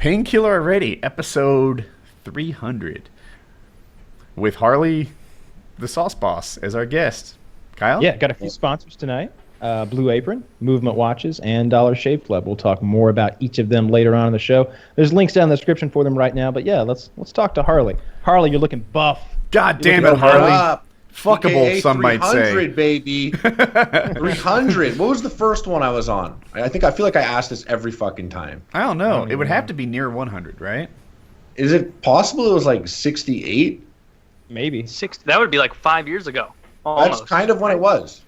Painkiller Already, episode 300, with Harley, the Sauce Boss, as our guest. Kyle? Yeah, got a few sponsors tonight. Blue Apron, Movement Watches, and DollarShaveClub. We'll talk more about each of them later on in the show. There's links down in the description for them right now. But yeah, let's talk to Harley. Harley, you're looking buff. God damn it, Harley. Fuckable, PKA some might say. 300, baby. 300. What was the first one I was on? I feel like I asked this every fucking time. I don't know. It would have to be near 100, right? Is it possible it was like 68? Maybe. 60. That would be like 5 years ago. Almost. That's kind of when it was.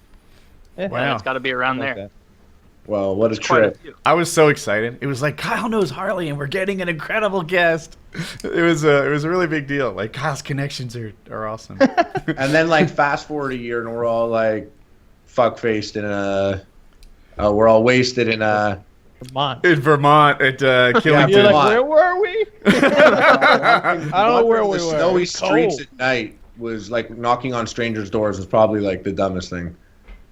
Yeah. Wow. Yeah, it's got to be around there. That. Well, what a It's quite a trip. few. I was so excited. It was like, Kyle knows Harley, and we're getting an incredible guest. It was a really big deal. Like, Kyle's connections are awesome. And then, like, fast forward a year, and we're all, like, fuck-faced in a... we're all wasted in a... Vermont. In Vermont at Killington. You're Vermont. like, where were we? I don't know where we were. The snowy It's streets cold. at night was, like, knocking on strangers' doors was probably, like, the dumbest thing.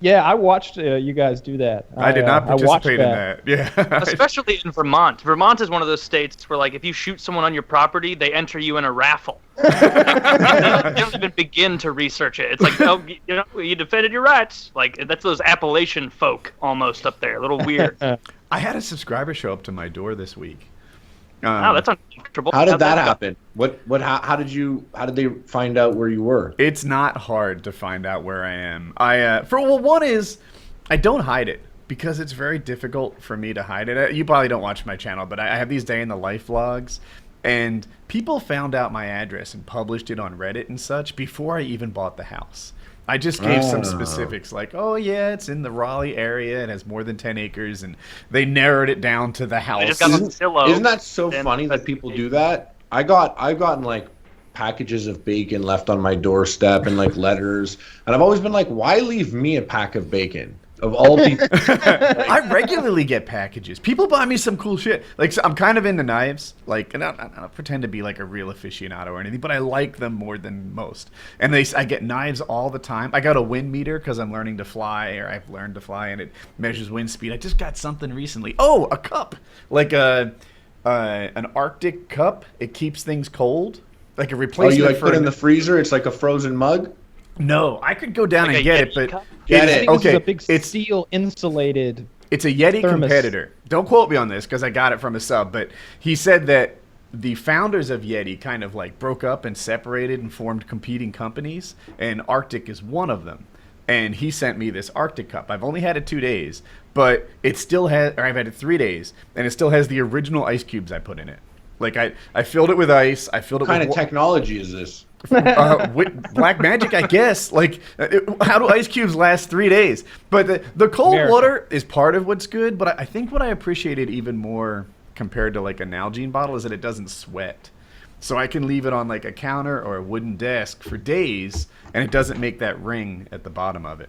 Yeah, I watched you guys do that. I did not I watched participate in that. Yeah. Especially in Vermont. Vermont is one of those states where, like, if you shoot someone on your property, they enter you in a raffle. They don't even begin to research it. It's like, oh, you know, you defended your rights. Like, that's those Appalachian folk almost up there. A little weird. I had a subscriber show up to my door this week. Wow, that's uncomfortable. How did How'd that go? happen? How did they find out where you were? It's not hard to find out where I am. One is I don't hide it because it's very difficult for me to hide it. You probably don't watch my channel, but I have these day in the life vlogs, and people found out my address and published it on Reddit and such before I even bought the house. I just gave some specifics like, oh yeah, it's in the Raleigh area, it has more than 10 acres, and they narrowed it down to the house. They just got on Zillow. Isn't that so Then- funny that people do that? I've gotten like packages of bacon left on my doorstep and like letters, and I've always been like, why leave me a pack of bacon? Of all people, I regularly get packages. People buy me some cool shit. Like, so I'm kind of into knives. Like, and I don't pretend to be like a real aficionado or anything, but I like them more than most. And I get knives all the time. I got a wind meter because I'm learning to fly, or I've learned to fly, and it measures wind speed. I just got something recently. Oh, a cup, like an Arctic cup. It keeps things cold, like a oh, replacement. you like for put it in the freezer? It's like a frozen mug. No, I could go down Like and a get it, Yeti but cup? Get I it. think this Okay, is a big it's- steel insulated. It's a Yeti Thermos. competitor. Don't quote me on this because I got it from a sub, but he said that the founders of Yeti kind of like broke up and separated and formed competing companies, and Arctic is one of them. And he sent me this Arctic cup. I've only had it 2 days, but it still has, or I've had it 3 days, and it still has the original ice cubes I put in it. Like I filled it with ice. I filled it What kind with of technology is this? with black magic, I guess. Like, how do ice cubes last 3 days? But the cold America. water is part of what's good. But I think what I appreciated even more compared to like a Nalgene bottle is that it doesn't sweat. So I can leave it on like a counter or a wooden desk for days, and it doesn't make that ring at the bottom of it.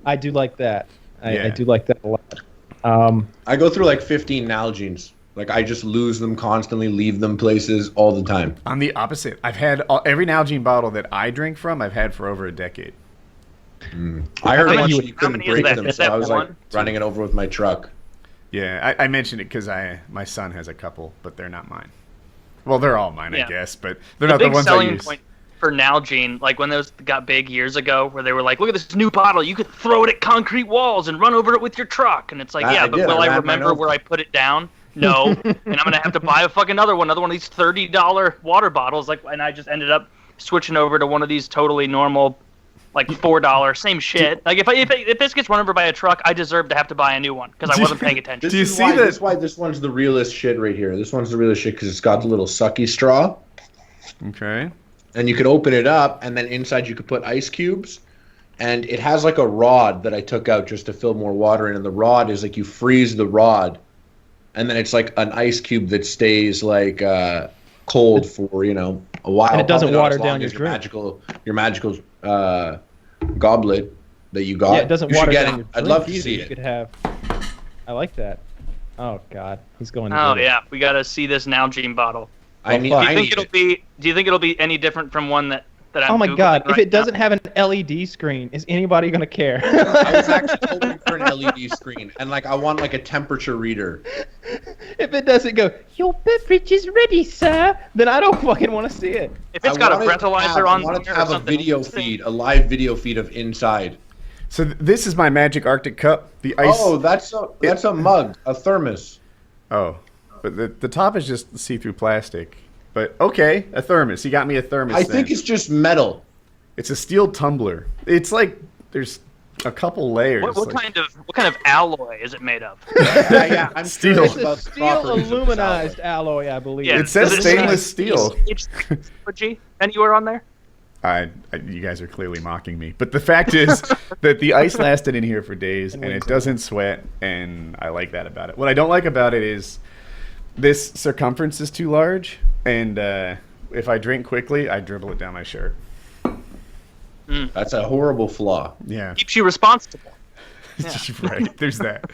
I do like that. I Yeah. do like that a lot. I go through like 15 Nalgenes. Like I just lose them constantly, leave them places all the time. I'm the opposite. I've had every Nalgene bottle that I drink from, I've had for over a decade. I heard How once many- you how couldn't many is break that? them, Is so that I was like one? running it over with my truck. Yeah, I mentioned it because my son has a couple, but they're not mine. Well, they're all mine, I Yeah. guess, but they're The not the big ones I selling use. point for Nalgene, like when those got big years ago, where they were like, "Look at this new bottle. You could throw it at concrete walls and run over it with your truck." And it's like, I yeah, but did. will I I ran mine remember over. where I put it down? No, and I'm gonna have to buy another one of these $30 water bottles. Like, and I just ended up switching over to one of these totally normal, like $4, same shit. Like if this gets run over by a truck, I deserve to have to buy a new one because I wasn't paying attention. This Do you is see why, that- This is why this one's the realest shit right here. This one's the realest shit because it's got the little sucky straw, Okay. and you could open it up, and then inside you could put ice cubes, and it has like a rod that I took out just to fill more water in, and the rod is like you freeze the rod, and then it's like an ice cube that stays like cold for a while. And it doesn't Probably not water as long down as your drink. your magical goblet that you got. Yeah, it doesn't You should water get down it. your I'd drink love to either. see You it. could have. I like that. Oh God, he's going. To Oh get it. yeah, we gotta see this Nalgene bottle. I need. fuck. Do I you think need it'll it. be? Do you think it'll be any different from one that I'm Oh my Googling God! If right it doesn't now? have an LED screen, is anybody gonna care? I was actually hoping for an LED screen, and like I want like a temperature reader. If it doesn't go, your beverage is ready, sir, then I don't fucking want to see it. If it's got a breathalyzer on I want it to there or have a something video interesting. feed, a live video feed of inside. So this is my Magic Arctic Cup. The ice. Oh, that's a mug, a thermos. Oh, but the top is just see-through plastic. But okay, a thermos. You got me a thermos. I think it's just metal. It's a steel tumbler. It's like there's a couple layers. What kind of alloy is it made of? Yeah, I'm Steel. curious It's a about the steel properties of this aluminized alloy, I believe. Yeah. It says Does it say stainless steel. G anywhere on there? You guys are clearly mocking me, but the fact is that the ice lasted in here for days, and it doesn't sweat, and I like that about it. What I don't like about it is this circumference is too large, and if I drink quickly, I dribble it down my shirt. That's a horrible flaw. Yeah, Keeps you responsible. right. There's that.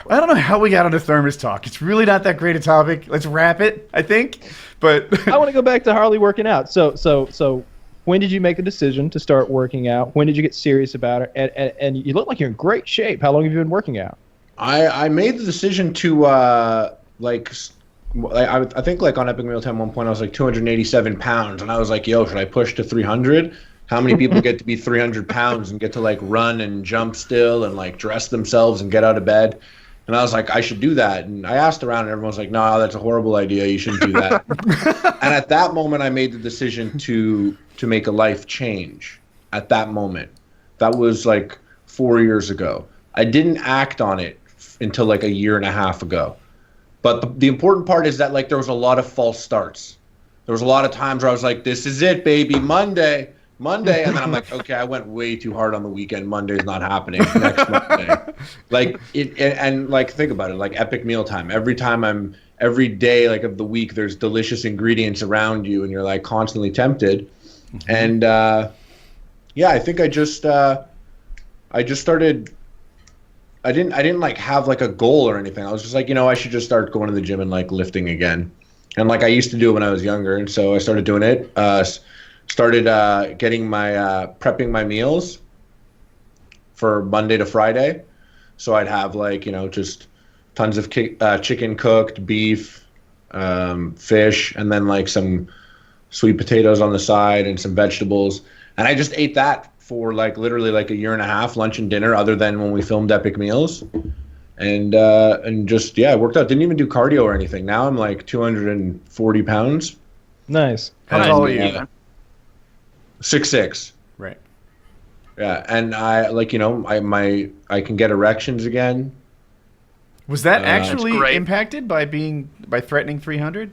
I don't know how we got onto thermos talk. It's really not that great a topic. Let's wrap it, I think. But I want to go back to Harley working out. So when did you make the decision to start working out? When did you get serious about it? And you look like you're in great shape. How long have you been working out? I made the decision to I think like on Epic Meal Time at one point I was like 287 pounds, and I was like, yo, should I push to 300? How many people get to be 300 pounds and get to like run and jump still and like dress themselves and get out of bed? And I was like, I should do that. And I asked around, and everyone was like, no, that's a horrible idea. You shouldn't do that. And at that moment, I made the decision to make a life change. At that moment, that was like 4 years ago. I didn't act on it until like a year and a half ago. But the important part is that like there was a lot of false starts. There was a lot of times where I was like, this is it, baby, Monday. And then I'm like, okay, I went way too hard on the weekend. Monday's not happening. Next Monday. Like and like think about it, like Epic Meal Time. Every day like of the week, there's delicious ingredients around you, and you're like constantly tempted. Mm-hmm. And yeah, I think I just started. I didn't like have like a goal or anything. I was just like, I should just start going to the gym and like lifting again. And like I used to do it when I was younger, and so I started doing it. Started getting my prepping my meals for Monday to Friday. So I'd have like, just tons of chicken cooked, beef, fish, and then like some sweet potatoes on the side and some vegetables. And I just ate that for like literally like a year and a half, lunch and dinner, other than when we filmed Epic Meals. And just, yeah, it worked out. Didn't even do cardio or anything. Now I'm like 240 pounds. Nice. how tall are you? 6'6". Right. Yeah, and I like I can get erections again. Was that actually That's great. impacted by threatening 300?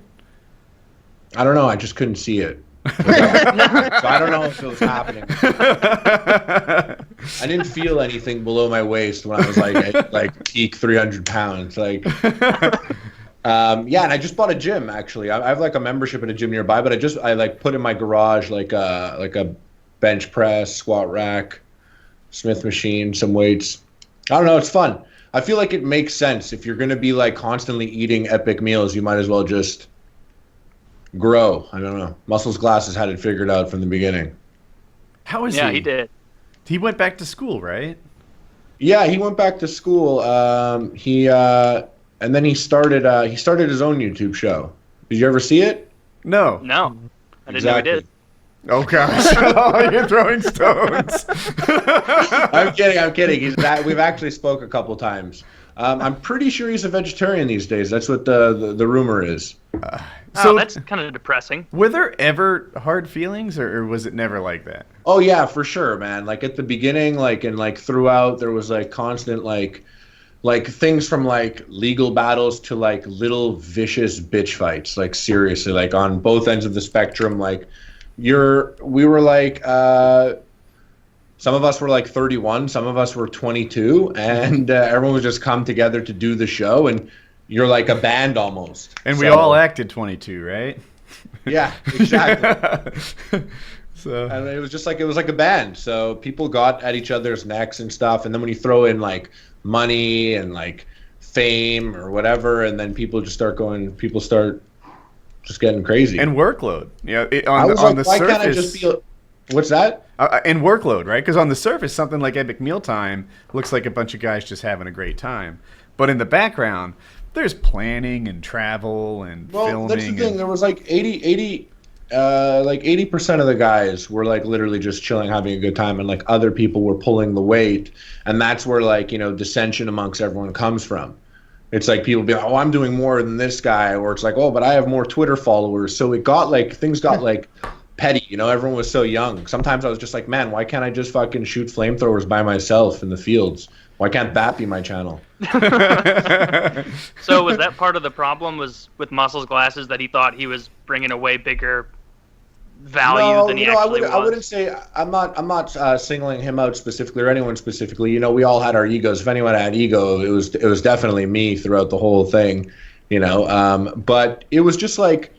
I don't know. I just couldn't see it. So I don't know if it was happening. I didn't feel anything below my waist when I was like at like peak 300 pounds. Like, yeah, and I just bought a gym actually. I have like a membership at a gym nearby, but I like put in my garage like a bench press, squat rack, Smith machine, some weights. I don't know. It's fun. I feel like it makes sense. If you're gonna be like constantly eating epic meals, you might as well just grow. I don't know. Muscles Glasses had it figured out from the beginning. How is he? Yeah, he did. He went back to school, right? Yeah, he went back to school. And then he started his own YouTube show. Did you ever see it? No. No, I didn't know he did. Oh gosh! Oh, you're throwing stones. I'm kidding. We've actually spoke a couple times. I'm pretty sure he's a vegetarian these days. That's what the rumor is. So That's kind of depressing. were there ever hard feelings, or was it never like that? Oh yeah, for sure, man. Like at the beginning, like and like throughout, there was like constant like things from like legal battles to like little vicious bitch fights. Like seriously, like on both ends of the spectrum. Like we were like some of us were like 31, some of us were 22, and everyone was just come together to do the show, and you're like a band almost. And we all acted 22, right? Yeah, exactly. So And it was like a band. So people got at each other's necks and stuff. And then when you throw in like money and like fame or whatever, and then people start just getting crazy. and workload. Yeah, I was on like, the why surface. can't I just be What's that? And workload, right? Because on the surface, something like Epic Mealtime looks like a bunch of guys just having a great time. But in the background, there's planning and travel and filming. That's the thing. There was like 80% of the guys were like literally just chilling, having a good time, and like other people were pulling the weight. And that's where like, dissension amongst everyone comes from. It's like people be like, oh, I'm doing more than this guy, or it's like, oh, but I have more Twitter followers. So things got like petty, everyone was so young. Sometimes I was just like, man, why can't I just fucking shoot flamethrowers by myself in the fields? Why can't that be my channel? So was that part of the problem was with Muscle's glasses that he thought he was bringing a way bigger value than he actually was? I wouldn't say I'm not singling him out specifically or anyone specifically. We all had our egos. If anyone had ego, it was definitely me throughout the whole thing. But it was just like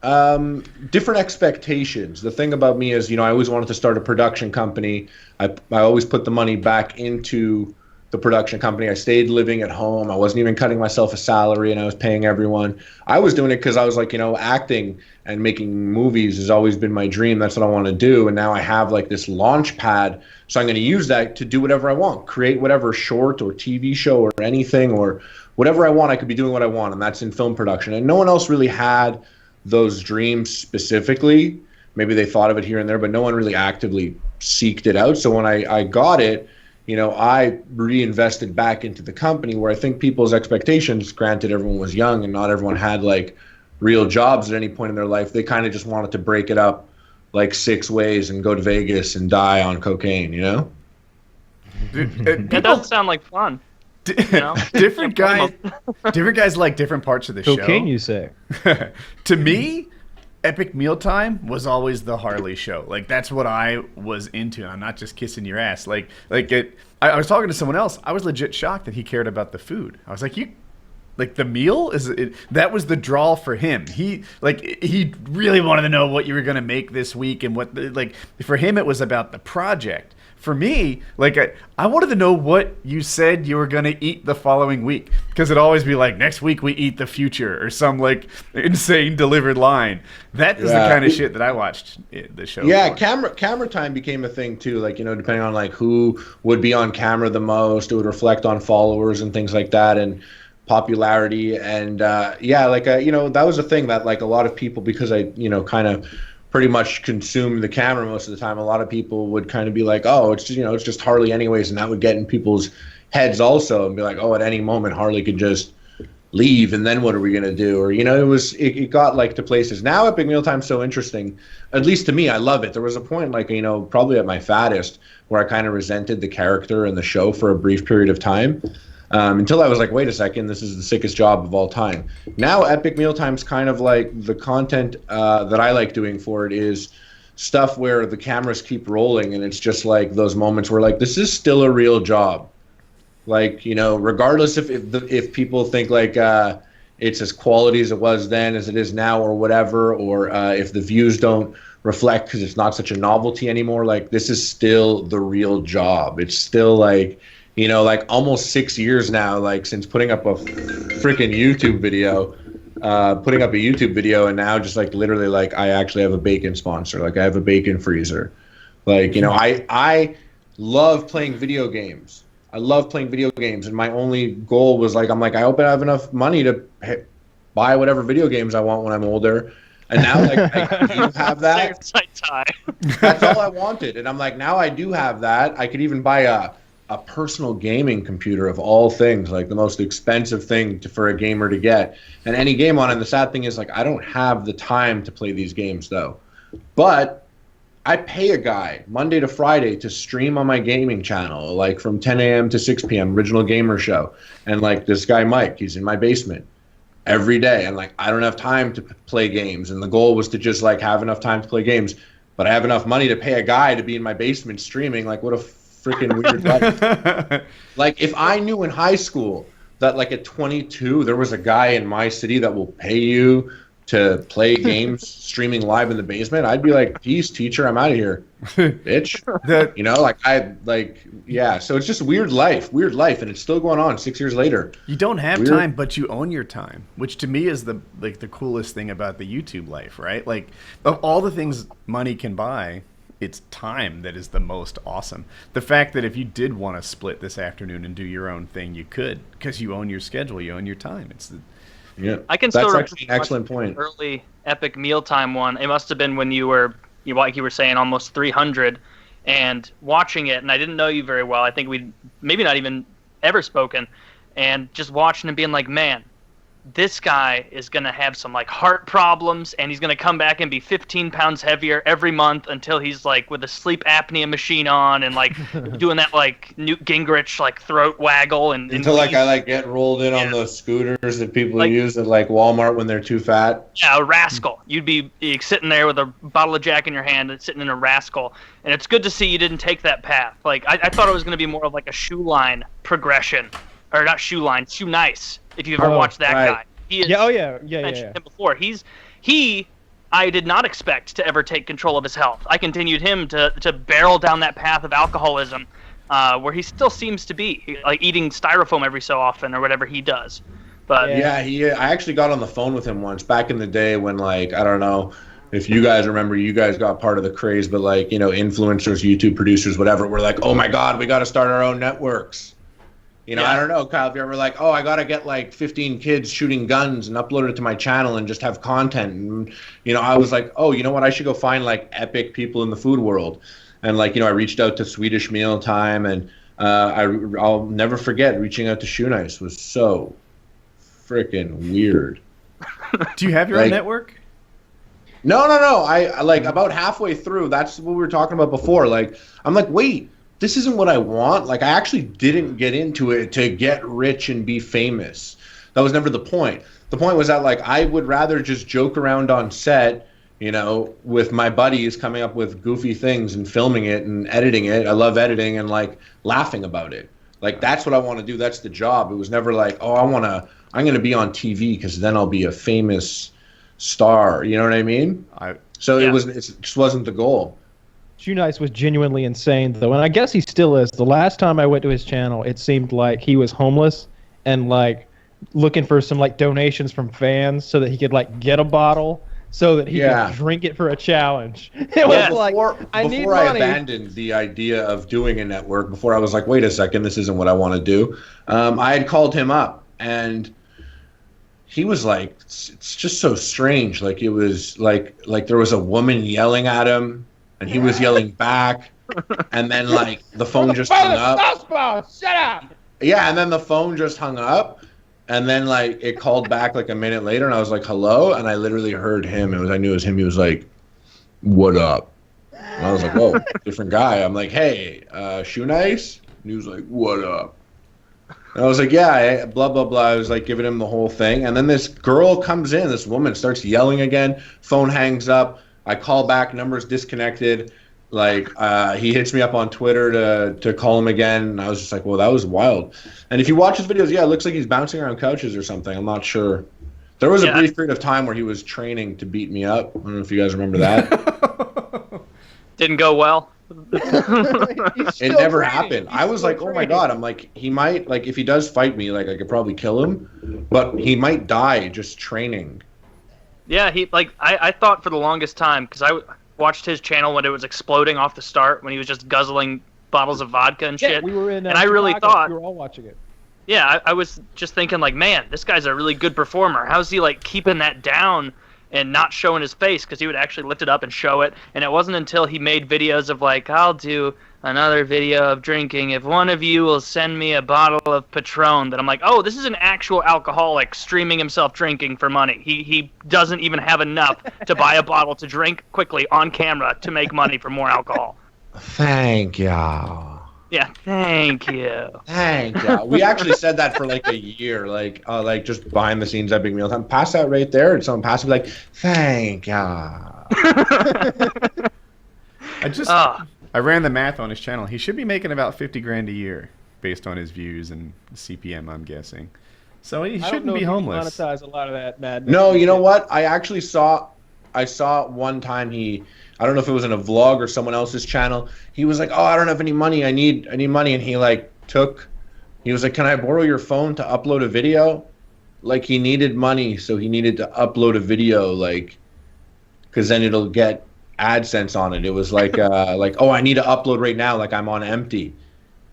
different expectations. The thing about me is, I always wanted to start a production company. I always put the money back into the production company. I stayed living at home. I wasn't even cutting myself a salary, and I was paying everyone. I was doing it because I was like, acting and making movies has always been my dream. That's what I want to do. And now I have like this launch pad. So I'm going to use that to do whatever I want, create whatever short or TV show or anything or whatever I want. I could be doing what I want. And that's in film production. And no one else really had those dreams specifically. Maybe they thought of it here and there, but no one really actively seeked it out. So when I got it, I reinvested back into the company, where I think people's expectations, granted everyone was young and not everyone had like real jobs at any point in their life, they kind of just wanted to break it up like 6 ways and go to Vegas and die on cocaine, That doesn't sound like fun. Different guys like different parts of the show. Cocaine, you say? To me, Epic Mealtime was always the Harley show. Like, that's what I was into. I'm not just kissing your ass. I was talking to someone else. I was legit shocked that he cared about the food. I was like, the meal that was the draw for him. He really wanted to know what you were gonna make this week, and for him it was about the project. For me, I wanted to know what you said you were going to eat the following week, because it'd always be like, next week we eat the future, or some insane delivered line. That is the kind of shit that I watched the show. Yeah, camera time became a thing too. Depending on who would be on camera the most, it would reflect on followers and things like that, and popularity. And that was a thing that a lot of people, because I kind of pretty much consumed the camera most of the time, a lot of people would kind of be like, oh, it's just, it's just Harley anyways, and that would get in people's heads also, and be like, oh, at any moment Harley could just leave, and then what are we going to do? Or it got to places. Now Epic Mealtime's so interesting, at least to me. I love it. There was a point probably at my fattest, where I kind of resented the character and the show for a brief period of time, until I was like, wait a second, this is the sickest job of all time. Now Epic Mealtime's kind of the content that I like doing for it is stuff where the cameras keep rolling, and it's just those moments where this is still a real job. Regardless if people think it's as quality as it was then as it is now, or whatever, or if the views don't reflect because it's not such a novelty anymore, this is still the real job. It's still almost 6 years now, since putting up a freaking YouTube video, and now just literally I actually have a bacon sponsor. I have a bacon freezer. I love playing video games. And my only goal was I hope I have enough money to buy whatever video games I want when I'm older. And now I do have that. That's all I wanted. And I'm now I do have that. I could even buy a personal gaming computer of all things, the most expensive thing for a gamer to get, and any game on it. And the sad thing is I don't have the time to play these games though, but I pay a guy Monday to Friday to stream on my gaming channel, from 10 a.m. to 6 p.m. original gamer show. And this guy Mike, he's in my basement every day, and I don't have time to play games, and the goal was to just have enough time to play games, but I have enough money to pay a guy to be in my basement streaming. What a freaking weird life. If I knew in high school that at 22 there was a guy in my city that will pay you to play games streaming live in the basement, I'd be like, peace, teacher, I'm out of here, bitch. So it's just weird life, and it's still going on 6 years later. You don't have time, but you own your time, which to me is the coolest thing about the YouTube life, right? Of all the things money can buy, it's time that is the most awesome. The fact that if you did want to split this afternoon and do your own thing, you could, because you own your schedule, you own your time. Yeah, I can that's still actually an excellent point. Early Epic Mealtime one. It must have been when you were, like you were saying, almost 300, and watching it. And I didn't know you very well. I think we'd maybe not even ever spoken, and just watching and being like, man, this guy is going to have some like heart problems, and he's going to come back and be 15 pounds heavier every month until he's like with a sleep apnea machine on and like doing that like Newt Gingrich like throat waggle and until like I like get rolled in on those scooters that people use at like Walmart when they're too fat. Yeah, a rascal. You'd be sitting there with a bottle of Jack in your hand and sitting in a rascal. And it's good to see you didn't take that path. Like I thought it was going to be more of like a shoe line progression, or not shoe line, Shoenice. If you've ever watched that guy, he is. Yeah. Mentioned him before. I did not expect to ever take control of his health. I continued him to barrel down that path of alcoholism, where he still seems to be, like eating styrofoam every so often or whatever he does. But I actually got on the phone with him once back in the day when, like, I don't know if you guys remember, you guys got part of the craze, but like, you know, influencers, YouTube producers, whatever, were like, oh my God, we got to start our own networks. You know, I don't know, Kyle, if you're ever like, oh, I got to get like 15 kids shooting guns and upload it to my channel and just have content. And, you know, I was like, oh, you know what? I should go find like epic people in the food world. And like, you know, I reached out to Swedish Mealtime, and I'll never forget reaching out to Shoenice. Was so freaking weird. Do you have your own network? No. I like about halfway through, that's what we were talking about before. Like, I'm like, wait. This isn't what I want. Like, I actually didn't get into it to get rich and be famous. That was never the point. The point was that, like, I would rather just joke around on set, you know, with my buddies coming up with goofy things and filming it and editing it. I love editing and, like, laughing about it. Like, that's what I want to do. That's the job. It was never like, oh, I'm going to be on TV because then I'll be a famous star. You know what I mean? It just wasn't the goal. Shoenice was genuinely insane, though, and I guess he still is. The last time I went to his channel, it seemed like he was homeless and like looking for some like donations from fans so that he could like get a bottle so that he could drink it for a challenge. It was like, I need money. Before I abandoned the idea of doing a network, before I was like, wait a second, this isn't what I want to do, I had called him up, and he was like, it's just so strange. Like, it was like there was a woman yelling at him, and he was yelling back, and then like the phone just hung up. Shut up! Yeah, and then the phone just hung up, and then like it called back like a minute later, and I was like, hello, and I literally heard him. I knew it was him. He was like, what up? And I was like, whoa, different guy. I'm like, hey, Shoenice? And he was like, what up? And I was like, yeah, blah, blah, blah. I was like giving him the whole thing, and then this girl comes in, this woman starts yelling again, phone hangs up. I call back, number's disconnected. Like, he hits me up on Twitter to call him again. And I was just like, well, that was wild. And if you watch his videos, it looks like he's bouncing around couches or something. I'm not sure. There was a brief period of time where he was training to beat me up. I don't know if you guys remember that. Didn't go well. It never happened. I was like, oh my God. I'm like, he might, like, if he does fight me, like, I could probably kill him. But he might die just training. Yeah, I thought for the longest time, because I watched his channel when it was exploding off the start, when he was just guzzling bottles of vodka and shit. We were in, and I really thought we were all watching it. Yeah, I was just thinking like, man, this guy's a really good performer. How's he like keeping that down and not showing his face? Because he would actually lift it up and show it. And it wasn't until he made videos of like, I'll do another video of drinking if one of you will send me a bottle of Patron, that I'm like, oh, this is an actual alcoholic streaming himself drinking for money. He doesn't even have enough to buy a bottle to drink quickly on camera to make money for more alcohol. Thank y'all. Yeah, thank you. Thank you. We actually said that for like a year, like just behind the scenes at Big Meal Time. Pass that right there, and someone pass it like, thank y'all. I ran the math on his channel. He should be making about 50 grand a year based on his views and CPM, I'm guessing. So he shouldn't be homeless. Monetize a lot of that madness. No, you know what? I actually saw one time I don't know if it was in a vlog or someone else's channel. He was like, oh, I don't have any money. I need money. And he was like, can I borrow your phone to upload a video? Like, he needed money, so he needed to upload a video, like, because then it'll get AdSense on it. It was like oh, I need to upload right now, like I'm on empty,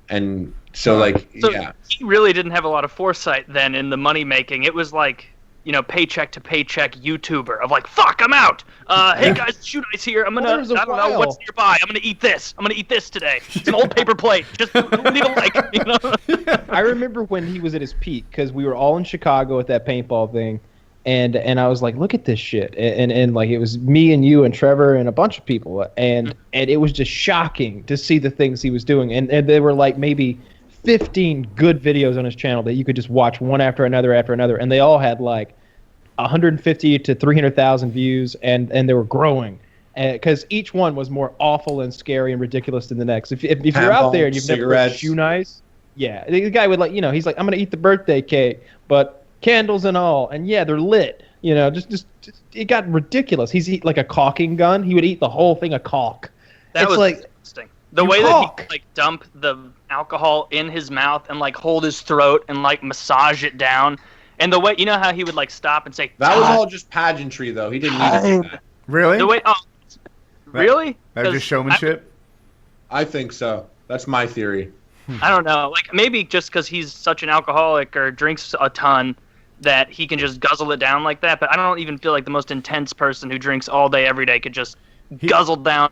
and so yeah. He really didn't have a lot of foresight then in the money making. It was like, paycheck to paycheck YouTuber of like, fuck, I'm out. Hey guys, Shoenice here. I'm gonna, I don't know what's nearby. I'm gonna eat this. I'm gonna eat this today. It's an old paper plate. Just leave a like. I remember when he was at his peak because we were all in Chicago at that paintball thing, and I was like, look at this shit, and like it was me and you and Trevor and a bunch of people, and it was just shocking to see the things he was doing, and they were like maybe 15 good videos on his channel that you could just watch one after another, and they all had like 150 to 300,000 views, and they were growing because each one was more awful and scary and ridiculous than the next. If you're out there and you've never read Shoenice, yeah, the guy would he's like, I'm gonna eat the birthday cake, but candles and all, and yeah, they're lit. Just it got ridiculous. He's eat like a caulking gun. He would eat the whole thing of caulk. That was like interesting. The way that he like dump the alcohol in his mouth and like hold his throat and like massage it down, and the way how he would like stop and say that was all just pageantry though. He didn't need to do that. Really? The way really? That was just showmanship? I think so. That's my theory. I don't know. Like maybe just because he's such an alcoholic or drinks a ton that he can just guzzle it down like that. But I don't even feel like the most intense person who drinks all day every day could just guzzle down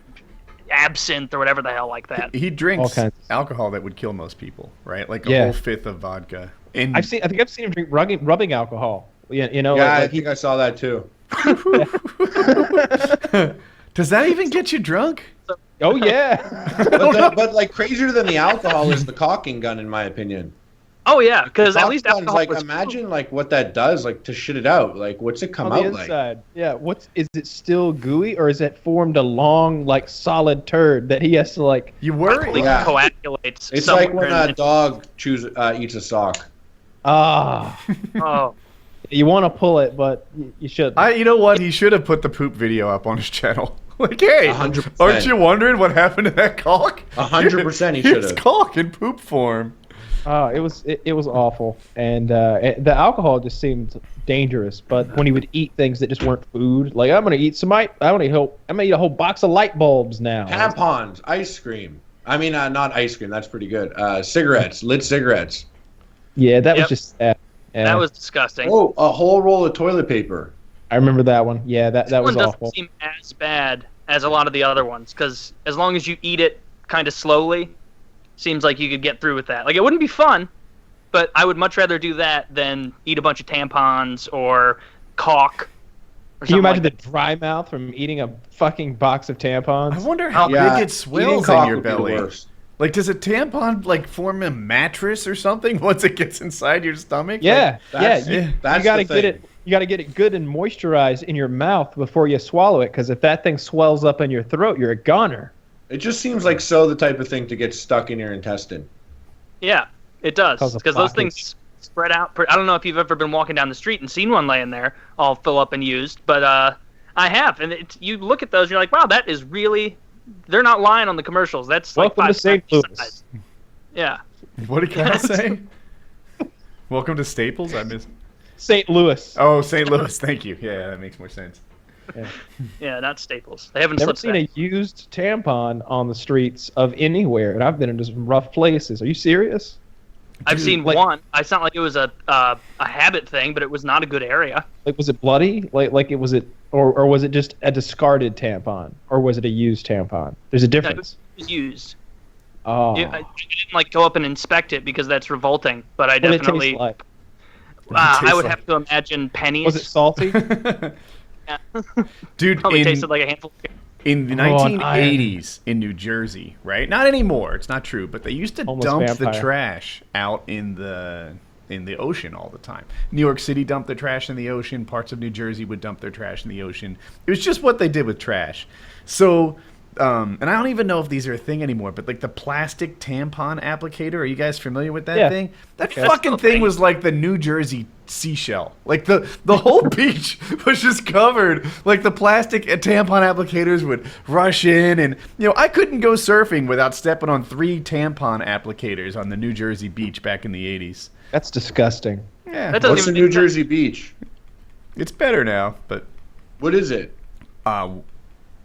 absinthe or whatever the hell like that. He drinks alcohol that would kill most people, right? Like a whole fifth of vodka. And I think I've seen him drink rubbing alcohol. Yeah, I think I saw that too. Does that even get you drunk? Oh yeah. but like crazier than the alcohol is the caulking gun, in my opinion. Oh yeah, because at least alcohol like imagine like what that does, like to shit it out. Like what's it come out like? Yeah, is it still gooey or is it formed a long like solid turd that he has to like? You worry. Coagulates. It's like when a dog eats a sock. Oh. You want to pull it, but you should. You know what? He should have put the poop video up on his channel. Like, hey, 100%. Aren't you wondering what happened to that caulk? 100% he should have. It's caulk in poop form. It was awful, and the alcohol just seemed dangerous. But when he would eat things that just weren't food, like I'm gonna eat I'm gonna eat a whole box of light bulbs now. Tampons, ice cream. I mean, not ice cream. That's pretty good. Cigarettes, lit cigarettes. Yeah, that was just sad. Yeah. That was disgusting. Oh, a whole roll of toilet paper. I remember that one. Yeah, that was one awful. Doesn't seem as bad as a lot of the other ones, because as long as you eat it kind of slowly, seems like you could get through with that. Like, it wouldn't be fun, but I would much rather do that than eat a bunch of tampons or caulk. Can you imagine the dry mouth from eating a fucking box of tampons? I wonder how big it swells in your belly. Like, does a tampon like form a mattress or something once it gets inside your stomach? Yeah, that's you gotta get it. You got to get it good and moisturized in your mouth before you swallow it, because if that thing swells up in your throat, you're a goner. It just seems like the type of thing to get stuck in your intestine. Yeah, it does, because those things spread out. I don't know if you've ever been walking down the street and seen one laying there all fill up and used, but I have, and you look at those, and you're like, wow, that is really. They're not lying on the commercials. That's Welcome like to St. Louis. Size. Yeah. What did Kyle say? Welcome to Staples. I missed. St. Louis. Oh, St. Louis. Thank you. Yeah, that makes more sense. Yeah, not Staples. They haven't never seen a used tampon on the streets of anywhere, and I've been into some rough places. Are you serious? I've seen one. It's not like it was a habit thing, but it was not a good area. Like, was it bloody? Like it was it, or was it just a discarded tampon, or was it a used tampon? There's a difference. No, it was used. Oh. I didn't like go up and inspect it because that's revolting, but I definitely. What did it taste like? I would have to imagine pennies. Was it salty? Yeah. Dude, probably tasted like a handful of in the 1980s in New Jersey, right? Not anymore. It's not true, but they used to dump the trash out in the ocean all the time. New York City dumped their trash in the ocean. Parts of New Jersey would dump their trash in the ocean. It was just what they did with trash. So, and I don't even know if these are a thing anymore, but like the plastic tampon applicator, are you guys familiar with that thing? That fucking thing was like the New Jersey seashell. Like the whole beach was just covered. Like the plastic tampon applicators would rush in, and I couldn't go surfing without stepping on 3 tampon applicators on the New Jersey beach back in the 80s. That's disgusting. Yeah. What's the New Jersey beach? It's better now, but what is it?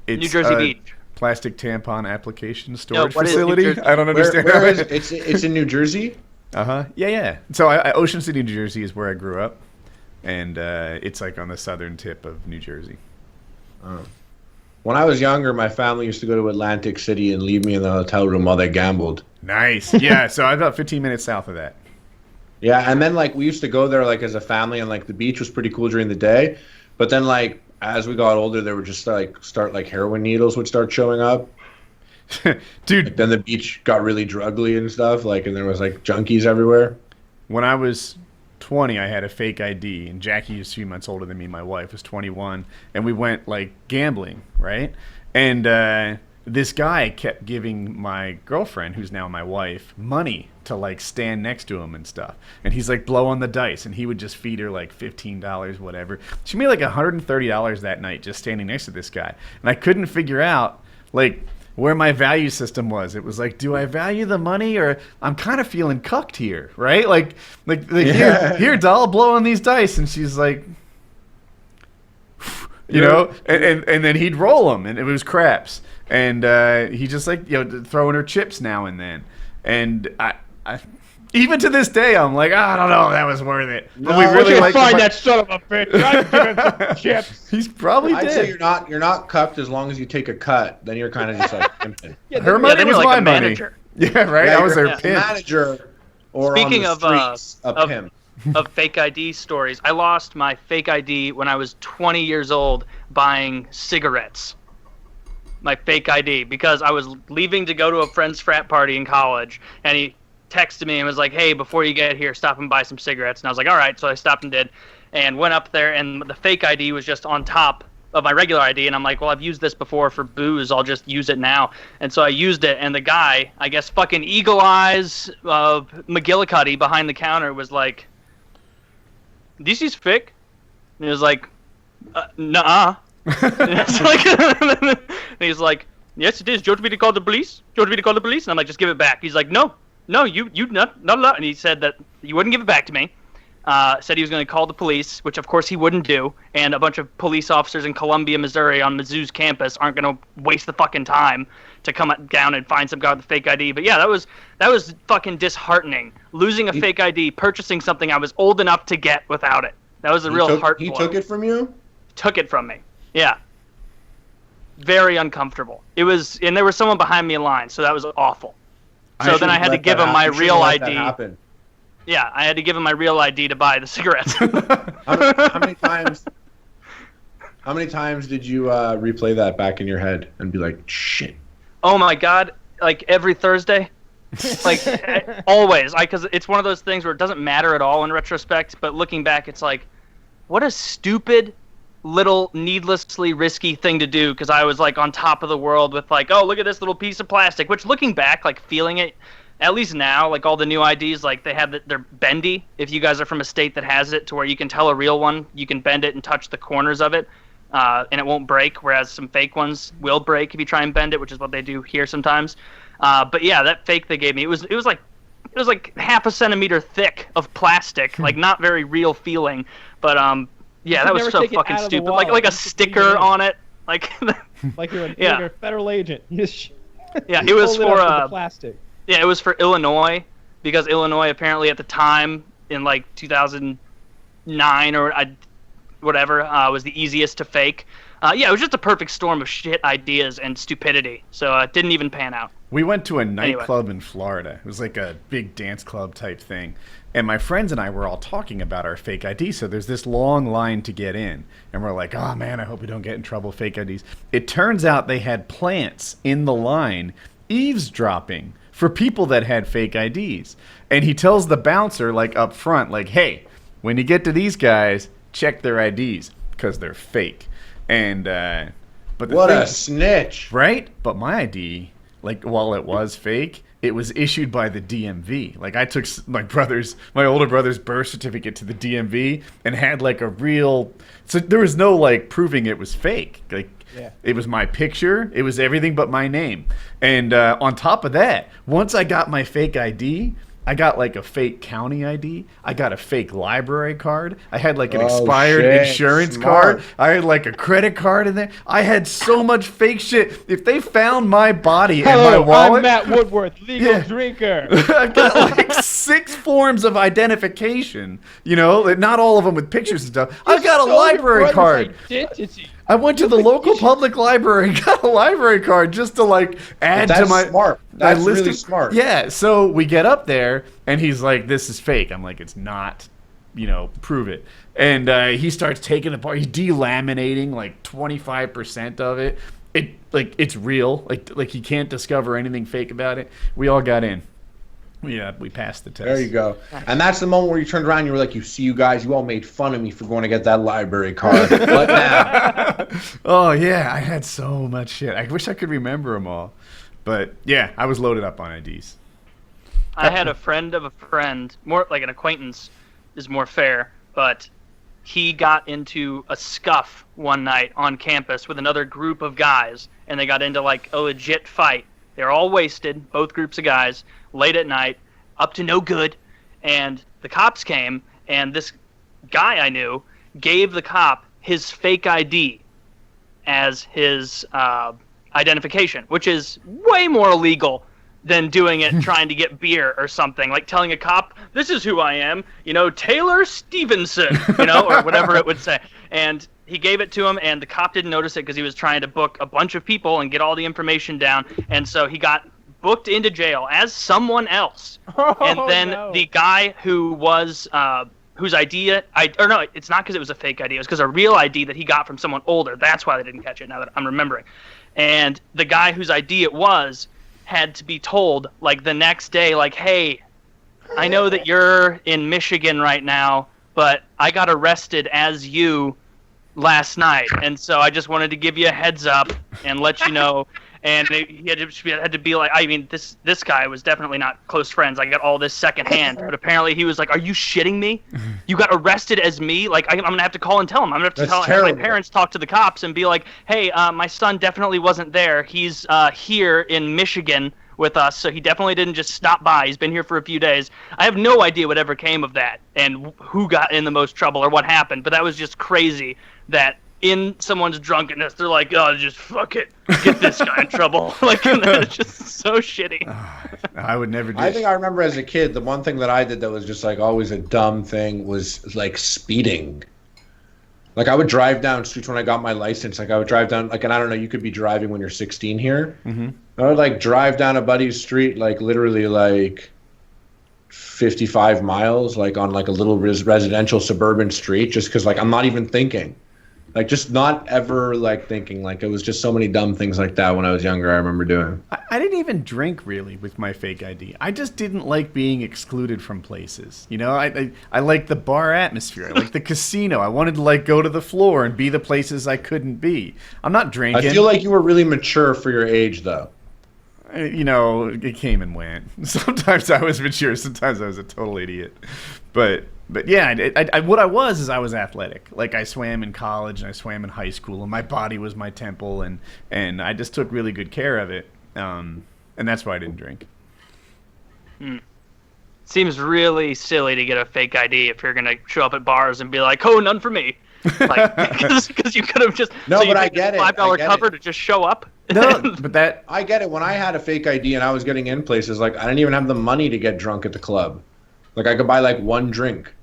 It's New Jersey a Beach. plastic tampon application storage what is New facility. Jersey? I don't understand. Where is it? It's in New Jersey? Yeah. So Ocean City, New Jersey is where I grew up. And it's like on the southern tip of New Jersey. When I was younger, my family used to go to Atlantic City and leave me in the hotel room while they gambled. Nice. Yeah, so I'm about 15 minutes south of that. Yeah, and then like we used to go there like as a family, and like the beach was pretty cool during the day. But then like as we got older, there would just start heroin needles would start showing up. Dude. Like, then the beach got really druggy and stuff, like, and there was like junkies everywhere. When I was 20, I had a fake ID, and Jackie is a few months older than me. My wife was 21, and we went like gambling, right? And this guy kept giving my girlfriend, who's now my wife, money to like stand next to him and stuff. And he's like blowing the dice, and he would just feed her like $15, whatever. She made like $130 that night just standing next to this guy, and I couldn't figure out like where my value system was. It was like, do I value the money, or I'm kind of feeling cucked here, right? Like here, doll, blow on these dice, and she's like, you know, and then he'd roll them, and it was craps, and he just like, you know, throwing her chips now and then, and I even to this day, I'm like, I don't know if that was worth it. But No, we really like find that son of a bitch. I'd give him some chips. He's probably I'd dead. say you're not cucked as long as you take a cut. Then you're kind of just like pimping. Her money then was you're my like a money. manager. Yeah, right. I was you're their a pimp. manager, or Speaking on the streets, a pimp. of fake ID stories, I lost my fake ID when I was 20 years old buying cigarettes. My fake ID, because I was leaving to go to a friend's frat party in college, and he texted me and was like, hey, before you get here, stop and buy some cigarettes. And I was like, all right. So I stopped and did, and went up there, and the fake ID was just on top of my regular ID, and I'm like, well, I've used this before for booze, I'll just use it now. And so I used it, and the guy, I guess fucking Eagle Eyes McGillicuddy behind the counter was like, this is fake? And he was like, nuh-uh. And he's like, yes, it is. Do you want me to call the police? Do you want me to call the police? And I'm like, just give it back. He's like, no, you not. And he said that he wouldn't give it back to me. Said he was going to call the police, which of course he wouldn't do. And a bunch of police officers in Columbia, Missouri on Mizzou's campus aren't going to waste the fucking time to come down and find some guy with a fake ID. But yeah, that was fucking disheartening. Losing a fake ID, purchasing something I was old enough to get without it. That was a real heart blow. He took it from you? Took it from me. Yeah. Very uncomfortable. It was, and there was someone behind me in line, so that was awful. So then I had to give him my real ID. Yeah, I had to give him my real ID to buy the cigarettes. How many times did you replay that back in your head and be like, shit? Oh my god, like every Thursday? Like always. Because it's one of those things where it doesn't matter at all in retrospect, but looking back, it's like, what a stupid little needlessly risky thing to do, because I was like on top of the world with like, oh, look at this little piece of plastic, which looking back, like feeling it, at least now, like all the new IDs, like they're bendy. If you guys are from a state that has it to where you can tell a real one, you can bend it and touch the corners of it, and it won't break, whereas some fake ones will break if you try and bend it, which is what they do here sometimes. But yeah, that fake they gave me, it was like half a centimeter thick of plastic, like not very real feeling, but yeah, that was so fucking stupid. Like a sticker on it, like like you're a federal agent. You just yeah, it was for plastic. Yeah, it was for Illinois, because Illinois apparently at the time in like 2009 or whatever was the easiest to fake. Yeah, it was just a perfect storm of shit ideas and stupidity. So it didn't even pan out. We went to a nightclub in Florida. It was like a big dance club type thing. And my friends and I were all talking about our fake ID. So there's this long line to get in. And we're like, oh man, I hope we don't get in trouble, fake IDs. It turns out they had plants in the line eavesdropping for people that had fake IDs. And he tells the bouncer, like up front, like, hey, when you get to these guys, check their IDs, because they're fake. And but what a snitch, right? But my ID, like, while it was fake, it was issued by the DMV. Like, I took my older brother's birth certificate to the DMV and had like a real, so there was no like proving it was fake. Like, yeah. It was my picture. It was everything but my name. And on top of that, once I got my fake ID, I got like a fake county ID. I got a fake library card. I had like an Oh, expired shit. insurance Smart. card. I had like a credit card in there. I had so much fake shit. If they found my body and my Hello, wallet, I'm Matt Woodworth, legal Yeah. drinker. I've got like 6 forms of identification. You know, not all of them with pictures and stuff. I've got a Stole your library brother's card. Identity. I went to the local public library and got a library card just to like add That's to my smart. my That's list really of- smart. Yeah, so we get up there and he's like, "This is fake." I'm like, "It's not." You know, prove it. And he starts taking it apart. He's delaminating like 25% of it. It's real. Like he can't discover anything fake about it. We all got in. Yeah, we passed the test. There you go. And that's the moment where you turned around and you were like, you guys, you all made fun of me for going to get that library card. What now? Oh yeah, I had so much shit. I wish I could remember them all. But yeah, I was loaded up on IDs. I had a friend of a friend, more like an acquaintance is more fair, but he got into a scuff one night on campus with another group of guys, and they got into like a legit fight. They were all wasted, both groups of guys, late at night, up to no good, and the cops came, and this guy I knew gave the cop his fake ID as his identification, which is way more illegal than doing it trying to get beer or something, like telling a cop, "This is who I am, you know, Taylor Stevenson," you know, or whatever it would say. And he gave it to him, and the cop didn't notice it because he was trying to book a bunch of people and get all the information down. And so he got booked into jail as someone else. And then the guy who was whose ID, or no, it's not because it was a fake ID. It was because a real ID that he got from someone older. That's why they didn't catch it, now that I'm remembering. And the guy whose ID it was had to be told, like, the next day, like, "Hey, I know that you're in Michigan right now, but I got arrested as you last night, and so I just wanted to give you a heads up and let you know." And he had to be like, I mean, this guy was definitely not close friends. I got all this secondhand, but apparently he was like, "Are you shitting me? You got arrested as me? Like, I'm gonna have to call and tell him. I'm gonna have to have my parents talk to the cops and be like, hey, my son definitely wasn't there. He's here in Michigan with us, so he definitely didn't just stop by. He's been here for a few days." I have no idea what ever came of that and who got in the most trouble or what happened, but that was just crazy that in someone's drunkenness, they're like, "Oh, just fuck it, get this guy in trouble." Like, it's just so shitty. I would never do I think I remember as a kid, the one thing that I did that was just like always a dumb thing was like speeding. Like I would drive down streets when I got my license. Like I would drive down, like, and I don't know, you could be driving when you're 16 here. Mm-hmm. I would like drive down a buddy's street, like literally like 55 miles, like on like a little residential suburban street, just because like I'm not even thinking. Like, just not ever, like, thinking. Like, it was just so many dumb things like that when I was younger, I remember doing. I didn't even drink, really, with my fake ID. I just didn't like being excluded from places. You know, I like the bar atmosphere. I like the casino. I wanted to, like, go to the floor and be the places I couldn't be. I'm not drinking. I feel like you were really mature for your age, though. You know, it came and went. Sometimes I was mature. Sometimes I was a total idiot. But yeah, what I was athletic. Like I swam in college and I swam in high school, and my body was my temple, and I just took really good care of it. And that's why I didn't drink. Seems really silly to get a fake ID if you're gonna show up at bars and be like, "Oh, none for me." Like, because you could have just I get it. $5 cover to just show up. No, but that I get it. When I had a fake ID and I was getting in places, like I didn't even have the money to get drunk at the club. Like I could buy like one drink.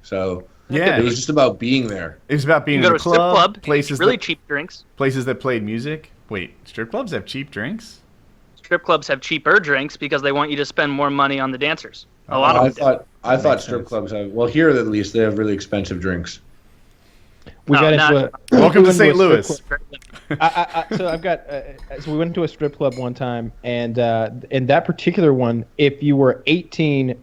So yeah, it was just about being there. It was about being you in go the to a strip club, places really that, cheap drinks. Places that played music. Wait, strip clubs have cheap drinks? Strip clubs have cheaper drinks because they want you to spend more money on the dancers. A lot of them. I thought strip clubs have. Well, here at least they have really expensive drinks. We got into a welcome to St. Louis. So I've got. So we went into a strip club one time, and in that particular one, if you were 18,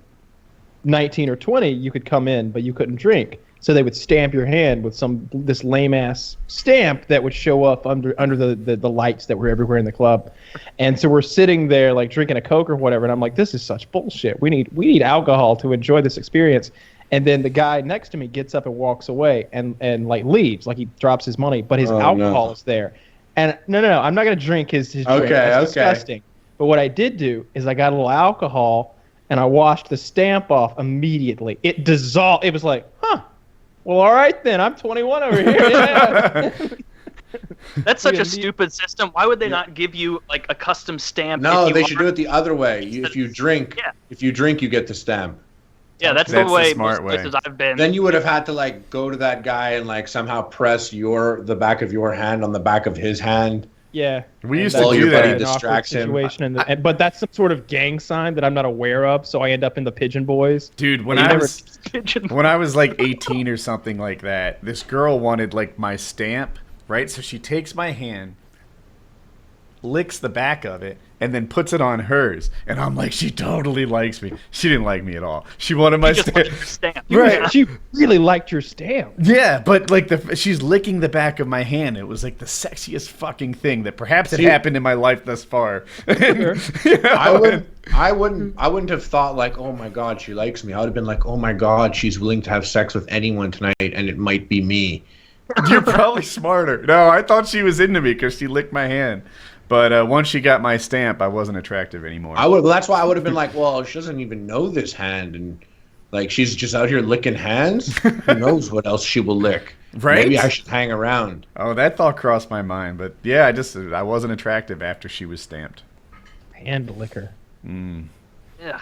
19, or 20, you could come in, but you couldn't drink. So they would stamp your hand with this lame ass stamp that would show up under the lights that were everywhere in the club. And so we're sitting there like drinking a Coke or whatever, and I'm like, this is such bullshit. We need alcohol to enjoy this experience. And then the guy next to me gets up and walks away and like leaves, like he drops his money, but his alcohol is there. And no, I'm not gonna drink his drink. That's disgusting. But what I did do is I got a little alcohol and I washed the stamp off immediately. It dissolved. It was like, huh. Well, all right then. I'm 21 over here. Yeah. That's such a stupid system. Why would they not give you like a custom stamp? No, they should do it the other way. If you drink, you get the stamp. Yeah, that's the way smart most places I've been. Then you would have had to like go to that guy and like somehow press the back of your hand on the back of his hand. Yeah, we used to do that. Distracts him. But that's some sort of gang sign that I'm not aware of, so I end up in the Pigeon Boys. Dude, when I was like 18 or something like that, this girl wanted like my stamp, right? So she takes my hand, licks the back of it, and then puts it on hers. And I'm like, she totally likes me. She didn't like me at all. She wanted my stamp. Right. She really liked your stamp. Yeah, but like she's licking the back of my hand. It was like the sexiest fucking thing that perhaps had happened in my life thus far. Sure. I wouldn't have thought like, oh my God, she likes me. I would have been like, oh my God, she's willing to have sex with anyone tonight, and it might be me. You're probably smarter. No, I thought she was into me because she licked my hand. But once she got my stamp, I wasn't attractive anymore. That's why I would have been like, well, she doesn't even know this hand, and like she's just out here licking hands. Who knows what else she will lick? Right? Maybe I should hang around. Oh, that thought crossed my mind, but yeah, I wasn't attractive after she was stamped. Hand licker. Yeah.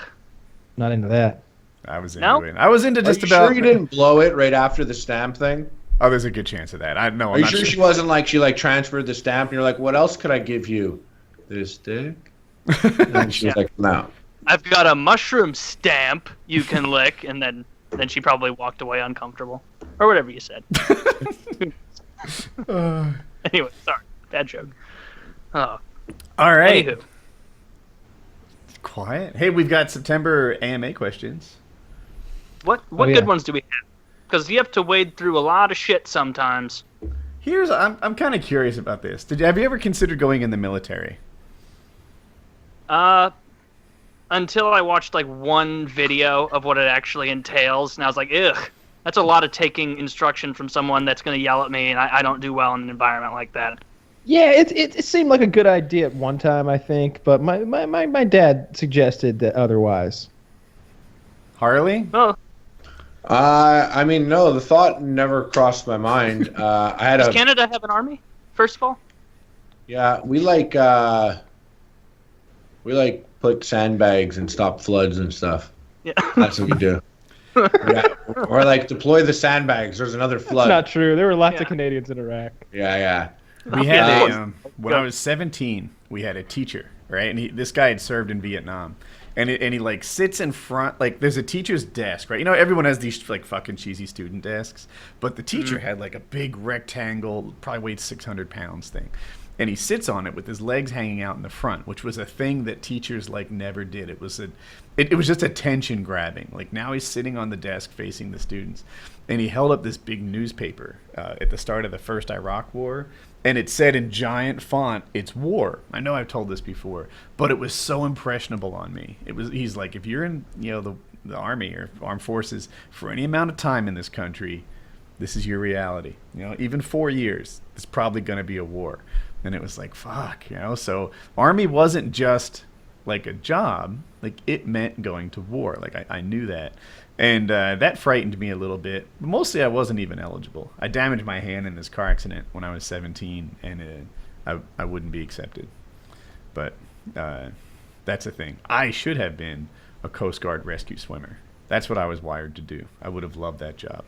Not into that. I was into it. I was into just about. Sure, you didn't blow it right after the stamp thing? Oh, there's a good chance of that. Are you sure she wasn't like she like transferred the stamp and you're like, what else could I give you? This dick? And she was like, no. I've got a mushroom stamp you can lick, and then she probably walked away uncomfortable, or whatever you said. Anyway, sorry, bad joke. Oh. All right. Anywho. Quiet. Hey, we've got September AMA questions. What good ones do we have? Because you have to wade through a lot of shit sometimes. I'm kind of curious about this. Have you ever considered going in the military? Until I watched like one video of what it actually entails, and I was like, ugh, that's a lot of taking instruction from someone that's going to yell at me, and I don't do well in an environment like that. Yeah, it seemed like a good idea at one time, I think, but my dad suggested that otherwise. Harley? Well. I mean, no, the thought never crossed my mind. Does Canada have an army, first of all? Yeah, we put sandbags and stop floods and stuff. Yeah. That's what we do. Yeah. Or like deploy the sandbags. There's another flood. That's not true. There were lots of Canadians in Iraq. Yeah. We had when I was 17, we had a teacher, right? And this guy had served in Vietnam. And he like sits in front, like there's a teacher's desk, right? You know, everyone has these like fucking cheesy student desks, but the teacher had like a big rectangle, probably weighed 600 pounds thing. And he sits on it with his legs hanging out in the front, which was a thing that teachers like never did. It was just attention grabbing. Like now he's sitting on the desk facing the students, and he held up this big newspaper at the start of the first Iraq War, and it said in giant font, "It's war." I know I've told this before, but it was so impressionable on me. He's like, if you're in the army or armed forces for any amount of time in this country, this is your reality. Even 4 years, it's probably going to be a war. And it was like, fuck, so army wasn't just like a job, like it meant going to war. Like I knew that. And that frightened me a little bit. But mostly I wasn't even eligible. I damaged my hand in this car accident when I was 17, and I wouldn't be accepted. But that's the thing. I should have been a Coast Guard rescue swimmer. That's what I was wired to do. I would have loved that job.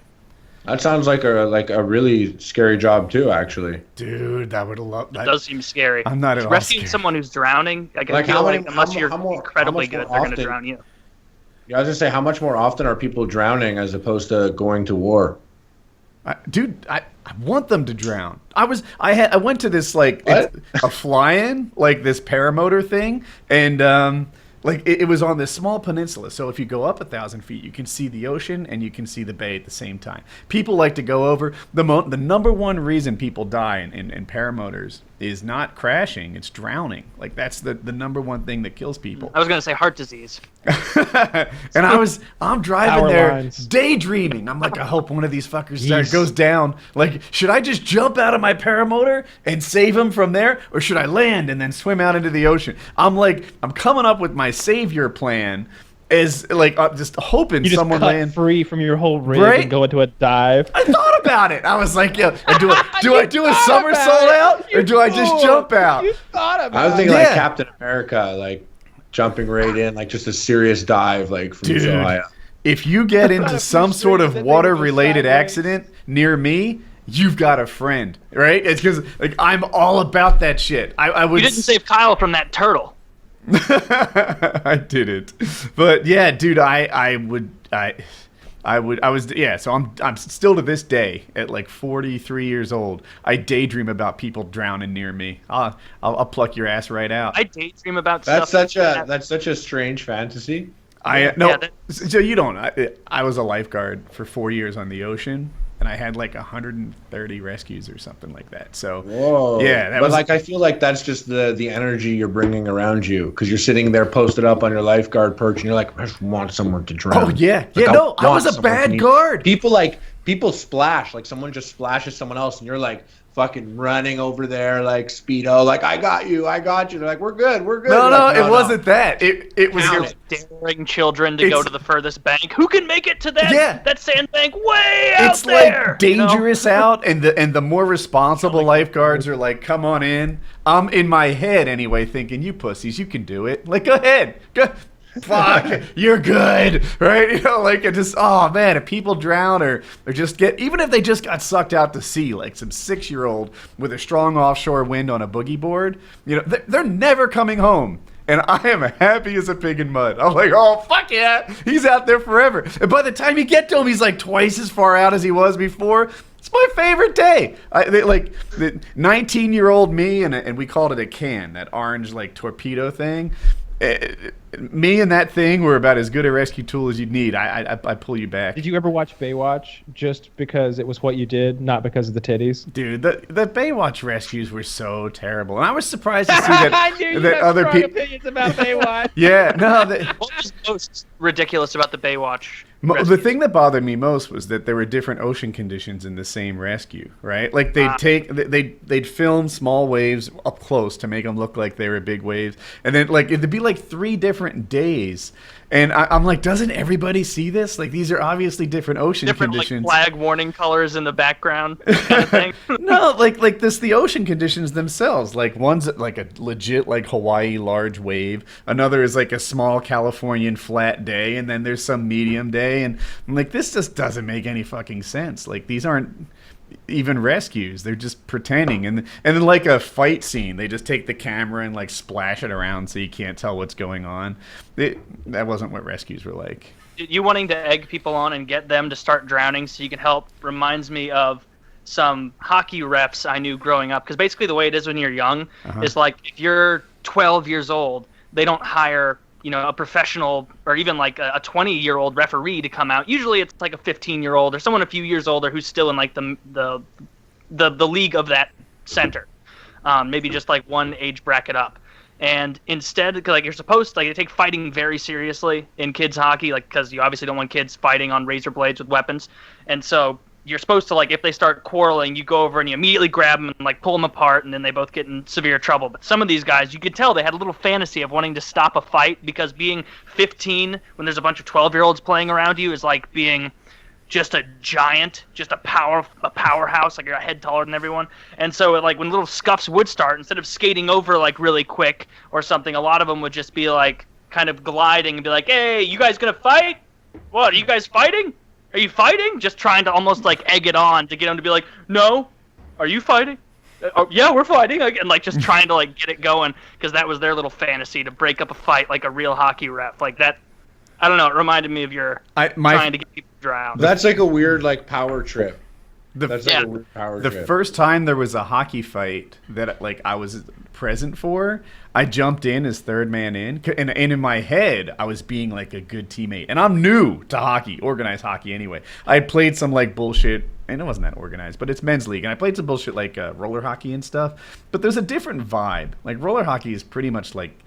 That sounds like a really scary job too, actually. Dude, I would have loved that. It does seem scary. I'm not at all rescuing scared. someone who's drowning. I can feel like unless you're incredibly good, they're going to drown you. Yeah, I was gonna say, how much more often are people drowning as opposed to going to war? I want them to drown. I went to this like a fly-in, like this paramotor thing, and like it was on this small peninsula. So if you go up 1,000 feet, you can see the ocean and you can see the bay at the same time. People like to go over. The number one reason people die in paramotors is not crashing, it's drowning. Like that's the number one thing that kills people. I was going to say heart disease. And I'm driving there daydreaming. I'm like, I hope one of these fuckers goes down. Like, should I just jump out of my paramotor and save him from there? Or should I land and then swim out into the ocean? I'm coming up with my savior plan. as like just hoping You just someone cut land free from your whole rig Right? and go into a dive. I thought about it. I was like, do I do a somersault out or do I just fool. jump out? You thought about I was thinking Yeah. like Captain America, like jumping right in, like just a serious dive, like from Dude. so high up. If you get into some sort of That thing water-related goes sideways. accident near me, you've got a friend, right? It's because like I'm all about that shit. I would. You didn't save Kyle from that turtle. I didn't, but yeah, dude, I was yeah. So I'm still to this day at like 43 years old. I daydream about people drowning near me. I'll pluck your ass right out. I daydream about That's stuff. that's such a strange fantasy. No. Yeah, So you don't. I was a lifeguard for 4 years on the ocean, and I had like 130 rescues or something like that. So Whoa. yeah, that but was like I feel like that's just the energy you're bringing around you because you're sitting there posted up on your lifeguard perch and you're like, I just want someone to drown. Oh yeah, Like, yeah. No, I want was a someone to bad need- guard. People splash, like someone just splashes someone else and you're like fucking running over there like Speedo, like I got you. They're like, we're good. No, You're like, it wasn't that. It was Count your, it. daring children to go It's- to the furthest bank. Who can make it to that Yeah. that sandbank way out it's there? like dangerous out, and the more responsible lifeguards are like, come on in. I'm in my head anyway, thinking you pussies, you can do it. Like, go ahead, go. Fuck, you're good, right? You know, like it just. Oh man, if people drown or just get, even if they just got sucked out to sea, like some 6-year-old with a strong offshore wind on a boogie board, you know, they're never coming home. And I am happy as a pig in mud. I'm like, oh, fuck yeah. He's out there forever. And by the time you get to him, he's like twice as far out as he was before. It's my favorite day. Like the 19-year-old me, and we called it a can, that orange like torpedo thing. Me and that thing were about as good a rescue tool as you'd need. I pull you back. Did you ever watch Baywatch just because it was what you did, not because of the titties? Dude, the Baywatch rescues were so terrible. And I was surprised to see that, I knew you that had other strong people. opinions about Baywatch. Yeah, no, What was most ridiculous about the Baywatch? the rescue? thing that bothered me most was that there were different ocean conditions in the same rescue, right? Like they'd film small waves up close to make them look like they were big waves, and then like it'd be like 3 different days, and I'm like, doesn't everybody see this? Like these are obviously different ocean different conditions. like flag warning colors in the background kind of thing. No, like the ocean conditions themselves. Like one's like a legit like Hawaii large wave. Another is like a small Californian flat day, and then there's some medium day. And I'm like, this just doesn't make any fucking sense. Like these aren't even rescues. They're just pretending. And then like a fight scene, they just take the camera and like splash it around so you can't tell what's going on. That wasn't what rescues were like. You wanting to egg people on and get them to start drowning so you can help reminds me of some hockey refs I knew growing up. Because basically the way it is when you're young is like if you're 12 years old, they don't hire a professional or even like a 20-year-old referee to come out. Usually it's like a 15-year-old or someone a few years older who's still in like the league of that center. Maybe just like one age bracket up. And instead, like you're supposed to, like they take fighting very seriously in kids hockey, like because you obviously don't want kids fighting on razor blades with weapons. And so you're supposed to, like, if they start quarreling, you go over and you immediately grab them and like pull them apart, and then they both get in severe trouble. But some of these guys, you could tell they had a little fantasy of wanting to stop a fight, because being 15 when there's a bunch of 12-year-olds playing around you is like being just a giant, just a powerhouse, like you're a head taller than everyone. And so like when little scuffs would start, instead of skating over like really quick or something, a lot of them would just be like kind of gliding and be like, hey, you guys gonna fight? What, are you guys fighting? Are you fighting? Just trying to almost like egg it on to get them to be like, no, are you fighting? Oh, yeah, we're fighting. And like just trying to like get it going, because that was their little fantasy, to break up a fight like a real hockey ref. Like that, I don't know, it reminded me of your trying to get people drowned. That's like a weird like power trip. The, That's Yeah. like a weird power the trip. first time there was a hockey fight that like I was present for, I jumped in as third man in, and in my head I was being like a good teammate. And I'm new to hockey, organized hockey anyway. I had played some like bullshit, and it wasn't that organized, but it's men's league, and I played some bullshit like roller hockey and stuff. But there's a different vibe. Like roller hockey is pretty much like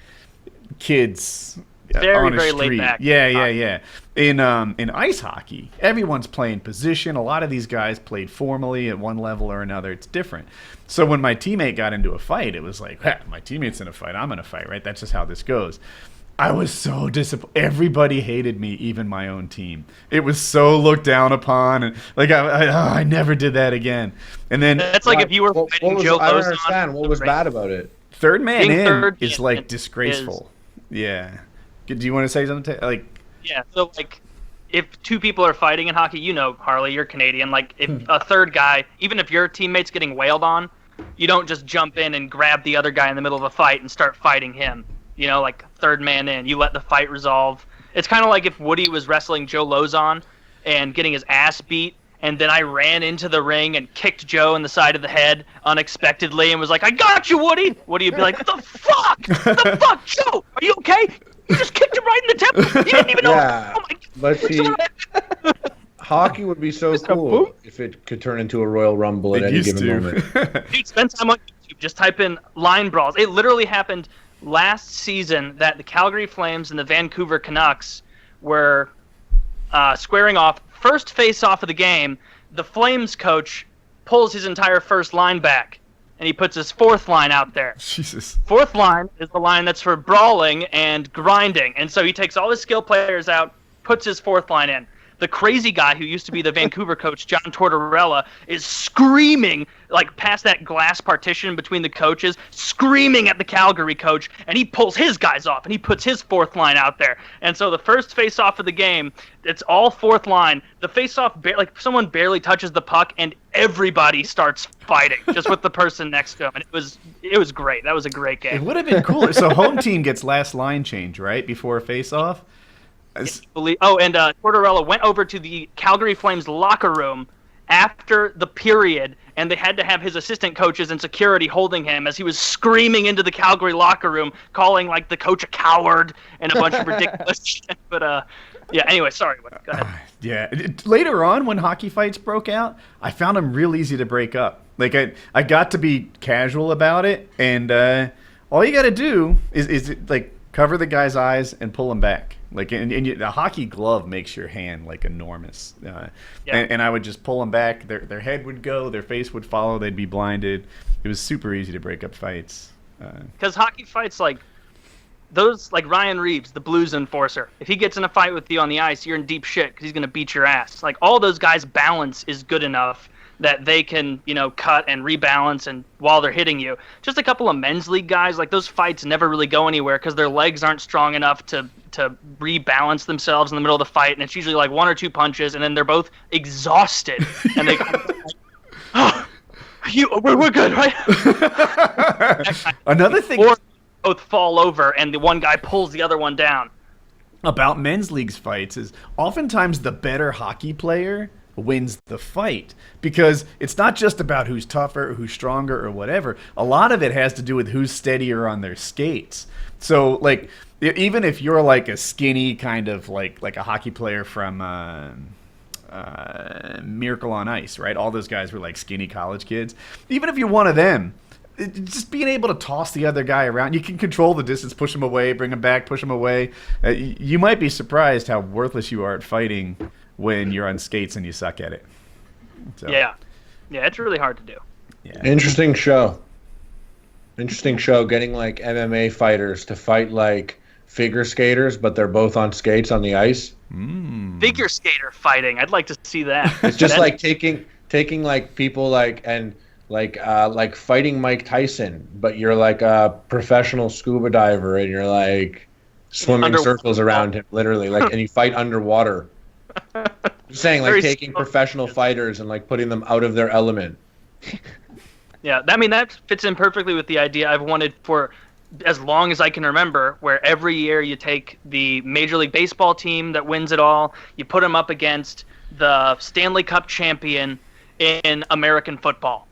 kids Very, on a very street. laid back. Yeah. In ice hockey, everyone's playing position. A lot of these guys played formally at one level or another. It's different. So when my teammate got into a fight, it was like, my teammate's in a fight, I'm in a fight, right? That's just how this goes. I was so disappointed. Everybody hated me, even my own team. It was so looked down upon, and like I never did that again. And then That's like if you were fighting Joe I don't Lozon. understand. What was bad about it? third man Being in third is man like disgraceful. Yeah. Do you want to say something? Like, Yeah, so like if two people are fighting in hockey, Harley, you're Canadian. Like if a third guy, even if your teammate's getting wailed on, you don't just jump in and grab the other guy in the middle of a fight and start fighting him. Like third man in. You let the fight resolve. It's kind of like if Woody was wrestling Joe Lozon and getting his ass beat, and then I ran into the ring and kicked Joe in the side of the head unexpectedly and was like, "I got you, Woody." Woody would be like, "The fuck? The fuck, Joe? Are you okay? You just kicked him right in the temple. You didn't even know." Yeah, Oh my but see, hockey would be so cool if it could turn into a Royal Rumble at any given moment. Dude, spend time on YouTube. Just type in line brawls. It literally happened last season that the Calgary Flames and the Vancouver Canucks were squaring off. First face-off of the game, the Flames coach pulls his entire first line back, and he puts his fourth line out there. Jesus. Fourth line is the line that's for brawling and grinding, and so he takes all his skill players out, puts his fourth line in. The crazy guy who used to be the Vancouver coach, John Tortorella, is screaming, like past that glass partition between the coaches, screaming at the Calgary coach, and he pulls his guys off, and he puts his fourth line out there. And so the first face-off of the game, it's all fourth line. The face-off, like someone barely touches the puck, and everybody starts fighting just with the person next to him. And it was great. That was a great game. It would have been cooler. So home team gets last line change, right, before a face-off? And Tortorella went over to the Calgary Flames locker room after the period, and they had to have his assistant coaches and security holding him as he was screaming into the Calgary locker room, calling like the coach a coward and a bunch of ridiculous shit. But yeah. Anyway, sorry. Go ahead. Yeah. Later on, when hockey fights broke out, I found them real easy to break up. Like I got to be casual about it, and all you got to do is like cover the guy's eyes and pull him back. Like, and the hockey glove makes your hand like enormous. And I would just pull them back. Their head would go, their face would follow. They'd be blinded. It was super easy to break up fights. Because hockey fights, like those, like Ryan Reeves, the Blues enforcer. If he gets in a fight with you on the ice, you're in deep shit because he's gonna beat your ass. Like all those guys' balance is good enough that they can, cut and rebalance and while they're hitting you. Just a couple of men's league guys, like those fights never really go anywhere because their legs aren't strong enough to rebalance themselves in the middle of the fight, and it's usually like one or two punches, and then they're both exhausted, and they we're good, right? Another thing, or both fall over, and the one guy pulls the other one down. About men's leagues fights is oftentimes the better hockey player wins the fight, because it's not just about who's tougher or who's stronger or whatever. A lot of it has to do with who's steadier on their skates. So like even if you're like a skinny kind of like a hockey player from Miracle on Ice, right? All those guys were like skinny college kids. Even if you're one of them, just being able to toss the other guy around, you can control the distance, push him away, bring him back, push him away. You might be surprised how worthless you are at fighting when you're on skates and you suck at it. So. Yeah, it's really hard to do. Yeah. Interesting show. Getting like MMA fighters to fight like figure skaters, but they're both on skates on the ice. Figure skater fighting. I'd like to see that. It's just like taking like people like fighting Mike Tyson, but you're like a professional scuba diver and you're like swimming circles around him, literally, like, and you fight underwater. Just saying, like taking professional fighters and like putting them out of their element. Yeah, I mean that fits in perfectly with the idea I've wanted for as long as I can remember, where every year you take the Major League Baseball team that wins it all, you put them up against the Stanley Cup champion in American football.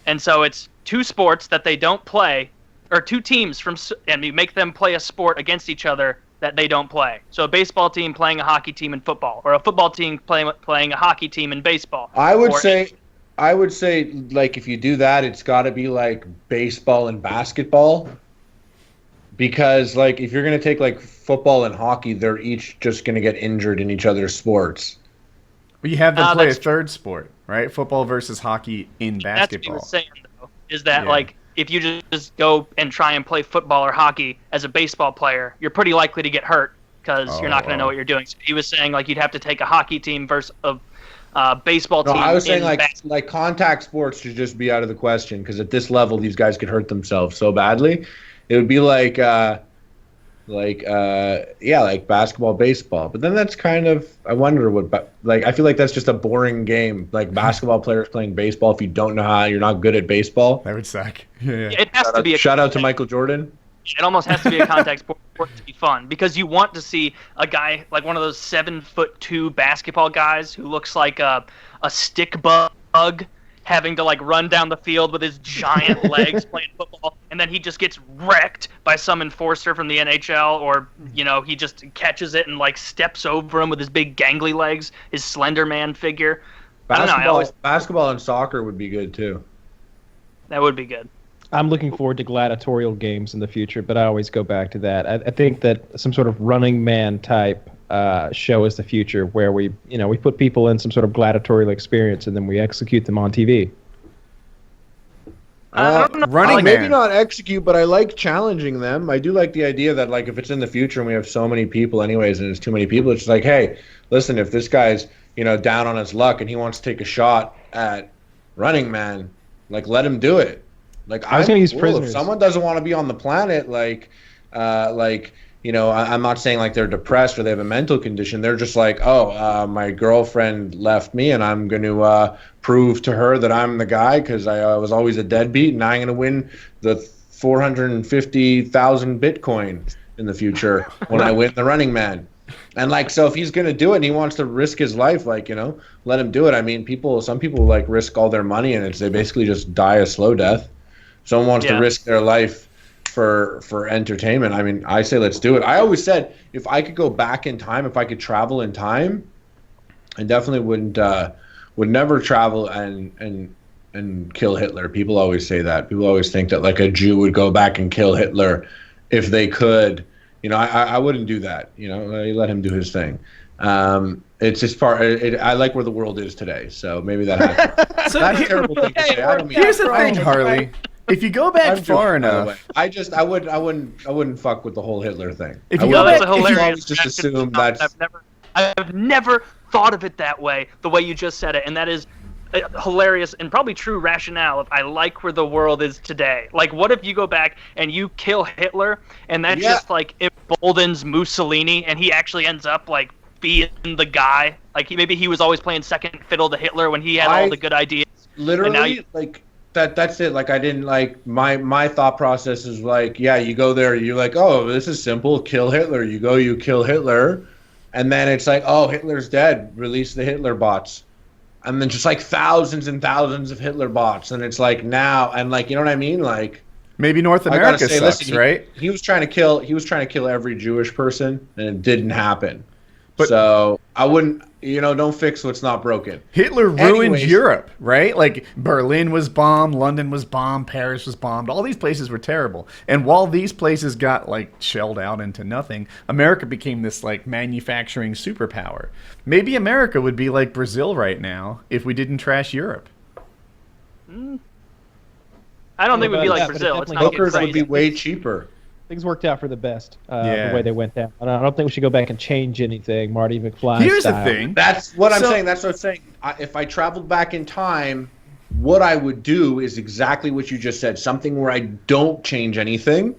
And so it's two sports that they don't play, or two teams and you make them play a sport against each other that they don't play. So a baseball team playing a hockey team in football, or a football team playing a hockey team in baseball. I would say, like, if you do that, it's got to be like baseball and basketball, because like if you're gonna take like football and hockey, they're each just gonna get injured in each other's sports. But you have them play a third sport, right? Football versus hockey in basketball. That's what he was saying, though, is that like if you just go and try and play football or hockey as a baseball player, you're pretty likely to get hurt because you're not going to know what you're doing. So he was saying like you'd have to take a hockey team versus a baseball team. No, I was saying like contact sports should just be out of the question because at this level these guys could hurt themselves so badly. It would be like basketball, baseball. But then that's kind of, I wonder what, like, I feel like that's just a boring game. Like basketball players playing baseball, if you don't know how, you're not good at baseball. That would suck. Yeah. It has to be Shout out to Michael Jordan. It almost has to be a contact sport for it to be fun because you want to see a guy like one of those 7'2" basketball guys who looks like a stick bug having to like run down the field with his giant legs playing football, and then he just gets wrecked by some enforcer from the NHL, or he just catches it and like steps over him with his big gangly legs, his Slender Man figure. Basketball and soccer would be good too. That would be good. I'm looking forward to gladiatorial games in the future, but I always go back to that. I think that some sort of Running Man type show is the future, where we put people in some sort of gladiatorial experience and then we execute them on TV. I don't know. Running maybe Man. not execute, but I like challenging them. I do like the idea that like if it's in the future and we have so many people anyways and it's too many people, it's like, hey, listen, if this guy's down on his luck and he wants to take a shot at Running Man, like let him do it. Like I was going to use prisoners. If someone doesn't want to be on the planet, I'm not saying like they're depressed or they have a mental condition. They're just like, my girlfriend left me, and I'm going to prove to her that I'm the guy because I was always a deadbeat, and I'm going to win the 450,000 Bitcoin in the future when I win the Running Man. And like, so if he's going to do it and he wants to risk his life, like, let him do it. I mean, some people like risk all their money and they basically just die a slow death. Someone wants to risk their life for entertainment. I mean, I say let's do it. I always said if I could go back in time, if I could travel in time, I definitely would never travel and kill Hitler. People always say that. People always think that like a Jew would go back and kill Hitler if they could. I wouldn't do that. Let him do his thing. It's just I like where the world is today, so maybe that happens. That's a terrible thing to say. Here's the thing, Harley. If you go back far enough, I wouldn't fuck with the whole Hitler thing. If you go back, that's hilarious. Just assume that's. I've never thought of it that way, the way you just said it, and that is hilarious and probably true rationale. If I like where the world is today, like what if you go back and you kill Hitler, and that just like emboldens Mussolini, and he actually ends up like being the guy. Like maybe he was always playing second fiddle to Hitler when he had all the good ideas. Literally, like. That's it. Like I didn't like my thought process is like, yeah, you go there, you're like, oh, this is simple, kill Hitler. You go, you kill Hitler, and then it's like, oh, Hitler's dead. Release the Hitler bots, and then just like thousands and thousands of Hitler bots, and it's like now, and like you know what I mean, like maybe North America sucks, listen, right? He was trying to kill every Jewish person, and it didn't happen. But, so I wouldn't, don't fix what's not broken. Hitler ruined Europe, right? Like Berlin was bombed, London was bombed, Paris was bombed. All these places were terrible. And while these places got like shelled out into nothing, America became this like manufacturing superpower. Maybe America would be like Brazil right now if we didn't trash Europe. I don't think we'd be like Brazil. It's not hookers would be way cheaper. Things worked out for the best the way they went down. I don't think we should go back and change anything, Marty McFly Here's style. the thing. That's what I'm saying. That's what I'm saying. If I traveled back in time, what I would do is exactly what you just said. Something where I don't change anything.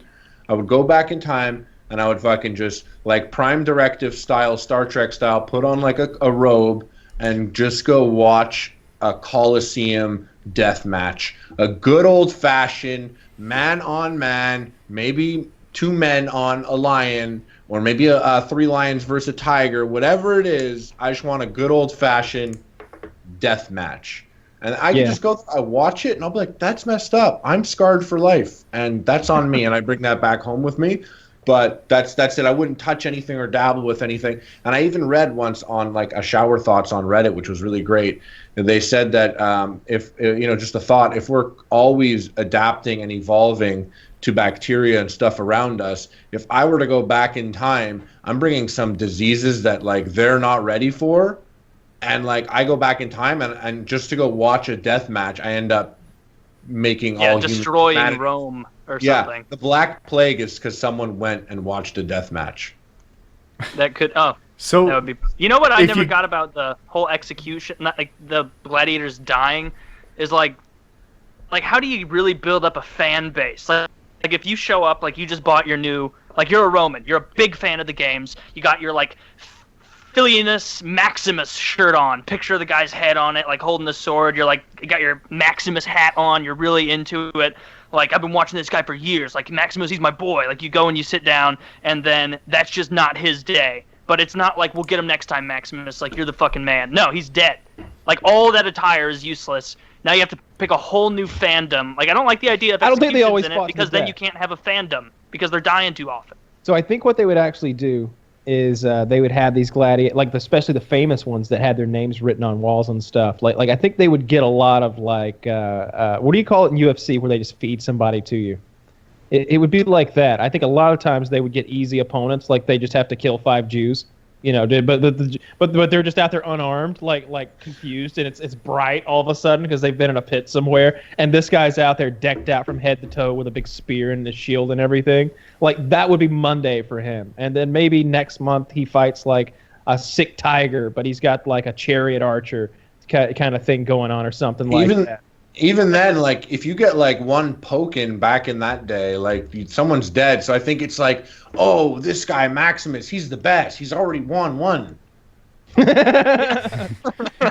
I would go back in time and I would fucking just like Prime Directive style, Star Trek style, put on like a robe and just go watch a Coliseum death match. A good old fashioned man on man, maybe 2 men on a lion, or maybe a 3 lions versus a tiger, whatever it is. I just want a good old-fashioned death match. And I can just go, I watch it, and I'll be like, that's messed up. I'm scarred for life, and that's on me, and I bring that back home with me. But that's it. I wouldn't touch anything or dabble with anything. And I even read once on like a shower thoughts on Reddit, which was really great. And they said that if just a thought, if we're always adapting and evolving to bacteria and stuff around us, if I were to go back in time, I'm bringing some diseases that like they're not ready for, and like I go back in time and just to go watch a death match, I end up making Yeah, all destroying human Rome or Yeah, something. the Black Plague is because someone went and watched a death match. That could. Oh, So that would be. You know what I if never you- got about the whole execution, not like the gladiators dying, is like how do you really build up a fan base? Like if you show up, like you just bought your new, like you're a Roman, you're a big fan of the games, you got your like Filius Maximus shirt on, picture of the guy's head on it, like holding the sword, you're like, you got your Maximus hat on, you're really into it. Like, I've been watching this guy for years. Like, Maximus, he's my boy. Like, you go and you sit down, and then that's just not his day. But it's not like, we'll get him next time, Maximus. Like, you're the fucking man. No, he's dead. Like, all that attire is useless. Now you have to pick a whole new fandom. Like, I don't like the idea of I don't think they executions always in it, fought to because the then death. you can't have a fandom, because they're dying too often. So I think what they would actually do is they would have these especially the famous ones that had their names written on walls and stuff. Like I think they would get a lot of like what do you call it in UFC where they just feed somebody to you? It would be like that. I think a lot of times they would get easy opponents, like they just have to kill 5 Jews. You know, but they're just out there unarmed, like confused, and it's bright all of a sudden because they've been in a pit somewhere, and this guy's out there decked out from head to toe with a big spear and the shield and everything. Like that would be Monday for him, and then maybe next month he fights like a sick tiger, but he's got like a chariot archer kind of thing going on or something like that. Even then, like, if you get, like, one poking back in that day, like, someone's dead. So I think it's like, oh, this guy, Maximus, he's the best. He's already won one.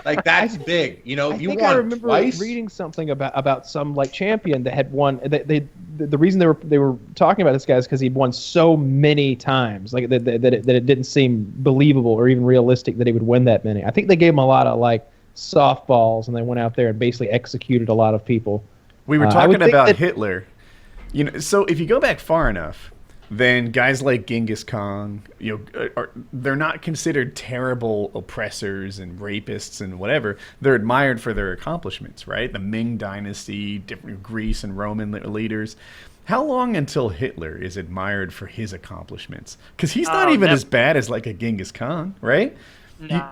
Like, that's big. You know, I you think won I remember twice. reading something about some like champion that had won. The reason they were talking about this guy is because he'd won so many times, like that it didn't seem believable or even realistic that he would win that many. I think they gave him a lot of like softballs, and they went out there and basically executed a lot of people. We were I talking would think about that- Hitler. You know, so if you go back far enough, then guys like Genghis Khan, they're not considered terrible oppressors and rapists and whatever. They're admired for their accomplishments, right? The Ming Dynasty, different Greece and Roman leaders. How long until Hitler is admired for his accomplishments? Because he's not even as bad as like a Genghis Khan, right? Nah.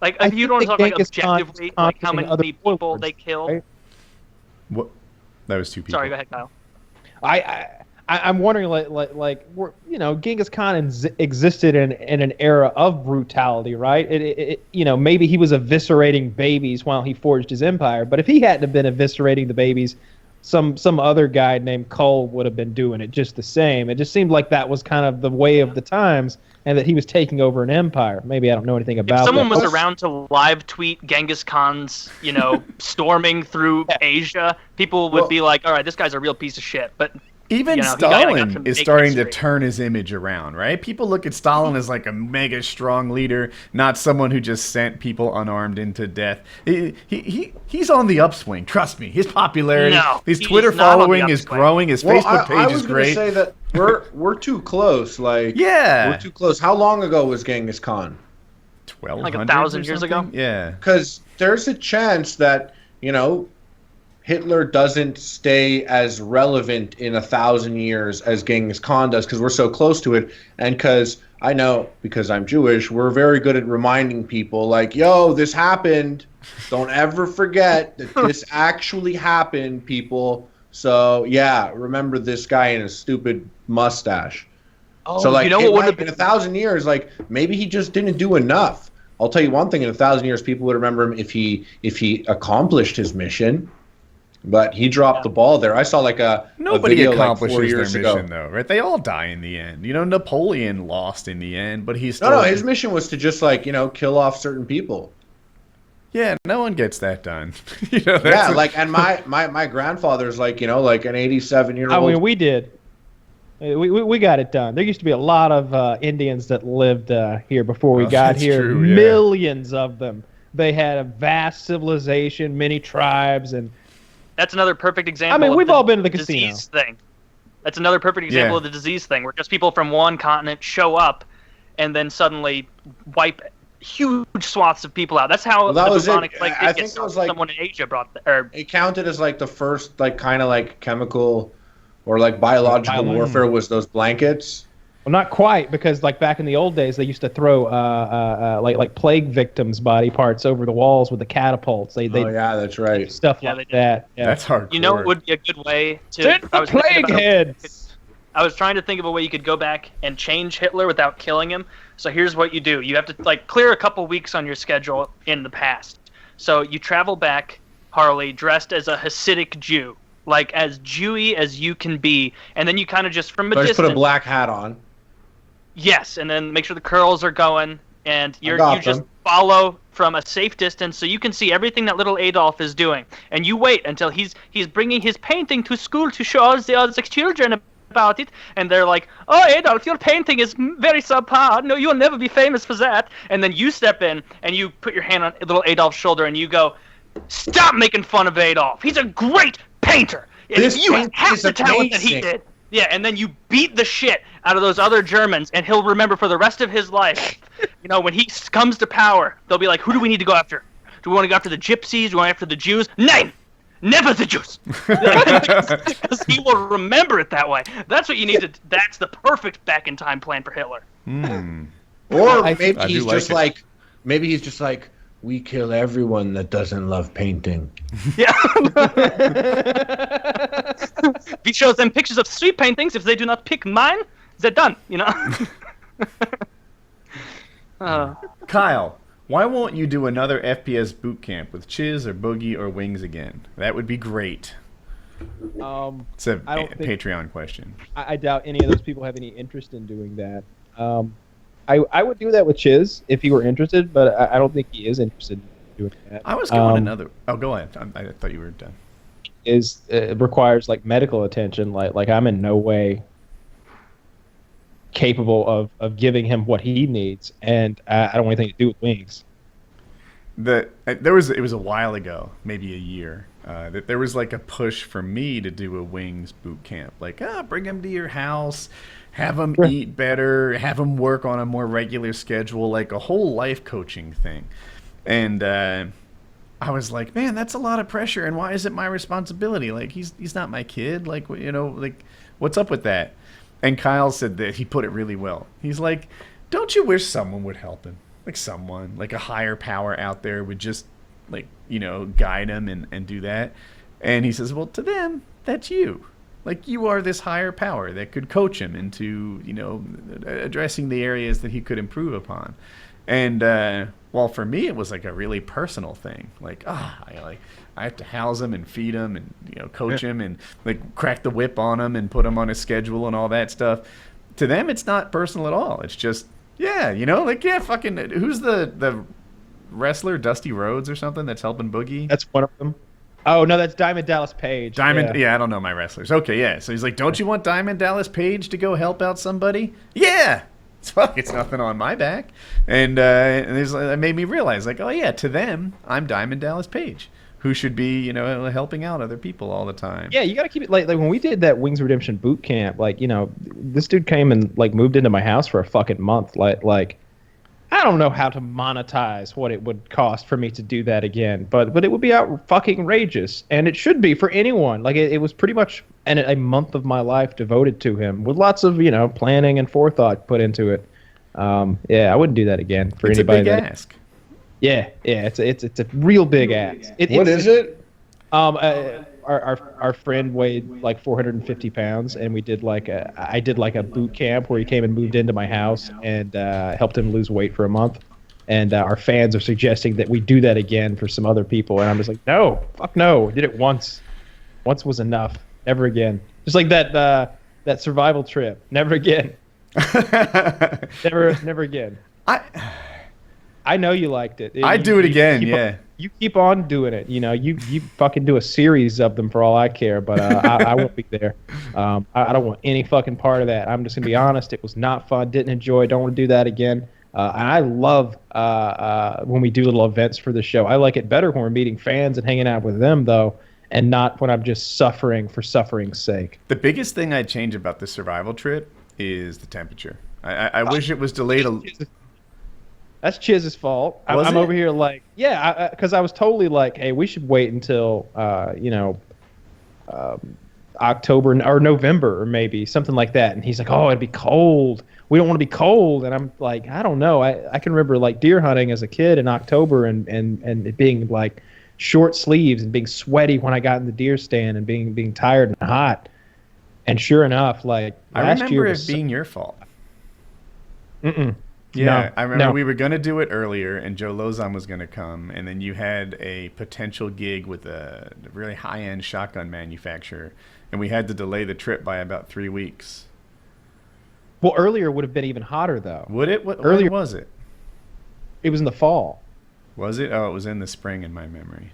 Like, I if you think don't that talk like Genghis Khan is objectively, like how conquering other many people warlords, they killed. right? What? That was 2 people. Sorry, go ahead, Kyle. I'm wondering, Genghis Khan existed in an era of brutality, right? Maybe he was eviscerating babies while he forged his empire, but if he hadn't have been eviscerating the babies, some other guy named Cole would have been doing it just the same. It just seemed like that was kind of the way of the times, and that he was taking over an empire. Maybe I don't know anything about If someone that. was around to live tweet Genghis Khan's, storming through Asia, people would be like, all right, this guy's a real piece of shit. But Even he got Stalin some is big starting to history. turn his image around, right? People look at Stalin as like a mega strong leader, not someone who just sent people unarmed into death. He's on the upswing. Trust me. His popularity, his he's Twitter not on the following is upswing. growing. His Well, Facebook I page was is going to great. say that we're too close. Like, Yeah. we're too close. How long ago was Genghis Khan? 1200 Like 1,000 years ago? Yeah. Because there's a chance that, Hitler doesn't stay as relevant in 1,000 years as Genghis Khan does because we're so close to it. And because I'm Jewish, we're very good at reminding people like, yo, this happened. Don't ever forget that this actually happened, people. So, yeah, remember this guy in a stupid mustache. Oh, So, like, what would have in been 1,000 years, like, maybe he just didn't do enough. I'll tell you one thing: in 1,000 years, people would remember him if he accomplished his mission. But he dropped the ball there. I saw like a Nobody video accomplishes like 4 their years mission, ago. though, right? They all die in the end. Napoleon lost in the end, but he's still... No, his mission was to just kill off certain people. Yeah, no one gets that done. And my grandfather's like an 87-year-old. I mean, we did. We got it done. There used to be a lot of Indians that lived here before we got that's here. true, yeah. Millions of them. They had a vast civilization, many tribes, and That's another perfect example. I mean, of we've the all been to the casino. disease thing. That's another perfect example Yeah. of the disease thing, where just people from one continent show up, and then suddenly wipe huge swaths of people out. That's how Well, that the was it. bubonic plague I did think get it was like- someone in Asia brought, It counted as like the first kind of chemical or like biological warfare was those blankets. Well, not quite, because like back in the old days, they used to throw like plague victims' body parts over the walls with the catapults. They yeah, that's right. Stuff Yeah, like that. Yeah. That's hardcore. You know, it would be a good way to. Send the plague heads. I was trying to think of a way you could go back and change Hitler without killing him. So here's what you do: you have to like clear a couple weeks on your schedule in the past. So you travel back, Harley, dressed as a Hasidic Jew, like as Jewy as you can be, and then you kind of just from a So I distance. just put a black hat on. Yes, and then make sure the curls are going, and you got just them. follow from a safe distance so you can see everything that little Adolf is doing. And you wait until he's bringing his painting to school to show all the other children about it, and they're like, "Oh, Adolf, your painting is very subpar. No, you'll never be famous for that." And then you step in and you put your hand on little Adolf's shoulder and you go, "Stop making fun of Adolf. He's a great painter. And This you have paint half is the talent that he amazing." did." Yeah, and then you beat the shit out of those other Germans, and he'll remember for the rest of his life. You know, when he comes to power, they'll be like, "Who do we need to go after? Do we want to go after the gypsies? Do we want to go after the Jews? Nein! Never the Jews!" Because he will remember it that way. That's what you need to. That's the perfect back-in-time plan for Hitler. Or I maybe I do he's like just it. like, maybe he's just like, we kill everyone that doesn't love painting. Yeah. He shows them pictures of street paintings. If they do not pick mine, they're done. You know. Kyle, why won't you do another FPS boot camp with Chiz or Boogie or Wings again? That would be great. It's a I don't think- Patreon question. I doubt any of those people have any interest in doing that. I would do that with Chiz if he were interested, but I don't think he is interested in doing that. I was going another. Oh, go ahead. I thought you were done. Requires like medical attention. Like I'm in no way capable of giving him what he needs, and I don't want anything to do with Wings. It was a while ago, maybe a year, that there was like a push for me to do a Wings boot camp. Like, bring him to your house, have him eat better, have him work on a more regular schedule, like a whole life coaching thing. And I was like, man, that's a lot of pressure, and why is it my responsibility? Like, he's not my kid. Like, you know, like, what's up with that? And Kyle said that he put it really well. He's like, don't you wish someone would help him? Like someone, like a higher power out there would just, like, you know, guide him and do that. And he says, well, to them, that's you. Like, you are this higher power that could coach him into, you know, addressing the areas that he could improve upon. And, well, for me, it was like a really personal thing. Like, I have to house him and feed him and, you know, coach him and, like, crack the whip on him and put him on a schedule and all that stuff. To them, it's not personal at all. It's just, yeah, you know, like, yeah, fucking, who's the wrestler, Dusty Rhodes or something, that's helping Boogie? That's one of them. Oh no, that's Diamond Dallas Page. Yeah, I don't know my wrestlers. Okay, yeah. So he's like, don't you want Diamond Dallas Page to go help out somebody? Yeah. Fuck, it's nothing on my back. And it made me realize, like, oh yeah, to them, I'm Diamond Dallas Page, who should be, you know, helping out other people all the time. Yeah, you got to keep it like when we did that Wings Redemption boot camp, like, you know, this dude came and like moved into my house for a fucking month. Like I don't know how to monetize what it would cost for me to do that again, but it would be out fucking outrageous, and it should be for anyone. Like it was pretty much a month of my life devoted to him with lots of, you know, planning and forethought put into it. Yeah, I wouldn't do that again for It's anybody. a big ask. Yeah, it's a real big ask. What is it? Our friend weighed like 450 pounds, and I did like a boot camp where he came and moved into my house and helped him lose weight for a month. And our fans are suggesting that we do that again for some other people, and I'm just like, no, fuck no. I did it once. Once was enough. Never again. Just like that survival trip. Never again. Never again. I know you liked it. I'd do it again, yeah. You keep on doing it. You know, you fucking do a series of them for all I care, but I won't be there. I don't want any fucking part of that. I'm just going to be honest. It was not fun. Didn't enjoy. Don't want to do that again. And I love when we do little events for the show. I like it better when we're meeting fans and hanging out with them, though, and not when I'm just suffering for suffering's sake. The biggest thing I'd change about this survival trip is the temperature. I wish it was delayed a... That's Chiz's fault. I'm over here like, yeah, because I was totally like, hey, we should wait until, October or November or maybe something like that. And he's like, "Oh, it'd be cold. We don't want to be cold." And I'm like, I don't know. I can remember like deer hunting as a kid in October and it being like short sleeves and being sweaty when I got in the deer stand and being tired and hot. And sure enough, like I last remember year it was being your fault. Mm-mm. Yeah, No, I remember no. we were going to do it earlier, and Joe Lozon was going to come, and then you had a potential gig with a really high-end shotgun manufacturer, and we had to delay the trip by about 3 weeks. Well, earlier would have been even hotter though. Would it? When Earlier- was it? It was in the fall. Was it? Oh, it was in the spring in my memory.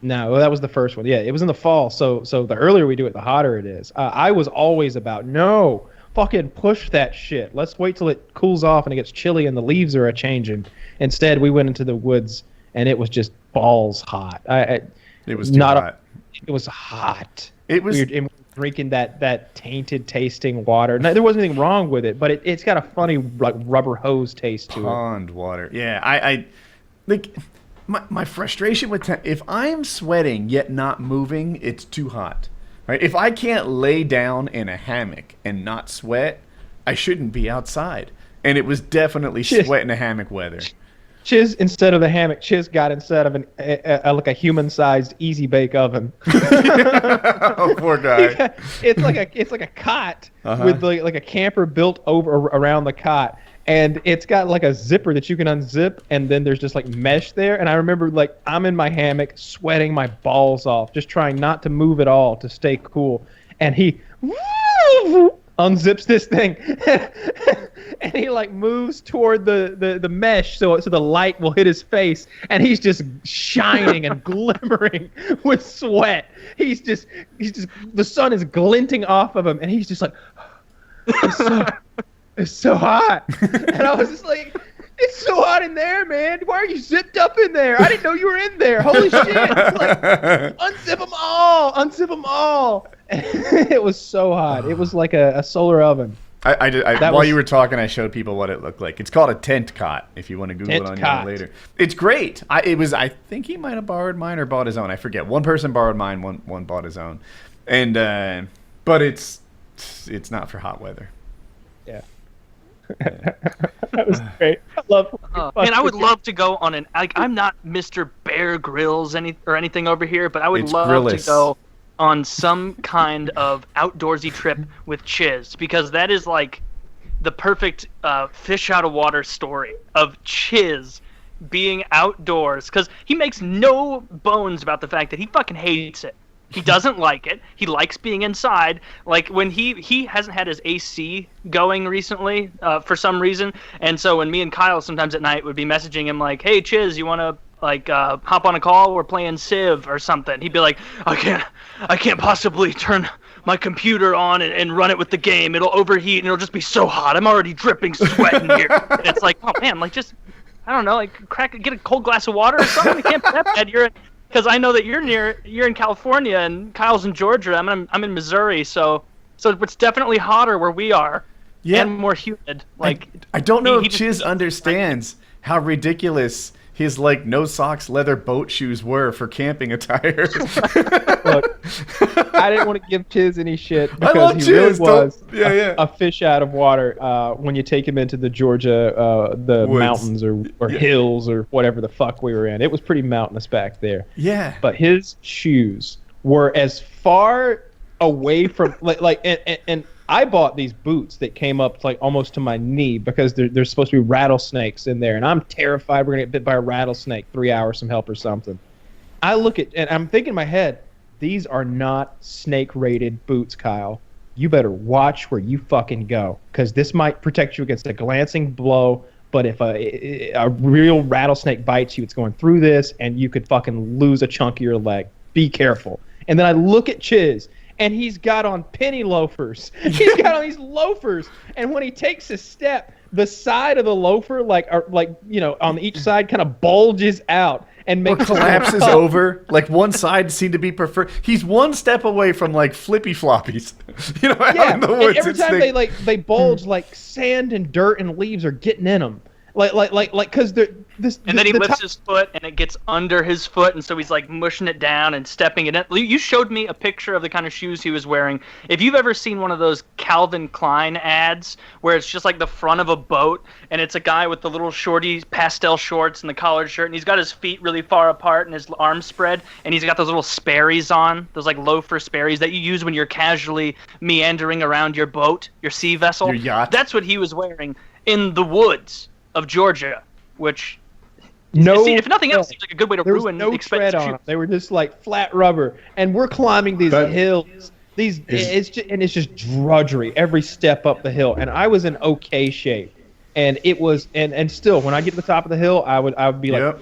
No, well, that was the first one. Yeah, it was in the fall. So the earlier we do it, the hotter it is. I was always about, no, fucking push that shit. Let's wait till it cools off and it gets chilly and the leaves are a-changing. Instead, we went into the woods and it was just balls hot. It was too not hot. It was hot. It was. We were drinking that tainted tasting water. No, there wasn't anything wrong with it, but it's got a funny like rubber hose taste to it. Pond water. Yeah, I like my frustration with if I'm sweating yet not moving, it's too hot. Right? If I can't lay down in a hammock and not sweat, I shouldn't be outside. And it was definitely sweat in a hammock weather. Chiz, instead of the hammock, Chiz got instead of like a human-sized easy bake oven. Oh, poor guy. It's like a cot with like a camper built over around the cot, and it's got like a zipper that you can unzip, and then there's just like mesh there. And I remember like I'm in my hammock, sweating my balls off, just trying not to move at all to stay cool, and he unzips this thing and he like moves toward the mesh so the light will hit his face, and he's just shining and glimmering with sweat. He's just the sun is glinting off of him, and he's just like, it's so hot. And I was just like, it's so hot in there, man. Why are you zipped up in there? I didn't know you were in there. Holy shit. It's like, unzip them all. It was so hot. It was like a solar oven. While you were talking, I showed people what it looked like. It's called a tent cot, if you want to Google it on your own later. It's great. I think he might have borrowed mine or bought his own. I forget. One person borrowed mine, one bought his own. And but it's not for hot weather. Yeah. That was great. I love. And I would love to go on I'm not Mr. Bear Grylls or anything over here, but I would love to go on some kind of outdoorsy trip with Chiz, because that is like the perfect fish out of water story of Chiz being outdoors, because he makes no bones about the fact that he fucking hates it. He doesn't like it. He likes being inside. Like when he hasn't had his AC going recently for some reason, and so when me and Kyle sometimes at night would be messaging him like, "Hey Chiz, you want to hop on a call? We're playing Civ or something." He'd be like, I can't possibly turn my computer on and run it with the game. It'll overheat and it'll just be so hot. I'm already dripping sweat in here." And it's like, oh man, like just, I don't know, like get a cold glass of water or something. It can't be that bad. Because I know that you're in California and Kyle's in Georgia. I'm in Missouri, so it's definitely hotter where we are. Yeah. And more humid. Like I don't know if Chiz understands how ridiculous his like no socks leather boat shoes were for camping attire. Look, I didn't want to give Chiz any shit I love because he really Chiz. was Yeah. a fish out of water when you take him into the Georgia the Woods. mountains or hills or whatever the fuck we were in. It was pretty mountainous back there. Yeah. But his shoes were as far away from and I bought these boots that came up like almost to my knee because there's supposed to be rattlesnakes in there, and I'm terrified we're gonna get bit by a rattlesnake. 3 hours, some help or something. I look at and I'm thinking in my head, these are not snake-rated boots, Kyle. You better watch where you fucking go, because this might protect you against a glancing blow. But if a real rattlesnake bites you, it's going through this, and you could fucking lose a chunk of your leg. Be careful. And then I look at Chiz, and he's got on penny loafers. He's got on these loafers, and when he takes a step, the side of the loafer, on each side, kind of bulges out and Or makes collapses over. Like one side seemed to be preferred. He's one step away from like flippy floppies. Out in the woods. And every time they bulge, like sand and dirt and leaves are getting in them. because they're this. And then he the lifts top- his foot, and it gets under his foot, and so he's like mushing it down and stepping it in. You showed me a picture of the kind of shoes he was wearing. If you've ever seen one of those Calvin Klein ads where it's just like the front of a boat, and it's a guy with the little shorty pastel shorts and the collared shirt, and he's got his feet really far apart and his arms spread, and he's got those little Sperry's on, those like loafer Sperry's that you use when you're casually meandering around your boat, your sea vessel. Your yacht. That's what he was wearing in the woods of Georgia, which, no, if nothing else, seems like a good way to there was ruin no expensive tread on shoes. them. They were just like flat rubber, and we're climbing these But- hills. It's just drudgery every step up the hill, and I was in okay shape, and it was and still when I get to the top of the hill, I would be like,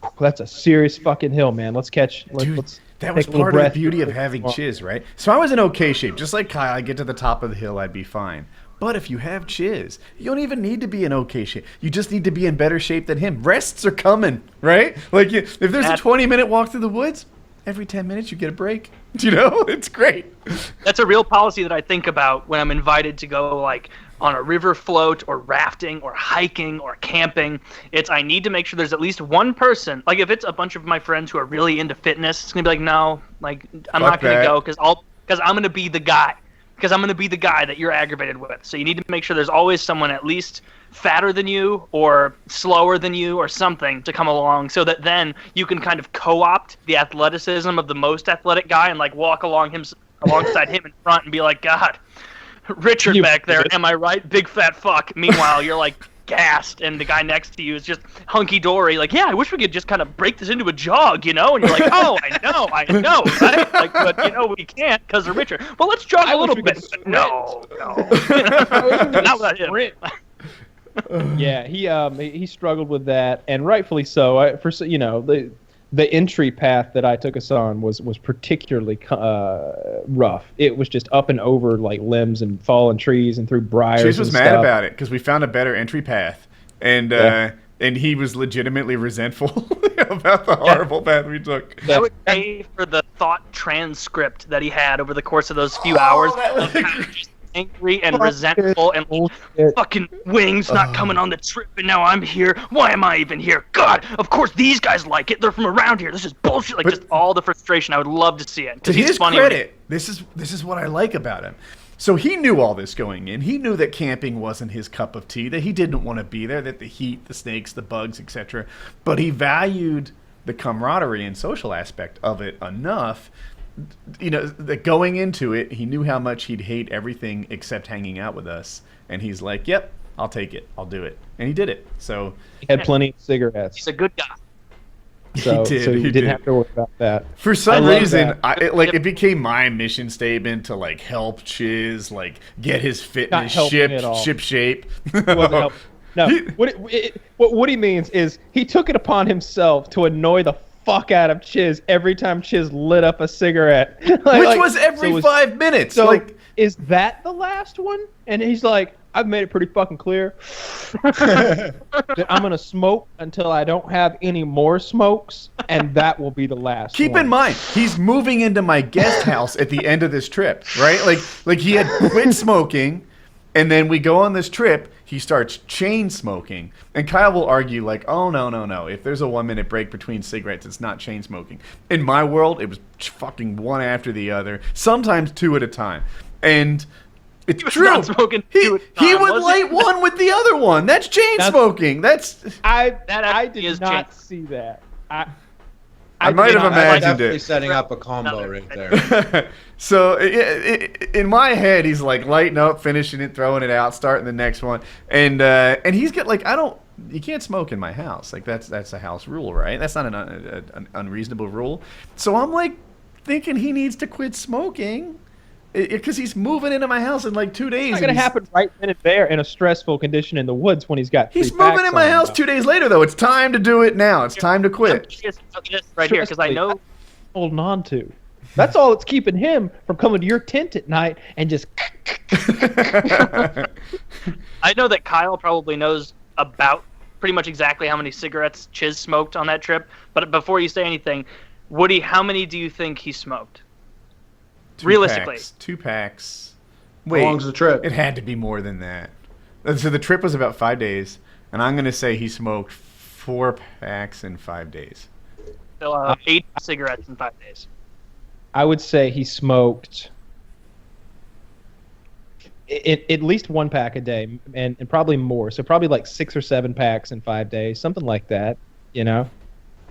Yep. that's a serious fucking hill, man. Let's catch. Dude, Let's that was take a little part of the breath. beauty of having chiz, right? So I was in okay shape. Just like Kyle, I get to the top of the hill, I'd be fine. But if you have chiz, you don't even need to be in okay shape. You just need to be in better shape than him. Rests are coming, right? Like, if there's a 20-minute walk through the woods, every 10 minutes you get a break. You know? It's great. That's a real policy that I think about when I'm invited to go like on a river float or rafting or hiking or camping. It's I need to make sure there's at least one person. Like if it's a bunch of my friends who are really into fitness, it's gonna be like, no, like I'm not gonna that. go because I'm gonna be the guy. Because I'm gonna be the guy that you're aggravated with. So you need to make sure there's always someone at least fatter than you or slower than you or something to come along, so that then you can kind of co-opt the athleticism of the most athletic guy and like walk alongside him in front and be like, God, Richard back there, am I right? Big fat fuck. Meanwhile, you're like gassed, and the guy next to you is just hunky dory. Like, yeah, I wish we could just kind of break this into a jog, you know? And you're like, oh, I know, right? Like, but you know we can't because of Richard. Well, let's jog a little bit. No, not without him. Yeah, he struggled with that, and rightfully so. The entry path that I took us on was particularly rough. It was just up and over like limbs and fallen trees and through briars. Chiz was and mad stuff. about it because we found a better entry path, and he was legitimately resentful about the horrible path we took. I would pay for the thought transcript that he had over the course of those few hours. that was Just angry and resentful and fucking wings not coming on the trip, and now I'm here. Why am I even here? God, of course these guys like it. They're from around here. This is bullshit. Like, just all the frustration. I would love to see it. To He's his funny. credit, this is what I like about him. So he knew all this going in. He knew that camping wasn't his cup of tea, that he didn't want to be there, that the heat, the snakes, the bugs, etc. But he valued the camaraderie and social aspect of it enough, you know, that going into it, he knew how much he'd hate everything except hanging out with us. And he's like, yep, I'll take it. I'll do it. And he did it. So He had plenty of cigarettes. He's a good guy. So he didn't did. have to worry about that. For some love reason, that. it became my mission statement to like help Chiz, like get his fitness help him at all. ship shape. It wasn't helpful. No, what he means is he took it upon himself to annoy the fuck out of Chiz every time Chiz lit up a cigarette. Which was every 5 minutes. So like, is that the last one? And he's like, I've made it pretty fucking clear that I'm going to smoke until I don't have any more smokes, and that will be the last keep one. in mind, he's moving into my guest house at the end of this trip, right? Like he had quit smoking, and then we go on this trip, he starts chain smoking. And Kyle will argue like, oh, no. If there's a 1 minute break between cigarettes, it's not chain smoking. In my world, it was fucking one after the other, sometimes two at a time. And it's He was true. not smoking He two at a time, would was he? light one with the other one. That's chain smoking. That I actually did is not chain- see that. I might did have not- imagined Definitely it. setting up a combo right there. So in my head, he's like lighting up, finishing it, throwing it out, starting the next one, and he's got like, you can't smoke in my house. Like that's a house rule, right? That's not an unreasonable rule. So I'm like thinking he needs to quit smoking because he's moving into my house in like 2 days. It's not going to happen right then and there in a stressful condition in the woods when he's got He's 3 moving packs in my on, house though. 2 days later, though. It's time to do it now. It's time to I'm quit. curious about this right here because I know. Holding on to. That's all that's keeping him from coming to your tent at night and just. I know that Kyle probably knows about pretty much exactly how many cigarettes Chiz smoked on that trip. But before you say anything, Woody, how many do you think he smoked? Realistically. 2 packs. How long's the trip? It had to be more than that. So the trip was about 5 days. and I'm gonna say he smoked 4 packs in 5 days. So 8 cigarettes in 5 days. I would say he smoked at least 1 pack a day, and probably more. So probably like 6 or 7 packs in 5 days, something like that. You know.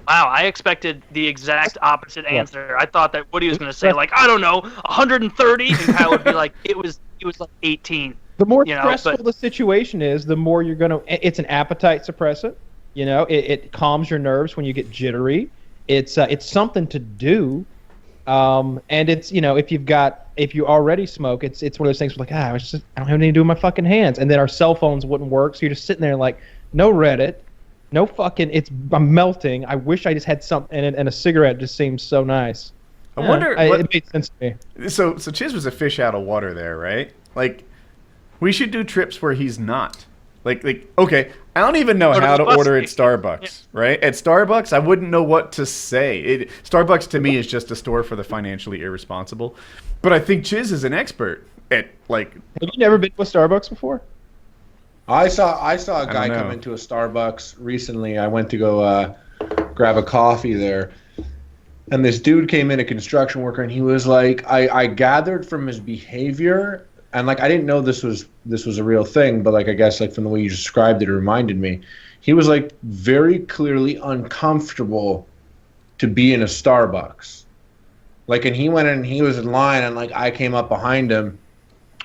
Wow, I expected the exact opposite answer. I thought that Woody was going to say, like, I don't know, 130, and Kyle would be like, it was like 18. The more stressful the situation is, the more you're going to... It's an appetite suppressant. You know, it calms your nerves when you get jittery. It's something to do. And it's, you know, if you already smoke, it's one of those things where like, I don't have anything to do with my fucking hands. And then our cell phones wouldn't work. So you're just sitting there like, no Reddit. No fucking, I'm melting. I wish I just had something, and a cigarette just seems so nice. I wonder. It made sense to me. So Chiz was a fish out of water there, right? Like, we should do trips where he's not. Like, okay, I don't even know how to order at Starbucks, right? At Starbucks, I wouldn't know what to say. Starbucks to me is just a store for the financially irresponsible. But I think Chiz is an expert at, like... Have you never been to a Starbucks before? I saw a guy come into a Starbucks recently. I went to go grab a coffee there, and this dude came in, a construction worker, and he was like, I gathered from his behavior, and like I didn't know this was a real thing, but like I guess like from the way you described it, it reminded me. He was like very clearly uncomfortable to be in a Starbucks. Like, and he went in, and he was in line, and like I came up behind him,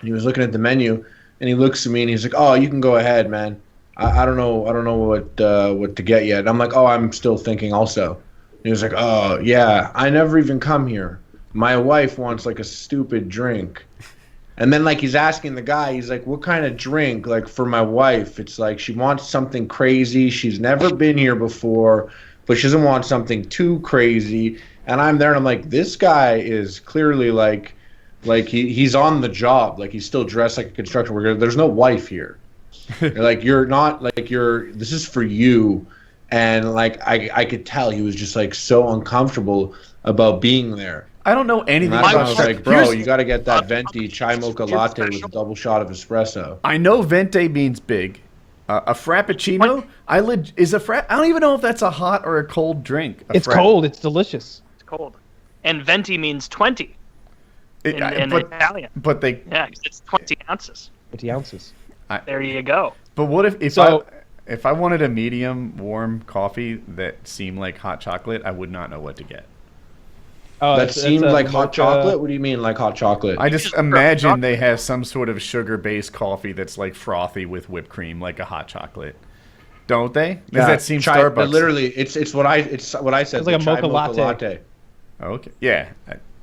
and he was looking at the menu. And he looks at me and he's like, "Oh, you can go ahead, man. I don't know what to get yet." And I'm like, "Oh, I'm still thinking also." And he was like, "Oh, yeah, I never even come here. My wife wants like a stupid drink." And then like he's asking the guy, he's like, "What kind of drink? Like for my wife, it's like she wants something crazy. She's never been here before, but she doesn't want something too crazy." And I'm there and I'm like, this guy is clearly like he's on the job, like he's still dressed like a construction worker. There's no wife here. Like you're not like this is for you. And like I could tell he was just like so uncomfortable about being there. I don't know anything about about I was like, bro, you got to get that venti chai mocha latte with a double shot of espresso. I know venti means big. A frappuccino, I don't even know if that's a hot or a cold drink. It's cold. It's delicious. It's cold. And venti means 20. In Italian. But they... Yeah, 'cause it's 20 ounces. 20 ounces. There you go. But what if I wanted a medium warm coffee that seemed like hot chocolate, I would not know what to get. Oh, that seemed like hot chocolate? What do you mean like hot chocolate? I just imagine they have some sort of sugar-based coffee that's like frothy with whipped cream, like a hot chocolate. Don't they? Does that seem Starbucks? Literally, it's what I said. It's like a mocha latte. Oh, okay. Yeah.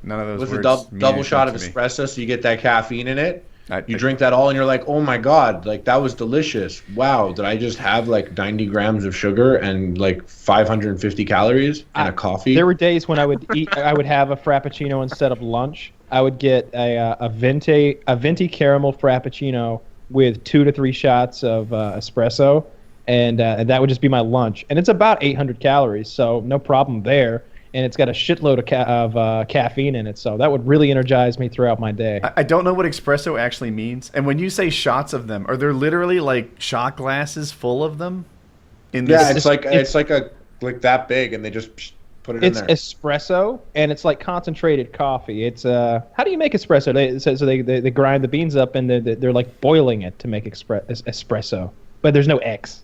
None of those with words a double shot of espresso, so you get that caffeine in it. You drink that all, and you're like, oh my god, like that was delicious. Wow, did I just have like 90 grams of sugar and like 550 calories in a coffee? There were days when I would have a frappuccino instead of lunch. I would get a venti caramel frappuccino with 2 to 3 shots of espresso, and that would just be my lunch. And it's about 800 calories, so no problem there. And it's got a shitload of caffeine in it, so that would really energize me throughout my day. I don't know what espresso actually means. And when you say shots of them, are there literally like shot glasses full of them? Yeah, it's like that big, and they just put it in there. It's espresso, and it's like concentrated coffee. It's how do you make espresso? They grind the beans up, and they're like boiling it to make espresso, but there's no X.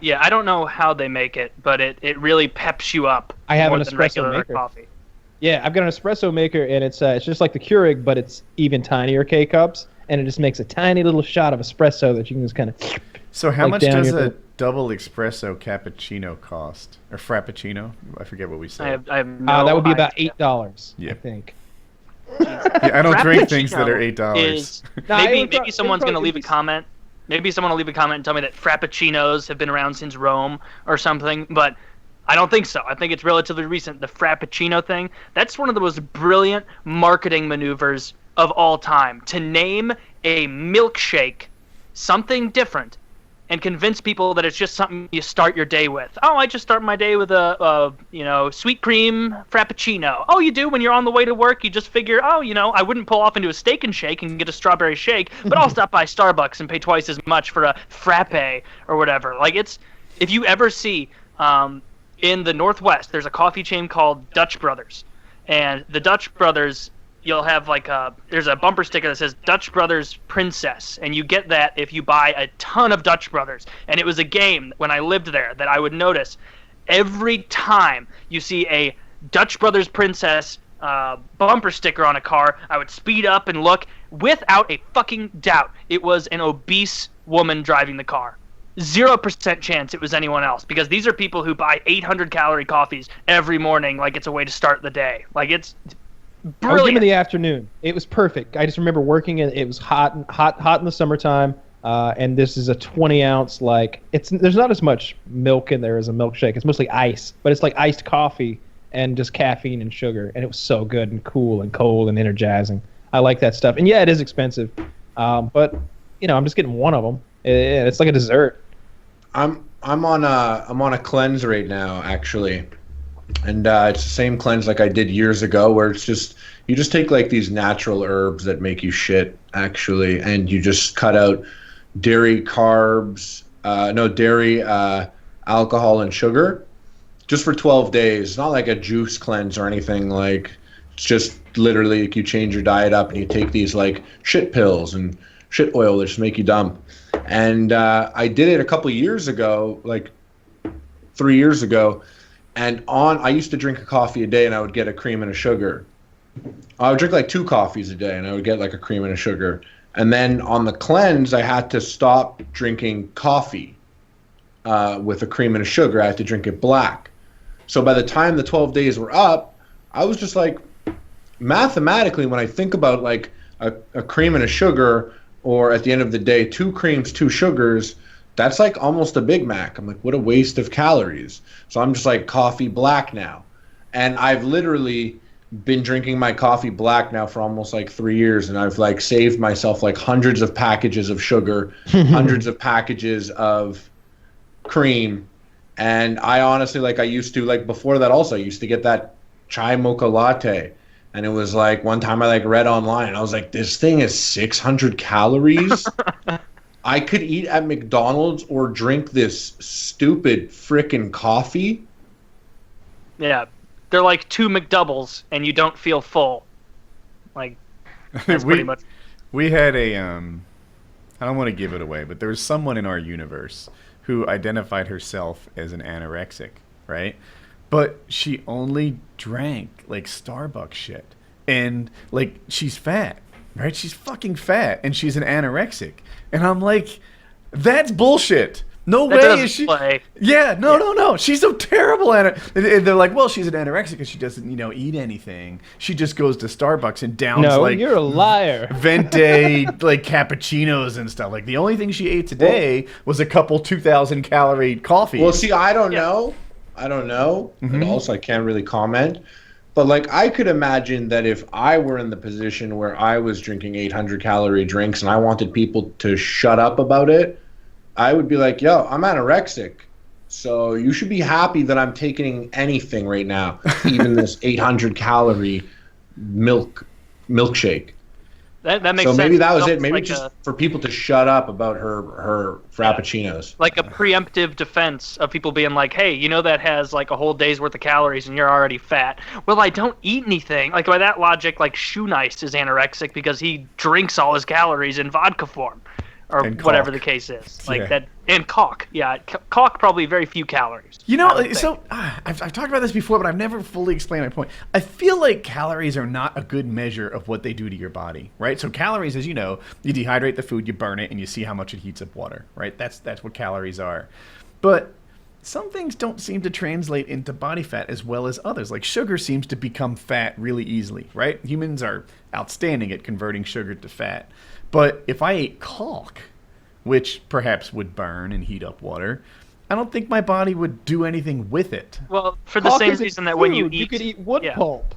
Yeah, I don't know how they make it, but it really peps you up. I have more an than espresso regular maker. Coffee. Yeah, I've got an espresso maker, and it's just like the Keurig, but it's even tinier K-cups, and it just makes a tiny little shot of espresso that you can just kind of... So how much does a double espresso cappuccino cost? Or frappuccino? I forget what we said. I have no that would be idea. about $8, Yeah. I think. Yeah, I don't drink things that are $8. Maybe someone's going to leave a comment. Maybe someone will leave a comment and tell me that frappuccinos have been around since Rome or something, but I don't think so. I think it's relatively recent. The frappuccino thing, that's one of the most brilliant marketing maneuvers of all time. To name a milkshake something different and convince people that it's just something you start your day with. Oh, I just start my day with a sweet cream frappuccino. Oh, you do when you're on the way to work. You just figure, I wouldn't pull off into a Steak and Shake and get a strawberry shake, but I'll stop by Starbucks and pay twice as much for a frappe or whatever. Like, if you ever see in the Northwest, there's a coffee chain called Dutch Brothers, and the Dutch Brothers, you'll have there's a bumper sticker that says Dutch Brothers Princess, and you get that if you buy a ton of Dutch Brothers. And it was a game when I lived there that I would notice every time you see a Dutch Brothers Princess bumper sticker on a car, I would speed up and look. Without a fucking doubt, it was an obese woman driving the car. 0% chance it was anyone else, because these are people who buy 800-calorie coffees every morning like it's a way to start the day. Like, it's brilliant. I was given the afternoon. It was perfect. I just remember working in it was hot in the summertime, and this is a 20-ounce, there's not as much milk in there as a milkshake. It's mostly ice, but it's like iced coffee and just caffeine and sugar, and it was so good and cool and cold and energizing. I like that stuff. And yeah, it is expensive, but I'm just getting one of them. It's like a dessert. I'm on a cleanse right now, actually. And it's the same cleanse like I did years ago, where it's just you just take like these natural herbs that make you shit, actually, and you just cut out dairy, carbs, alcohol, and sugar, just for 12 days. It's not like a juice cleanse or anything. Like, it's just literally like you change your diet up and you take these like shit pills and shit oil that just make you dumb. And I did it a couple years ago, like 3 years ago. And I used to drink a coffee a day, and I would get a cream and a sugar. I would drink like 2 coffees a day, and I would get like a cream and a sugar. And then on the cleanse, I had to stop drinking coffee with a cream and a sugar. I had to drink it black. So by the time the 12 days were up, I was just like, mathematically, when I think about like a cream and a sugar, or at the end of the day, 2 creams, 2 sugars, that's like almost a Big Mac. I'm like, what a waste of calories. So I'm just like coffee black now. And I've literally been drinking my coffee black now for almost like 3 years. And I've like saved myself like hundreds of packages of sugar, hundreds of packages of cream. And I honestly, like I used to, like before that also, I used to get that chai mocha latte. And it was like one time I like read online and I was like, this thing is 600 calories. I could eat at McDonald's or drink this stupid frickin' coffee. Yeah, they're like 2 McDoubles, and you don't feel full. Like, that's pretty much. We had a, I don't want to give it away, but there was someone in our universe who identified herself as an anorexic, right? But she only drank like Starbucks shit, and like she's fat. Right? She's fucking fat, and she's an anorexic. And I'm like, that's bullshit. No that way is she. Play. Yeah, no. She's so terrible at it. And they're like, well, she's an anorexic because she doesn't, eat anything. She just goes to Starbucks and downs like you're a liar. Venti like cappuccinos and stuff. Like the only thing she ate today was a couple 2,000 calorie coffees. Well, see, I don't know. And also I can't really comment. But like I could imagine that if I were in the position where I was drinking 800 calorie drinks and I wanted people to shut up about it, I would be like, yo, I'm anorexic. So you should be happy that I'm taking anything right now, even this 800 calorie milkshake. That makes sense. So maybe that was it. Maybe like just for people to shut up about her frappuccinos. Like a preemptive defense of people being like, hey, that has like a whole day's worth of calories and you're already fat. Well, I don't eat anything. Like by that logic, like Shoenice is anorexic because he drinks all his calories in vodka form. Or whatever the case is. Like that. And caulk. Yeah, caulk probably very few calories. So I've talked about this before, but I've never fully explained my point. I feel like calories are not a good measure of what they do to your body, right? So calories, as you know, you dehydrate the food, you burn it, and you see how much it heats up water, right? That's what calories are. But some things don't seem to translate into body fat as well as others. Like sugar seems to become fat really easily, right? Humans are outstanding at converting sugar to fat. But if I ate caulk, which perhaps would burn and heat up water, I don't think my body would do anything with it. Well, for the same reason that when you eat... You could eat wood pulp.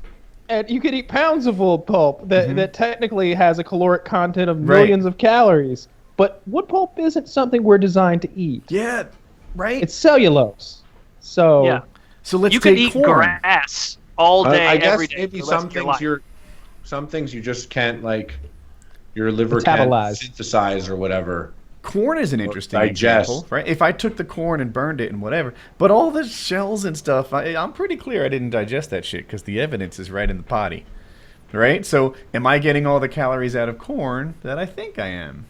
And you could eat pounds of wood pulp that technically has a caloric content of millions of calories. But wood pulp isn't something we're designed to eat. Yeah, right. It's cellulose. So Yeah. So let's You could take eat corn. grass all day, I guess every day. maybe for the rest of your life. some things you just can't like. Your liver Metabolize. can't synthesize or whatever. Corn is an interesting digest. example, right? If I took the corn and burned it and whatever, but all the shells and stuff, I'm pretty clear I didn't digest that shit because the evidence is right in the potty, right? So am I getting all the calories out of corn that I think I am?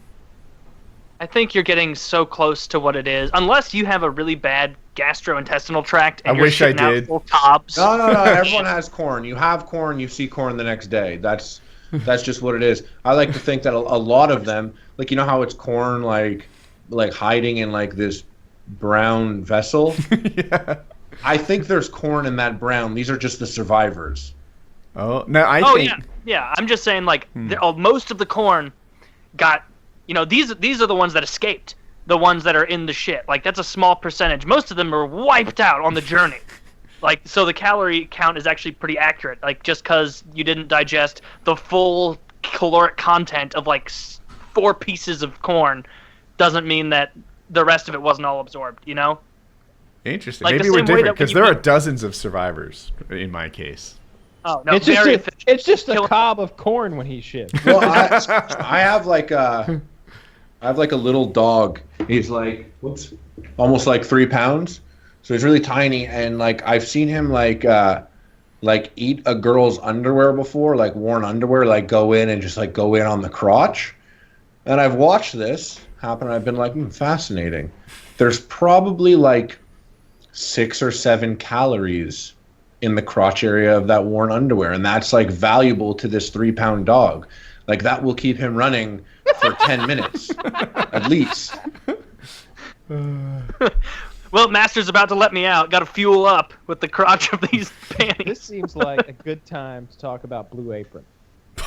I think you're getting so close to what it is, unless you have a really bad gastrointestinal tract and I you're wish I shitting out did. full cobs. No. Everyone has corn. You have corn. You see corn the next day. That's just what it is. I like to think that a lot of them, like, you know how it's corn like hiding in like this brown vessel. Yeah. I think there's corn in that brown. These are just the survivors. Oh no, I Oh think. yeah. I'm just saying, like, most of the corn got, these are the ones that escaped, the ones that are in the shit. Like, that's a small percentage. Most of them are wiped out on the journey. Like, so the calorie count is actually pretty accurate. Like, just because you didn't digest the full caloric content of like 4 pieces of corn, doesn't mean that the rest of it wasn't all absorbed. Interesting. Like, Maybe the we're same way different that when because you there are eat- dozens of survivors in my case. Oh no, it's just a cob of corn when he shits. Well, I have like a little dog. He's like almost like 3 pounds, so he's really tiny. And like I've seen him like eat a girl's underwear before, like worn underwear, like go in on the crotch. And I've watched this happen. And I've been like, fascinating. There's probably like 6 or 7 calories in the crotch area of that worn underwear, and that's like valuable to this 3-pound dog. Like, that will keep him running for 10 minutes at least. Well, Master's about to let me out. Got to fuel up with the crotch of these panties. This seems like a good time to talk about Blue Apron.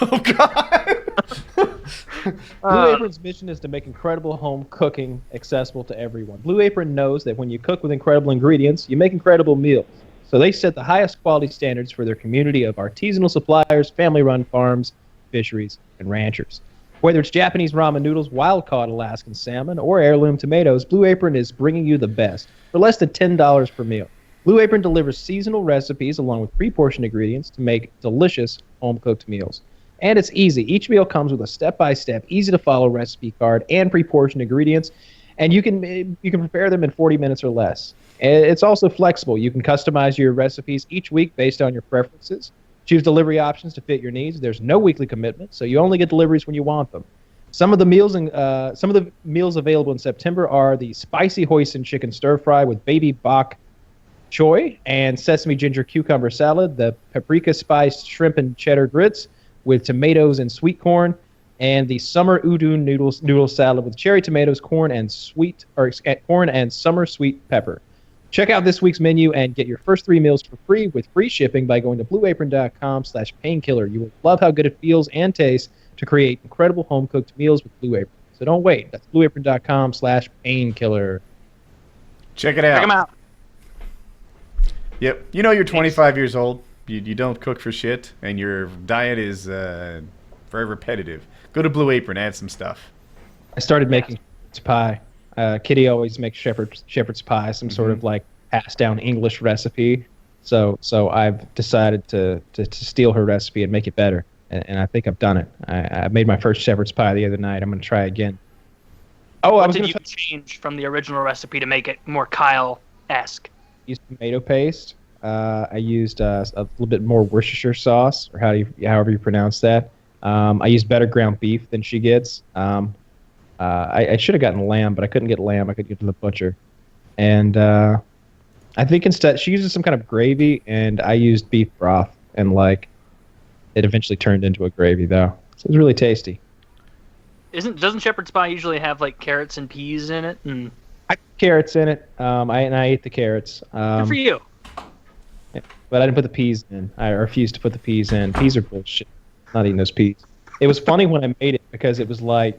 Oh God. Blue Apron's mission is to make incredible home cooking accessible to everyone. Blue Apron knows that when you cook with incredible ingredients, you make incredible meals. So they set the highest quality standards for their community of artisanal suppliers, family-run farms, fisheries, and ranchers. Whether it's Japanese ramen noodles, wild-caught Alaskan salmon, or heirloom tomatoes, Blue Apron is bringing you the best for less than $10 per meal. Blue Apron delivers seasonal recipes along with pre-portioned ingredients to make delicious home-cooked meals. And it's easy. Each meal comes with a step-by-step, easy-to-follow recipe card and pre-portioned ingredients, and you can prepare them in 40 minutes or less. It's also flexible. You can customize your recipes each week based on your preferences. Choose delivery options to fit your needs. There's no weekly commitment, so you only get deliveries when you want them. Some of the meals available in September are the spicy hoisin chicken stir fry with baby bok choy and sesame ginger cucumber salad, the paprika spiced shrimp and cheddar grits with tomatoes and sweet corn, and the summer udon noodle salad with cherry tomatoes, corn and summer sweet pepper. Check out this week's menu and get your first 3 meals for free with free shipping by going to blueapron.com/painkiller. You will love how good it feels and tastes to create incredible home-cooked meals with Blue Apron. So don't wait. That's blueapron.com/painkiller. Check it out. Check them out. Yep. You're 25 years old. You don't cook for shit, and your diet is very repetitive. Go to Blue Apron, add some stuff. I started making shepherd's pie. Kitty always makes shepherd's pie, some sort of like passed down English recipe. So I've decided to steal her recipe and make it better, and I think I've done it. I made my first shepherd's pie the other night. I'm going to try again. Oh, What did you change from the original recipe to make it more Kyle-esque? Used tomato paste. I used a little bit more Worcestershire sauce, or however you pronounce that. I used better ground beef than she gets. I should have gotten lamb, but I couldn't get lamb. I couldn't get to the butcher. And I think instead she uses some kind of gravy, and I used beef broth, and like it eventually turned into a gravy though. So it was really tasty. Doesn't shepherd's pie usually have like carrots and peas in it? I put carrots in it. I ate the carrots. Good for you. But I didn't put the peas in. I refused to put the peas in. Peas are bullshit. I'm not eating those peas. It was funny when I made it because it was like,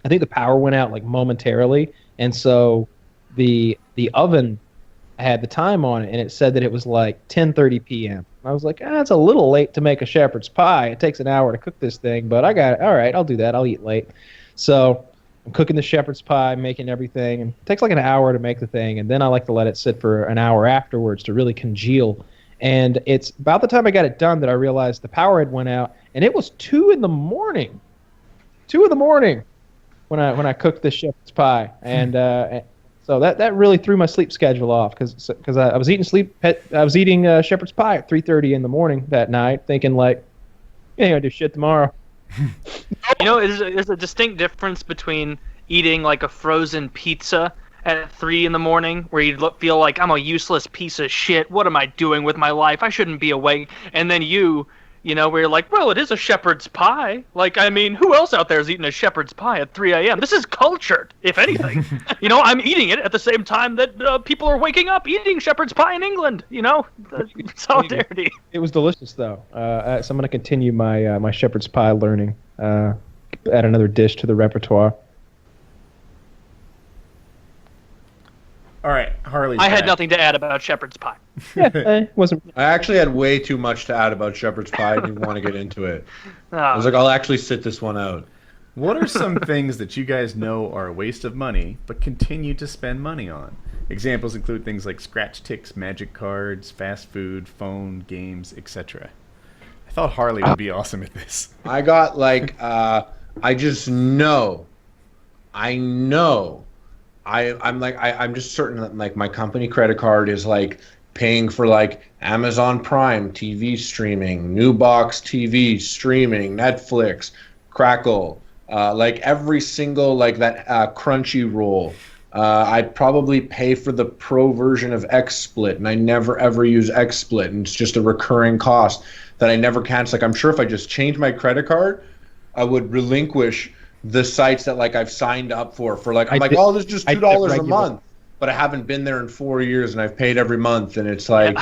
I think the power went out like momentarily, and so the oven had the time on it, and it said that it was like 10:30 p.m. I was like, it's a little late to make a shepherd's pie. It takes an hour to cook this thing, but I got it. All right, I'll do that. I'll eat late. So I'm cooking the shepherd's pie, making everything, and it takes like an hour to make the thing, and then I like to let it sit for an hour afterwards to really congeal. And it's about the time I got it done that I realized the power had went out, and it was 2 in the morning. 2 in the morning when I cooked this shepherd's pie, and so that really threw my sleep schedule off because I was eating shepherd's pie at 3:30 in the morning that night, thinking like, I ain't gonna do shit tomorrow. You know, there's a distinct difference between eating like a frozen pizza at 3 in the morning, where you feel like I'm a useless piece of shit. What am I doing with my life? I shouldn't be awake. And then you know, where you're like, well, it is a shepherd's pie. Like, I mean, who else out there is eating a shepherd's pie at 3 a.m.? This is cultured, if anything. You know, I'm eating it at the same time that people are waking up eating shepherd's pie in England. You know, solidarity. It was delicious, though. So I'm going to continue my shepherd's pie learning. Add another dish to the repertoire. All right, Harley's I had back. nothing to add about shepherd's pie. Yeah, wasn't. I actually had way too much to add about shepherd's pie. I didn't want to get into it. I was Oh, like, I'll actually sit this one out. What are some things that you guys know are a waste of money, but continue to spend money on? Examples include things like scratch ticks, magic cards, fast food, phone, games, etc. I thought Harley would be awesome at this. I got like, I just know. I'm just certain that like my company credit card is like paying for like Amazon Prime TV streaming, New Box TV streaming, Netflix, Crackle, like every single like that Crunchyroll. I'd probably pay for the pro version of XSplit, and I never ever use XSplit, and it's just a recurring cost that I never cancel. Like I'm sure if I just change my credit card, I would relinquish the sites that like I've signed up for like I'm like, oh, this is just $2 a month, but I haven't been there in 4 years and I've paid every month, and it's like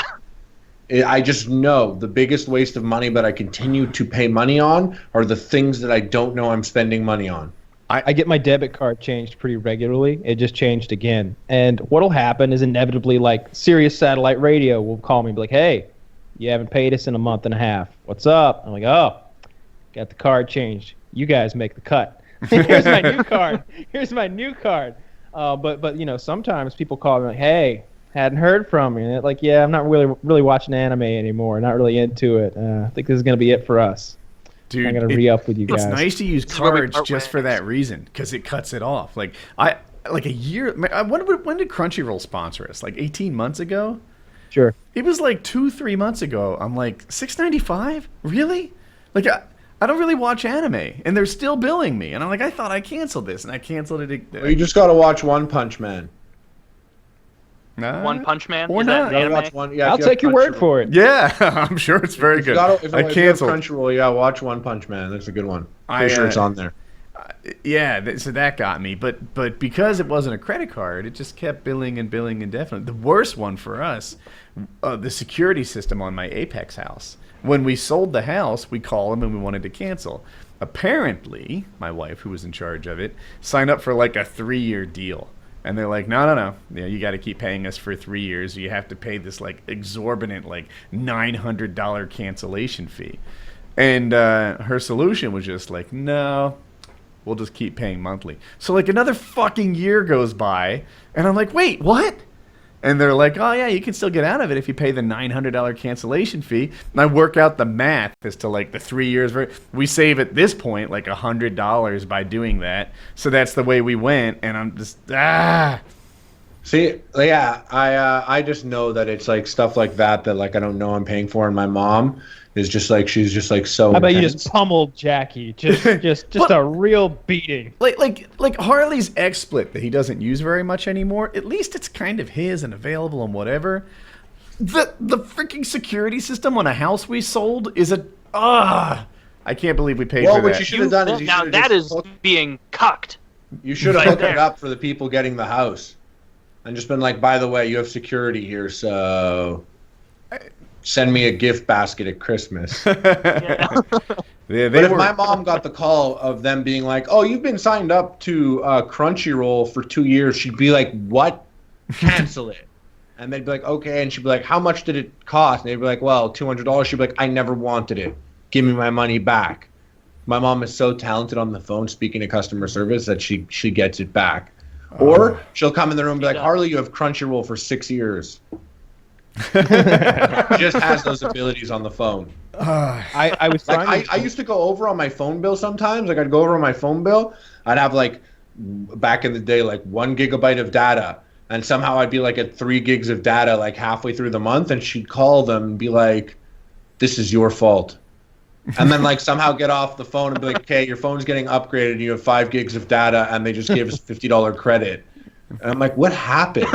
I just know the biggest waste of money, but I continue to pay money on are the things that I don't know I'm spending money on. I get my debit card changed pretty regularly. It just changed again. And what'll happen is inevitably like Sirius Satellite Radio will call me and be like, hey, you haven't paid us in a month and a half. What's up? I'm like, oh, got the card changed. You guys make the cut. Here's my new card. Here's my new card. But you know, sometimes people call me like, hey, hadn't heard from you. And like, yeah, I'm not really watching anime anymore. Not really into it. I think this is going to be it for us. Dude, I'm going to re-up with you guys. It's nice to use cards just for that reason, because it cuts it off. Like a year. When did Crunchyroll sponsor us? Like 18 months ago. Sure. It was like 2-3 months ago. I'm like, $6.95? Really? Like I don't really watch anime, and they're still billing me. And I'm like, I thought I canceled this, and I canceled it. Well, you just got to watch One Punch Man. One Punch Man? Or Is that not. an anime? Watch one, yeah, I'll take your word for it. Yeah, I'm sure it's very good. I canceled. Crunchyroll, yeah, watch One Punch Man. That's a good one. I'm sure it's on there. Yeah, so that got me. But because it wasn't a credit card, it just kept billing and billing indefinitely. The worst one for us, the security system on my Apex house. When we sold the house, we called them and we wanted to cancel. Apparently, my wife, who was in charge of it, signed up for like a 3-year deal. And they're like, no. You got to keep paying us for 3 years. You have to pay this like exorbitant like $900 cancellation fee. And her solution was just like, no, we'll just keep paying monthly. So like another fucking year goes by, and I'm like, wait, what? And they're like, oh yeah, you can still get out of it if you pay the $900 cancellation fee. And I work out the math as to like the 3 years. We save at this point like $100 by doing that. So that's the way we went. And I'm just See, yeah, I just know that it's like stuff like that like I don't know I'm paying for, and my mom is just like, she's just like so. How about you intense. just pummeled Jackie? Just a real beating. Like Harley's XSplit that he doesn't use very much anymore. At least it's kind of his and available and whatever. The freaking security system on a house we sold is I can't believe we paid for that. What you should have done is Now that is being cucked. You should have Right hooked it there. up for the people getting the house, and just been like, by the way, you have security here, so send me a gift basket at Christmas. Yeah. But if my mom got the call of them being like, oh, you've been signed up to Crunchyroll for 2 years, she'd be like, what? Cancel it. And they'd be like, okay. And she'd be like, how much did it cost? And they'd be like, well, $200. She'd be like, I never wanted it. Give me my money back. my mom is so talented on the phone speaking to customer service that she gets it back. Or she'll come in the room and be like, Harley, you have Crunchyroll for 6 years. She just has those abilities on the phone. I was trying like, I used to go over on my phone bill sometimes. Like I'd go over on my phone bill. I'd have like back in the day like 1 gigabyte of data, and somehow I'd be like at 3 gigs of data like halfway through the month, and she'd call them and be like, "This is your fault." And then like somehow get off the phone and be like, "Okay, your phone's getting upgraded and you have 5 gigs of data," and they just gave us $50 credit. And I'm like, "What happened?"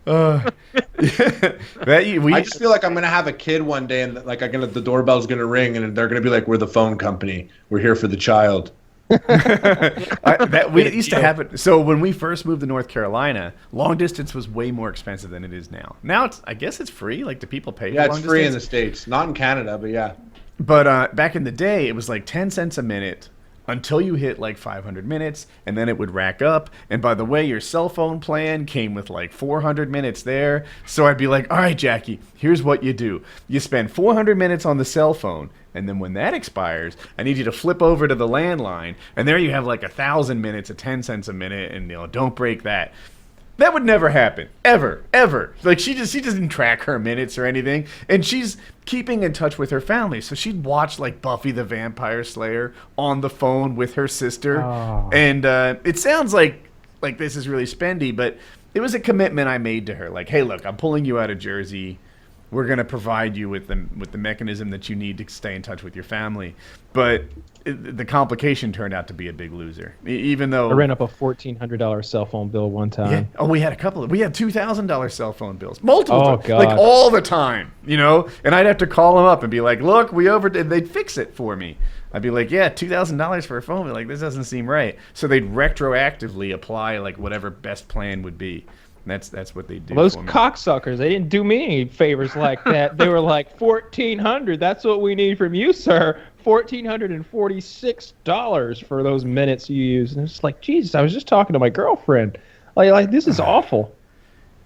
I just feel like I'm gonna have a kid one day, and like the doorbell's gonna ring, and they're gonna be like, "We're the phone company. We're here for the child." We used to have it. So when we first moved to North Carolina, long distance was way more expensive than it is now. Now I guess it's free. Like, do people pay? Yeah, for long it's free distance? in the States, not in Canada, but yeah. But back in the day, it was like 10 cents a minute until you hit like 500 minutes, and then it would rack up. And by the way, your cell phone plan came with like 400 minutes there. So I'd be like, all right, Jackie, here's what you do. You spend 400 minutes on the cell phone, and then when that expires, I need you to flip over to the landline, and there you have like 1,000 minutes at 10 cents a minute, and don't break that. That would never happen. Ever. Like, she doesn't track her minutes or anything. And she's keeping in touch with her family. So she'd watch, like, Buffy the Vampire Slayer on the phone with her sister. Oh. And it sounds like this is really spendy, but it was a commitment I made to her. Like, hey, look, I'm pulling you out of Jersey. We're going to provide you with the mechanism that you need to stay in touch with your family. But the complication turned out to be a big loser. Even though I ran up a $1,400 cell phone bill one time. Yeah. Oh, we had $2,000 cell phone bills, multiple times, God. like all the time, And I'd have to call them up and be like, "Look, we overdid." They'd fix it for me. I'd be like, "Yeah, $2,000 for a phone bill. Like, this doesn't seem right." So they'd retroactively apply like whatever best plan would be. That's what they do. Those cocksuckers, they didn't do me any favors like that. They were like, $1,400. That's what we need from you, sir. $1,446 for those minutes you used. And it's like, Jesus, I was just talking to my girlfriend. Like this is awful.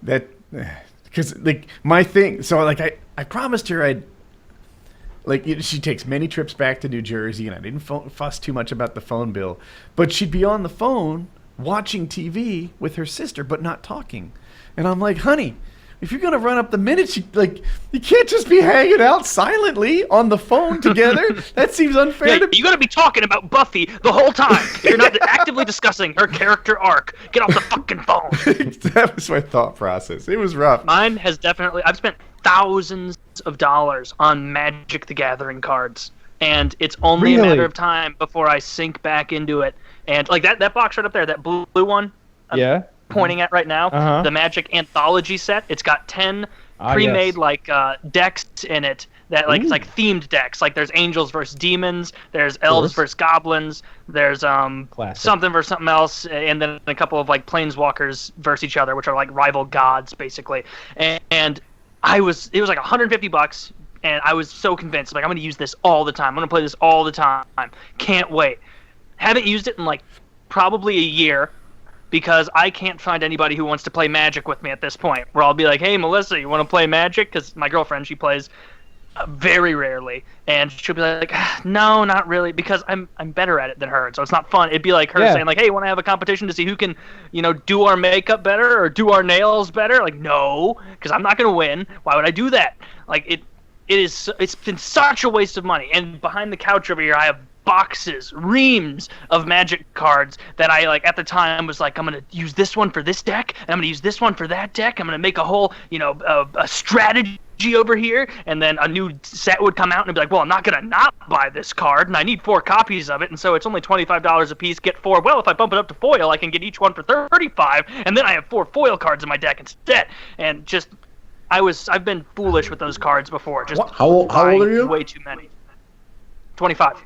Because like my thing. So like I promised her I'd. Like, she takes many trips back to New Jersey, and I didn't fuss too much about the phone bill. But she'd be on the phone watching TV with her sister, but not talking. And I'm like, honey, if you're going to run up the minutes, you can't just be hanging out silently on the phone together. That seems unfair. Yeah, you're going to be talking about Buffy the whole time. You're not actively discussing her character arc. Get off the fucking phone. That was my thought process. It was rough. Mine has definitely... I've spent thousands of dollars on Magic the Gathering cards, and it's only a matter of time before I sink back into it. And like that box right up there, that blue one I'm pointing at right now, the Magic Anthology set, it's got 10 pre-made decks in it that it's like themed decks. Like there's angels versus demons, there's elves versus goblins, there's something versus something else, and then a couple of like planeswalkers versus each other, which are like rival gods basically. And it was like $150, and I was so convinced. Like, I'm going to use this all the time. I'm going to play this all the time. Can't wait. Haven't used it in like probably a year because I can't find anybody who wants to play Magic with me at this point. Where I'll be like, "Hey, Melissa, you want to play Magic?" Because my girlfriend, she plays very rarely, and she'll be like, "No, not really," because I'm better at it than her, so it's not fun. It'd be like her saying like, "Hey, want to have a competition to see who can, do our makeup better or do our nails better?" Like, no, because I'm not gonna win. Why would I do that? Like it's been such a waste of money. And behind the couch over here, I have boxes, reams of Magic cards that I like at the time was like, I'm gonna use this one for this deck, and I'm gonna use this one for that deck. I'm gonna make a whole, a strategy over here, and then a new set would come out, and I'd be like, well, I'm not gonna not buy this card, and I need 4 copies of it, and so it's only $25 a piece. Get 4. Well, if I bump it up to foil, I can get each one for $35, and then I have 4 foil cards in my deck instead. And just, I've been foolish with those cards before. Just how old are you? Way too many. 25.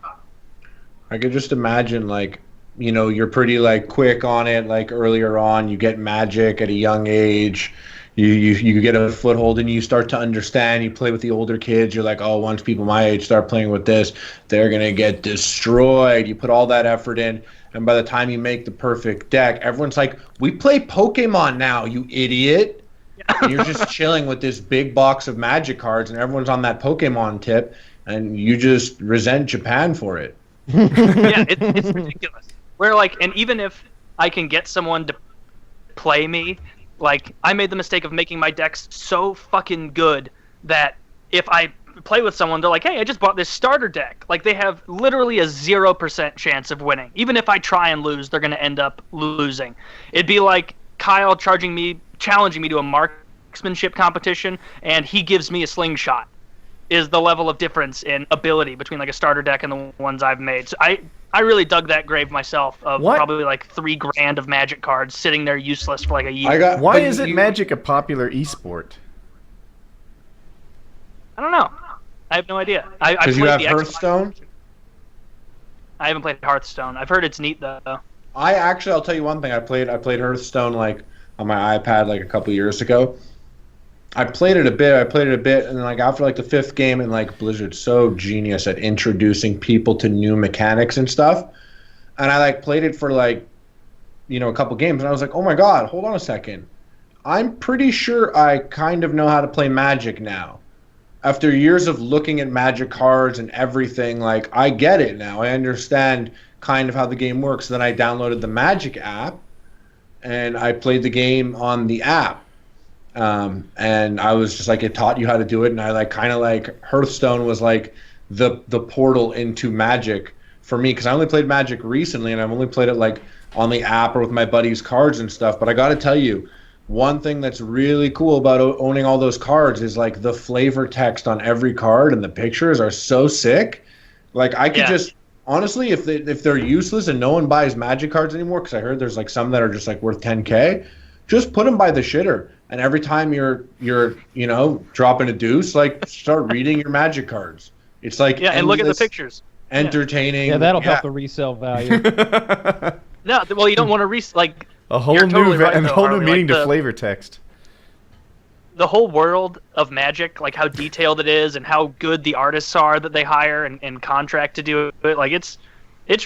I could just imagine, like, you're pretty, like, quick on it, like, earlier on. You get Magic at a young age. You get a foothold, and you start to understand. You play with the older kids. You're like, oh, once people my age start playing with this, they're going to get destroyed. You put all that effort in, and by the time you make the perfect deck, everyone's like, we play Pokemon now, you idiot. And you're just chilling with this big box of Magic cards, and everyone's on that Pokemon tip. and you just resent Japan for it. Yeah, it's ridiculous. Where like, and even if I can get someone to play me, like I made the mistake of making my decks so fucking good that if I play with someone, they're like, hey, I just bought this starter deck. Like they have literally a 0% chance of winning. Even if I try and lose, they're going to end up losing. It'd be like Kyle challenging me to a marksmanship competition, and he gives me a slingshot. Is the level of difference in ability between like a starter deck and the ones I've made. So I really dug that grave myself of probably like $3,000 of Magic cards sitting there useless for like a year. Why isn't Magic a popular esport? I don't know. I have no idea. Because you have Hearthstone? I haven't played Hearthstone. I've heard it's neat though. I'll tell you one thing. I played Hearthstone like on my iPad like a couple years ago. I played it a bit, and then like after like the 5th game, and like Blizzard's so genius at introducing people to new mechanics and stuff. And I like played it for like, a couple games, and I was like, oh my god, hold on a second. I'm pretty sure I kind of know how to play Magic now. After years of looking at Magic cards and everything, like I get it now. I understand kind of how the game works. Then I downloaded the Magic app, and I played the game on the app. And I was just like, it taught you how to do it, and I like kind of like Hearthstone was like the portal into Magic for me, because I only played Magic recently, and I've only played it like on the app or with my buddies' cards and stuff. But I got to tell you, one thing that's really cool about owning all those cards is like the flavor text on every card, and the pictures are so sick. Like I could just honestly, if they're useless and no one buys Magic cards anymore, because I heard there's like some that are just like worth 10K, just put them by the shitter. And every time you're dropping a deuce, like start reading your Magic cards. It's like and look at the pictures. Entertaining. Yeah, that'll help the resale value. No, well, you don't want to like a whole new meaning to flavor text. The whole world of Magic, like how detailed it is and how good the artists are that they hire and contract to do it, like it's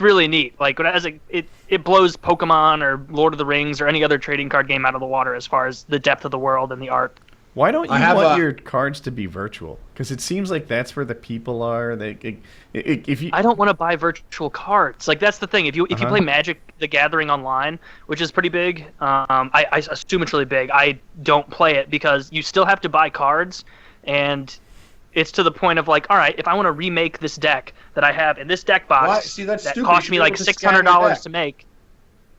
really neat. Like it blows Pokemon or Lord of the Rings or any other trading card game out of the water as far as the depth of the world and the art. Why don't you want your cards to be virtual? Because it seems like that's where the people are. I don't want to buy virtual cards. Like that's the thing. If you play Magic: The Gathering online, which is pretty big, I assume it's really big. I don't play it because you still have to buy cards, and it's to the point of like, all right, if I want to remake this deck that I have in this deck box that cost me like $600 to make.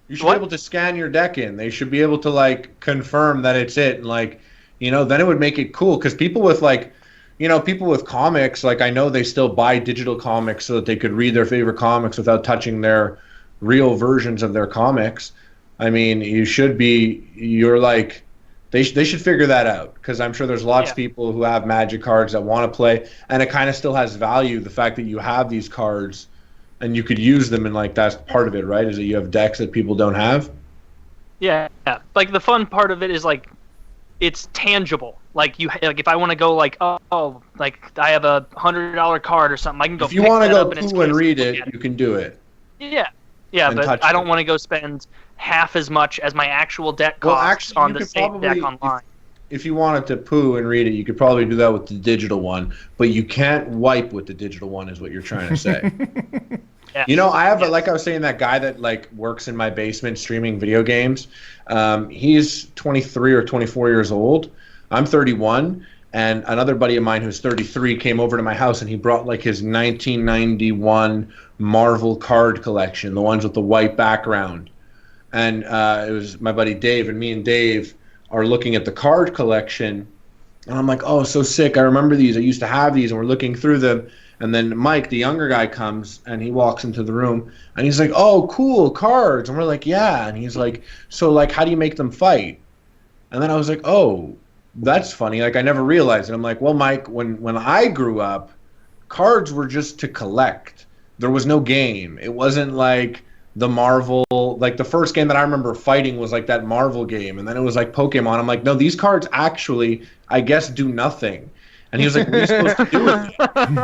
You should be able to scan your deck in. They should be able to like confirm that it's it, and like, then it would make it cool. Because people with people with comics, like I know they still buy digital comics so that they could read their favorite comics without touching their real versions of their comics. I mean, they should figure that out, because I'm sure there's lots of people who have Magic cards that want to play, and it kind of still has value, the fact that you have these cards and you could use them, and like that's part of it, right? Is that you have decks that people don't have? Yeah. Like the fun part of it is like it's tangible. Like if I want to go like like I have a $100 card or something, I can go. If you want to go poo and read it, you can do it. Yeah, but I don't want to go spend half as much as my actual deck costs on the same deck online. If you wanted to poo and read it, you could probably do that with the digital one, but you can't wipe with the digital one, is what you're trying to say. I have like I was saying, that guy that like works in my basement streaming video games. He's 23 or 24 years old. I'm 31, and another buddy of mine who's 33 came over to my house, and he brought like his 1991 Marvel card collection, the ones with the white background. And it was my buddy Dave, and me and Dave are looking at the card collection, and I'm like, oh, so sick. I remember these. I used to have these, and we're looking through them. And then Mike, the younger guy, comes, and he walks into the room, and he's like, oh, cool, cards. And we're like, yeah. And he's like, so, like, how do you make them fight? And then I was like, oh, that's funny. Like, I never realized it. I'm like, well, Mike, when I grew up, cards were just to collect. There was no game. It wasn't like the Marvel, like the first game that I remember fighting was like that Marvel game, and then it was like Pokemon. I'm like, no, these cards actually, I guess, do nothing. And he was like, what are you supposed to do with it?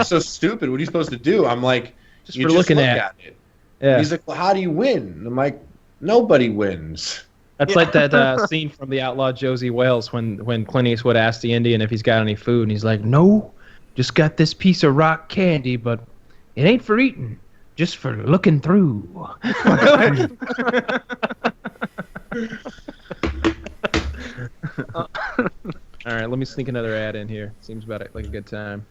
It's so stupid. What are you supposed to do? I'm like, just look at it. Yeah. He's like, well, how do you win? And I'm like, nobody wins. That's like that scene from The Outlaw Josie Wales when Clint Eastwood asked the Indian if he's got any food, and he's like, no, Just got this piece of rock candy, but it ain't for eating, just for looking through. All right, let me sneak another ad in here. Seems about like a good time.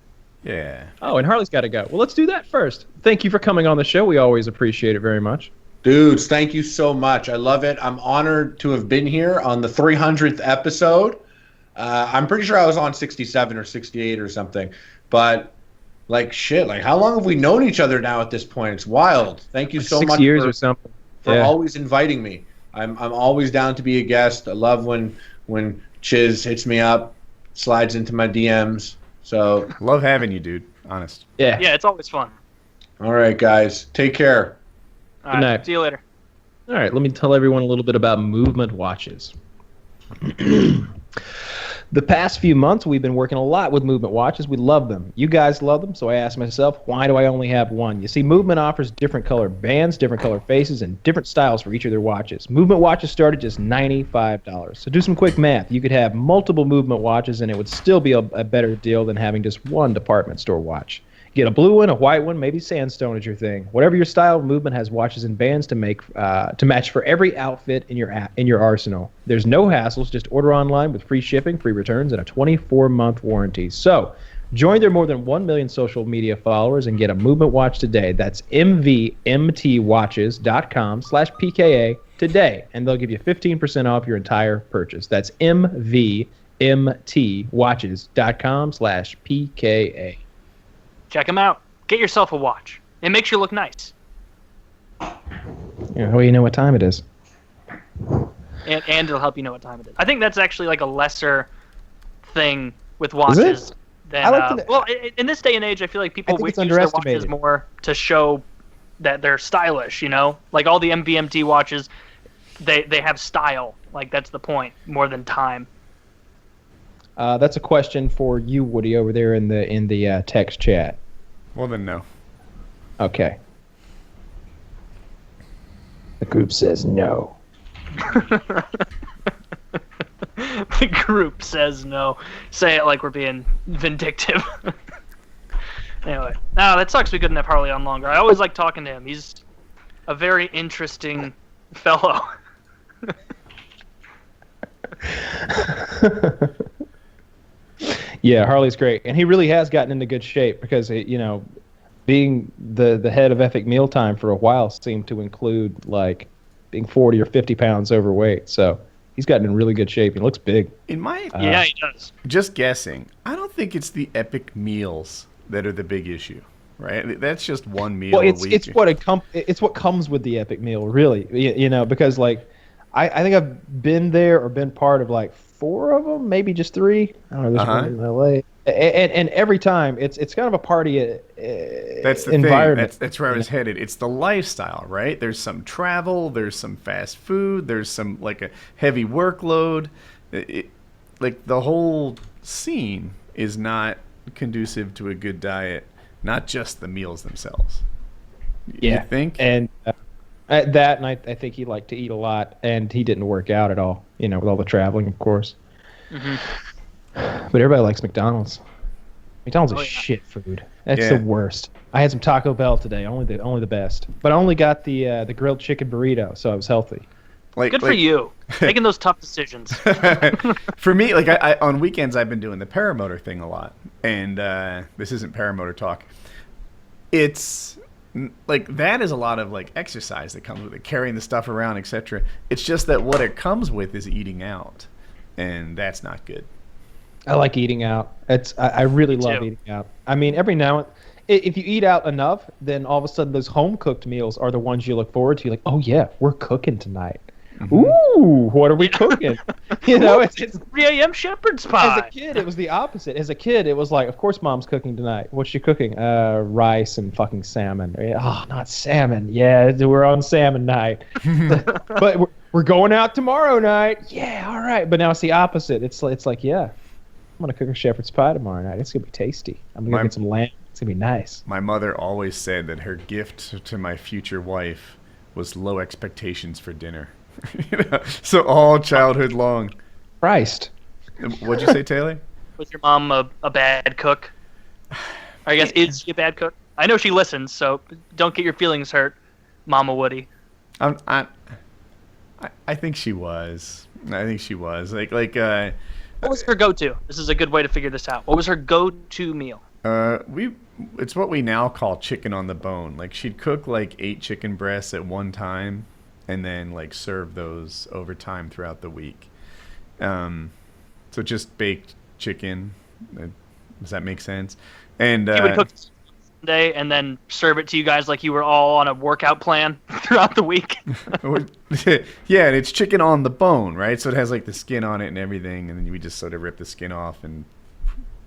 Yeah. Oh, and Harley's got to go. Well, let's do that first. Thank you for coming on the show. We always appreciate it very much. Dudes, thank you so much. I love it. I'm honored to have been here on the 300th episode. I'm pretty sure I was on 67 or 68 or something. But, like, shit, like, how long have we known each other now at this point? It's wild. Thank you Like so 6 much years or something. for always inviting me. I'm always down to be a guest. I love when Chiz hits me up, slides into my DMs. So Love having you, dude. Honest. Yeah. Yeah, it's always fun. all right, guys. Take care. All Good right, night. see you later. All right, let me tell everyone a little bit about movement watches. The past few months, we've been working a lot with movement watches. We love them. You guys love them, so I asked myself, why do I only have one? You see, Movement offers different color bands, different color faces, and different styles for each of their watches. Movement watches start at just $95. So do some quick math. You could have multiple Movement watches, and it would still be a better deal than having just one department store watch. Get a blue one, a white one, maybe sandstone is your thing. Whatever your style, Movement has watches and bands to match for every outfit in your arsenal. There's no hassles. Just order online with free shipping, free returns, and a 24-month warranty. So join their more than 1 million social media followers and get a Movement watch today. That's mvmtwatches.com/PKA today, and they'll give you 15% off your entire purchase. That's mvmtwatches.com/PKA. Check them out. Get yourself a watch. It makes you look nice. Yeah, well, you know what time it is. And it'll help you know what time it is. I think that's actually like a lesser thing with watches than I like well, in this day and age, I feel like people think it's use their watches underestimated. more to show that they're stylish, you know? Like all the MVMT watches, they have style. Like that's the point more than time. That's a question for you, Woody, over there in the text chat. Well, then no. Okay. The group says no. The group says no. Say it like we're being vindictive. Anyway, no, that sucks. We couldn't have Harley on longer. I always like talking to him. He's a very interesting fellow. Yeah, Harley's great, and he really has gotten into good shape because being the head of Epic Mealtime for a while seemed to include like being 40 or 50 pounds overweight. So he's gotten in really good shape. He looks big. In my Yeah, he does. just guessing, I don't think it's the epic meals that are the big issue, right? That's just one meal Well, a week. it's what comes with the Epic Meal, really. Because like I think I've been there or been part of like 4 of them, maybe just 3. I don't know. There's one in LA, and every time it's kind of a party. That's the environment. thing. That's where I was headed. It's the lifestyle, right? There's some travel. There's some fast food. There's some like a heavy workload. Like the whole scene is not conducive to a good diet. Not just the meals themselves. Yeah. You think? And and I think he liked to eat a lot, and he didn't work out at all. With all the traveling, of course. Mm-hmm. But everybody likes McDonald's. McDonald's is yeah. shit food. That's Yeah. the worst. I had some Taco Bell today, only the best. But I only got the grilled chicken burrito, so I was healthy. Good for you. Making those tough decisions. For me, like I on weekends, I've been doing the paramotor thing a lot, and this isn't paramotor talk. It's like that is a lot of like exercise that comes with it, carrying the stuff around, etc. It's just that what it comes with is eating out, and that's not good. I like eating out. I really love too. eating out. I mean, every now and if you eat out enough, then all of a sudden those home cooked meals are the ones you look forward to. You're like, oh yeah, we're cooking tonight. Mm-hmm. Ooh, what are we cooking? It's 3 a.m. shepherd's as pie. a kid, it was the opposite. As a kid, it was like, of course, mom's cooking tonight. What's she cooking? Rice and fucking salmon. Oh, not salmon. Yeah, we're on salmon night. But we're going out tomorrow night. Yeah, all right. But now it's the opposite. It's like, yeah, I'm gonna cook a shepherd's pie tomorrow night. It's gonna be tasty. I'm gonna get some lamb. It's gonna be nice. My mother always said that her gift to my future wife was low expectations for dinner. So all childhood long. Christ. What'd you say, Taylor? Was your mom a bad cook? I guess is she a bad cook? I know she listens, so don't get your feelings hurt, Mama Woody. I think she was. I think she was. What was her go-to? This is a good way to figure this out. What was her go-to meal? It's what we now call chicken on the bone. Like, she'd cook like 8 chicken breasts at one time, and then like serve those over time throughout the week. So just baked chicken. Does that make sense? And she would cook Sunday and then serve it to you guys like you were all on a workout plan throughout the week. Yeah, and it's chicken on the bone, right? So it has like the skin on it and everything, and then we just sort of rip the skin off and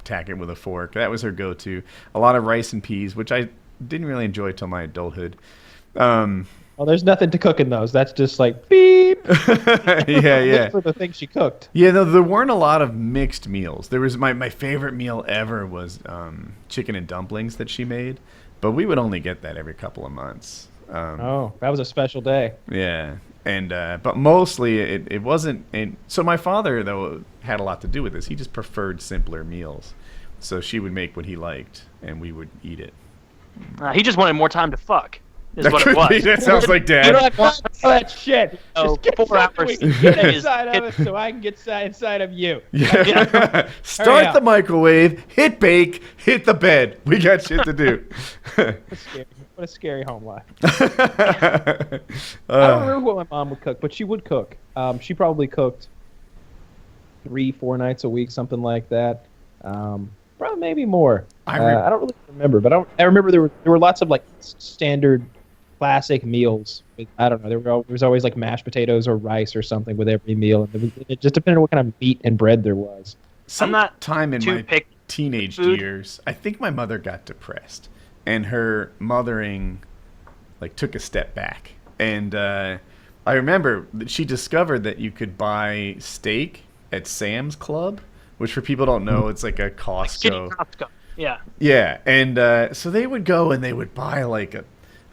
tack it with a fork. That was her go-to. A lot of rice and peas, which I didn't really enjoy till my adulthood. Well, there's nothing to cook in those. That's just like beep. Yeah. For the things she cooked. Yeah, no, there weren't a lot of mixed meals. There was my favorite meal ever was chicken and dumplings that she made, but we would only get that every couple of months. That was a special day. Yeah, and but mostly it wasn't. And so my father though had a lot to do with this. He just preferred simpler meals, so she would make what he liked, and we would eat it. He just wanted more time to fuck. Is That what could it was. be. That sounds like You Dad. don't want that shit. Oh, Just get 4 hours. we can get inside of it so I can get inside of you. Yeah. Start up. the microwave, hit bake, hit the bed. We got shit to do. What a scary home life. I don't remember what my mom would cook, but she would cook. She probably cooked 3-4 nights a week, something like that. Probably maybe more. I don't really remember, but I remember there were lots of like standard classic meals. I don't know. There was always like mashed potatoes or rice or something with every meal, and it just depended on what kind of meat and bread there was. Sometime in my picky teenage food. years, I think my mother got depressed, and her mothering like took a step back. And I remember that she discovered that you could buy steak at Sam's Club, which for people who don't know, it's like a Costco. Costco. Yeah. Yeah, and so they would go and they would buy like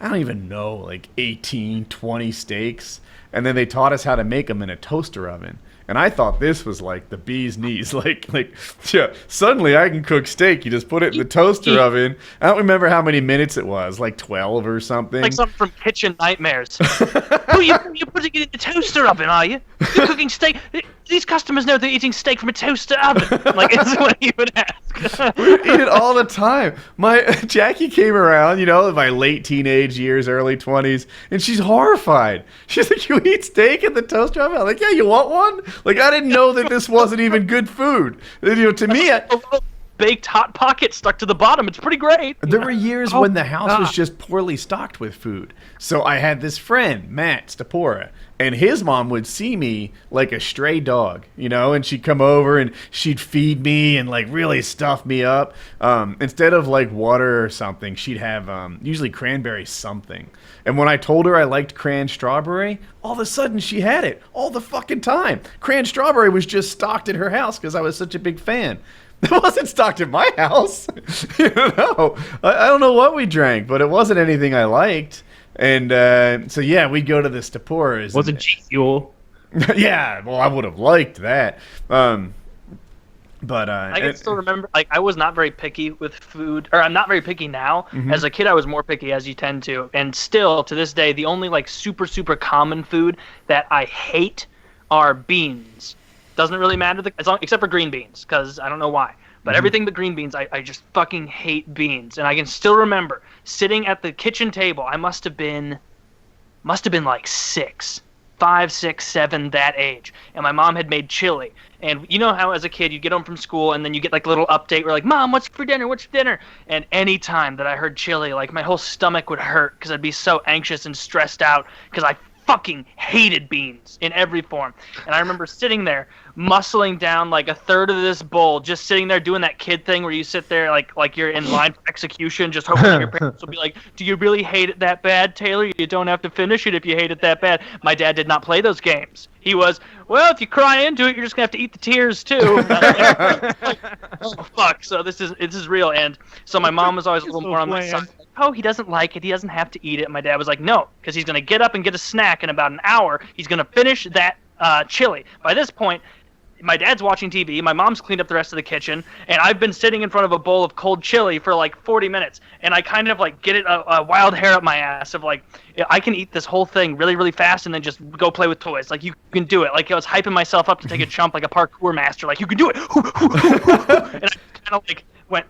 I don't even know, like 18, 20 steaks, and then they taught us how to make them in a toaster oven. And I thought this was like the bee's knees. Yeah, suddenly I can cook steak. You just put it in the toaster oven. I don't remember how many minutes it was, like 12 or something. Like something from Kitchen Nightmares. Oh, you're putting it in the toaster oven, are you? You're cooking steak. These customers know they're eating steak from a toaster oven. Like, it's what you would ask. We would eat it all the time. My Jackie came around, in my late teenage years, early 20s, and she's horrified. She's like, "You eat steak in the toaster oven?" I'm like, "Yeah, you want one?" Like, I didn't know that this wasn't even good food. To me, A little baked Hot Pocket stuck to the bottom. It's pretty great. there were years when the house was just poorly stocked with food. So I had this friend, Matt Stapora, and his mom would see me like a stray dog, and she'd come over and she'd feed me and like really stuff me up. Instead of like water or something, she'd have usually cranberry something. And when I told her I liked cran strawberry, all of a sudden she had it all the fucking time. Cran strawberry was just stocked at her house because I was such a big fan. It wasn't stocked at my house. I don't know what we drank, but it wasn't anything I liked. And so, yeah, we'd go to the Staporas. Was it G Fuel? Yeah, well, I would have liked that. But I can still remember, like, I was not very picky with food, or I'm not very picky now. Mm-hmm. As a kid, I was more picky, as you tend to. And still, to this day, the only, like, super, super common food that I hate are beans. Doesn't really matter, except for green beans, because I don't know why. But everything but green beans, I just fucking hate beans. And I can still remember sitting at the kitchen table. I must have been like 5, 6, 7, that age. And my mom had made chili. And you know how as a kid you get home from school and then you get like a little update where like, "Mom, what's for dinner? What's for dinner?" And any time that I heard chili, like my whole stomach would hurt because I'd be so anxious and stressed out because I fucking hated beans in every form. And I remember sitting there muscling down like a third of this bowl, just sitting there doing that kid thing where you sit there like you're in line for execution, just hoping your parents will be like, "Do you really hate it that bad, Taylor? You don't have to finish it if you hate it that bad." My dad did not play those games. He was, "Well, if you cry into it, you're just gonna have to eat the tears too." Like, oh fuck! So this is real. And so my mom was always a little more on my side. Like, "Oh, he doesn't like it. He doesn't have to eat it." My dad was like, "No, because he's gonna get up and get a snack in about an hour. He's gonna finish that chili." By this point, my dad's watching TV, my mom's cleaned up the rest of the kitchen, and I've been sitting in front of a bowl of cold chili for like 40 minutes, and I kind of like get a wild hair up my ass of like, I can eat this whole thing really, really fast and then just go play with toys. Like, you can do it. Like, I was hyping myself up to take a jump like a parkour master. Like, you can do it. And I kind of like went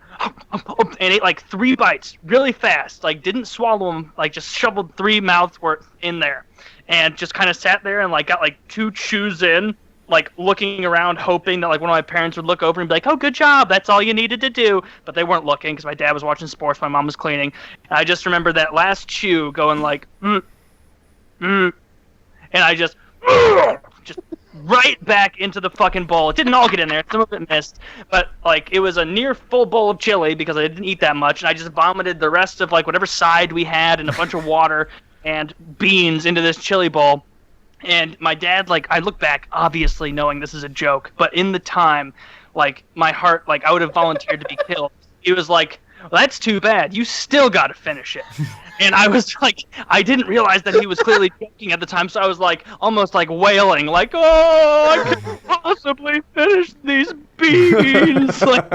and ate like 3 bites really fast. Like, didn't swallow them. Like, just shoveled 3 mouths worth in there, and just kind of sat there and like got like 2 chews in, like looking around, hoping that like one of my parents would look over and be like, "Oh, good job, that's all you needed to do." But they weren't looking because my dad was watching sports, my mom was cleaning. And I just remember that last chew going like, and I just right back into the fucking bowl. It didn't all get in there, some of it missed, but like it was a near full bowl of chili because I didn't eat that much, and I just vomited the rest of like whatever side we had and a bunch of water and beans into this chili bowl. And my dad, like, I look back, obviously knowing this is a joke, but in the time, like, my heart, like, I would have volunteered to be killed. He was like, "Well, that's too bad. You still got to finish it." And I was like, I didn't realize that he was clearly joking at the time, so I was like, almost like wailing, like, "Oh, I can't possibly finish these beans. Like,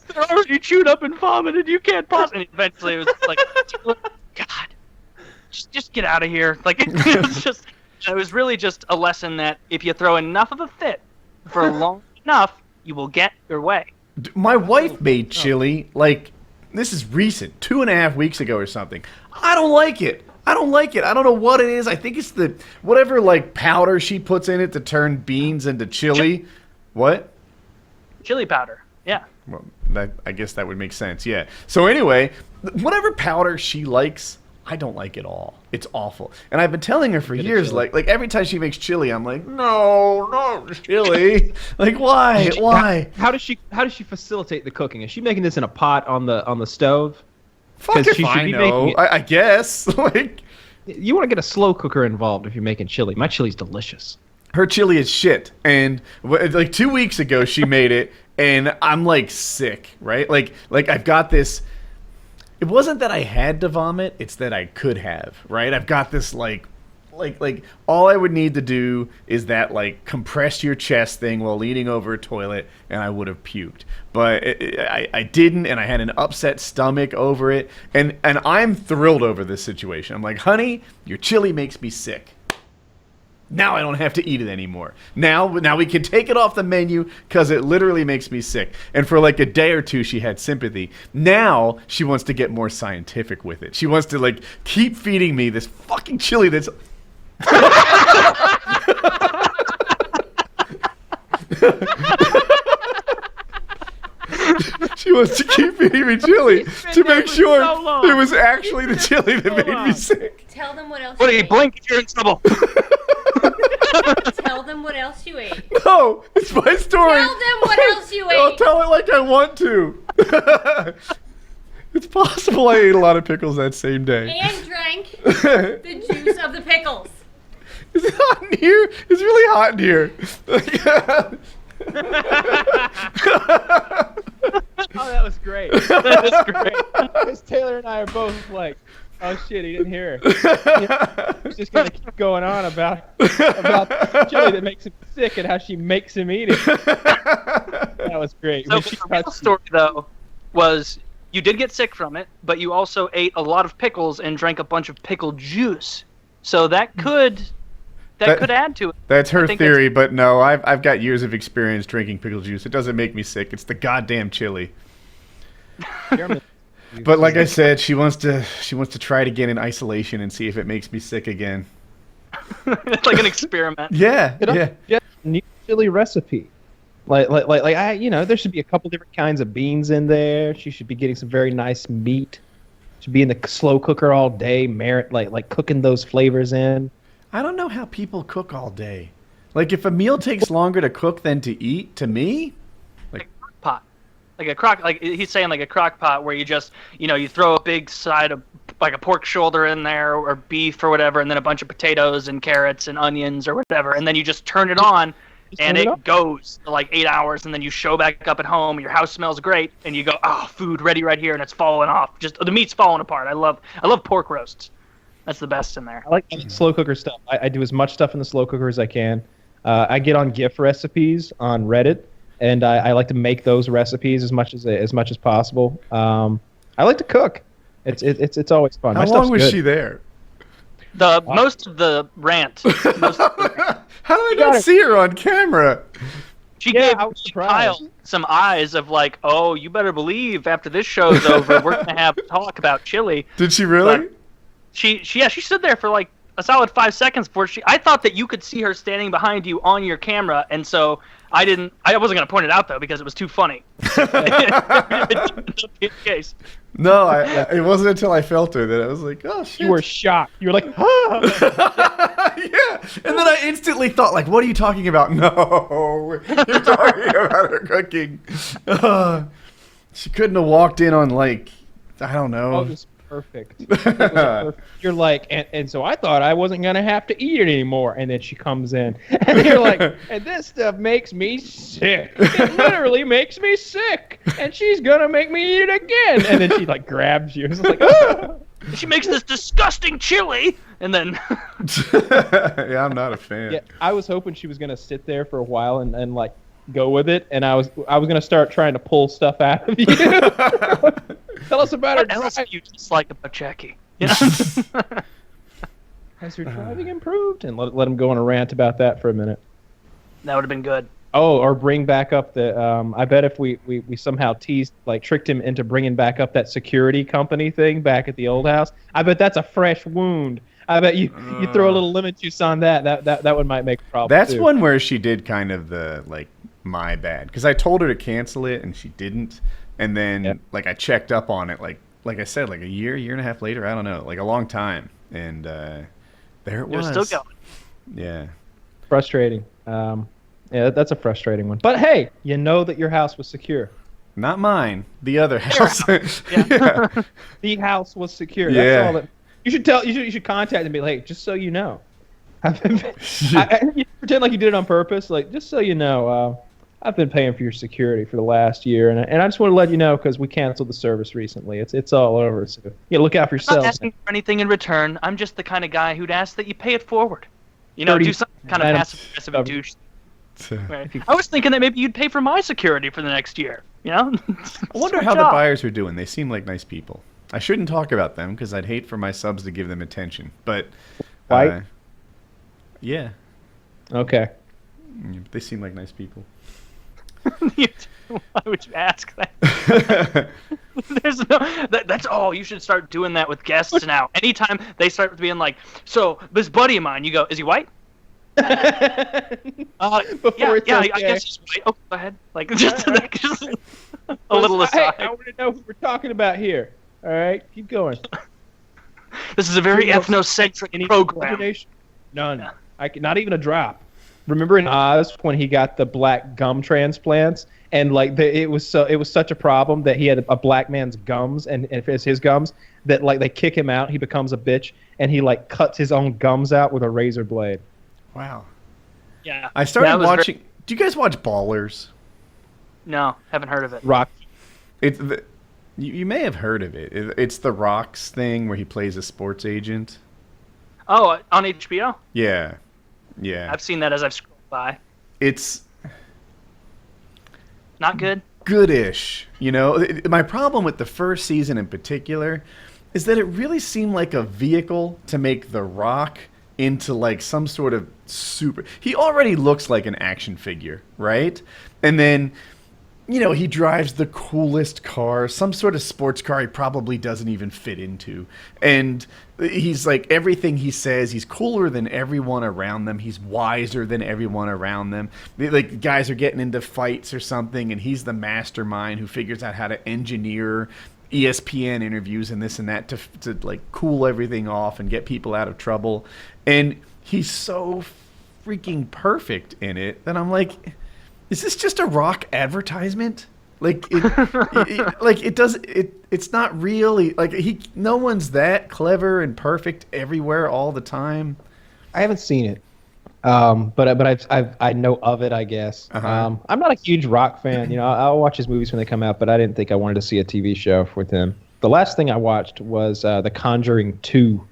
they're already chewed up and vomited. You can't possibly." And eventually it was like, God, just get out of here. Like, it was just... It was really just a lesson that if you throw enough of a fit for long enough, you will get your way. My wife made chili, like, this is recent, 2.5 weeks ago or something. I don't like it. I don't know what it is. I think it's the, whatever, like, powder she puts in it to turn beans into chili. What? Chili powder, yeah. Well, I guess that would make sense, yeah. So anyway, whatever powder she likes, I don't like it all. It's awful. And I've been telling her for years, like every time she makes chili, I'm like, no chili. Like, why? How does she facilitate the cooking? Is she making this in a pot on the stove? Fuck if I know. I guess. Like, you want to get a slow cooker involved if you're making chili. My chili's delicious. Her chili is shit. And like 2 weeks ago, she made it, and I'm like sick, right? Like I've got this. It wasn't that I had to vomit, it's that I could have, right? I've got this, like all I would need to do is that, like, compress your chest thing while leaning over a toilet, and I would have puked. But I didn't, and I had an upset stomach over it, and I'm thrilled over this situation. I'm like, honey, your chili makes me sick. Now I don't have to eat it anymore. Now we can take it off the menu because it literally makes me sick. And for like a day or two, she had sympathy. Now she wants to get more scientific with it. She wants to like keep feeding me this fucking chili that's... She wants to keep feeding me chili to make sure it was actually the chili that made me sick. Tell them what else What, you you ate. blink if you're in trouble. Tell them what else you ate. No, it's my story. Tell them what else you I'll ate. tell it like I want to. It's possible I ate a lot of pickles that same day. And drank the juice of the pickles. Is it hot in here? It's really hot in here. Oh, that was great. That was great. Because Taylor and I are both like, oh shit, he didn't hear. He's just gonna keep going on about the chili that makes him sick and how she makes him eat it. That was great. So the real story though was you did get sick from it, but you also ate a lot of pickles and drank a bunch of pickle juice. So that could add to it. That's her theory, but no, I've got years of experience drinking pickle juice. It doesn't make me sick. It's the goddamn chili. But like I said, she wants to try it again in isolation and see if it makes me sick again. It's like an experiment. Yeah. New chili recipe. Like there should be a couple different kinds of beans in there. She should be getting some very nice meat. Should be in the slow cooker all day, like cooking those flavors in. I don't know how people cook all day. Like, if a meal takes longer to cook than to eat, to me, like a crock pot, like he's saying, like a crock pot where you just, you throw a big side of like a pork shoulder in there or beef or whatever, and then a bunch of potatoes and carrots and onions or whatever, and then you just turn it on, and it goes for like 8 hours, and then you show back up at home, your house smells great, and you go, oh, food ready right here, and it's falling off. Just the meat's falling apart. I love pork roasts. That's the best in there. I like slow cooker stuff. I do as much stuff in the slow cooker as I can. I get on GIF recipes on Reddit, and I like to make those recipes as much as possible. I like to cook. It's always fun. How My long stuff's was good. she there? Most of the rant. How did I not see her on camera? She Yeah, gave I was Kyle surprised. some eyes of like, oh, you better believe after this show's over, we're gonna have a talk about chili. Did she really? But she stood there for like a solid 5 seconds before I thought that you could see her standing behind you on your camera, and so I wasn't gonna point it out though because it was too funny. In case. No, it wasn't until I felt her that I was like, oh shit. You were shocked. You were like, ah! Yeah, and then I instantly thought, like, what are you talking about? No, you're talking about her cooking. She couldn't have walked in on, like, I don't know. Oh, it was perfect. It was perfect. You're like, and so I thought I wasn't going to have to eat it anymore. And then she comes in, and you're like, and this stuff makes me sick. It literally makes me sick. And she's going to make me eat it again. And then she, like, grabs you. It's like, ah! She makes this disgusting chili, and then Yeah, I'm not a fan. Yeah, I was hoping she was going to sit there for a while and like, go with it. And I was going to start trying to pull stuff out of you. Tell us about what her else drive. do you dislike about Jackie? You know? Has her driving improved? And let him go on a rant about that for a minute. That would have been good. Oh, or bring back up the. I bet if we somehow tricked him into bringing back up that security company thing back at the old house. I bet that's a fresh wound. I bet you throw a little lemon juice on that one might make a problem. That's too. one where she did kind of the, like, my bad. Because I told her to cancel it, and she didn't. And then, like, I checked up on it, like I said, like a year and a half later, I don't know, like a long time. And there it was. It was still going. Yeah. Frustrating. Yeah, that's a frustrating one. But hey, you know that your house was secure. Not mine. The other house. Yeah. The house was secure. Yeah. That's all that. You should contact and be like, hey, just so you know, you pretend like you did it on purpose. Like, just so you know, I've been paying for your security for the last year, and I just want to let you know because we canceled the service recently. It's all over. So look out for I'm not yourself. asking for anything in return. I'm just the kind of guy who'd ask that you pay it forward. You know, 30 do some kind of items passive-aggressive covered. douche. Right. I was thinking that maybe you'd pay for my security for the next year. You know? I wonder how the buyers are doing. They seem like nice people. I shouldn't talk about them because I'd hate for my subs to give them attention. But, White? Yeah. Okay. They seem like nice people. Why would you ask that? There's no. That's all. You should start doing that with guests now. Anytime they start being like, "So this buddy of mine," you go, "Is he white?" Before it's yeah. okay. I guess he's white. Oh, go ahead. Like just a little aside. Hey, I want to know who we're talking about here. All right, keep going. This is a very ethnocentric Any program. information? None. Yeah. Not even a drop. Remember in Oz when he got the black gum transplants, and like it was such a problem that he had a black man's gums, and if it's his gums, that like they kick him out, he becomes a bitch, and he like cuts his own gums out with a razor blade. Wow. Yeah. I started That was watching. Do you guys watch Ballers? No, haven't heard of it. Rock. It's you may have heard of it. It's the Rock's thing where he plays a sports agent. Oh, on HBO. Yeah. Yeah. I've seen that as I've scrolled by. It's Not good. goodish. You know, my problem with the first season in particular is that it really seemed like a vehicle to make The Rock into like some sort of super. He already looks like an action figure, right? And then, you know, he drives the coolest car, some sort of sports car he probably doesn't even fit into. And he's like, everything he says, he's cooler than everyone around them. He's wiser than everyone around them. Like, guys are getting into fights or something, and he's the mastermind who figures out how to engineer ESPN interviews and this and that to like cool everything off and get people out of trouble. And he's so freaking perfect in it that I'm like, is this just a Rock advertisement? Like it's not really like no one's that clever and perfect everywhere all the time. I haven't seen it, but I know of it, I guess. Uh-huh. I'm not a huge Rock fan. You know, I'll watch his movies when they come out, but I didn't think I wanted to see a TV show with him. The last thing I watched was The Conjuring 2.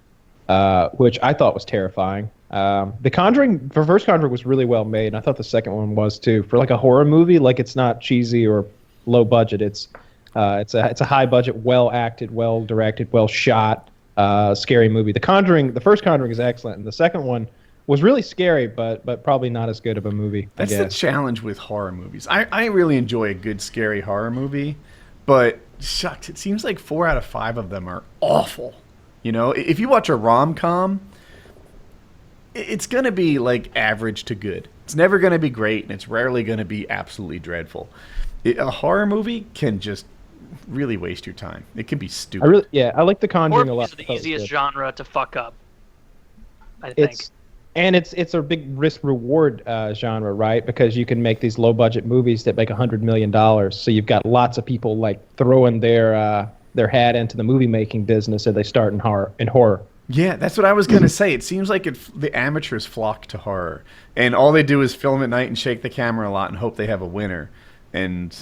which I thought was terrifying. The first Conjuring was really well made, and I thought the second one was too. For like a horror movie, like it's not cheesy or low budget. It's a high budget, well acted, well directed, well shot, scary movie. The first Conjuring is excellent, and the second one was really scary, but probably not as good of a movie. That's the challenge with horror movies. I really enjoy a good scary horror movie, but shucks, it seems like 4 out of 5 of them are awful. You know, if you watch a rom-com, it's going to be like average to good. It's never going to be great, and it's rarely going to be absolutely dreadful. A horror movie can just really waste your time. It can be stupid. I like The Conjuring a lot. Horror is the easiest genre to fuck up, I think. It's a big risk-reward genre, right? Because you can make these low-budget movies that make $100 million. So you've got lots of people like throwing their hat into the movie-making business, and they start in horror. Yeah, that's what I was going to say. It seems like the amateurs flock to horror, and all they do is film at night and shake the camera a lot and hope they have a winner. And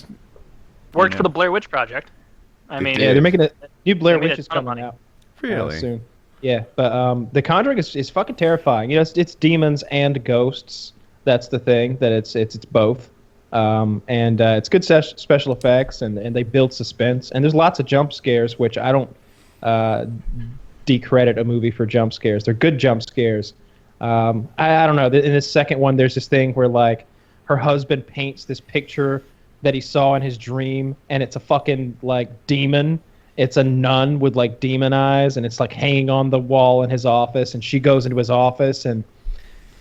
worked for the Blair Witch Project. I mean, they're making a new Blair Witch is coming out really soon. Yeah, but The Conjuring is fucking terrifying. You know, it's demons and ghosts. That's the thing. That it's both. And it's good special effects, and they build suspense. And there's lots of jump scares, which I don't decredit a movie for jump scares. They're good jump scares. I don't know. In the second one, there's this thing where like her husband paints this picture that he saw in his dream, and it's a fucking like demon. It's a nun with like demon eyes, and it's like hanging on the wall in his office, and she goes into his office, and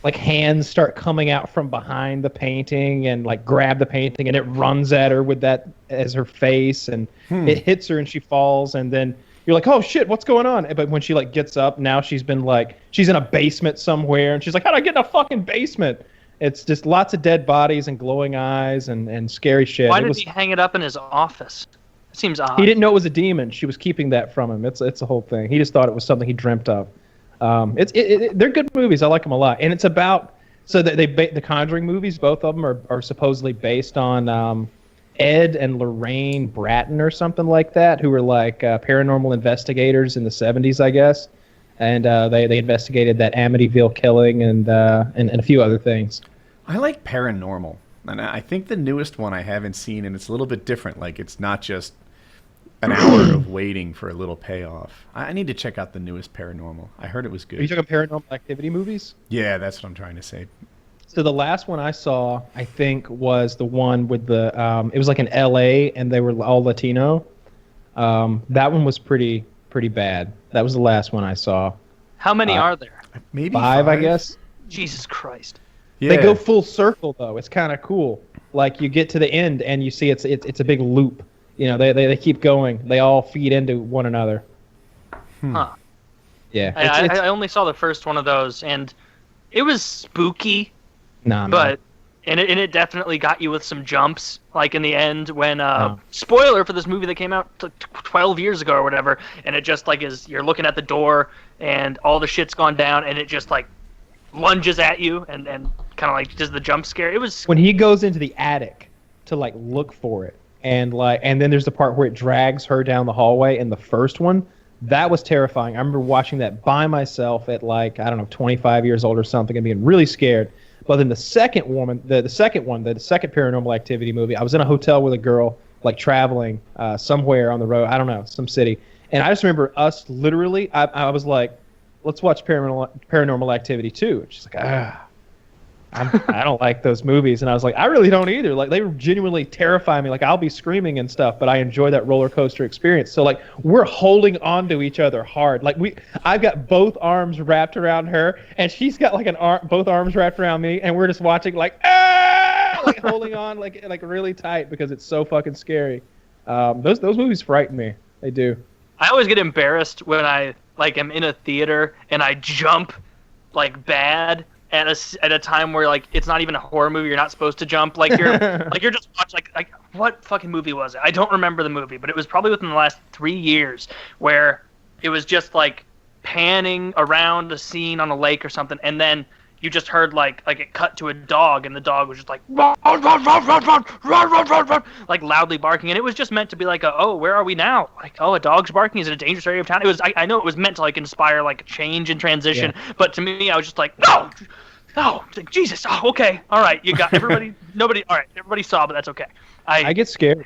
like hands start coming out from behind the painting and like grab the painting, and it runs at her with that as her face, and it hits her and she falls, and then you're like, oh shit, what's going on? But when she like gets up, now she's in a basement somewhere, and she's like, how'd I get in a fucking basement? It's just lots of dead bodies and glowing eyes and scary shit. Why did he hang it up in his office? It seems odd. He didn't know it was a demon. She was keeping that from him. It's a whole thing. He just thought it was something he dreamt of. They're good movies. I like them a lot. And it's about the Conjuring movies. Both of them are supposedly based on Ed and Lorraine Bratton or something like that, who were like paranormal investigators in the 70s, I guess. And they investigated that Amityville killing and a few other things. I like paranormal, and I think the newest one I haven't seen, and it's a little bit different. Like it's not just an hour of waiting for a little payoff. I need to check out the newest paranormal. I heard it was good. Are you talking Paranormal Activity movies? Yeah, that's what I'm trying to say. So the last one I saw, I think, was the one with the it was like in LA, and they were all Latino. That one was pretty bad. That was the last one I saw. How many are there? Maybe 5, I guess. Jesus Christ. Yeah. They go full circle though. It's kind of cool. Like you get to the end and you see it's a big loop. You know, they keep going. They all feed into one another. Huh. Yeah. I only saw the first one of those, and it was spooky. Nah, but and it definitely got you with some jumps. Like in the end when spoiler for this movie that came out 12 years ago or whatever, and it just like you're looking at the door and all the shit's gone down, and it just like lunges at you and kind of like does the jump scare. It was when he goes into the attic to like look for it, and then there's the part where it drags her down the hallway in the first one. That was terrifying. I remember watching that by myself at like, I don't know, 25 years old or something, and being really scared. But then the second second Paranormal Activity movie, I was in a hotel with a girl, like traveling somewhere on the road, I don't know, some city. And I just remember us literally, I was like, let's watch Paranormal Activity 2. And she's like, I don't like those movies. And I was like, I really don't either. Like, they genuinely terrify me. Like, I'll be screaming and stuff, but I enjoy that roller coaster experience. So, like, we're holding on to each other hard. Like, I've got both arms wrapped around her, and she's got, like, both arms wrapped around me, and we're just watching, like, like, holding on, like really tight because it's so fucking scary. Those movies frighten me. They do. I always get embarrassed when I, like, am in a theater and I jump, like, bad at a time where like it's not even a horror movie. You're not supposed to jump. Like you're you're just watching like what fucking movie was it? I don't remember the movie, but it was probably within the last 3 years where it was just like panning around a scene on a lake or something, and then you just heard like it cut to a dog, and the dog was just like run, run, run, run, run, run, run, run, run, run, like loudly barking, and it was just meant to be like oh, where are we now? Like, oh, a dog's barking, is it a dangerous area of town? It was I know it was meant to like inspire like a change and transition, but to me I was just like no, like, Jesus, oh, okay, all right, you got everybody, nobody, all right, everybody saw, but that's okay. I get scared.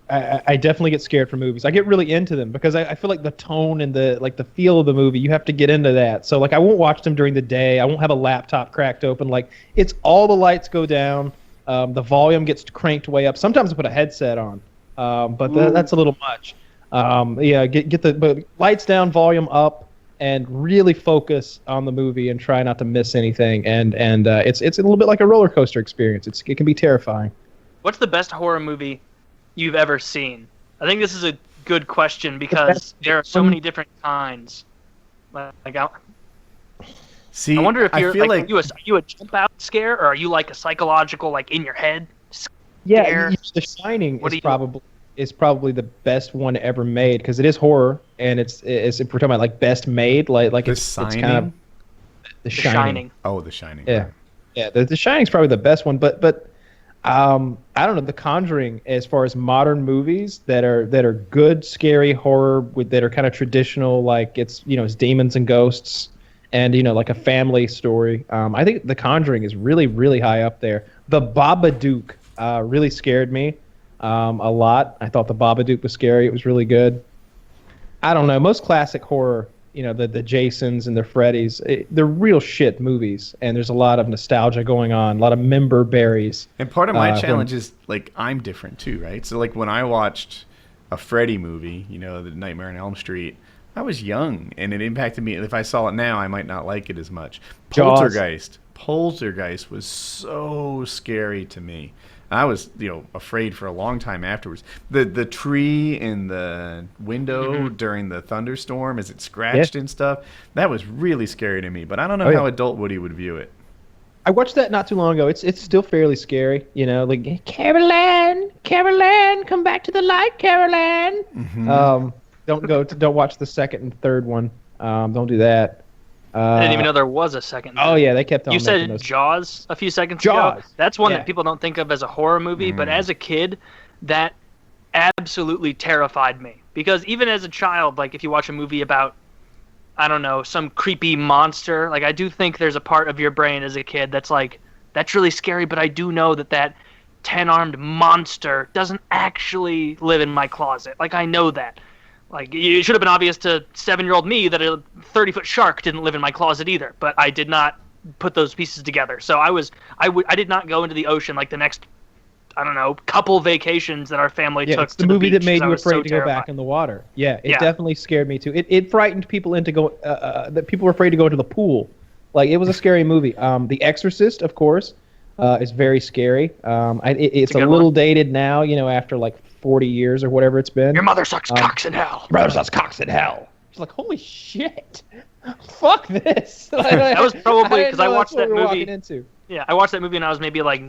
I definitely get scared from movies. I get really into them because I feel like the tone and the feel of the movie, you have to get into that. So like I won't watch them during the day. I won't have a laptop cracked open. Like it's all the lights go down, the volume gets cranked way up. Sometimes I put a headset on, but that's a little much. Get the lights down, volume up, and really focus on the movie and try not to miss anything. And it's a little bit like a roller coaster experience. It can be terrifying. What's the best horror movie you've ever seen? I think this is a good question because there are so many different kinds. I wonder if you're like, are you a jump out scare, or are you like a psychological, like in your head scare? Yeah, The Shining is probably the best one ever made because it is horror, and it's if we're talking about like best made, like it's kind of The Shining. Oh, The Shining. Yeah, The Shining's probably the best one, but I don't know, The Conjuring, as far as modern movies that are good, scary horror that are kind of traditional, like it's demons and ghosts, and like a family story. I think The Conjuring is really, really high up there. The Babadook really scared me a lot. I thought The Babadook was scary. It was really good. I don't know, most classic horror, the Jasons and the Freddys, they're real shit movies, and there's a lot of nostalgia going on, a lot of member berries. And part of my challenge is, like, I'm different too, right? So, like, when I watched a Freddy movie, The Nightmare on Elm Street, I was young, and it impacted me. If I saw it now, I might not like it as much. Poltergeist was so scary to me. I was, afraid for a long time afterwards. The tree in the window during the thunderstorm as it scratched and stuff, that was really scary to me. But I don't know how adult Woody would view it. I watched that not too long ago. It's still fairly scary, like Caroline, come back to the light, Caroline. Mm-hmm. Don't watch the second and third one. Don't do that. I didn't even know there was a second. Oh yeah, they kept on. You said those. Jaws a few seconds ago. That's one that people don't think of as a horror movie, but as a kid, that absolutely terrified me. Because even as a child, like if you watch a movie about, I don't know, some creepy monster, like I do think there's a part of your brain as a kid that's like, that's really scary, but I do know that 10-armed monster doesn't actually live in my closet. Like I know that. Like, it should have been obvious to 7-year-old me that a 30-foot shark didn't live in my closet either, but I did not put those pieces together. So I did not go into the ocean like the next, I don't know, couple vacations that our family took. It's the movie that made you afraid to go back in the water. Yeah, it definitely scared me too. It frightened people into go that people were afraid to go into the pool. Like, it was a scary movie. The Exorcist, of course, is very scary. It's a little dated now, after like 40 years or whatever it's been. Your mother sucks cocks in hell. Your mother sucks cocks in hell. It's like, holy shit. Fuck this. That was probably because I watched that movie. Into. Yeah, I watched that movie when I was maybe like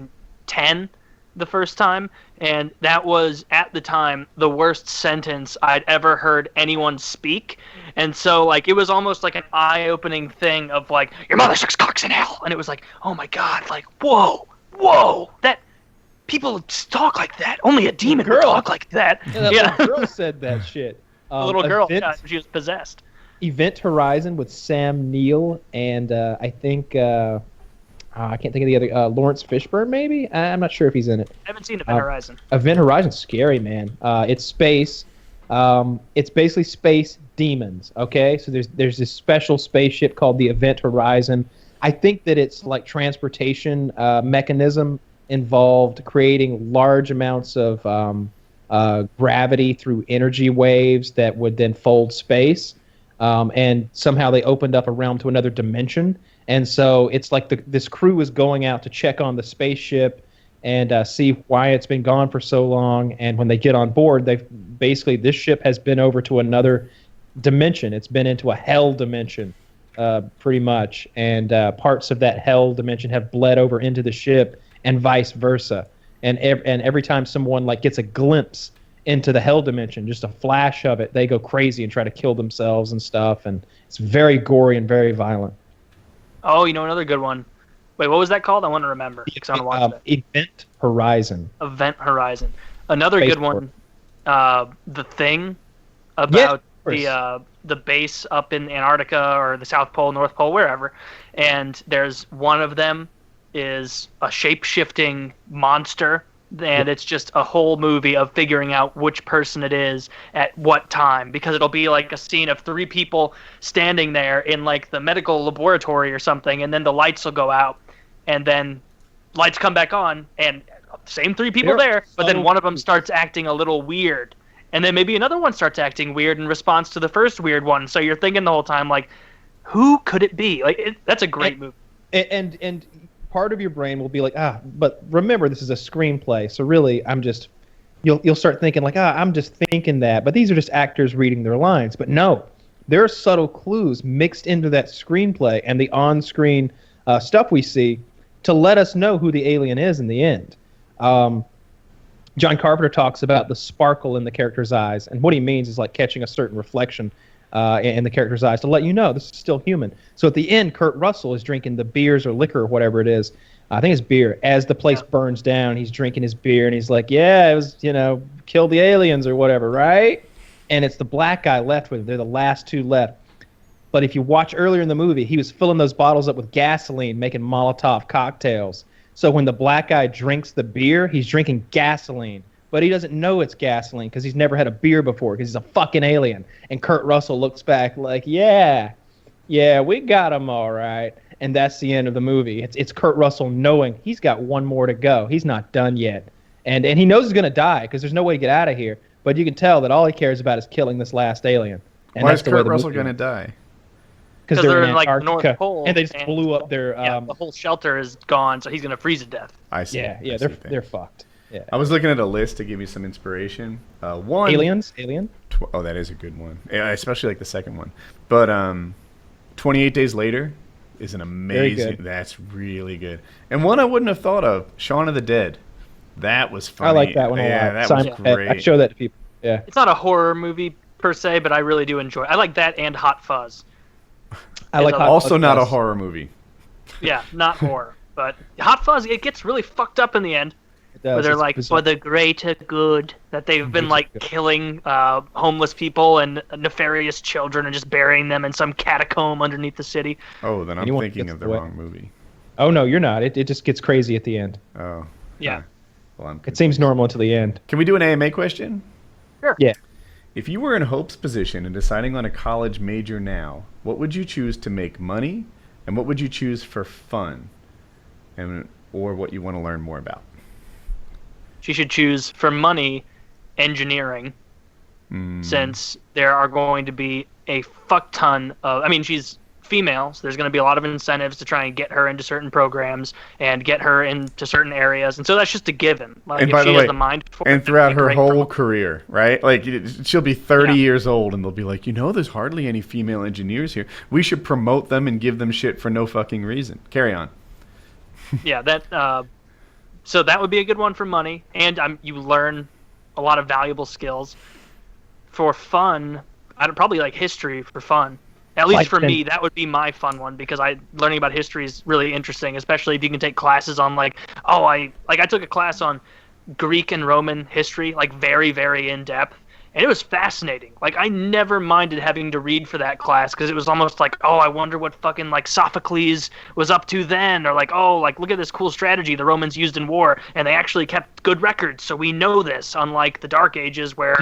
10 the first time, and that was at the time the worst sentence I'd ever heard anyone speak. And so like it was almost like an eye-opening thing of like, your mother sucks cocks in hell. And it was like, oh my god, like whoa, that people talk like that. Only a demon would talk like that. Yeah, that girl said that shit. The little girl, she was possessed. Event Horizon with Sam Neill and I think I can't think of the other Lawrence Fishburne maybe. I'm not sure if he's in it. I haven't seen Event Horizon. Event Horizon's scary, man. It's space. It's basically space demons. Okay, so there's this special spaceship called the Event Horizon. I think that it's like transportation mechanism involved creating large amounts of gravity through energy waves that would then fold space. And somehow they opened up a realm to another dimension. And so it's like this crew is going out to check on the spaceship and see why it's been gone for so long. And when they get on board, this ship has been over to another dimension. It's been into a hell dimension, pretty much. And parts of that hell dimension have bled over into the ship, and vice versa. And every time someone like gets a glimpse into the hell dimension, just a flash of it, they go crazy and try to kill themselves and stuff. And it's very gory and very violent. Oh, another good one. Wait, what was that called? I want to remember because I want to watch that. Event Horizon. Event Horizon. Another Space good one. The Thing, Yeah, about the base up in Antarctica or the South Pole, North Pole, wherever. And there's one of them is a shape-shifting monster, and it's just a whole movie of figuring out which person it is at what time, because it'll be like a scene of 3 people standing there in like the medical laboratory or something, and then the lights will go out, and then lights come back on, and same 3 people there, but then one of them starts acting a little weird, and then maybe another one starts acting weird in response to the first weird one. So you're thinking the whole time, like, who could it be? Like, that's a great movie. And part of your brain will be like, but remember, this is a screenplay, so really, you'll start thinking like, I'm just thinking that, but these are just actors reading their lines. But no, there are subtle clues mixed into that screenplay and the on-screen stuff we see to let us know who the alien is in the end. John Carpenter talks about the sparkle in the character's eyes, and what he means is like catching a certain reflection in the character's eyes to let you know this is still human. So at the end, Kurt Russell is drinking the beers or liquor or whatever it is. I think it's beer. As the place burns down, he's drinking his beer, and he's like, yeah, it was, kill the aliens or whatever, right? And it's the black guy left with him. They're the last 2 left. But if you watch earlier in the movie, he was filling those bottles up with gasoline, making Molotov cocktails. So when the black guy drinks the beer, he's drinking gasoline. But he doesn't know it's gasoline because he's never had a beer before because he's a fucking alien. And Kurt Russell looks back like, yeah, we got him all right. And that's the end of the movie. It's Kurt Russell knowing he's got one more to go. He's not done yet. And he knows he's going to die because there's no way to get out of here. But you can tell that all he cares about is killing this last alien. And why is Kurt Russell going to die? Because they're in like the North Pole, and they just blew up their. The whole shelter is gone, so he's gonna freeze to death. I see. Yeah, they're fucked. Yeah. I was looking at a list to give you some inspiration. One Alien. That is a good one. Yeah, especially like the second one. But 28 Days Later is an amazing. That's really good. And one I wouldn't have thought of, Shaun of the Dead. That was funny. I like that one a lot. Yeah, that was great. I show that to people. Yeah. It's not a horror movie per se, but I really do enjoy it. I like that and Hot Fuzz. I like also not a horror movie. Yeah, not horror, but Hot Fuzz, it gets really fucked up in the end. It does. Where they're like, for the greater good, that they've been like killing homeless people and nefarious children and just burying them in some catacomb underneath the city. Oh, then I'm thinking of the wrong movie. Oh no, you're not. It just gets crazy at the end. Oh. Yeah. Well, it seems normal until the end. Can we do an AMA question? Sure. Yeah. If you were in Hope's position and deciding on a college major now, what would you choose to make money, and what would you choose for fun, or what you want to learn more about? She should choose for money engineering, since there are going to be a fuck ton of. I mean, she's female, so there's going to be a lot of incentives to try and get her into certain programs and get her into certain areas, and so that's just a given. Like, and if by she the has way, the mind for and it, throughout her whole program. career, right? Like, she'll be 30 years old, and they'll be like, there's hardly any female engineers here. We should promote them and give them shit for no fucking reason. Carry on. Yeah, that. So that would be a good one for money, and you learn a lot of valuable skills. For fun, I'd probably like history for fun. At least for me, that would be my fun one, because learning about history is really interesting, especially if you can take classes on I took a class on Greek and Roman history, like very, very in depth, and it was fascinating. Like, I never minded having to read for that class, because it was almost like, I wonder what fucking like Sophocles was up to then, or look at this cool strategy the Romans used in war, and they actually kept good records, so we know this, unlike the Dark Ages where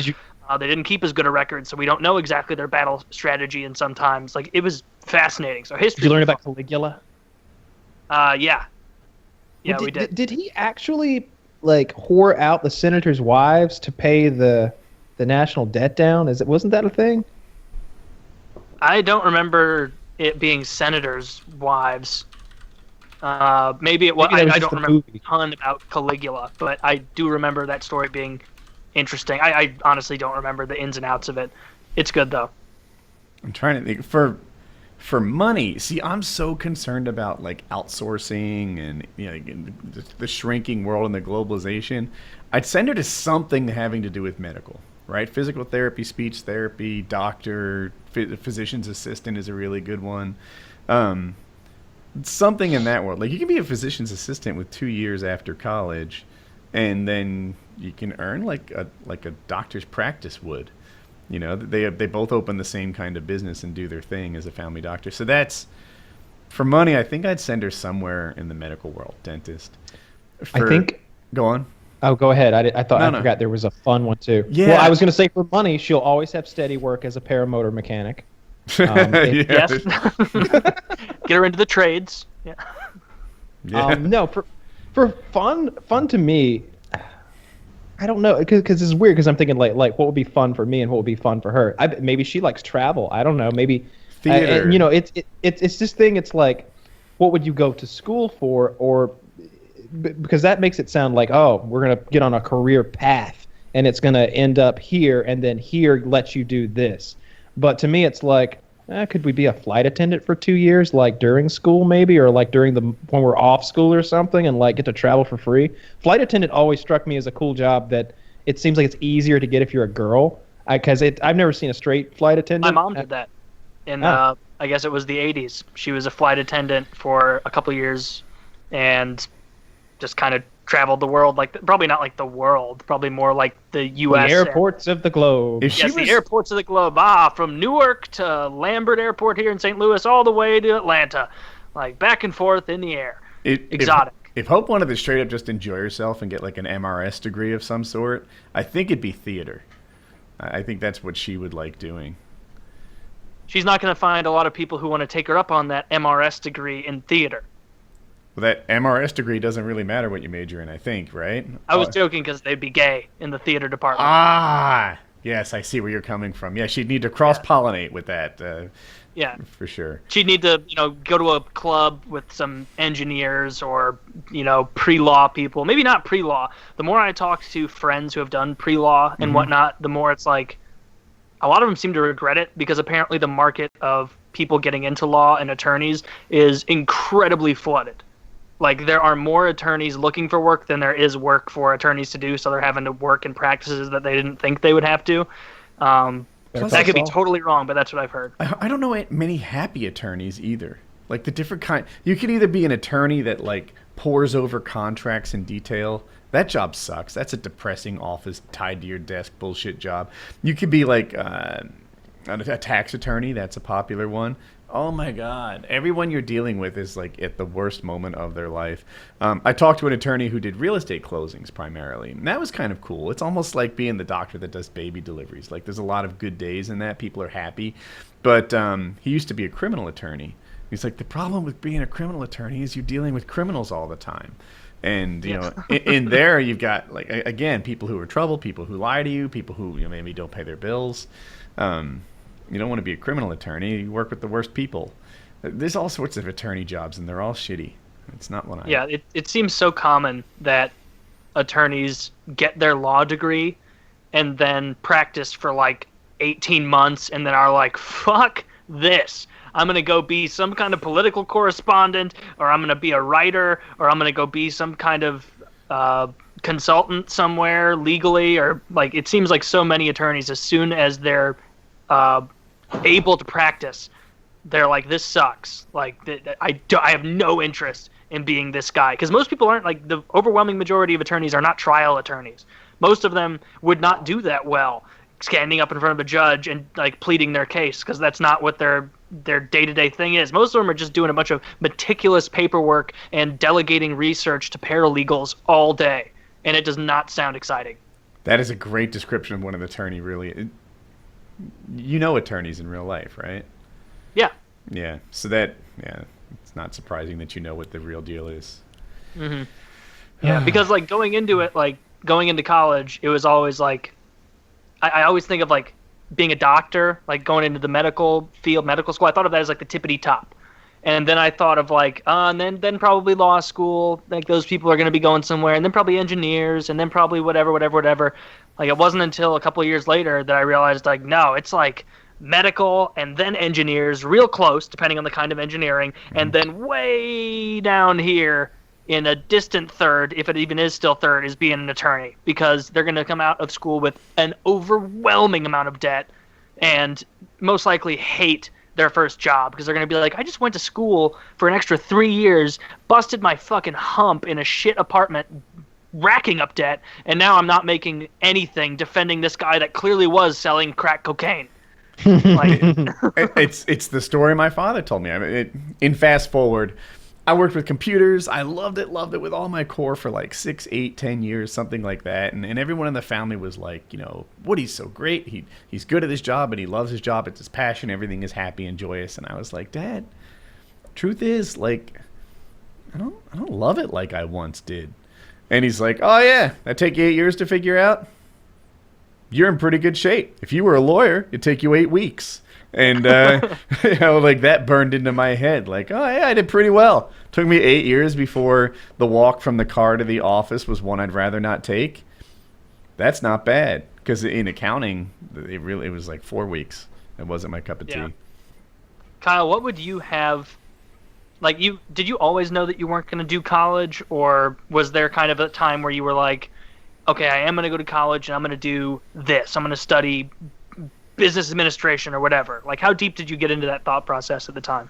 they didn't keep as good a record, so we don't know exactly their battle strategy. And sometimes, it was fascinating. So history. Did you learn about Caligula? Yeah, we did. Did he actually whore out the senators' wives to pay the national debt down? Wasn't that a thing? I don't remember it being senators' wives. Maybe it was. I don't remember a ton about Caligula, but I do remember that story being interesting. I honestly don't remember the ins and outs of it. It's good though. I'm trying to think for money. See, I'm so concerned about outsourcing and the shrinking world and the globalization. I'd send her to something having to do with medical, right? Physical therapy, speech therapy, doctor, physician's assistant is a really good one. something in that world. Like you can be a physician's assistant with 2 years after college, and then you can earn like a doctor's practice would. You know, they both open the same kind of business and do their thing as a family doctor. So that's for money. I think I'd send her somewhere in the medical world, dentist. I think. Go on. Oh, go ahead. I thought No. forgot there was a fun one too. Yeah. Well, I was going to say for money, she'll always have steady work as a paramotor mechanic. Yes. Get her into the trades. Yeah. Yeah. No, for fun to me, I don't know, because it's weird. Because I'm thinking like what would be fun for me and what would be fun for her. Maybe she likes travel. I don't know. Maybe Theater. and, you know, it's this thing. It's like, what would you go to school for, or because that makes it sound like, oh, we're gonna get on a career path and it's gonna end up here, and then here lets you do this. But to me, it's like, could we be a flight attendant for 2 years, like during school maybe, or like when we're off school or something, and like get to travel for free? Flight attendant always struck me as a cool job that it seems like it's easier to get if you're a girl. Because I've never seen a straight flight attendant. My mom did that. I guess it was the 80s. She was a flight attendant for a couple of years, and just kind of traveled the world, probably not like the world, probably more like the U.S. The airports of the globe. The airports of the globe. From Newark to Lambert Airport here in St. Louis, all the way to Atlanta, like back and forth in the air. Exotic. If Hope wanted to straight up just enjoy herself and get like an MRS degree of some sort, I think it'd be theater. I think that's what she would like doing. She's not going to find a lot of people who want to take her up on that MRS degree in theater. Well, that MRS degree doesn't really matter what you major in, I think, right? I was joking because they'd be gay in the theater department. Ah, yes, I see where you're coming from. Yeah, she'd need to cross-pollinate with that. Yeah, for sure. She'd need to, go to a club with some engineers or, pre-law people. Maybe not pre-law. The more I talk to friends who have done pre-law and whatnot, the more it's like a lot of them seem to regret it, because apparently the market of people getting into law and attorneys is incredibly flooded. Like, there are more attorneys looking for work than there is work for attorneys to do, so they're having to work in practices that they didn't think they would have to. That could be totally wrong, but that's what I've heard. I don't know many happy attorneys either. Like, the different kind... You could either be an attorney that, like, pores over contracts in detail. That job sucks. That's a depressing office tied to your desk bullshit job. You could be, like, a tax attorney. That's a popular one. Oh my God. Everyone you're dealing with is like at the worst moment of their life. I talked to an attorney who did real estate closings primarily, and that was kind of cool. It's almost like being the doctor that does baby deliveries. Like, there's a lot of good days in that. People are happy. But he used to be a criminal attorney. He's like, the problem with being a criminal attorney is you're dealing with criminals all the time. And, in there you've got, like, again, people who are trouble, people who lie to you, people who maybe don't pay their bills. You don't want to be a criminal attorney. You work with the worst people. There's all sorts of attorney jobs, and they're all shitty. It's not one I... Yeah, it seems so common that attorneys get their law degree and then practice for like 18 months and then are like, fuck this. I'm going to go be some kind of political correspondent, or I'm going to be a writer, or I'm going to go be some kind of consultant somewhere legally, or like, it seems like so many attorneys, as soon as they're able to practice, they're like, this sucks. Like, I have no interest in being this guy. Because most people aren't, like, the overwhelming majority of attorneys are not trial attorneys. Most of them would not do that well, standing up in front of a judge and, like, pleading their case, because that's not what their day-to-day thing is. Most of them are just doing a bunch of meticulous paperwork and delegating research to paralegals all day. And it does not sound exciting. That is a great description of what an attorney really... attorneys in real life, right? Yeah. Yeah. So it's not surprising that you know what the real deal is. Mm-hmm. Yeah, because like going into college, it was always like, I always think of like being a doctor, like going into the medical field, medical school. I thought of that as like the tippity top. And then I thought of like, and then probably law school, like those people are going to be going somewhere, and then probably engineers, and then probably whatever. Like, it wasn't until a couple of years later that I realized, like, no, it's like medical and then engineers, real close, depending on the kind of engineering, and then way down here in a distant third, if it even is still third, is being an attorney, because they're going to come out of school with an overwhelming amount of debt and most likely hate their first job because they're going to be like, I just went to school for an extra 3 years, busted my fucking hump in a shit apartment, racking up debt, and now I'm not making anything defending this guy that clearly was selling crack cocaine. Like, it's the story my father told me. I mean, in fast forward, I worked with computers. I loved it with all my core for like 6, 8, 10 years, something like that. And everyone in the family was like, Woody's so great. He's good at his job and he loves his job. It's his passion. Everything is happy and joyous. And I was like, Dad, truth is, like, I don't love it like I once did. And he's like, oh yeah, that take you 8 years to figure out? You're in pretty good shape. If you were a lawyer, it'd take you 8 weeks. And, like that burned into my head. Like, oh, yeah, I did pretty well. Took me 8 years before the walk from the car to the office was one I'd rather not take. That's not bad. Because in accounting, it was like 4 weeks. It wasn't my cup of tea. Kyle, what would you have... Like, did you always know that you weren't going to do college? Or was there kind of a time where you were like, okay, I am going to go to college and I'm going to do this. I'm going to study business administration or whatever. Like, how deep did you get into that thought process at the time?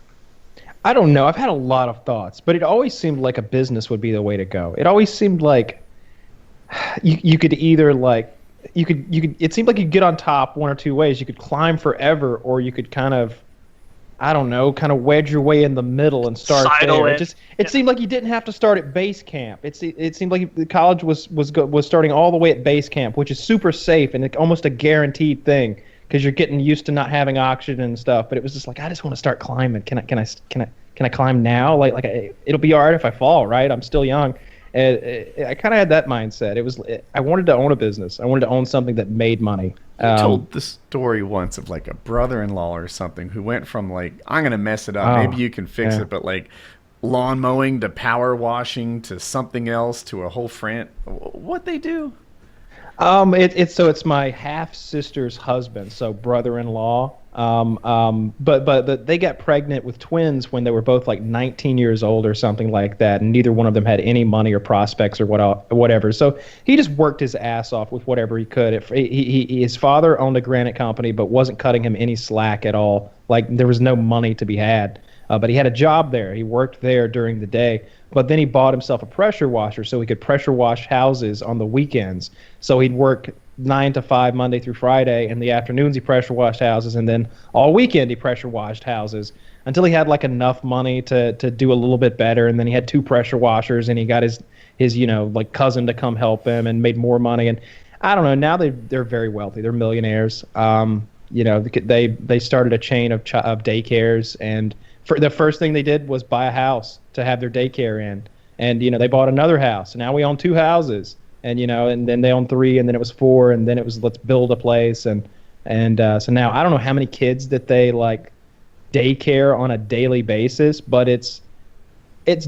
I don't know. I've had a lot of thoughts, but it always seemed like a business would be the way to go. It always seemed like you could either like you could it seemed like you could get on top one or two ways. You could climb forever, or you could kind of, I don't know, kind of wedge your way in the middle and start Sidle there. it. It seemed like you didn't have to start at base camp. It seemed like the college was starting all the way at base camp, which is super safe and almost a guaranteed thing because you're getting used to not having oxygen and stuff. But it was just like, I just want to start climbing. Can I climb now? Like it'll be all right if I fall, right? I'm still young. I kind of had that mindset. I wanted to own a business. I wanted to own something that made money. You told the story once of like a brother-in-law or something who went from like, I'm going to mess it up. Maybe you can fix it. But like lawn mowing to power washing to something else to a whole what they do? It's my half sister's husband, so brother-in-law. But they got pregnant with twins when they were both like 19 years old or something like that, and neither one of them had any money or prospects or whatever. So he just worked his ass off with whatever he could. His father owned a granite company, but wasn't cutting him any slack at all. Like there was no money to be had. But he had a job there. He worked there during the day. But then he bought himself a pressure washer so he could pressure wash houses on the weekends. So he'd work 9 to 5 Monday through Friday. In the afternoons, he pressure washed houses. And then all weekend, he pressure washed houses until he had like enough money to do a little bit better. And then he had 2 pressure washers and he got his like cousin to come help him and made more money. And I don't know. Now they're very wealthy. They're millionaires. They started a chain of daycares, and for the first thing they did was buy a house to have their daycare in. And, they bought another house. Now we own 2 houses. And, and then they own 3, and then it was 4, and then it was let's build a place. And so now I don't know how many kids that they, like, daycare on a daily basis, but it's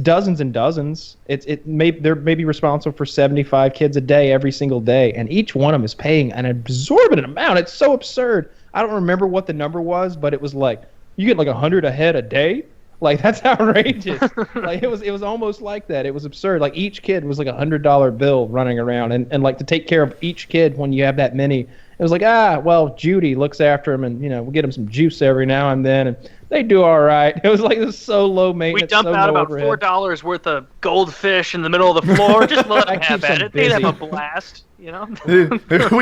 dozens and dozens. They're maybe responsible for 75 kids a day every single day, and each one of them is paying an exorbitant amount. It's so absurd. I don't remember what the number was, but it was like, you get like 100 a head a day? Like, that's outrageous. Like, it was almost like that. It was absurd. Like, each kid was like $100 bill running around. And like, to take care of each kid when you have that many, it was like, well, Judy looks after him, and, we'll get him some juice every now and then, and they do all right. It was like, this so low maintenance. We dump out about $4 worth of goldfish in the middle of the floor. Just let them have at it. They'd have a blast, We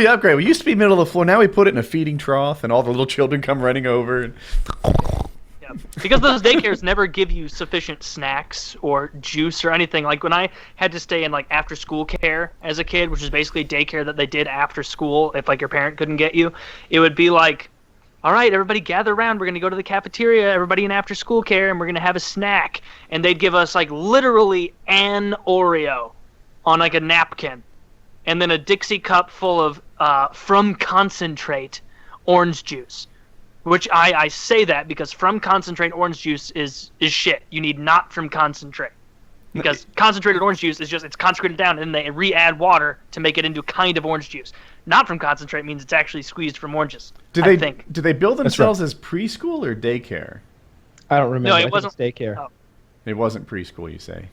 upgrade. We used to be middle of the floor. Now we put it in a feeding trough, and all the little children come running over. And... Because those daycares never give you sufficient snacks or juice or anything. Like when I had to stay in like after school care as a kid, which is basically daycare that they did after school if like your parent couldn't get you, it would be like, all right, everybody gather around. We're going to go to the cafeteria, everybody in after school care, and we're going to have a snack. And they'd give us like literally an Oreo on like a napkin, and then a Dixie cup full of from concentrate orange juice. Which I say that because from concentrate orange juice is shit. You need not from concentrate. Because concentrated orange juice is it's concentrated down and they re-add water to make it into kind of orange juice. Not from concentrate means it's actually squeezed from oranges. Do they build themselves as preschool or daycare? I don't remember. No, it wasn't daycare. Oh. It wasn't preschool, you say.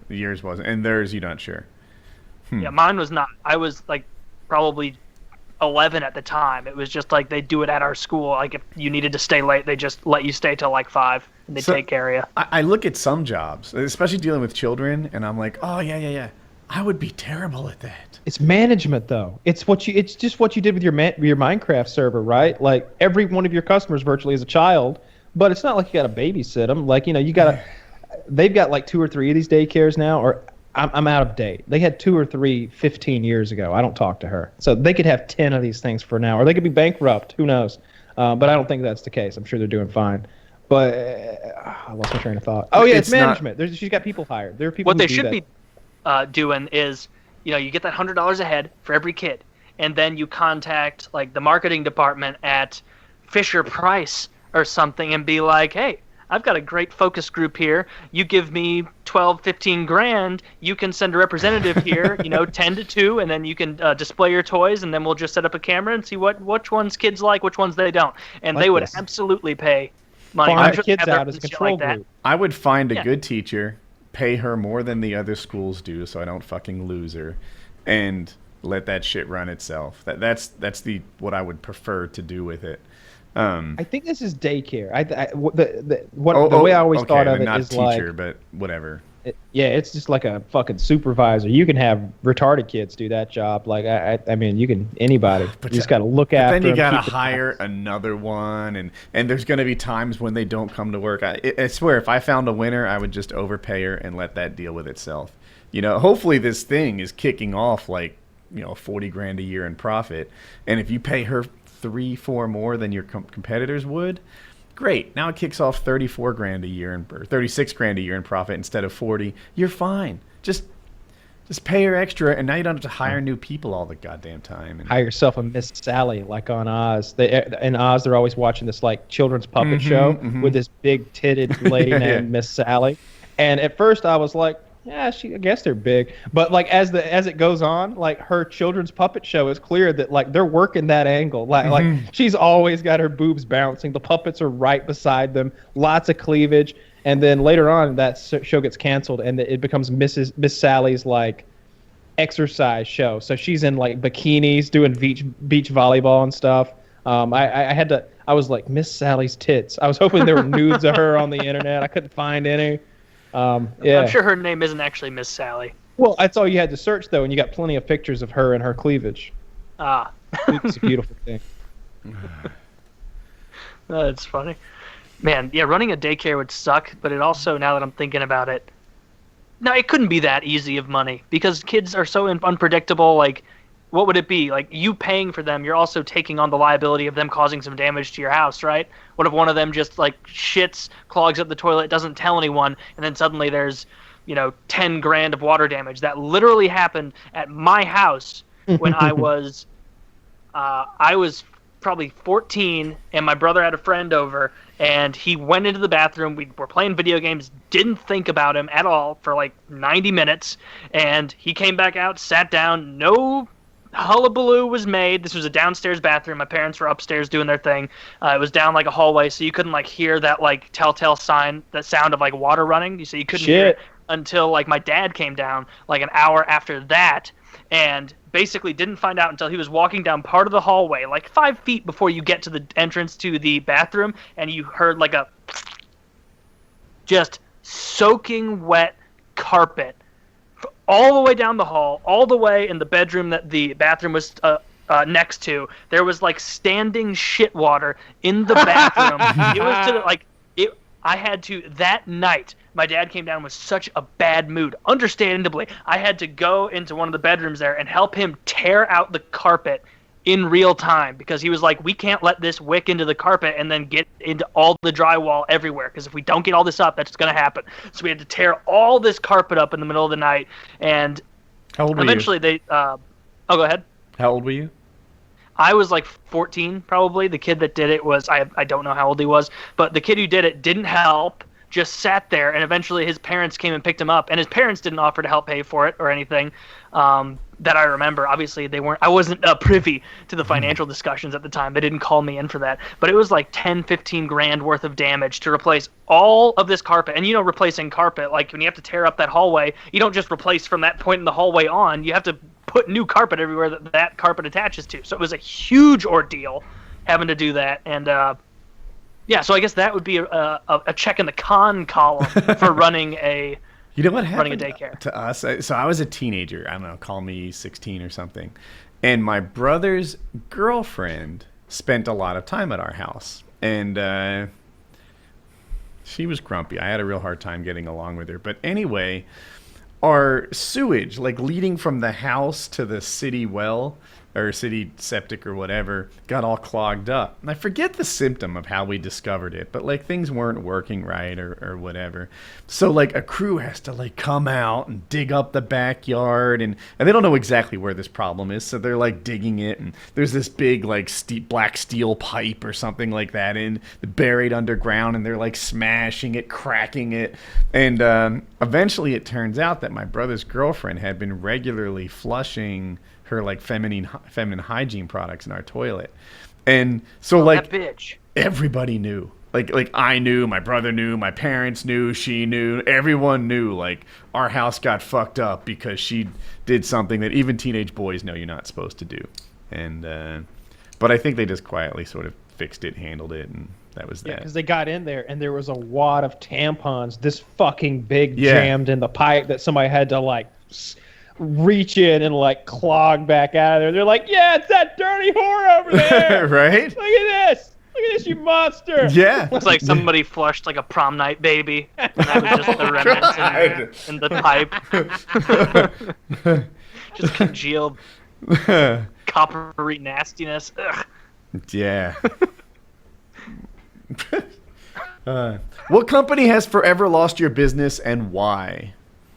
Yours wasn't. And theirs, you're not sure. Yeah, mine was not. I was like probably 11 at the time. It was just like they do it at our school. Like if you needed to stay late, they just let you stay till like 5 and they take care of you. I look at some jobs, especially dealing with children, and I'm like, oh yeah. I would be terrible at that. It's management, though. It's just what you did with your Minecraft server, right? Like every one of your customers virtually is a child, but it's not like you got to babysit them. Like they've got like 2 or 3 of these daycares now, or I'm out of date. They had 2 or 3 15 years ago. I don't talk to her, so they could have 10 of these things for now, or they could be bankrupt. Who knows? But I don't think that's the case. I'm sure they're doing fine. But I lost my train of thought. Oh yeah, it's management. She's got people hired. There are people. What they should be doing is, you get that $100 a head for every kid, and then you contact like the marketing department at Fisher Price or something and be like, hey, I've got a great focus group here. You give me 12, 15 grand, you can send a representative here, 10 to 2, and then you can display your toys, and then we'll just set up a camera and see which ones kids like, which ones they don't. And they would absolutely pay money. Farm kids out as a control group. I would find a good teacher, pay her more than the other schools do so I don't fucking lose her, and let that shit run itself. That's what I would prefer to do with it. I think this is daycare. The way I always thought of it not is teacher, like, but whatever. It's just like a fucking supervisor. You can have retarded kids do that job. Like I mean, you can anybody. You just got to look after. Then you got to hire another one, and there's going to be times when they don't come to work. I swear, if I found a winner, I would just overpay her and let that deal with itself. Hopefully this thing is kicking off like 40 grand a year in profit, and if you pay her 3-4 more than your competitors would, great. Now it kicks off 34 grand a year or 36 grand a year in profit instead of 40. You're fine. Just pay her extra, and now you don't have to hire new people all the goddamn time. Hire yourself a Miss Sally, like on Oz. In Oz, they're always watching this like children's puppet show with this big titted lady named Miss Sally. And at first, I was like, yeah, I guess they're big. But like as it goes on, like her children's puppet show is clear that like they're working that angle. Like she's always got her boobs bouncing. The puppets are right beside them. Lots of cleavage. And then later on, that show gets canceled, and it becomes Miss Sally's like exercise show. So she's in like bikinis doing beach volleyball and stuff. I was like, Miss Sally's tits. I was hoping there were nudes of her on the internet. I couldn't find any. Yeah. I'm sure her name isn't actually Miss Sally. Well, that's all you had to search, though, and you got plenty of pictures of her and her cleavage. Ah. It's a beautiful thing. That's funny. Man, yeah, running a daycare would suck, but it also, now that I'm thinking about it, no, it couldn't be that easy of money, because kids are so unpredictable. Like, what would it be? Like, you paying for them, you're also taking on the liability of them causing some damage to your house, right? What if one of them just, like, shits, clogs up the toilet, doesn't tell anyone, and then suddenly there's, 10 grand of water damage? That literally happened at my house when I was probably 14, and my brother had a friend over, and he went into the bathroom. We were playing video games, didn't think about him at all for, like, 90 minutes, and he came back out, sat down, no hullabaloo was made. This was a downstairs bathroom. My parents were upstairs doing their thing. It was down like a hallway, so you couldn't like hear that like telltale sign, that sound of like water running. You couldn't hear it until like my dad came down like an hour after that, and basically didn't find out until he was walking down part of the hallway, like 5 feet before you get to the entrance to the bathroom, and you heard like a just soaking wet carpet all the way down the hall, all the way in the bedroom that the bathroom was next to. There was like standing shit water in the bathroom. It was to the, like it. I had to that night. My dad came down with such a bad mood. Understandably, I had to go into one of the bedrooms there and help him tear out the carpet in real time, because he was like, we can't let this wick into the carpet and then get into all the drywall everywhere, because if we don't get all this up, that's going to happen. So we had to tear all this carpet up in the middle of the night, and how old were eventually you? They oh, go ahead. How old were you? I was like 14 probably. The kid that did it was, I don't know how old he was, but the kid who did it didn't help, just sat there, and eventually his parents came and picked him up, and his parents didn't offer to help pay for it or anything. That I remember. Obviously, I wasn't privy to the financial discussions at the time. They didn't call me in for that. But it was like 10, 15 grand worth of damage to replace all of this carpet. And replacing carpet, like when you have to tear up that hallway, you don't just replace from that point in the hallway on. You have to put new carpet everywhere that carpet attaches to. So it was a huge ordeal having to do that. And yeah, so I guess that would be a check in the con column for running a You know what happened running a daycare. to us? So I was a teenager. I don't know, call me 16 or something. And my brother's girlfriend spent a lot of time at our house. And she was grumpy. I had a real hard time getting along with her. But anyway, our sewage, like leading from the house to the city well or city septic or whatever, got all clogged up. And I forget the symptom of how we discovered it, but like things weren't working right or whatever. So like a crew has to like come out and dig up the backyard, and they don't know exactly where this problem is. So they're like digging it, and there's this big like black steel pipe or something like that buried underground, and they're like smashing it, cracking it. And eventually it turns out that my brother's girlfriend had been regularly flushing her like feminine hygiene products in our toilet. And so like that bitch. Everybody knew. Like I knew, my brother knew, my parents knew, she knew, everyone knew. Like our house got fucked up because she did something that even teenage boys know you're not supposed to do. And but I think they just quietly sort of fixed it, handled it, and that was that. Yeah, because they got in there and there was a wad of tampons this fucking big jammed in the pipe that somebody had to like reach in and like clog back out of there. They're like, yeah, it's that dirty whore over there. Right? Look at this, you monster. Yeah. It's like somebody flushed like a prom night baby, and that was just the remnants in the pipe. Just congealed coppery nastiness. Ugh. Yeah. What company has forever lost your business and why?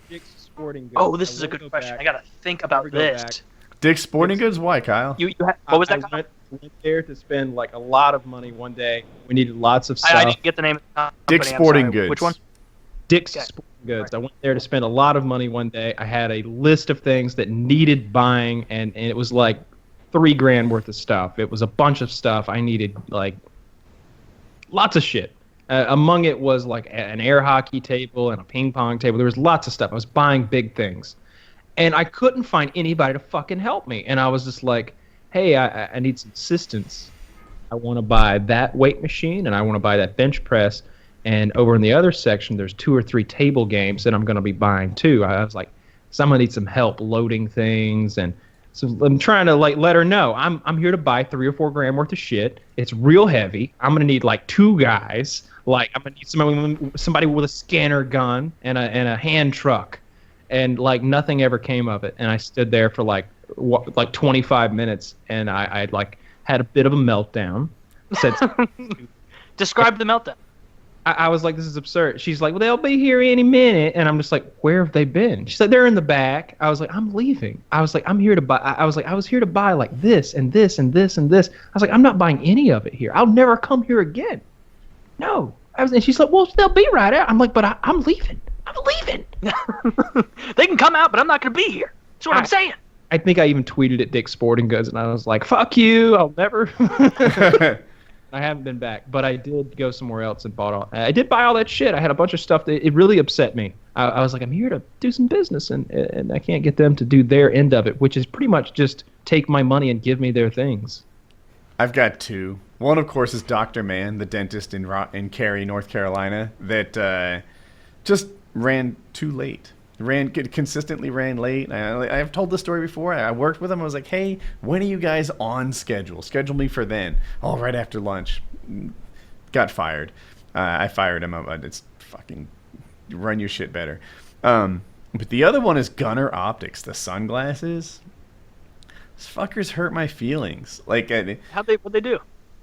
Dick's Sporting Goods. Oh, this is a good question. I gotta think about this. Dick's Sporting Goods? Why, Kyle? What was that? I went there to spend like a lot of money one day. We needed lots of stuff. I didn't get the name of the company. Dick's I'm Sporting sorry. Goods. Which one? Dick's Okay. Sporting Goods. I went there to spend a lot of money one day. I had a list of things that needed buying, and it was like $3,000 worth of stuff. It was a bunch of stuff I needed, like lots of shit. Among it was like an air hockey table and a ping pong table. There was lots of stuff. I was buying big things, and I couldn't find anybody to fucking help me. And I was just like, hey, I need some assistance. I want to buy that weight machine, and I want to buy that bench press. And over in the other section, there's 2 or 3 table games that I'm going to be buying too. I was like, someone needs some help loading things. And so I'm trying to like let her know I'm here to buy $3 or $4 worth of shit. It's real heavy. I'm going to need like 2 guys. Like I'm going to need somebody with a scanner gun and a hand truck. And like nothing ever came of it. And I stood there for like 25 minutes, and I like had a bit of a meltdown. Said, Describe the meltdown. I was like, this is absurd. She's like, well, they'll be here any minute. And I'm just like, where have they been? She said, they're in the back. I was like, I'm leaving. I was like, I'm here to buy. I was here to buy like this and this and this and this. I was like, I'm not buying any of it here. I'll never come here again. No. And she's like, well, they'll be right out. I'm like, but I'm leaving. I'm leaving. They can come out, but I'm not going to be here. That's what I'm saying. I think I even tweeted at Dick's Sporting Goods, and I was like, fuck you. I'll never. I haven't been back, but I did go somewhere else and bought all. I did buy all that shit. I had a bunch of stuff that it really upset me. I was like, I'm here to do some business, and I can't get them to do their end of it, which is pretty much just take my money and give me their things. I've got 2. One, of course, is Dr. Mann, the dentist in Cary, North Carolina, that just ran too late. Consistently ran late. I've told this story before. I worked with him. I was like, hey, when are you guys on schedule? Schedule me for then. Oh, right after lunch. Got fired. I fired him. It's fucking run your shit better. But the other one is Gunner Optics, the sunglasses. These fuckers hurt my feelings. Like, What'd they do?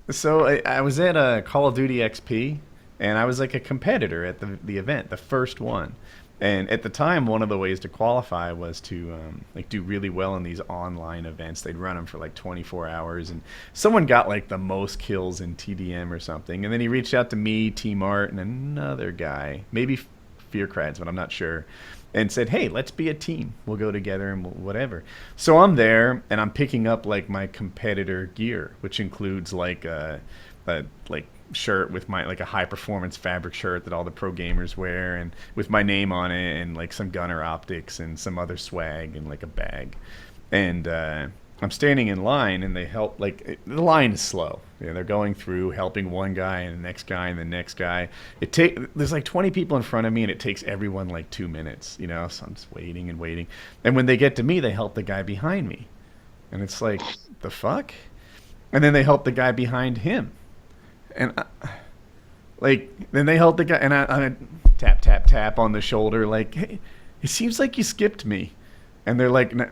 So I was at Call of Duty XP, and I was like a competitor at the event, the first one. And at the time, one of the ways to qualify was to like do really well in these online events. They'd run them for like 24 hours, and someone got like the most kills in TDM or something. And then he reached out to me, T-Mart, and another guy, maybe Fearcrads, but I'm not sure, and said, hey, let's be a team. We'll go together and whatever. So I'm there, and I'm picking up like my competitor gear, which includes like a shirt with my like a high performance fabric shirt that all the pro gamers wear, and with my name on it, and like some Gunner Optics and some other swag and like a bag. And I'm standing in line, and they help. Like the line is slow. They're going through, helping one guy and the next guy and the next guy. There's like 20 people in front of me, and it takes everyone like 2 minutes. So I'm just waiting and waiting. And when they get to me, they help the guy behind me, and it's like, the fuck. And then they help the guy behind him, and then they help the guy, and I tap tap tap on the shoulder, like, hey, it seems like you skipped me, and they're like, no,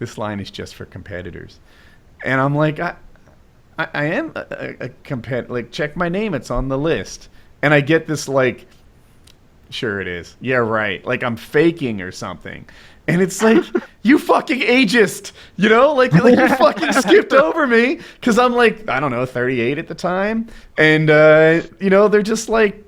this line is just for competitors, and I'm like, I am a competitor. Like, check my name, it's on the list, and I get this like, sure it is, yeah right, like I'm faking or something. And it's like, you fucking ageist, like you fucking skipped over me, because I'm like, I don't know, 38 at the time, and they're just like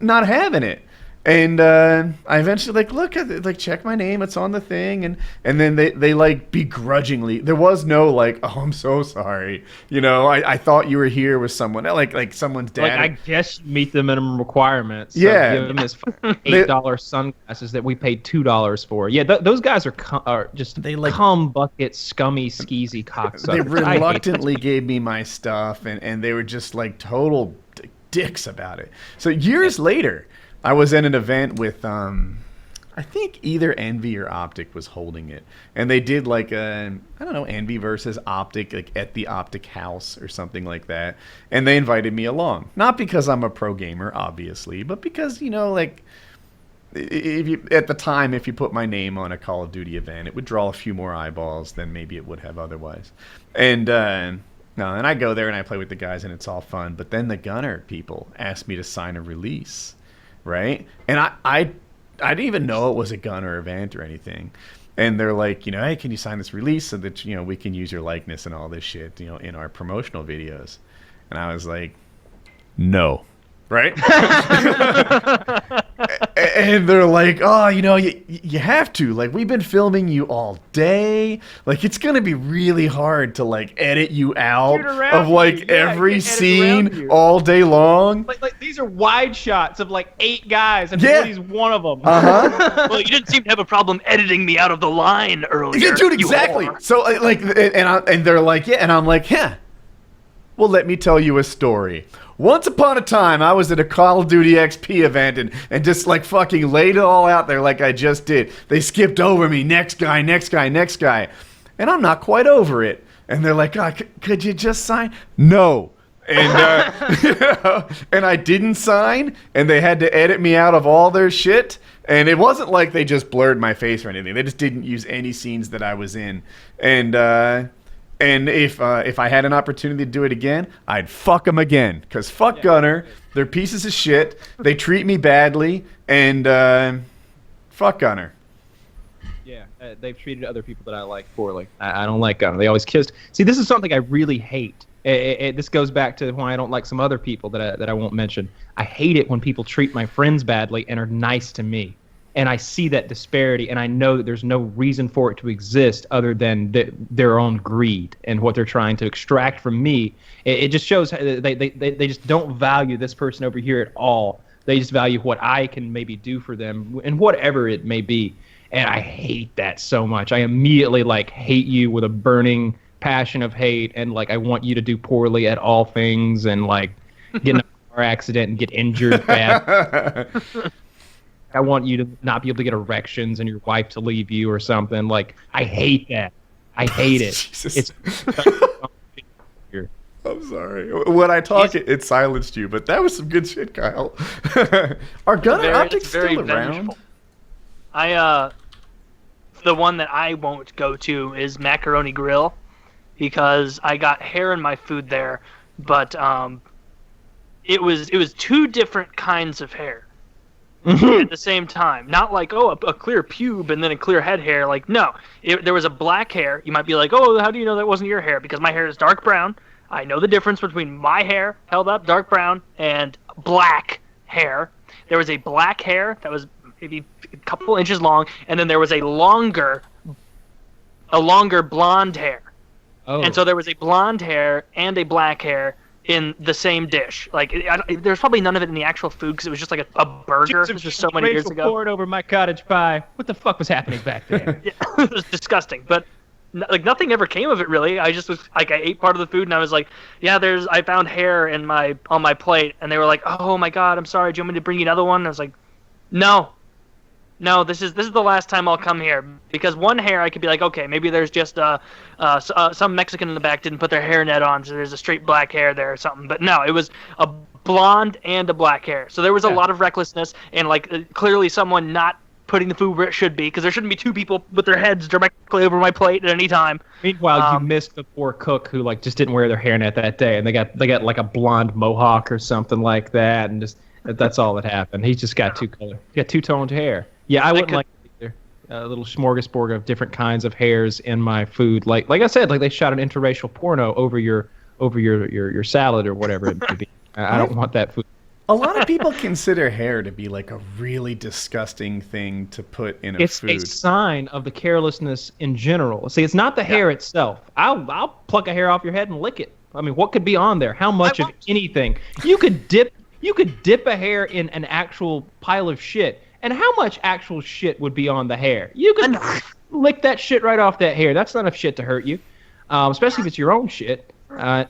not having it. And I eventually look at it, check my name, it's on the thing, and then they like begrudgingly, there was no like, oh, I'm so sorry, I thought you were here with someone, like someone's dad. I guess you meet the minimum requirements. So yeah, give them this $8 sunglasses that we paid $2 for. Yeah, those guys are just cum bucket, scummy, skeezy cocksuckers. They reluctantly gave me my stuff, and they were just like total dicks about it. So years later, I was at an event with, I think either Envy or Optic was holding it. And they did like Envy versus Optic, like at the Optic House or something like that. And they invited me along. Not because I'm a pro gamer, obviously, but because, if you put my name on a Call of Duty event, it would draw a few more eyeballs than maybe it would have otherwise. And and I go there and I play with the guys and it's all fun. But then the Gunner people asked me to sign a release. Right? And I didn't even know it was a Gunner event or anything. And they're like, hey, can you sign this release so that, we can use your likeness and all this shit, in our promotional videos? And I was like, no. Right? And they're like, oh, you have to. Like, we've been filming you all day. Like, it's going to be really hard to, edit you out of, every scene all day long. Like these are wide shots of, 8 guys, and he's one of them. Uh-huh. Well, you didn't seem to have a problem editing me out of the line earlier. Yeah, dude, exactly. So, and they're like, yeah. And I'm like, yeah. Well, let me tell you a story. Once upon a time, I was at a Call of Duty XP event and just fucking laid it all out there like I just did. They skipped over me. Next guy, next guy, next guy. And I'm not quite over it. And they're like, oh, could you just sign? No. And, and I didn't sign, and they had to edit me out of all their shit. And it wasn't like they just blurred my face or anything. They just didn't use any scenes that I was in. And if I had an opportunity to do it again, I'd fuck them again. Because fuck Gunner. They're pieces of shit. They treat me badly. And fuck Gunner. Yeah, they've treated other people that I like poorly. I don't like Gunner. They always kissed. See, this is something I really hate. This goes back to why I don't like some other people that I won't mention. I hate it when people treat my friends badly and are nice to me. And I see that disparity, and I know that there's no reason for it to exist other than their own greed and what they're trying to extract from me. It just shows they just don't value this person over here at all. They just value what I can maybe do for them, and whatever it may be. And I hate that so much. I immediately hate you with a burning passion of hate, and I want you to do poorly at all things, and get in a car accident and get injured bad. I want you to not be able to get erections and your wife to leave you or something. I hate that. I hate it. Jesus. I'm sorry. When I talk, it silenced you, but that was some good shit, Kyle. Are Gunner Optics still around? The one that I won't go to is Macaroni Grill, because I got hair in my food there, but it was 2 different kinds of hair. At the same time, not a clear pube and then a clear head hair. No, there was a black hair. You might be like, oh, how do you know that wasn't your hair? Because my hair is dark brown. I know the difference between my hair held up dark brown and black hair. There was a black hair that was maybe a couple inches long, and then there was a longer blonde hair. Oh. And so there was a blonde hair and a black hair in the same dish. There's probably none of it in the actual food because it was just a burger. It was just so many years ago. Poured over my cottage pie. What the fuck was happening back there? Yeah, it was disgusting. But like nothing ever came of it really. I just was like, I ate part of the food and I was like, yeah, I found hair on my plate, and they were like, oh my god, I'm sorry, do you want me to bring you another one? And I was like, no, this is the last time I'll come here, because one hair I could be like, okay, maybe there's just some Mexican in the back didn't put their hairnet on, so there's a straight black hair there or something. But no, it was a blonde and a black hair, so there was a lot of recklessness and like clearly someone not putting the food where it should be, because there shouldn't be two people with their heads directly over my plate at any time. Meanwhile, you missed the poor cook who like just didn't wear their hairnet that day, and they got like a blonde mohawk or something like that, and just that's all that happened. He just got two-toned hair. Yeah, I wouldn't like it either. A little smorgasbord of different kinds of hairs in my food. Like I said, like they shot an interracial porno over your salad or whatever it may be. I don't want that food. A lot of people consider hair to be like a really disgusting thing to put in a food. It's a sign of the carelessness in general. See, it's not the hair itself. I'll pluck a hair off your head and lick it. I mean, what could be on there? How much of anything? You could dip a hair in an actual pile of shit. And how much actual shit would be on the hair? You could lick that shit right off that hair. That's not enough shit to hurt you, especially if it's your own shit. Yeah.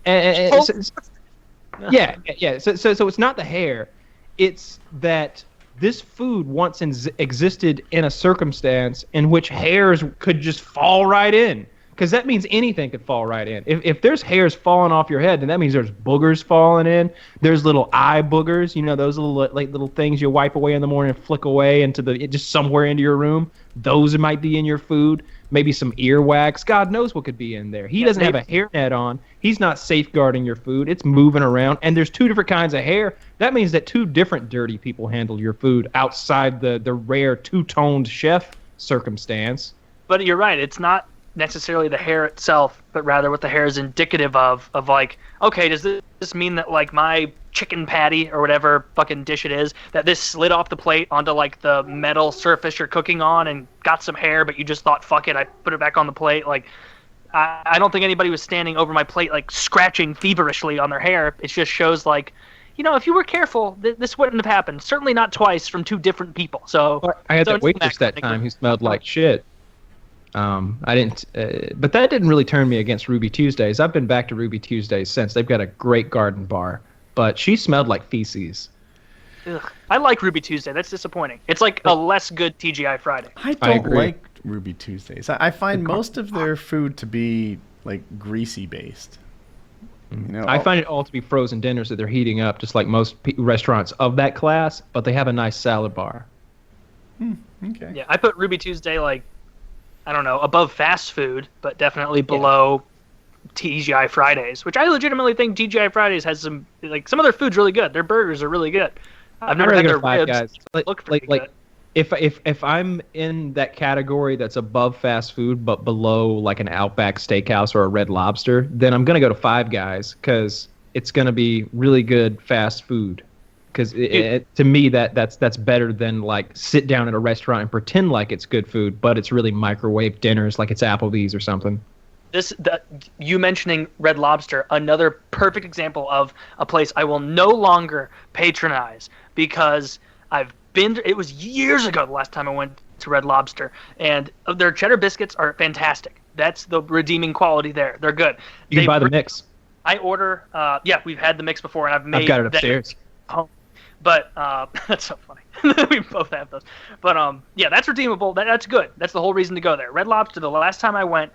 So it's not the hair. It's that this food once existed in a circumstance in which hairs could just fall right in. Because that means anything could fall right in. If there's hairs falling off your head, then that means there's boogers falling in. There's little eye boogers, those little things you wipe away in the morning and flick away into just somewhere into your room. Those might be in your food. Maybe some earwax. God knows what could be in there. He doesn't have a hairnet on. He's not safeguarding your food. It's moving around, and there's two different kinds of hair. That means that two different dirty people handle your food outside the rare two-toned chef circumstance. But you're right. It's not necessarily the hair itself, but rather what the hair is indicative of like, okay, does this mean that like my chicken patty or whatever fucking dish it is, that this slid off the plate onto like the metal surface you're cooking on and got some hair, but you just thought, fuck it, I put it back on the plate? Like, I don't think anybody was standing over my plate like scratching feverishly on their hair. It just shows like, if you were careful, this wouldn't have happened. Certainly not twice from two different people. So I had that waitress that time who smelled like shit. I didn't, but that didn't really turn me against Ruby Tuesdays. I've been back to Ruby Tuesdays since. They've got a great garden bar, but she smelled like feces. Ugh. I like Ruby Tuesday. That's disappointing. It's like a less good TGI Friday. I don't like Ruby Tuesdays. I find most of their food to be like greasy based. I find it all to be frozen dinners that they're heating up, just like most restaurants of that class. But they have a nice salad bar. Okay. Yeah, I put Ruby Tuesday like, I don't know, above fast food, but definitely below TGI Fridays, which I legitimately think TGI Fridays has some of their food's really good. Their burgers are really good. I've never had their ribs. Guys. Look pretty good. If I'm in that category that's above fast food but below like an Outback Steakhouse or a Red Lobster, then I'm gonna go to Five Guys because it's gonna be really good fast food. Because to me, that's better than like sit down at a restaurant and pretend like it's good food, but it's really microwave dinners like it's Applebee's or something. You mentioning Red Lobster, another perfect example of a place I will no longer patronize because it was years ago the last time I went to Red Lobster, and their cheddar biscuits are fantastic. That's the redeeming quality there. They're good. You can buy the mix. I order, we've had the mix before, and I've got it upstairs. But that's so funny. We both have those. But that's redeemable. That's good. That's the whole reason to go there. Red Lobster, the last time I went,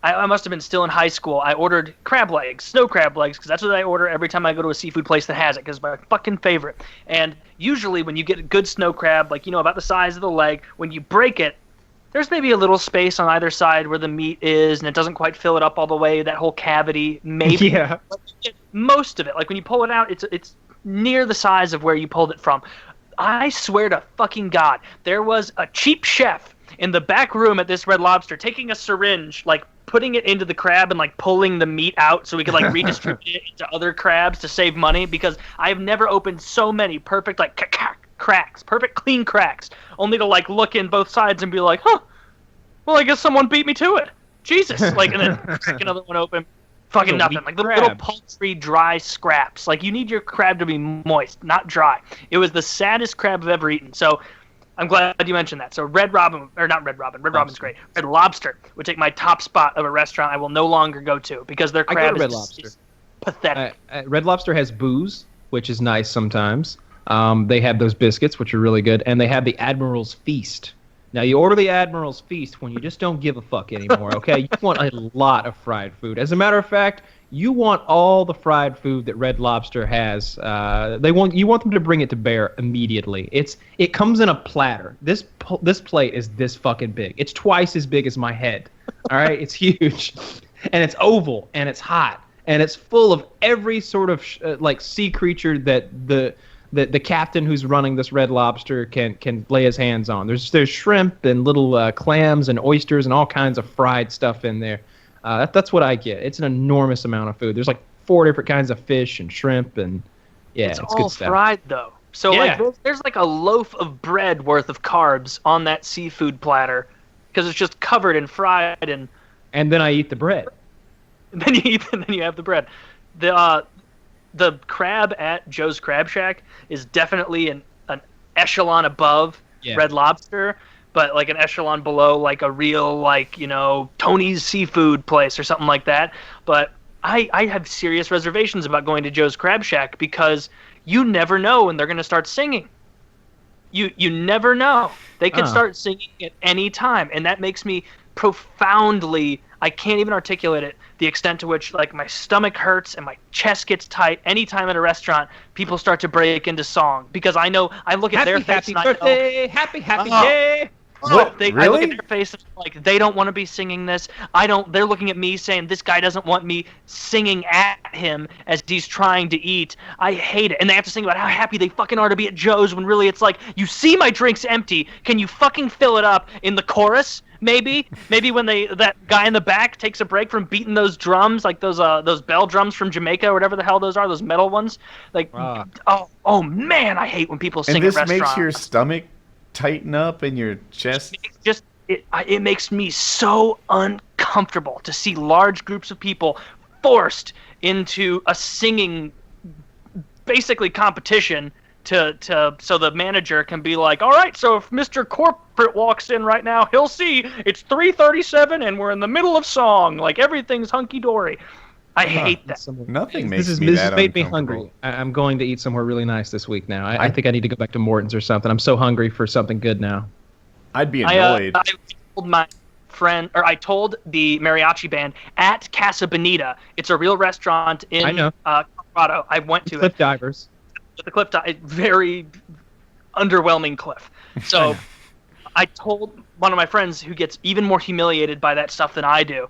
I must have been still in high school. I ordered crab legs, snow crab legs, because that's what I order every time I go to a seafood place that has it, because it's my fucking favorite. And usually when you get a good snow crab, like, about the size of the leg, when you break it, there's maybe a little space on either side where the meat is, and it doesn't quite fill it up all the way, that whole cavity, maybe. Yeah. Most of it. Like, when you pull it out, it's near the size of where you pulled it from. I swear to fucking God, there was a cheap chef in the back room at this Red Lobster taking a syringe, like putting it into the crab and like pulling the meat out so we could like redistribute it into other crabs to save money, because I've never opened so many perfect like cracks, perfect clean cracks, only to like look in both sides and be like, well, I guess someone beat me to it. Jesus. Like, and then crack another one open. Fucking nothing. Like the little paltry, dry scraps. Like, you need your crab to be moist, not dry. It was the saddest crab I've ever eaten. So I'm glad you mentioned that. So Red Robin's great. Red Lobster would take my top spot of a restaurant I will no longer go to because their crab Red is Lobster. Pathetic. Red Lobster has booze, which is nice sometimes. They have those biscuits, which are really good, and they have the Admiral's Feast. Now, you order the Admiral's Feast when you just don't give a fuck anymore, okay? You want a lot of fried food. As a matter of fact, you want all the fried food that Red Lobster has. You want them to bring it to bear immediately. It comes in a platter. This plate is this fucking big. It's twice as big as my head. All right, it's huge, and it's oval, and it's hot, and it's full of every sort of like sea creature that the captain who's running this Red Lobster can lay his hands on. There's shrimp and little clams and oysters and all kinds of fried stuff in there. That's what I get. It's an enormous amount of food. There's like 4 different kinds of fish and shrimp and it's all good stuff. fried though. So like there's like a loaf of bread worth of carbs on that seafood platter because it's just covered in fried and then I eat the bread. And then you have the bread. The crab at Joe's Crab Shack is definitely an echelon above Red Lobster, but like an echelon below like a real like, Tony's seafood place or something like that. But I have serious reservations about going to Joe's Crab Shack because you never know when they're going to start singing. You never know. They could start singing at any time, and that makes me profoundly, I can't even articulate it, the extent to which like my stomach hurts and my chest gets tight anytime at a restaurant people start to break into song because I know I look at their face and I know, happy day. What? I look at their face and like they don't want to be singing this. They're looking at me saying this guy doesn't want me singing at him as he's trying to eat. I hate it. And they have to sing about how happy they fucking are to be at Joe's when really it's like, you see my drink's empty. Can you fucking fill it up in the chorus? Maybe when that guy in the back takes a break from beating those drums, like those bell drums from Jamaica or whatever the hell those are, those metal ones. Like, oh man, I hate when people sing at restaurants. And this makes your stomach tighten up in your chest. It makes me so uncomfortable to see large groups of people forced into a singing basically competition to so the manager can be like, all right, so if Mr. Corporate walks in right now, he'll see it's 3:37 and we're in the middle of song, like everything's hunky-dory. I hate that. Nothing makes this me that has made me uncomfortable. hungry. I'm going to eat somewhere really nice this week now. I think I need to go back to Morton's or something. I'm so hungry for something good now. I'd be annoyed. I told my friend, or I told the mariachi band at Casa Bonita. It's a real restaurant in Colorado. I went to Cliff Divers. The cliff dive, very underwhelming cliff. So I told one of my friends who gets even more humiliated by that stuff than I do.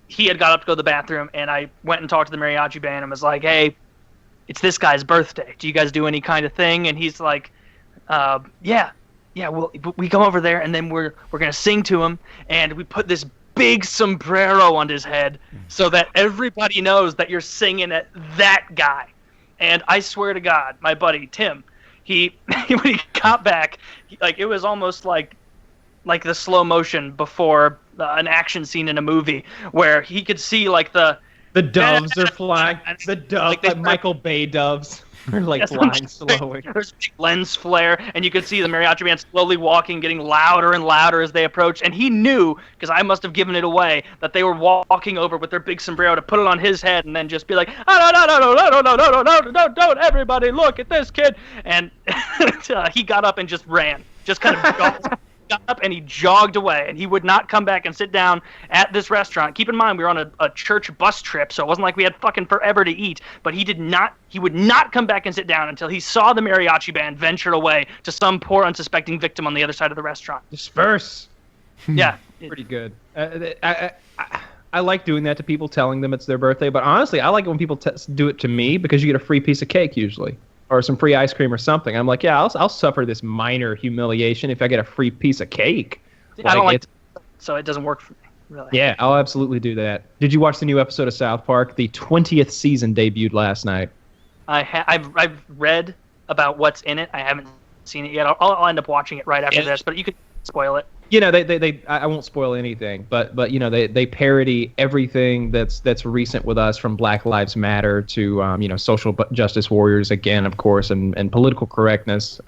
He had got up to go to the bathroom, and I went and talked to the mariachi band and was like, hey, it's this guy's birthday. Do you guys do any kind of thing? And he's like, yeah, well, we come over there, and then we're going to sing to him, and we put this big sombrero on his head so that everybody knows that you're singing at that guy. And I swear to God, my buddy, Tim, when he got back, it was almost like the slow motion before an action scene in a movie where he could see like the doves are flying. The doves, like Michael Bay doves, are like flying slowly. There's a big lens flare, and you could see the mariachi band slowly walking, getting louder and louder as they approached. And he knew, because I must have given it away, that they were walking over with their big sombrero to put it on his head, and then just be like, no, don't everybody look at this kid. And he got up and just ran, just kind of got up and he jogged away, and he would not come back and sit down at this restaurant. Keep in mind, we were on a church bus trip, so it wasn't like we had fucking forever to eat, but he would not come back and sit down until he saw the mariachi band venture away to some poor unsuspecting victim on the other side of the restaurant. Disperse. Yeah. Pretty good. I like doing that to people, telling them it's their birthday, but honestly, I like it when people do it to me because you get a free piece of cake usually. Or some free ice cream or something. I'm like, yeah, I'll suffer this minor humiliation if I get a free piece of cake. I don't like it, so it doesn't work for me, really. Yeah, I'll absolutely do that. Did you watch the new episode of South Park? The 20th season debuted last night. I've read about what's in it. I haven't seen it yet. I'll end up watching it right after this, but you could spoil it. You know, I won't spoil anything, but you know, they parody everything that's recent with us, from Black Lives Matter to social justice warriors again, of course, and political correctness.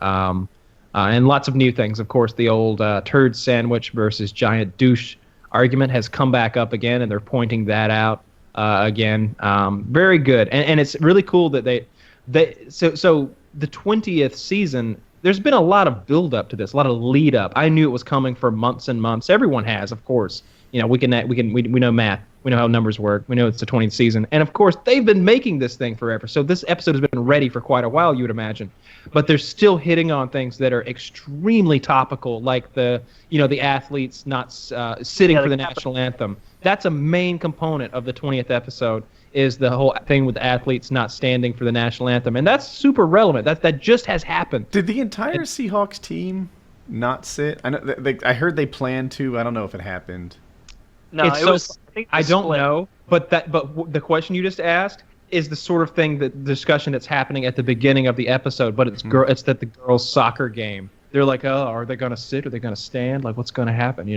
And lots of new things. Of course, the old turd sandwich versus giant douche argument has come back up again, and they're pointing that out again. Very good. And it's really cool that so the 20th season, there's been a lot of build up to this, a lot of lead up. I knew it was coming for months and months. Everyone has, of course. We know math. We know how numbers work. We know it's the 20th season. And of course, they've been making this thing forever. So this episode has been ready for quite a while, you would imagine. But they're still hitting on things that are extremely topical, like the athletes not sitting for the national anthem. That's a main component of the 20th episode, is the whole thing with the athletes not standing for the national anthem. And that's super relevant. That just has happened. Did the entire Seahawks team not sit? I know I heard they planned to. I don't know if it happened. No, I don't know, but the question you just asked is the sort of thing, the discussion that's happening at the beginning of the episode. But it's it's at the girls' soccer game. They're like, oh, are they going to sit? Are they going to stand? Like, what's going to happen?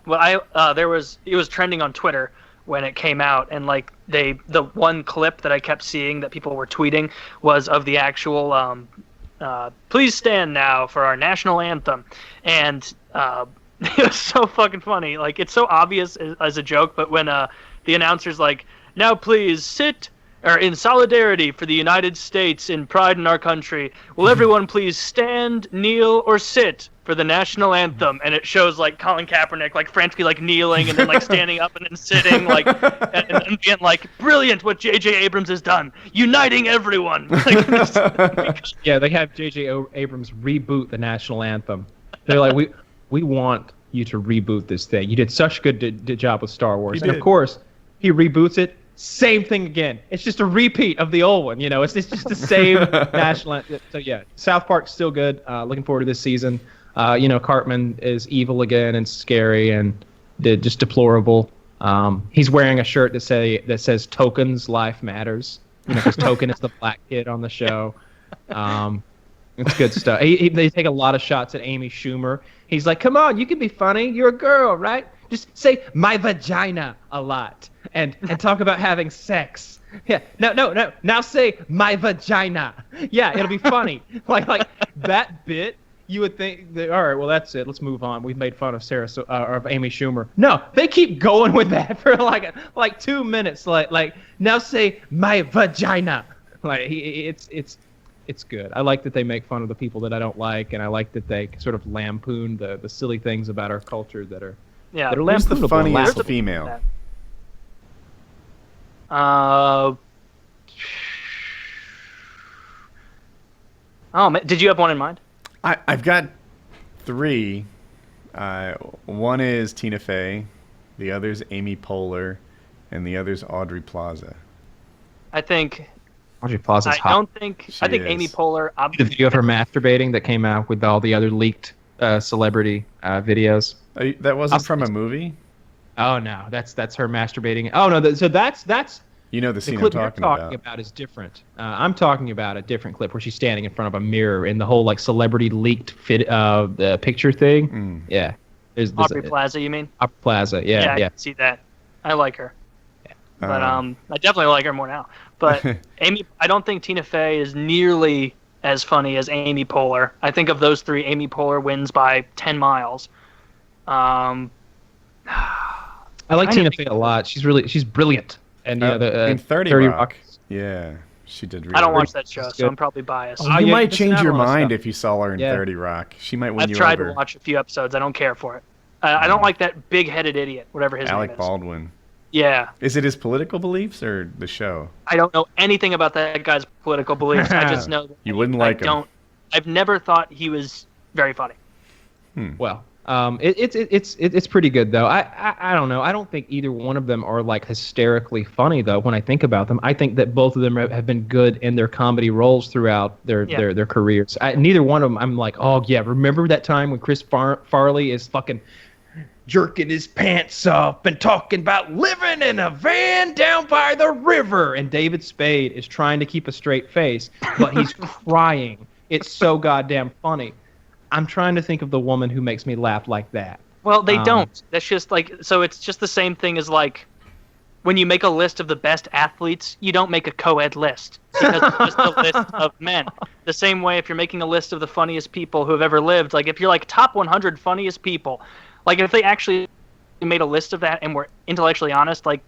Well, it was trending on Twitter when it came out, and like the one clip that I kept seeing that people were tweeting was of the actual please stand now for our national anthem, and it was so fucking funny. Like, it's so obvious as a joke, but when the announcer's like, now please sit, or in solidarity for the United States, in pride in our country, will everyone please stand, kneel, or sit for the national anthem? And it shows like Colin Kaepernick like frantically like kneeling and then like standing up and then sitting, like and being like, brilliant what J.J. Abrams has done, uniting everyone. Yeah, they have J.J. Abrams reboot the national anthem. They're like, we want you to reboot this thing. You did such a good job with Star Wars. And of course, he reboots it. Same thing again. It's just a repeat of the old one. It's just the same national anthem. So yeah, South Park's still good. Looking forward to this season. Cartman is evil again and scary and just deplorable. He's wearing a shirt that says Token's life matters. Because Token is the black kid on the show. It's good stuff. They take a lot of shots at Amy Schumer. He's like, come on, you can be funny. You're a girl, right? Just say my vagina a lot and talk about having sex. Yeah, no. Now say my vagina. Yeah, it'll be funny. like that bit. You would think, all right, well, that's it. Let's move on. We've made fun of of Amy Schumer. No, they keep going with that for like 2 minutes. Like now say my vagina. Like it's good. I like that they make fun of the people that I don't like, and I like that they sort of lampoon the silly things about our culture that are Who's the funniest female? Oh, man, did you have one in mind? I've got 3. One is Tina Fey, the other's Amy Poehler, and the other's Aubrey Plaza. I think Aubrey Plaza's hot. I think Amy Poehler. The video of her masturbating that came out with all the other leaked celebrity videos. That wasn't from a movie? Oh no, that's her masturbating. Oh no, so that's the scene clip I'm talking you're talking about is different. I'm talking about a different clip where she's standing in front of a mirror in the whole like celebrity leaked picture thing. Yeah, there's Aubrey Plaza, you mean? Aubrey Plaza, yeah. I can see that. I like her, but I definitely like her more now. But I don't think Tina Fey is nearly as funny as Amy Poehler. I think of those 3, Amy Poehler wins by 10 miles. I like Tina Fey a lot. She's brilliant. And in 30 Rock. Yeah, she did. Really I don't watch that show, so I'm probably biased. You might change your mind if you saw her in 30 Rock. She might win you over. I've tried to watch a few episodes. I don't care for it. I don't like that big-headed idiot, whatever his name is. Alec Baldwin. Yeah. Is it his political beliefs or the show? I don't know anything about that guy's political beliefs. I just know that you wouldn't like him. I've never thought he was very funny. Well, it's pretty good though. I don't know. I don't think either one of them are like hysterically funny though. When I think about them, I think that both of them have been good in their comedy roles throughout their careers. Neither one of them, I'm like, oh yeah, remember that time when Chris Farley is fucking jerking his pants up and talking about living in a van down by the river, and David Spade is trying to keep a straight face, but he's crying. It's so goddamn funny. I'm trying to think of the woman who makes me laugh like that. Well, they don't. That's just like, so it's just the same thing as like when you make a list of the best athletes, you don't make a co-ed list because it's just a list of men. The same way if you're making a list of the funniest people who have ever lived, like if you're like top 100 funniest people, like if they actually made a list of that and were intellectually honest, like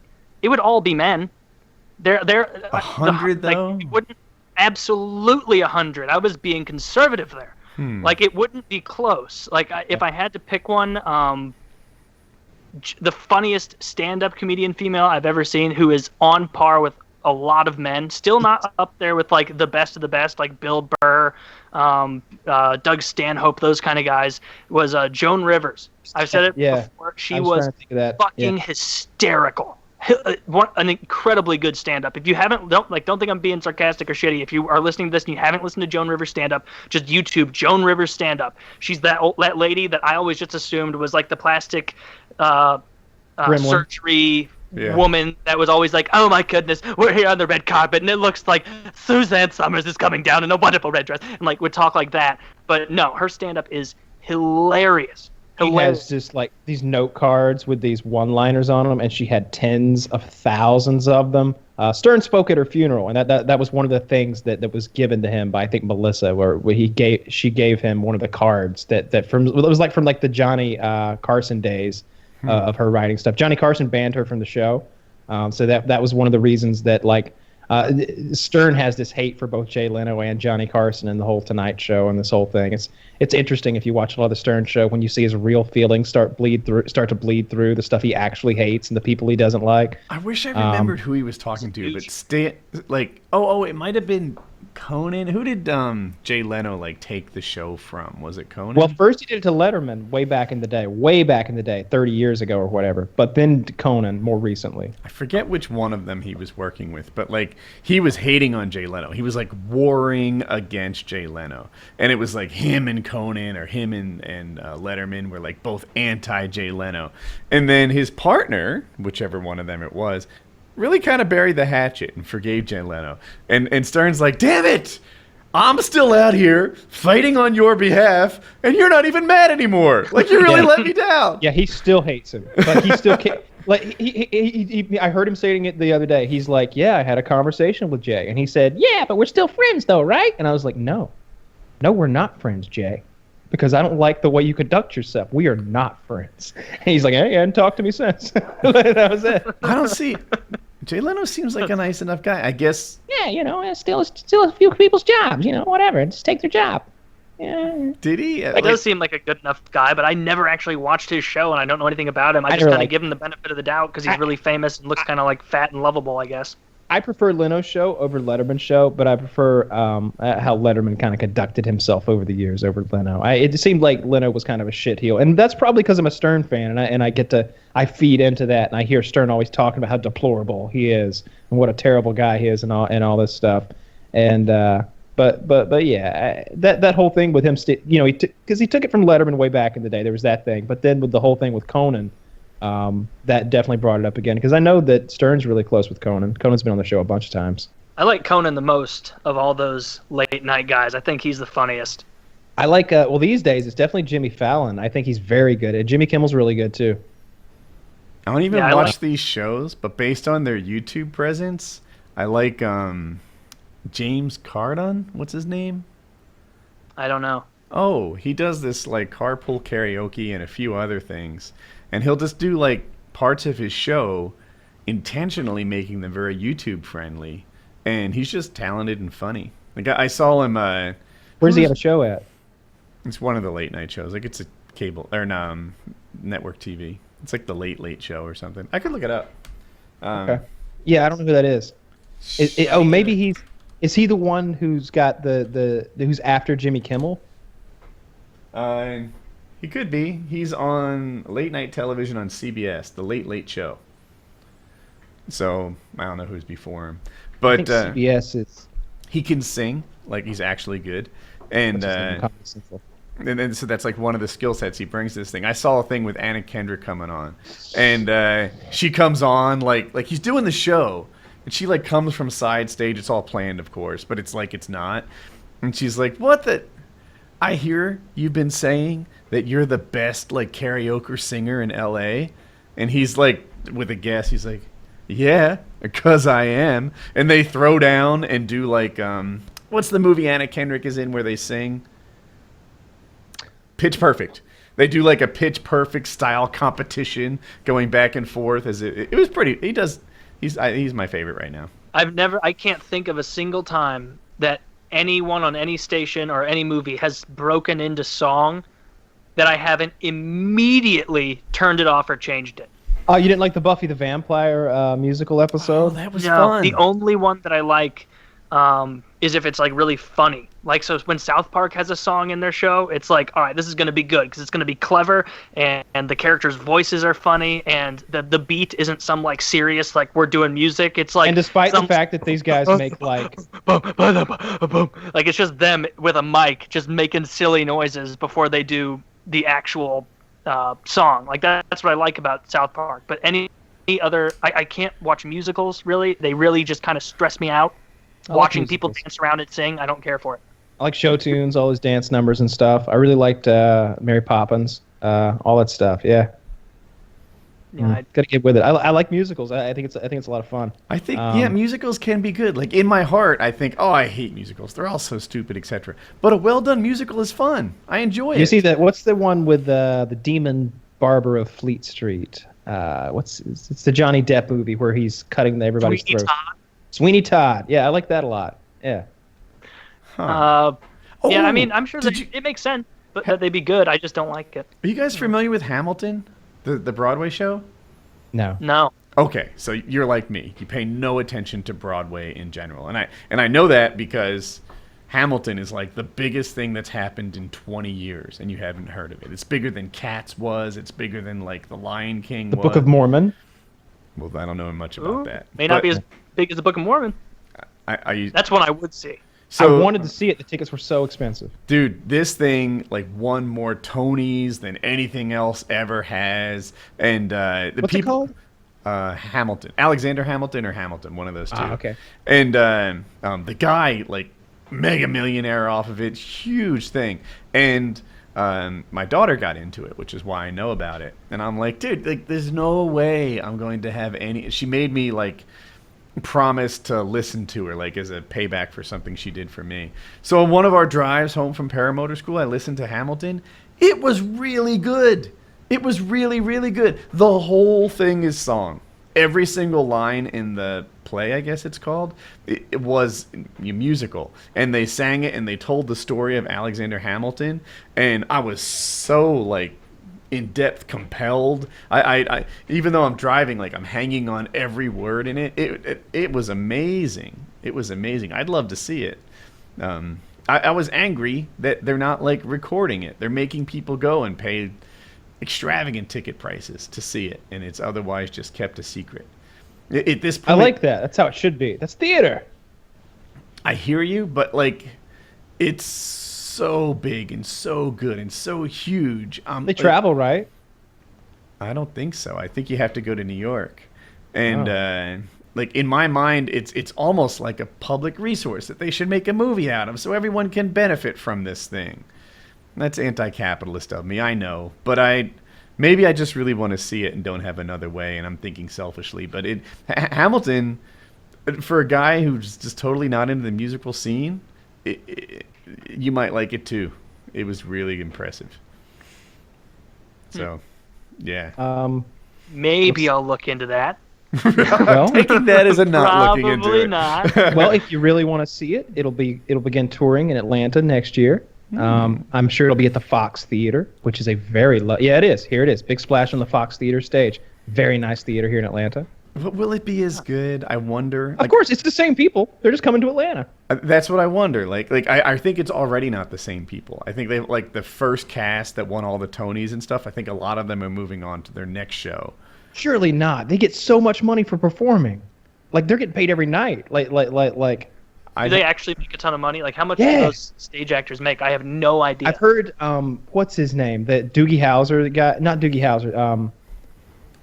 it would all be men. They're 100 though? Like, it wouldn't, absolutely 100. I was being conservative there. Like it wouldn't be close. Like if I had to pick one, the funniest stand-up comedian female I've ever seen, who is on par with a lot of men, still not up there with like the best of the best, like Bill Burr, Doug Stanhope, those kind of guys, was Joan Rivers. I've said it before. She was fucking hysterical. An incredibly good stand-up. If you haven't, don't think I'm being sarcastic or shitty. If you are listening to this and you haven't listened to Joan Rivers stand-up, just YouTube Joan Rivers stand-up. She's that lady that I always just assumed was like the plastic surgery woman that was always like, oh my goodness, we're here on the red carpet and it looks like Suzanne Summers is coming down in a wonderful red dress, and like would talk like that. But no, her stand-up is hilarious. He has just like these note cards with these one-liners on them, and she had tens of thousands of them. Stern spoke at her funeral, and that was one of the things that was given to him by, I think, Melissa, where she gave him one of the cards that it was like from like the Johnny Carson days of her writing stuff. Johnny Carson banned her from the show, so that was one of the reasons that like Stern has this hate for both Jay Leno and Johnny Carson and the whole Tonight Show and this whole thing. It's interesting if you watch a lot of the Stern Show when you see his real feelings start to bleed through the stuff he actually hates and the people he doesn't like. I wish I remembered who he was talking to, but it might have been Conan. Who did Jay Leno like take the show from? Was it Conan? Well, first he did it to Letterman way back in the day, 30 years ago or whatever. But then to Conan more recently. I forget which one of them he was working with, but like he was hating on Jay Leno. He was like warring against Jay Leno, and it was like him and Conan or him and Letterman were like both anti Jay Leno, and then his partner, whichever one of them it was, really kind of buried the hatchet and forgave Jay Leno. And Stern's like, damn it! I'm still out here fighting on your behalf, and you're not even mad anymore. Like, you really let me down. Yeah, he still hates him. But he still can't. Like, I heard him saying it the other day. He's like, yeah, I had a conversation with Jay. And he said, yeah, but we're still friends, though, right? And I was like, no, we're not friends, Jay. Because I don't like the way you conduct yourself. We are not friends. And he's like, hey, you hadn't talked to me since. That was it. I don't see... Jay Leno seems like a nice enough guy, I guess. Yeah, it's still a few people's jobs, whatever. Just take their job. Yeah. Did he? It does seem like a good enough guy, but I never actually watched his show, and I don't know anything about him. I just kind of give him the benefit of the doubt because he's really famous and looks kind of like fat and lovable, I guess. I prefer Leno's show over Letterman's show, but I prefer how Letterman kind of conducted himself over the years over Leno. It seemed like Leno was kind of a shitheel, and that's probably because I'm a Stern fan, and I feed into that, and I hear Stern always talking about how deplorable he is and what a terrible guy he is and all this stuff, and but yeah, that whole thing with him, because he took it from Letterman way back in the day. There was that thing, but then with the whole thing with Conan. That definitely brought it up again because I know that Stern's really close with Conan. Conan's been on the show a bunch of times. I like Conan the most of all those late night guys. I think he's the funniest. I like these days it's definitely Jimmy Fallon. I think he's very good. And Jimmy Kimmel's really good too. I don't even watch these shows, but based on their YouTube presence, I like James Cardone. What's his name? I don't know. Oh, he does this like carpool karaoke and a few other things. And he'll just do like parts of his show intentionally making them very YouTube friendly. And he's just talented and funny. Like I saw him where's he have a show at? It's one of the late night shows. Like it's a cable or network TV. It's like the late show or something. I could look it up. Okay. Yeah, I don't know who that is. Maybe is he the one who's got the who's after Jimmy Kimmel? He could be. He's on late night television on CBS, The Late Late Show. So I don't know who's before him, but CBS is. He can sing, like he's actually good, and then so that's like one of the skill sets he brings to this thing. I saw a thing with Anna Kendrick coming on, and she comes on like he's doing the show, and she like comes from side stage. It's all planned, of course, but it's like it's not, and she's like, "What the." I hear you've been saying that you're the best like karaoke singer in LA, and he's like with a guess, he's like, Yeah, because I am. And they throw down and do like what's the movie Anna Kendrick is in where they sing? Pitch Perfect. They do like a Pitch Perfect style competition going back and forth as it was pretty. He's my favorite right now. I can't think of a single time that anyone on any station or any movie has broken into song that I haven't immediately turned it off or changed it. Oh, you didn't like the Buffy the Vampire musical episode? Oh, that was No, fun. the only one that I like is if it's like really funny. Like, so when South Park has a song in their show, it's like, all right, this is going to be good because it's going to be clever and the characters' voices are funny and the beat isn't some like serious, like we're doing music. It's like, and despite the fact that these guys make like like it's just them with a mic just making silly noises before they do the actual song. Like that's what I like about South Park. But any other, I can't watch musicals really. They really just kind of stress me out. Watching people dance around and sing, I don't care for it. I like show tunes, all those dance numbers and stuff. I really liked Mary Poppins, all that stuff. Yeah, Yeah, gotta get with it. I like musicals. I think it's a lot of fun. I think musicals can be good. Like in my heart, I think, oh, I hate musicals. They're all so stupid, etc. But a well done musical is fun. I enjoy it. You see that? What's the one with the demon barber of Fleet Street? It's the Johnny Depp movie where he's cutting everybody's Sweeney throat. Todd. Sweeney Todd. Yeah, I like that a lot. Yeah. Huh. Yeah, I Oh, mean, I'm sure that it makes sense, but that they'd be good. I just don't like it. Are you guys familiar with Hamilton, the Broadway show? No. No. Okay, so you're like me. You pay no attention to Broadway in general, and I know that because Hamilton is like the biggest thing that's happened in 20 years, and you haven't heard of it. It's bigger than Cats was. It's bigger than like The Lion King. The was. Book of Mormon. Well, I don't know much about that. May not But be as big as the Book of Mormon. That's one I would see. So, I wanted to see it. The tickets were so expensive. dude, this thing like won more Tonys than anything else ever has, and the What's it called? Hamilton, Alexander Hamilton or Hamilton, one of those two. Okay. And the guy like mega millionaire off of it, huge thing. And my daughter got into it, which is why I know about it. And I'm like, dude, like there's no way I'm going to have any. She made me like promise to listen to her, like as a payback for something she did for me. So on one of our drives home from paramotor school, I listened to Hamilton. It was really good. It was really, really good. The whole thing is song. Every single line in the play, I guess it's called, it was a musical. And they sang it and they told the story of Alexander Hamilton. And I was so like in-depth compelled. I even though I'm driving, like I'm hanging on every word in it. It was amazing. It was amazing. I'd love to see it. I was angry that they're not like recording it. They're making people go and pay extravagant ticket prices to see it, and it's otherwise just kept a secret. At this point, I like that. That's how it should be. That's theater. I hear you, but like it's so big and so good and so huge. They travel, right? I don't think so. I think you have to go to New York, and like in my mind, it's almost like a public resource that they should make a movie out of, so everyone can benefit from this thing. That's anti-capitalist of me, I know, but maybe I just really want to see it and don't have another way, and I'm thinking selfishly. But Hamilton, for a guy who's just totally not into the musical scene, you might like it too. It was really impressive. So, yeah. Maybe I'll look into that. Well, Taking that as a not looking into Probably it. not. well, if you really want to see it, it'll begin touring in Atlanta next year. I'm sure it'll be at the Fox Theater, which is a very yeah, it is. Here it is. Big splash on the Fox Theater stage. Very nice theater here in Atlanta. But will it be as good? I wonder. Of course, it's the same people. They're just coming to Atlanta. That's what I wonder. Like I think it's already not the same people. I think they like the first cast that won all the Tonys and stuff. I think a lot of them are moving on to their next show. Surely not. They get so much money for performing. Like they're getting paid every night. Like. Do they actually make a ton of money? Like, how much do those stage actors make? I have no idea. I've heard, what's his name? That Doogie Howser, the guy, not Doogie Howser,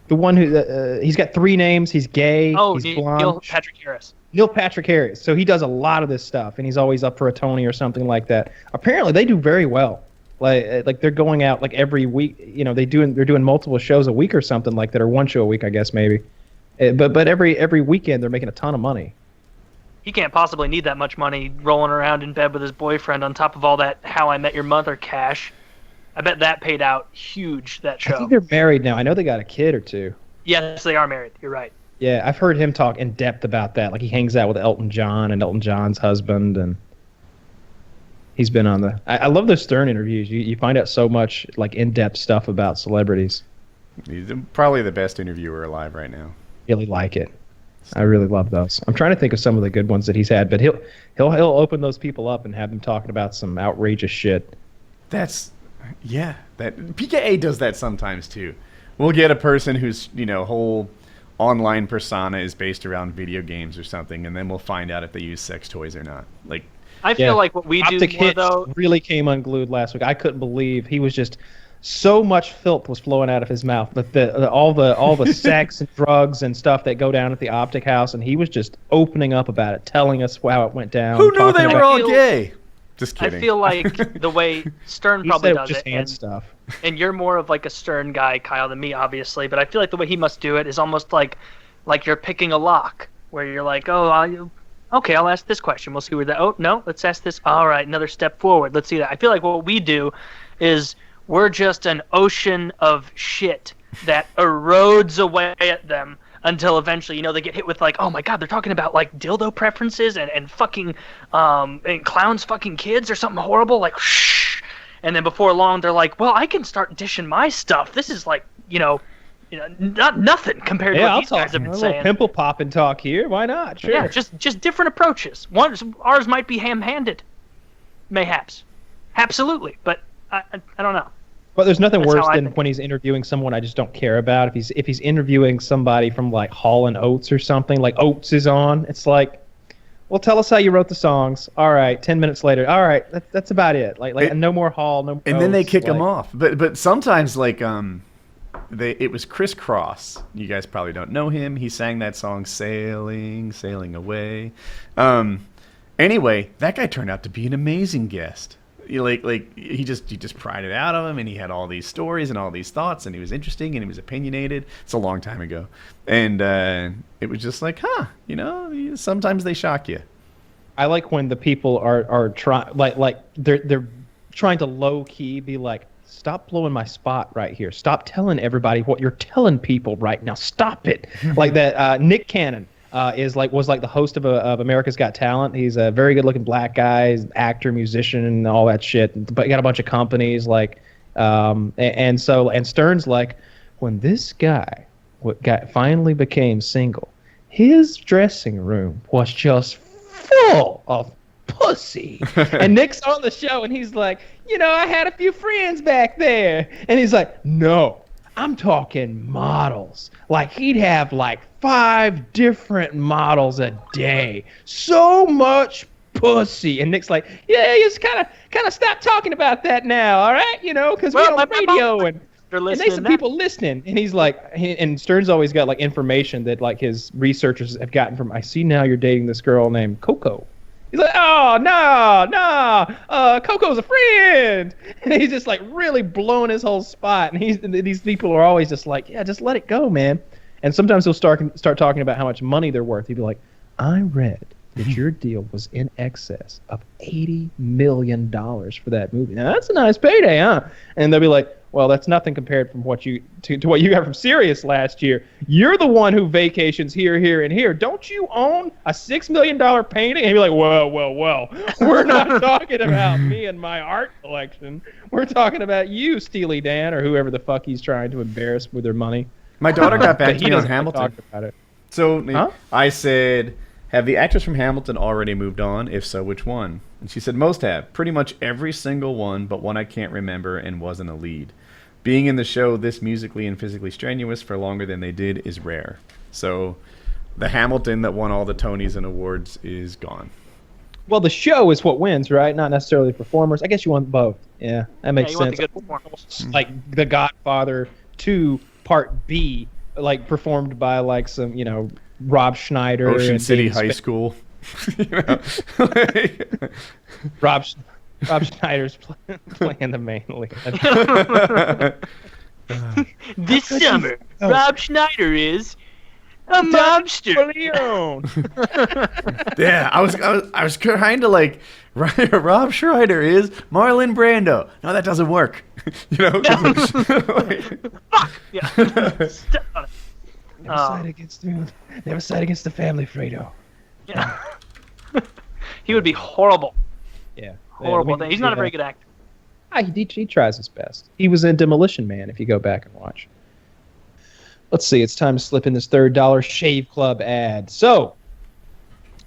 the one who, he's got 3 names. He's gay. He's blonde. Neil Patrick Harris. Neil Patrick Harris. So he does a lot of this stuff, and he's always up for a Tony or something like that. Apparently, they do very well. Like they're going out like every week. You know, they're doing multiple shows a week or something like that, or one show a week, I guess maybe. But every weekend they're making a ton of money. He can't possibly need that much money rolling around in bed with his boyfriend on top of all that How I Met Your Mother cash. I bet that paid out huge, that I show. think they're married now. I know they got a kid or two. Yes, they are married. You're right. Yeah, I've heard him talk in depth about that. Like he hangs out with Elton John and Elton John's husband, and he's been on the. I love those Stern interviews. You find out so much like in-depth stuff about celebrities. He's probably the best interviewer alive right now. Really like it. I really love those. I'm trying to think of some of the good ones that he's had, but he'll open those people up and have them talking about some outrageous shit. That PKA does that sometimes too. We'll get a person whose whole online persona is based around video games or something, and then we'll find out if they use sex toys or not. Like, I feel like what we do Optic more Hits though. really came unglued last week. I couldn't believe he was just so much filth was flowing out of his mouth. But all the sex and drugs and stuff that go down at the Optic House, and he was just opening up about it, telling us how it went down. Who knew they were all feel- gay? Just I kidding. feel like the way Stern He probably said does just it, hand stuff. and you're more of like a Stern guy, Kyle, than me, obviously. But I feel like the way he must do it is almost like you're picking a lock, where you're like, okay, I'll ask this question. We'll see where that. Oh no, let's ask this. All right, another step forward. Let's see that. I feel like what we do is we're just an ocean of shit that erodes away at them until eventually, they get hit with like, oh my god, they're talking about like dildo preferences and fucking and clowns fucking kids or something horrible, like shh. And then before long, they're like, well, I can start dishing my stuff. This is like, not nothing compared to what these guys have been a little saying. pimple pop and talk here. Why not? Sure. Yeah, just different approaches. Ours might be ham-handed, mayhaps, absolutely, but I don't know. But there's nothing That's worse how I than think. when he's interviewing someone I just don't care about. If he's interviewing somebody from like Hall and Oates or something, like Oates is on, it's like, well, tell us how you wrote the songs. All right, 10 minutes later. All right, that's about it. Like no more Hall, no more and then they Oates, kick like, him off. But sometimes like it was Criss Cross. You guys probably don't know him. He sang that song Sailing Away. Anyway, that guy turned out to be an amazing guest. He just pried it out of him, and he had all these stories and all these thoughts, and he was interesting and he was opinionated. It's a long time ago, and it was just like, sometimes they shock you. I like when the people are trying like they're trying to low key be like, stop blowing my spot right here. Stop telling everybody what you're telling people right now. Stop it. Like that Nick Cannon was like the host of America's Got Talent. He's a very good looking black guy, he's an actor, musician, and all that shit. But he got a bunch of companies and Stern's like, when this guy finally became single, his dressing room was just full of pussy. And Nick's on the show and he's like, I had a few friends back there. And he's like, no, I'm talking models. Like he'd have like 5 different models a day. So much pussy. And Nick's like, yeah, you just kind of stop talking about that now, all right? Because we're on the radio and there's some people listening. And he's like, and Stern's always got like information that like his researchers have gotten from, I see now you're dating this girl named Coco. He's like, oh, no, Coco's a friend. And he's just like really blowing his whole spot. And these people are always just like, yeah, just let it go, man. And sometimes he'll start talking about how much money they're worth. He'd be like, I read that your deal was in excess of $80 million for that movie. Now, that's a nice payday, huh? And they'll be like, well, that's nothing compared from what you got from Sirius last year. You're the one who vacations here, here, and here. Don't you own a $6 million painting? And he'd be like, well, we're not talking about me and my art collection. We're talking about you, Steely Dan, or whoever the fuck he's trying to embarrass with their money. My daughter got back But to he me on doesn't like Hamilton. talking about it. So I said, have the actors from Hamilton already moved on? If so, which one? And she said, most have. Pretty much every single one, but one I can't remember and wasn't a lead. Being in the show this musically and physically strenuous for longer than they did is rare. So the Hamilton that won all the Tonys and awards is gone. Well, the show is what wins, right? Not necessarily the performers. I guess you want both. Yeah, that makes you sense. want the good performers. Like The Godfather 2 Part B, like performed by like some, Rob Schneider. Ocean and City David High Spade. School. Rob Schneider's playing the main lead. This summer, Rob Schneider is A monster. Leon. Yeah, I was trying to like Rob Schneider is Marlon Brando. No, that doesn't work. You know. Fuck. Yeah. Step on it. Never side against the family, Fredo. Yeah. He would be horrible. Yeah. Horrible thing. He's not a very good actor. He tries his best. He was in Demolition Man, if you go back and watch. Let's see. It's time to slip in this third Dollar Shave Club ad. So,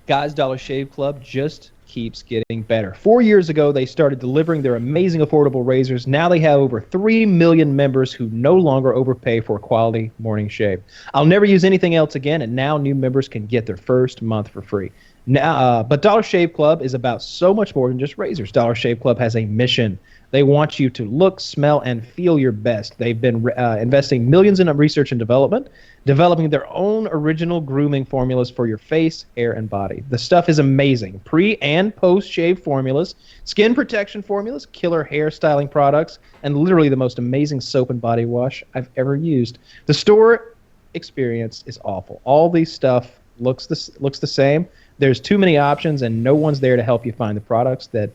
guys, Dollar Shave Club just keeps getting better. 4 years ago, they started delivering their amazing affordable razors. Now they have over 3 million members who no longer overpay for a quality morning shave. I'll never use anything else again, and now new members can get their first month for free. Now, but Dollar Shave Club is about so much more than just razors. Dollar Shave Club has a mission. They want you to look, smell, and feel your best. They've been investing millions in research and development, developing their own original grooming formulas for your face, hair, and body. The stuff is amazing. Pre- and post-shave formulas, skin protection formulas, killer hairstyling products, and literally the most amazing soap and body wash I've ever used. The store experience is awful. All these stuff looks the same. There's too many options, and no one's there to help you find the products that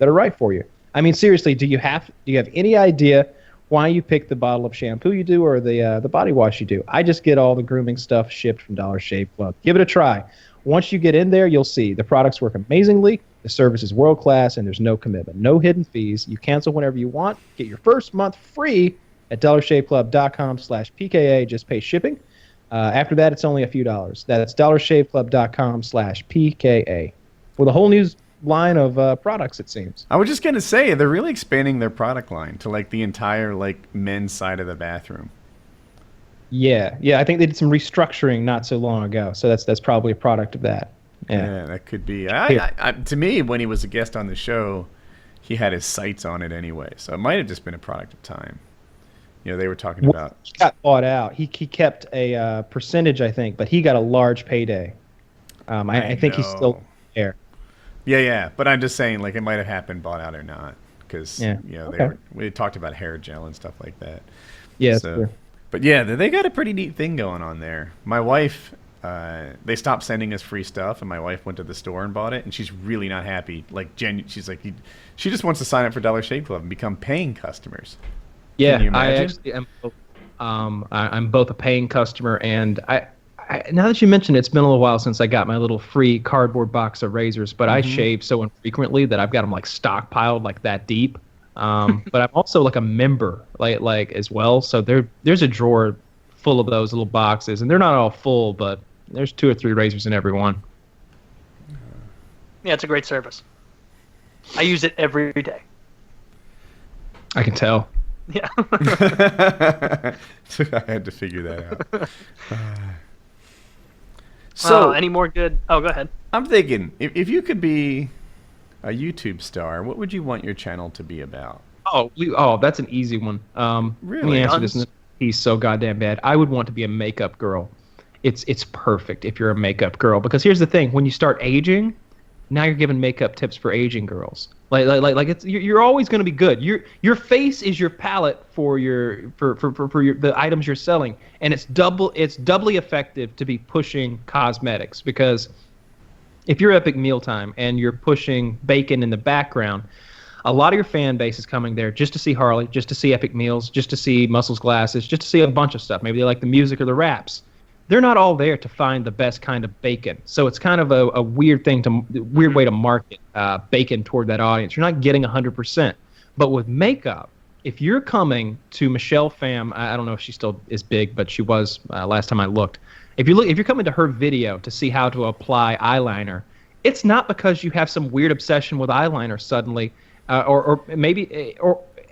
are right for you. I mean, seriously, do you have any idea why you pick the bottle of shampoo you do or the body wash you do? I just get all the grooming stuff shipped from Dollar Shave Club. Give it a try. Once you get in there, you'll see the products work amazingly, the service is world-class, and there's no commitment, no hidden fees. You cancel whenever you want. Get your first month free at dollarshaveclub.com/PKA. Just pay shipping. After that, it's only a few dollars. That's dollarshaveclub.com/PKA. With a whole new line of products, it seems. I was just gonna say they're really expanding their product line to like the entire like men's side of the bathroom. Yeah. I think they did some restructuring not so long ago, so that's probably a product of that. Yeah, that could be. To me, when he was a guest on the show, he had his sights on it anyway, so it might have just been a product of time. You know, they were talking about. He got bought out. He kept a percentage, I think, but he got a large payday. I think he's still there. Yeah, but I'm just saying, like, it might have happened, bought out or not, because we talked about hair gel and stuff like that. Yeah, so, true. But yeah, they got a pretty neat thing going on there. My wife, they stopped sending us free stuff, and my wife went to the store and bought it, and she's really not happy. Like, she's like, she just wants to sign up for Dollar Shave Club and become paying customers. Yeah, I actually am. I'm both a paying customer and I now that you mention it, it's been a little while since I got my little free cardboard box of razors, but I shave so infrequently that I've got them like stockpiled like that deep. But I'm also like a member like as well. So there's a drawer full of those little boxes, and they're not all full, but there's 2 or 3 razors in every one. Yeah, it's a great service. I use it every day. I can tell. Yeah. I had to figure that out. So, any more good? Oh, go ahead. I'm thinking, if you could be a YouTube star, what would you want your channel to be about? Oh, that's an easy one. Really? Let me answer this. He's so goddamn bad. I would want to be a makeup girl. It's perfect if you're a makeup girl, because here's the thing: when you start aging, now you're giving makeup tips for aging girls. Like it's you're always going to be good. Your face is your palette for the items you're selling, and it's doubly effective to be pushing cosmetics, because if you're Epic Mealtime and you're pushing bacon in the background, a lot of your fan base is coming there just to see Harley, just to see Epic Meals, just to see Muscles Glasses, just to see a bunch of stuff. Maybe they like the music or the raps. They're not all there to find the best kind of bacon. So it's kind of a weird way to market bacon toward that audience. You're not getting 100%. But with makeup, if you're coming to Michelle Pham, I don't know if she still is big, but she was last time I looked. If you're coming to her video to see how to apply eyeliner, it's not because you have some weird obsession with eyeliner suddenly, or maybe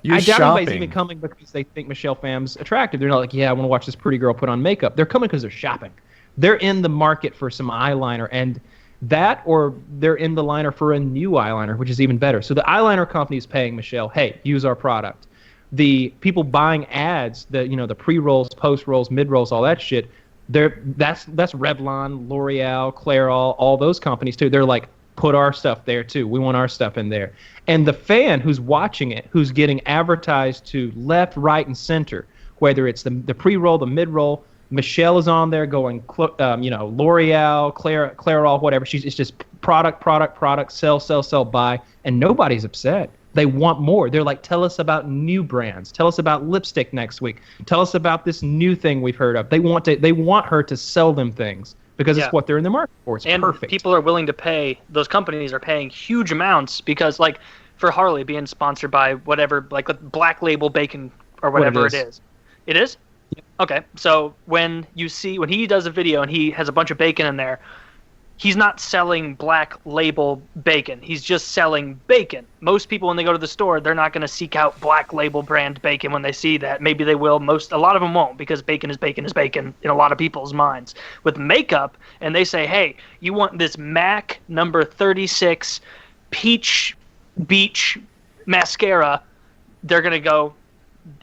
You're I doubt shopping. anybody's even coming because they think Michelle Pham's attractive. They're not like, yeah, I want to watch this pretty girl put on makeup. They're coming because they're shopping. They're in the market for some eyeliner, and that, or they're in the liner for a new eyeliner, which is even better. So the eyeliner company is paying Michelle, hey, use our product. The people buying ads, the pre-rolls, post-rolls, mid-rolls, all that shit, that's Revlon, L'Oreal, Clairol, all those companies too. They're like, put our stuff there too. We want our stuff in there. And the fan who's watching it, who's getting advertised to left, right, and center, whether it's the pre-roll, the mid-roll, Michelle is on there going, L'Oreal, Clairol, whatever. It's just product, sell, buy, and nobody's upset. They want more. They're like, tell us about new brands. Tell us about lipstick next week. Tell us about this new thing we've heard of. They want her to sell them things because it's what they're in the market for. It's perfect. People are willing to pay. Those companies are paying huge amounts because, like, for Harley being sponsored by whatever, like Black Label Bacon or whatever it is. It is? Yep. Okay. So when he does a video and he has a bunch of bacon in there, he's not selling Black Label bacon. He's just selling bacon. Most people, when they go to the store, they're not going to seek out Black Label brand bacon when they see that. Maybe they will. A lot of them won't, because bacon is bacon is bacon in a lot of people's minds. With makeup, and they say, hey, you want this MAC number 36 Peach Beach mascara, they're going to go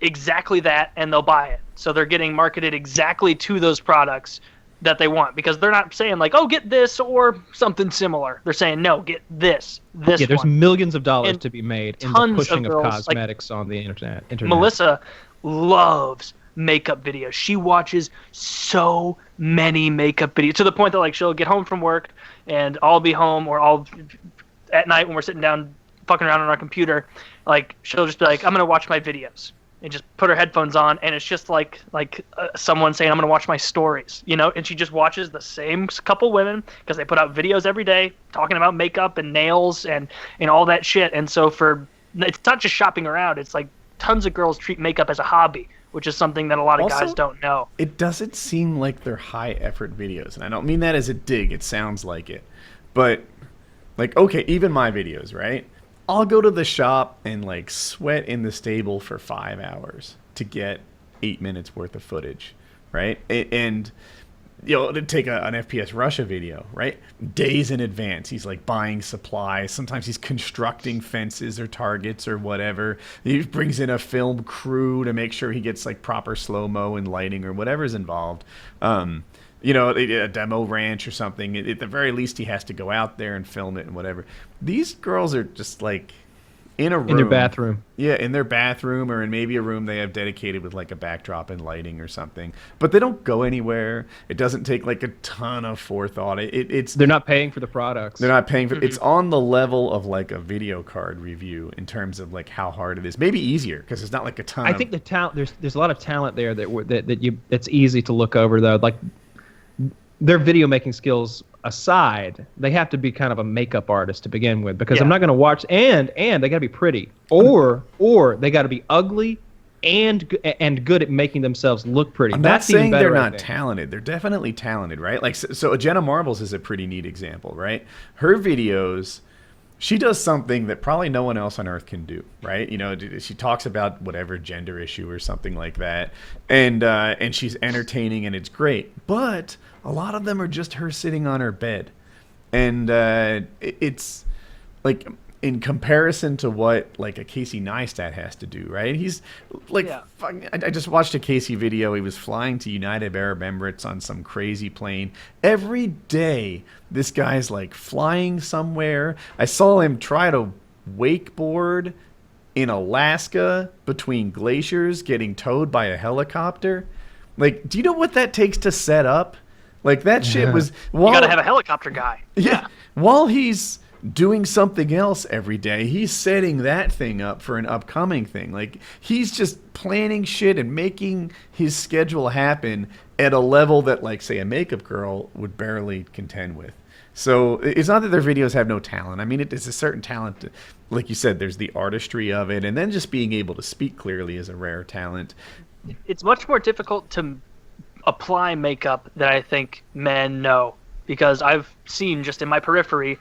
exactly that, and they'll buy it. So they're getting marketed exactly to those products that they want, because they're not saying like, oh, get this or something similar. They're saying, no, get this there's one. millions of dollars And to be made in the tons pushing of of girls, cosmetics on the internet. Melissa loves makeup videos. She watches so many makeup videos, to the point that, like, she'll get home from work and I'll be home, or I'll at night when we're sitting down fucking around on our computer, like, she'll just be like, I'm gonna watch my videos, and just put her headphones on, and it's just like someone saying, I'm gonna watch my stories, and she just watches the same couple women, because they put out videos every day talking about makeup and nails and all that shit. And so it's not just shopping around, it's like tons of girls treat makeup as a hobby, which is something that a lot of guys don't know. It doesn't seem like they're high effort videos, and I don't mean that as a dig, it sounds like it, but like, okay, even my videos, right? I'll go to the shop and like sweat in the stable for 5 hours to get 8 minutes worth of footage, right? And to take an FPS Russia video, right? Days in advance, he's like buying supplies. Sometimes he's constructing fences or targets or whatever. He brings in a film crew to make sure he gets like proper slow-mo and lighting or whatever's involved. A demo ranch or something. At the very least, he has to go out there and film it and whatever. These girls are just like in a room. In their bathroom. Yeah, in their bathroom, or in maybe a room they have dedicated with like a backdrop and lighting or something. But they don't go anywhere. It doesn't take like a ton of forethought. They're not paying for the products. They're not paying for It's on the level of like a video card review in terms of like how hard it is. Maybe easier, because it's not like a ton. I think the talent. There's a lot of talent there that's easy to look over, though. Like, their video making skills aside, they have to be kind of a makeup artist to begin with, because I'm not going to watch, and they got to be pretty, or they got to be ugly and good at making themselves look pretty. I'm not saying they're not talented. They're definitely talented, right? Like, so Jenna Marbles is a pretty neat example, right? Her videos, she does something that probably no one else on earth can do, right? She talks about whatever gender issue or something like that, and she's entertaining and it's great. But a lot of them are just her sitting on her bed, and it's like, in comparison to what like a Casey Neistat has to do, right? He's like, I just watched a Casey video. He was flying to United Arab Emirates on some crazy plane. Every day, this guy's like flying somewhere. I saw him try to wakeboard in Alaska between glaciers, getting towed by a helicopter. Like, do you know what that takes to set up? Like, that shit was... You gotta have a helicopter guy. Yeah. While he's doing something else every day, he's setting that thing up for an upcoming thing. Like, he's just planning shit and making his schedule happen at a level that, like, say, a makeup girl would barely contend with. So it's not that their videos have no talent. I mean, it's a certain talent. Like you said, there's the artistry of it, and then just being able to speak clearly is a rare talent. It's much more difficult to apply makeup than I think men know, because I've seen, just in my periphery,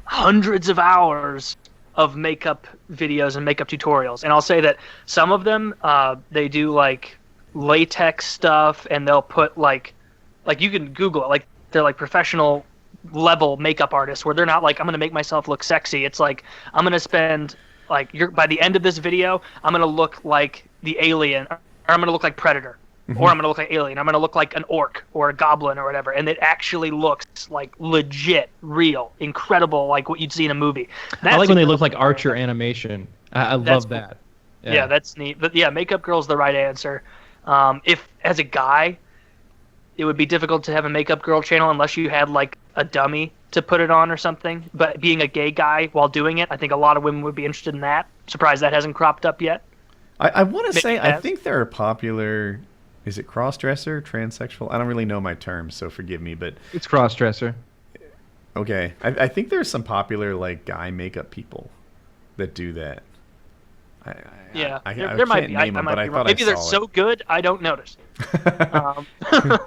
hundreds of hours of makeup videos and makeup tutorials. And I'll say that some of them, they do like latex stuff, and they'll put like you can Google it, like they're like professional level makeup artists, where they're not like, I'm going to make myself look sexy. It's like, I'm going to spend like, by the end of this video, I'm going to look like the Alien, or I'm going to look like Predator. Or I'm going to look like Alien. I'm going to look like an orc or a goblin or whatever. And it actually looks like legit, real, incredible, like what you'd see in a movie. I like when they look like Archer animation. I love that. Yeah, that's neat. But yeah, makeup girl's the right answer. If, as a guy, it would be difficult to have a makeup girl channel unless you had like a dummy to put it on or something. But being a gay guy while doing it, I think a lot of women would be interested in that. Surprised that hasn't cropped up yet. I want to say, I has. think there are popular, is it cross-dresser, transsexual? I don't really know my terms, so forgive me, but It's cross-dresser. okay. I think there's some popular, like, guy makeup people that do that. Yeah, I there might can't be. name I them, might but I be thought wrong. I Maybe they're saw so good I don't notice.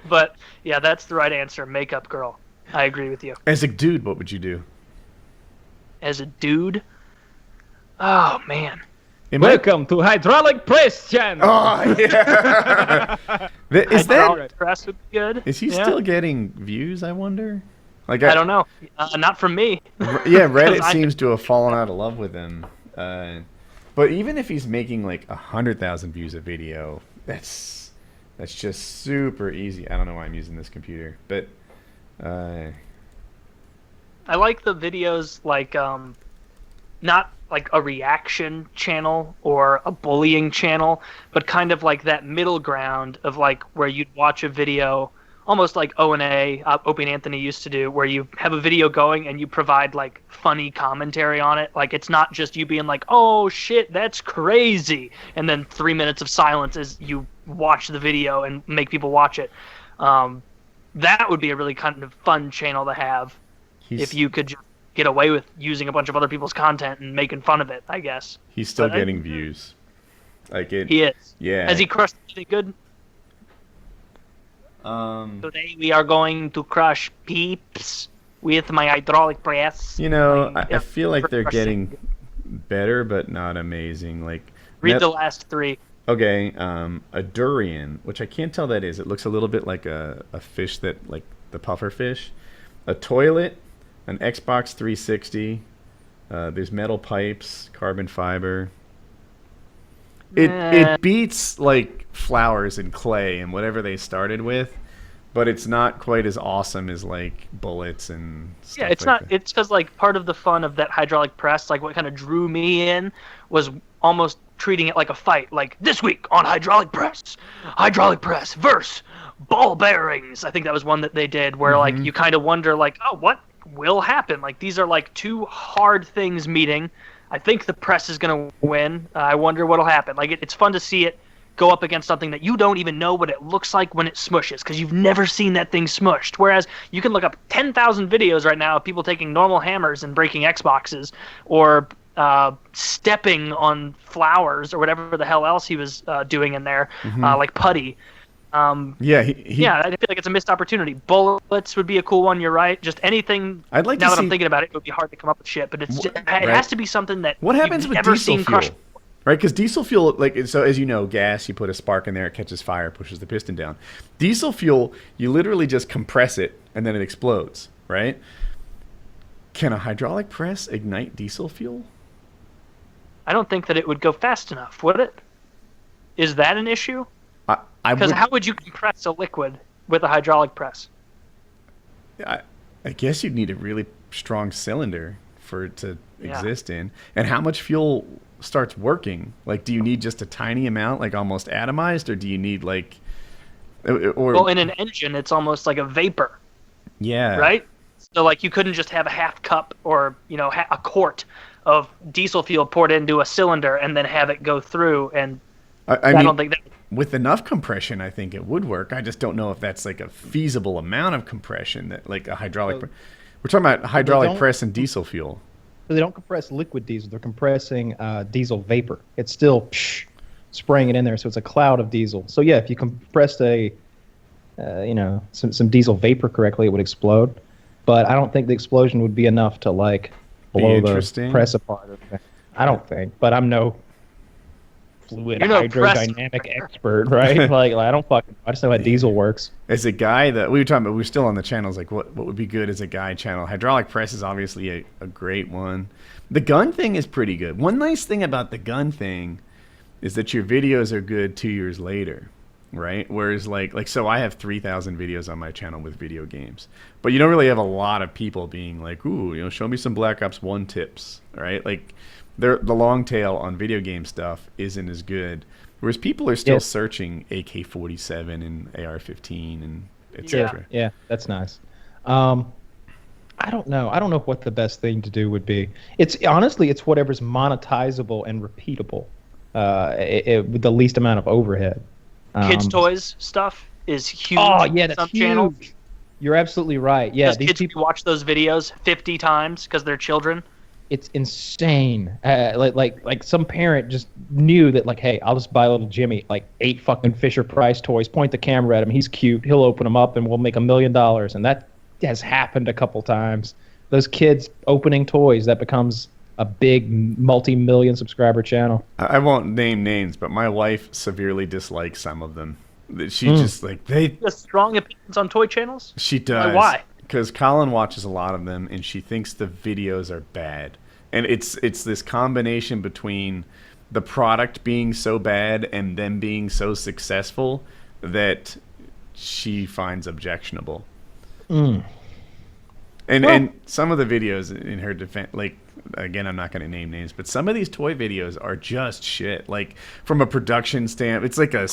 But yeah, that's the right answer. Makeup girl. I agree with you. As a dude, what would you do? As a dude, oh man. It might- Welcome to Hydraulic Press Channel. Oh, yeah. Is Hydraulic press would be good. Is he Yeah. still getting views, I wonder? Like I don't know. Not from me. Yeah, Reddit 'Cause seems to have fallen out of love with him. But even if he's making like 100,000 views a video, that's just super easy. I don't know why I'm using this computer, but I like the videos like not like a reaction channel or a bullying channel, but kind of like that middle ground of like where you'd watch a video almost like O&A, Opie and Anthony used to do, where you have a video going and you provide like funny commentary on it. Like it's not just you being like, oh shit, that's crazy, and then 3 minutes of silence as you watch the video and make people watch it. That would be a really kind of fun channel to have if you could just get away with using a bunch of other people's content and making fun of it, I guess. he's still But getting views. Like it. He is. Yeah. Has he crushed anything good? Today we are going to crush peeps with my hydraulic press. You know, My- I feel like they're crushing. getting better, but not amazing. Like Read the last three. Okay, a durian, which I can't tell that is. It looks a little bit like a fish that, like the puffer fish. A toilet, an Xbox 360. There's metal pipes, carbon fiber. It beats like flowers and clay and whatever they started with, but it's not quite as awesome as like bullets and stuff. Yeah, it's like not. that. It's because like part of the fun of that hydraulic press, like what kind of drew me in, was almost treating it like a fight. Like this week on hydraulic press versus ball bearings. I think that was one that they did where like you kind of wonder like, oh, what will happen? Like these are like two hard things meeting. I think the press is gonna win. I wonder what'll happen. Like it's fun to see it go up against something that you don't even know what it looks like when it smushes because you've never seen that thing smushed. Whereas you can look up 10,000 videos right now of people taking normal hammers and breaking Xboxes or stepping on flowers or whatever the hell else he was doing in there, like putty. Yeah, Yeah, I feel like it's a missed opportunity. Bullets would be a cool one. You're right. Just anything. I'd like now to that I'm see- thinking about it, it would be hard to come up with shit. But it's it right. has to be something that What happens you've with never diesel seen fuel? crushed. Right, because diesel fuel, like, so as you know, gas, you put a spark in there, it catches fire, pushes the piston down. Diesel fuel, you literally just compress it, and then it explodes, right? Can a hydraulic press ignite diesel fuel? I don't think that it would go fast enough, would it? Is that an issue? I Because would, how would you compress a liquid with a hydraulic press? I guess you'd need a really strong cylinder for it to Yeah. exist in. And how much fuel starts working? Like, do you need just a tiny amount, like almost atomized, or do you need like, or Well, in an engine, it's almost like a vapor, yeah, right? So, like, you couldn't just have a half cup or, you know, a quart of diesel fuel poured into a cylinder and then have it go through. And I I mean, don't think that. with enough compression, I think it would work. I just don't know if that's like a feasible amount of compression that like a hydraulic. So- We're talking about hydraulic don't- press and diesel fuel. So they don't compress liquid diesel; they're compressing diesel vapor. It's still spraying it in there, so it's a cloud of diesel. So yeah, if you compressed some diesel vapor correctly, it would explode. But I don't think the explosion would be enough to like blow the interesting. press apart. I don't think, but I'm no fluid You're no press hydrodynamic expert, right? like I don't fucking. I just know how diesel works. As a guy that we were talking about, we were still on the channels. Like, what would be good as a guy channel? Hydraulic press is obviously a great one. The gun thing is pretty good. One nice thing about the gun thing is that your videos are good 2 years later, right? Whereas like so I have 3,000 videos on my channel with video games, but you don't really have a lot of people being like, ooh, show me some Black Ops 1 tips, right? Like, the long tail on video game stuff isn't as good. Whereas people are still searching AK-47 and AR-15 and etc. Yeah, that's nice. I don't know. I don't know what the best thing to do would be. It's honestly, it's whatever's monetizable and repeatable, with the least amount of overhead. Kids' toys stuff is huge. Oh yeah, that's some huge. channels. You're absolutely right. Yeah, Because these kids people. watch those videos 50 times because they're children. It's insane. Like some parent just knew that, like, hey, I'll just buy little Jimmy like 8 fucking Fisher Price toys. Point the camera at him. He's cute. He'll open them up, and we'll make $1 million. And that has happened a couple times. Those kids opening toys, that becomes a big multi-million subscriber channel. I won't name names, but my wife severely dislikes some of them. She just like Just strong opinions on toy channels. She does. Why? Because Colin watches a lot of them, and she thinks the videos are bad. And it's this combination between the product being so bad and them being so successful that she finds objectionable. And some of the videos in her defense, like, again, I'm not going to name names, but some of these toy videos are just shit. Like, from a production standpoint, it's like a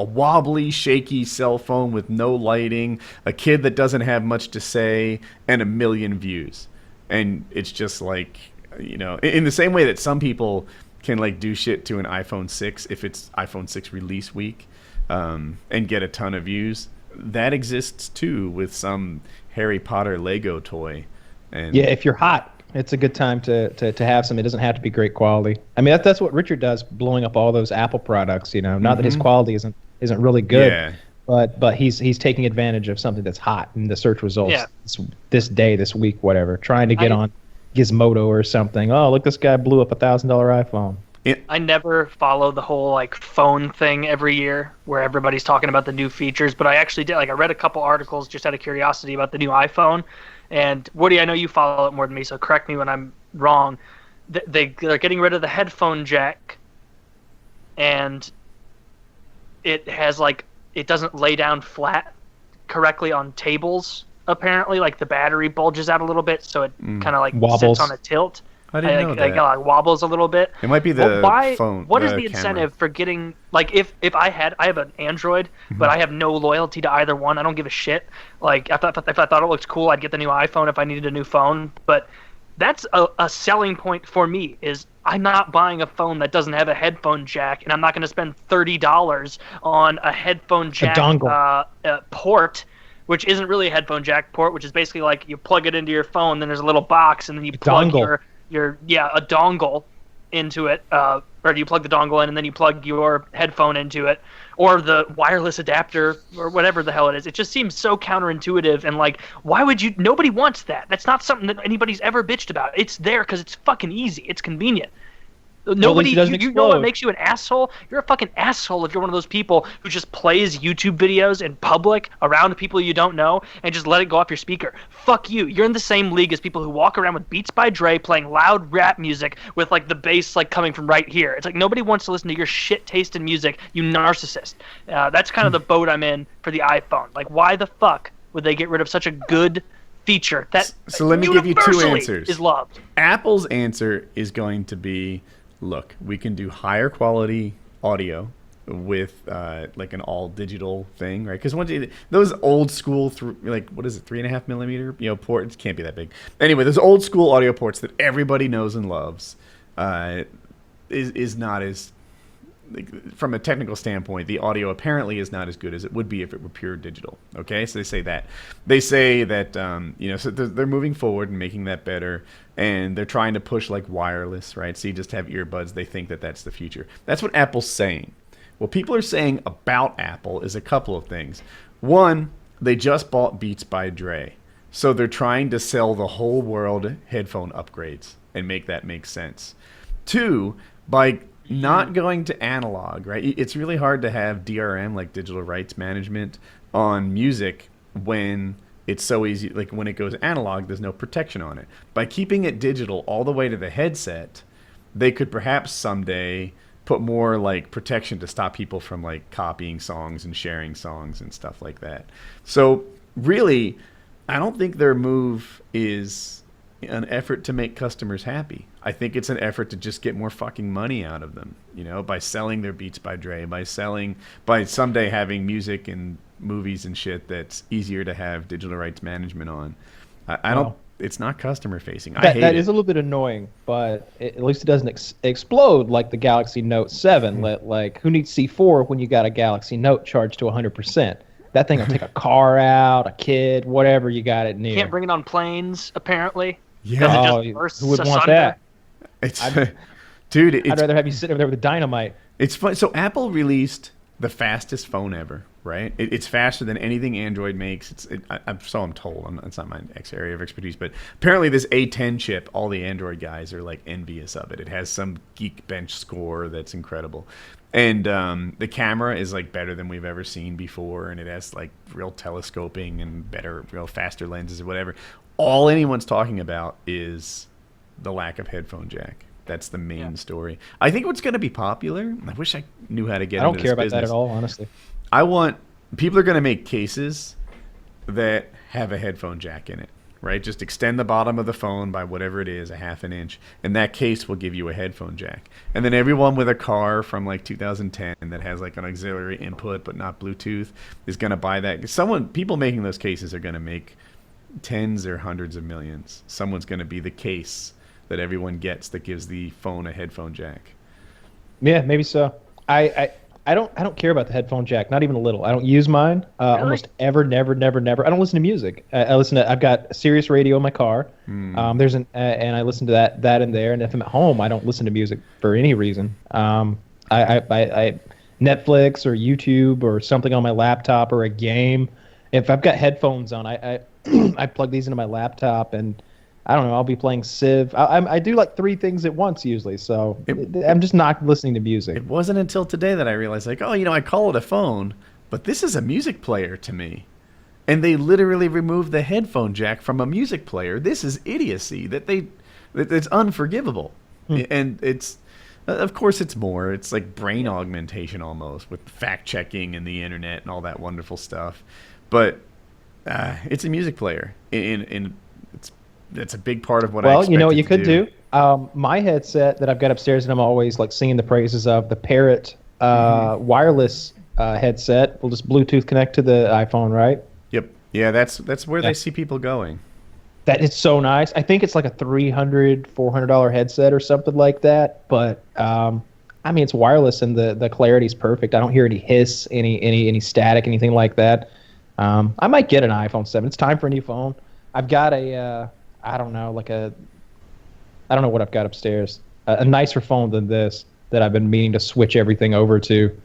wobbly, shaky cell phone with no lighting, a kid that doesn't have much to say, and 1 million views. And it's just like, you know, in the same way that some people can, like, do shit to an iPhone 6 if it's iPhone 6 release week, and get a ton of views. That exists too with some Harry Potter Lego toy. And Yeah, if you're hot, it's a good time to have some. It doesn't have to be great quality. I mean, that's what Richard does, blowing up all those Apple products. You know, not that his quality isn't really good, Yeah. but he's taking advantage of something that's hot in the search results. Yeah. This day, this week, whatever, trying to get on Gizmodo or something. Oh, look, this guy blew up $1,000 iPhone. I never follow the whole like phone thing every year where everybody's talking about the new features, but I actually did. Like, I read a couple articles just out of curiosity about the new iPhone. And Woody, I know you follow it more than me, so correct me when I'm wrong. They're getting rid of the headphone jack, and it has it doesn't lay down flat correctly on tables. Apparently, like, the battery bulges out a little bit, so it kind of like Wobbles. sits on a tilt. I didn't know that. Like wobbles a little bit. It might be the phone. What is the camera. incentive for getting, like, if I have an Android, but I have no loyalty to either one. I don't give a shit. Like, if I thought it looked cool, I'd get the new iPhone if I needed a new phone. But that's a selling point for me. Is I'm not buying a phone that doesn't have a headphone jack, and I'm not going to spend $30 on a headphone jack dongle. Port, which isn't really a headphone jack port, which is basically like you plug it into your phone, then there's a little box, and then you plug dongle. a dongle into it, or you plug the dongle in and then you plug your headphone into it, or the wireless adapter, or whatever the hell it is. It just seems so counterintuitive, and like, why would you? Nobody wants that. That's not something that anybody's ever bitched about. It's there because it's fucking easy. It's convenient. Nobody, it doesn't you know what explode. makes you an asshole? You're a fucking asshole if you're one of those people who just plays YouTube videos in public around people you don't know and just let it go off your speaker. Fuck you. You're in the same league as people who walk around with Beats by Dre playing loud rap music with like the bass like coming from right here. It's like nobody wants to listen to your shit taste in music, you narcissist. That's kind of the boat I'm in for the iPhone. Like, why the fuck would they get rid of such a good feature that So let me give you two universally answers. is loved? Apple's answer is going to be, look, we can do higher quality audio with like an all digital thing, right? Because those old school, like, what is it, 3.5 millimeter, ports can't be that big. Anyway, those old school audio ports that everybody knows and loves is not as, like, from a technical standpoint, the audio apparently is not as good as it would be if it were pure digital. Okay, so they say that so they're moving forward and making that better, and they're trying to push like wireless, right? So you just have earbuds. They think that that's the future. That's what Apple's saying. What people are saying about Apple is a couple of things. One, they just bought Beats by Dre, so they're trying to sell the whole world headphone upgrades and make that make sense. Two, by not going to analog, right? It's really hard to have DRM, like digital rights management, on music when it's so easy. Like, when it goes analog, there's no protection on it. By keeping it digital all the way to the headset, they could perhaps someday put more like protection to stop people from like copying songs and sharing songs and stuff like that. So really, I don't think their move is an effort to make customers happy. I think it's an effort to just get more fucking money out of them, by selling their Beats by Dre, by someday having music and movies and shit that's easier to have digital rights management on. I don't. It's not customer facing. I hate That it. is a little bit annoying, but at least it doesn't explode like the Galaxy Note 7. Like, who needs C4 when you got a Galaxy Note charged to 100%? That thing will take a car out, a kid, whatever you got it near. Can't bring it on planes, apparently. Yeah. 'Cause it Oh, just bursts who would want asunder. that? It's dude. I'd rather have you sitting over there with a dynamite. It's fun. So Apple released the fastest phone ever, right? It's faster than anything Android makes. I'm told. It's not my area of expertise, but apparently this A10 chip, all the Android guys are like envious of it. It has some Geekbench score that's incredible. And the camera is like better than we've ever seen before, and it has like real telescoping and better, real faster lenses or whatever. All anyone's talking about is the lack of headphone jack. That's the main story. I think what's going to be popular. I wish I knew how to get. I don't into care this about that business. at all, honestly. People are going to make cases that have a headphone jack in it, right? Just extend the bottom of the phone by whatever it is, a half an inch, and that case will give you a headphone jack. And then everyone with a car from like 2010 that has like an auxiliary input but not Bluetooth is going to buy that. People making those cases are going to make tens or hundreds of millions. Someone's going to be the case that everyone gets that gives the phone a headphone jack. Yeah, maybe so. I don't care about the headphone jack, not even a little. I don't use mine almost ever, never. I don't listen to music. I've got Sirius radio in my car. And I listen to that in there. And if I'm at home, I don't listen to music for any reason. I Netflix or YouTube or something on my laptop or a game. If I've got headphones on, I I plug these into my laptop and I don't know. I'll be playing Civ. I do like 3 things at once usually, so I'm just not listening to music. It wasn't until today that I realized, like, I call it a phone, but this is a music player to me. And they literally removed the headphone jack from a music player. This is idiocy. It's unforgivable. And it's, of course, it's more. It's like brain augmentation almost with fact checking and the internet and all that wonderful stuff. But it's a music player. That's a big part of what I expect. Well, you know what you to could do? My headset that I've got upstairs and I'm always like singing the praises of, the Parrot wireless headset will just Bluetooth connect to the iPhone, right? Yep. Yeah, that's where they see people going. That is so nice. I think it's like a $300, $400 headset or something like that. But I mean, it's wireless and the clarity's perfect. I don't hear any hiss, any static, anything like that. I might get an iPhone 7. It's time for a new phone. I've got I don't know what I've got upstairs. A nicer phone than this that I've been meaning to switch everything over to,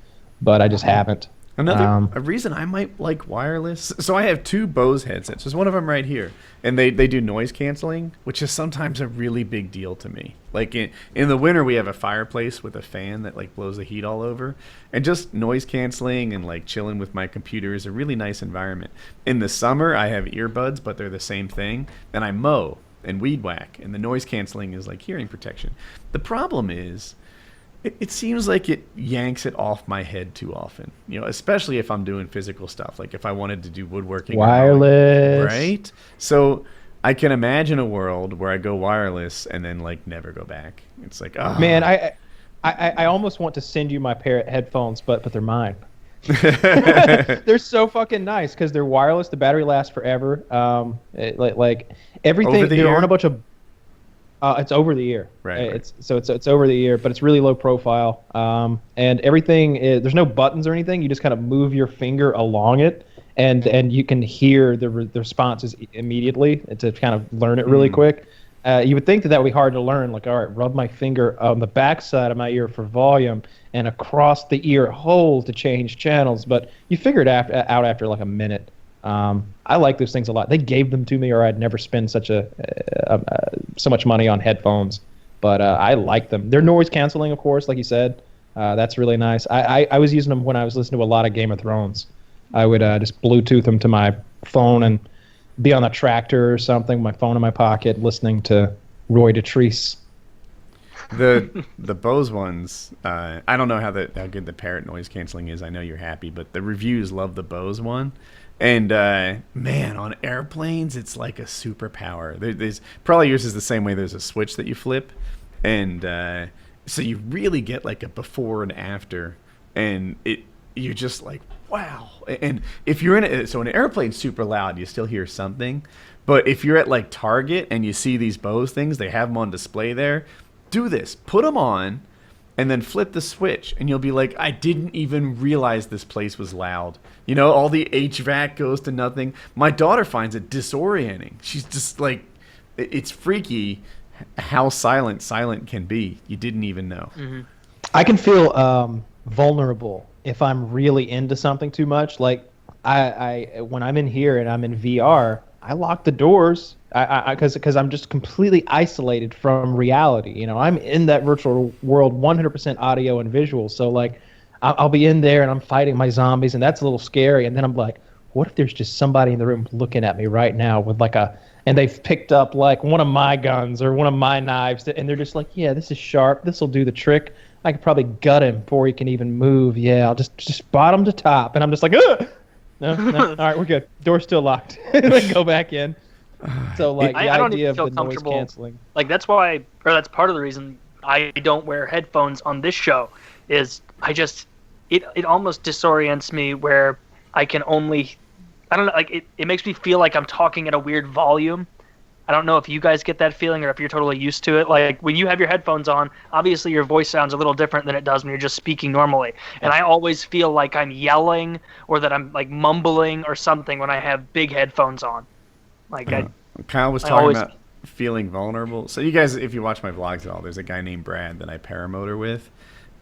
but I just haven't. A reason I might like wireless. So I have 2 Bose headsets. There's one of them right here, and they do noise canceling, which is sometimes a really big deal to me. Like in the winter, we have a fireplace with a fan that like blows the heat all over, and just noise canceling and like chilling with my computer is a really nice environment. In the summer, I have earbuds, but they're the same thing, and I mow and weed whack, and the noise canceling is like hearing protection. The problem is, it seems like it yanks it off my head too often, especially if I'm doing physical stuff, like if I wanted to do woodworking. Wireless. Right? So I can imagine a world where I go wireless and then like never go back. It's like, oh. Man, I almost want to send you my Parrot headphones, but they're mine. They're so fucking nice because they're wireless. The battery lasts forever. Like everything. Over the There ear? aren't a bunch of. It's over the ear. Right. It's over the ear, but it's really low profile. And everything there's no buttons or anything. You just kind of move your finger along it, and you can hear the responses immediately to kind of learn it really quick. You would think that would be hard to learn. Like, all right, rub my finger on the back side of my ear for volume and across the ear hole to change channels. But you figure it out after like a minute. I like those things a lot. They gave them to me, or I'd never spend so much money on headphones. But I like them. They're noise canceling, of course, like you said. That's really nice. I was using them when I was listening to a lot of Game of Thrones. I would just Bluetooth them to my phone and be on a tractor or something, my phone in my pocket, listening to Roy Dotrice. The Bose ones, I don't know how good the Parrot noise canceling is. I know you're happy, but the reviews love the Bose one. And man, on airplanes, it's like a superpower. There's probably yours is the same way. There's a switch that you flip, and so you really get like a before and after, and you're just like, wow. And if you're so an airplane's super loud, you still hear something. But if you're at like Target and you see these Bose things, they have them on display there. Do this. Put them on and then flip the switch. And you'll be like, I didn't even realize this place was loud. You know, all the HVAC goes to nothing. My daughter finds it disorienting. She's just like, it's freaky how silent can be. You didn't even know. Mm-hmm. I can feel vulnerable if I'm really into something too much. Like I when I'm in here and I'm in VR, I lock the doors because I'm just completely isolated from reality. You know, I'm in that virtual world 100% audio and visual. So like I'll be in there and I'm fighting my zombies and that's a little scary. And then I'm like, what if there's just somebody in the room looking at me right now with like and they've picked up like one of my guns or one of my knives and they're just like, yeah, this is sharp. This will do the trick. I could probably gut him before he can even move. Yeah, I'll just bottom to top. And I'm just like, ugh! No, all right, we're good. Door's still locked. Then go back in. So like the I don't idea even of feel the noise comfortable. canceling. Like that's why, or that's part of the reason I don't wear headphones on this show. Is it almost disorients me where I can only, I don't know, like it makes me feel like I'm talking at a weird volume. I don't know if you guys get that feeling or if you're totally used to it. Like when you have your headphones on, obviously your voice sounds a little different than it does when you're just speaking normally. And I always feel like I'm yelling or that I'm like mumbling or something when I have big headphones on. Like Kyle was talking about feeling vulnerable. So you guys, if you watch my vlogs at all, there's a guy named Brad that I paramotor with.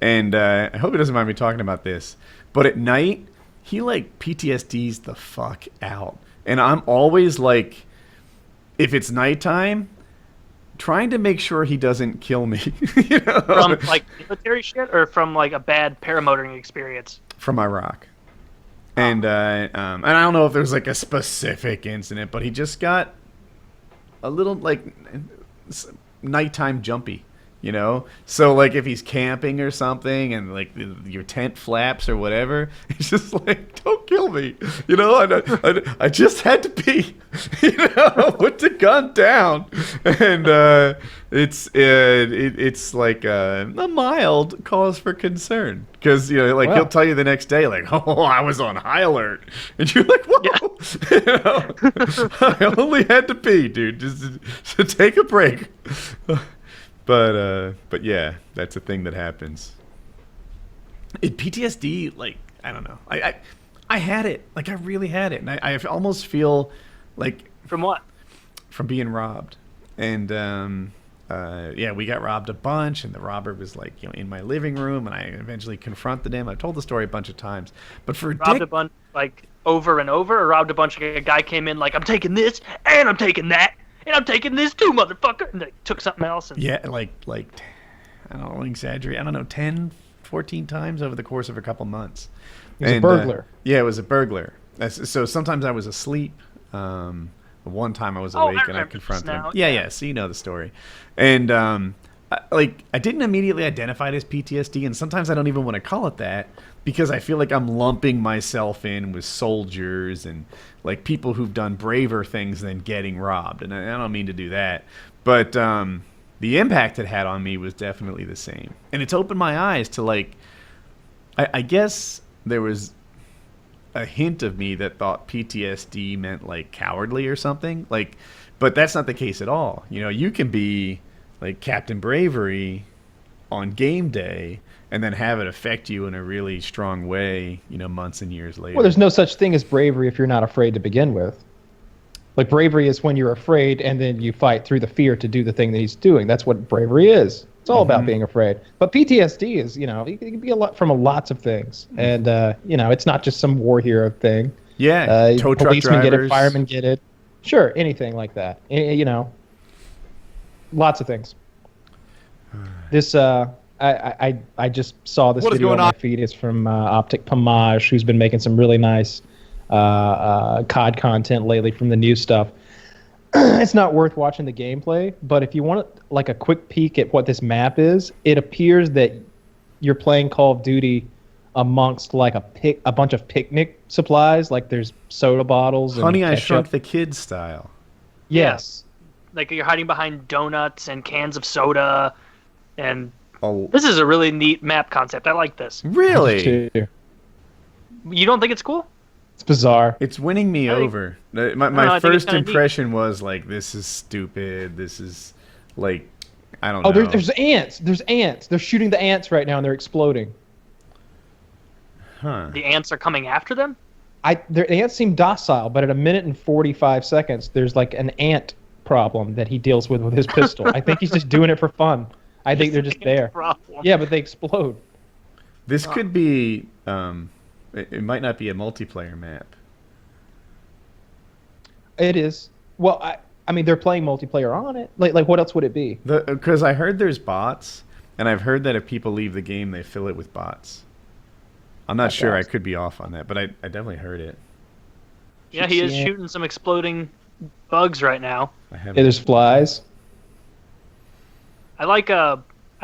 And I hope he doesn't mind me talking about this. But at night, he like PTSDs the fuck out. And I'm always like, if it's nighttime, trying to make sure he doesn't kill me. You know? From like military shit or from like a bad paramotoring experience? From Iraq. And I don't know if there's like a specific incident, but he just got a little like nighttime jumpy, you know? So like if he's camping or something and like your tent flaps or whatever, he's just like, don't kill me, you know? I just had to pee, you know? Put the gun down. And it's like a mild cause for concern. Because, you know, like he'll tell you the next day, like, oh, I was on high alert. And you're like, whoa, yeah. You know? I only had to pee, dude. Just take a break. But yeah, that's a thing that happens. PTSD, like, I don't know. I had it. Like, I really had it. And I almost feel like... From what? From being robbed. And, yeah, we got robbed a bunch, and the robber was, like, you know, in my living room, and I eventually confronted him. I've told the story a bunch of times. But for robbed a bunch, like, over and over, or robbed a bunch, like, a guy came in, like, I'm taking this, and I'm taking that. And I'm taking this too, motherfucker. And they took something else. And... Yeah, like I don't know, exaggerate. I don't know, 10, 14 times over the course of a couple months. It was a burglar. Yeah, it was a burglar. So sometimes I was asleep. One time I was awake and I confronted him. Yeah. So you know the story. And I didn't immediately identify it as PTSD, and sometimes I don't even want to call it that because I feel like I'm lumping myself in with soldiers and like people who've done braver things than getting robbed. And I don't mean to do that, but the impact it had on me was definitely the same. And it's opened my eyes to like, I guess there was a hint of me that thought PTSD meant like cowardly or something. Like, but that's not the case at all. You know, you can be like Captain Bravery on game day and then have it affect you in a really strong way, you know, months and years later. Well, there's no such thing as bravery if you're not afraid to begin with. Like, bravery is when you're afraid and then you fight through the fear to do the thing that he's doing. That's what bravery is. It's all about being afraid. But PTSD is, you know, it can be a lot from lots of things. And, you know, it's not just some war hero thing. Yeah, tow truck policemen drivers. Get it, firemen get it. Sure, anything like that. You know, lots of things. This, I just saw this video on my feed. It's from Optic Pomage, who's been making some really nice COD content lately from the new stuff. It's not worth watching the gameplay, but if you want like a quick peek at what this map is, it appears that you're playing Call of Duty amongst like a bunch of picnic supplies, like there's soda bottles and Honey, ketchup. I Shrunk the Kids style. Yes. Like you're hiding behind donuts and cans of soda, and Oh, this is a really neat map concept. I like this. really? You don't think it's cool? It's bizarre. It's winning me I think- over. I don't know, My I think it's first kinda neat. impression was like, this is stupid. This is like, I don't Oh, know. there's ants. There's ants. They're shooting the ants right now, and they're exploding. Huh. The ants are coming after them? The ants seem docile, but at a minute and 45 seconds, there's like an ant problem that he deals with his pistol. I think he's just doing it for fun. I think they're just there. Problem. Yeah, but they explode. This could be. It might not be a multiplayer map. It is. Well, I mean, they're playing multiplayer on it. Like what else would it be? Because I heard there's bots, and I've heard that if people leave the game, they fill it with bots. I'm not That's sure. I awesome. could be off on that, but I definitely heard it. Yeah, he is Yeah. shooting some exploding bugs right now. I have. Yeah, there's flies. I like I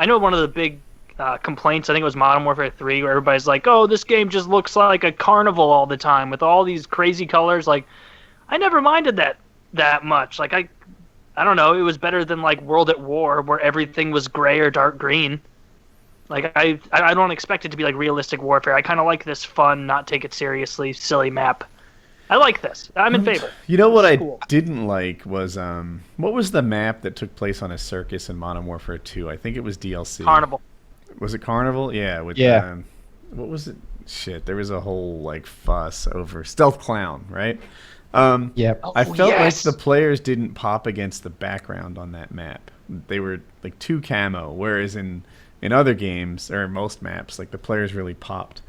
know one of the big complaints, I think it was Modern Warfare 3, where everybody's like, oh, this game just looks like a carnival all the time with all these crazy colors. Like, I never minded that much. Like, I don't know, it was better than like World at War, where everything was gray or dark green. Like, I don't expect it to be like realistic warfare. I kind of like this fun, not take it seriously, silly map. I like this. I'm in favor. You know what It's I cool. didn't like was what was the map that took place on a circus in Modern Warfare 2? I think it was DLC. Carnival. Was it Carnival? Yeah. Yeah. What was it? Shit, there was a whole like fuss over Stealth Clown, right? Yep. I felt yes. like the players didn't pop against the background on that map. They were like too camo, whereas in other games or most maps, like the players really popped.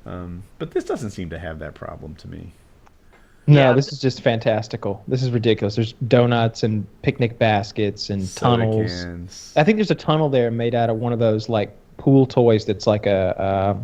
But this doesn't seem to have that problem to me. No, Yeah. this is just fantastical. This is ridiculous. There's donuts and picnic baskets and Soda tunnels. cans. I think there's a tunnel there made out of one of those like pool toys that's like I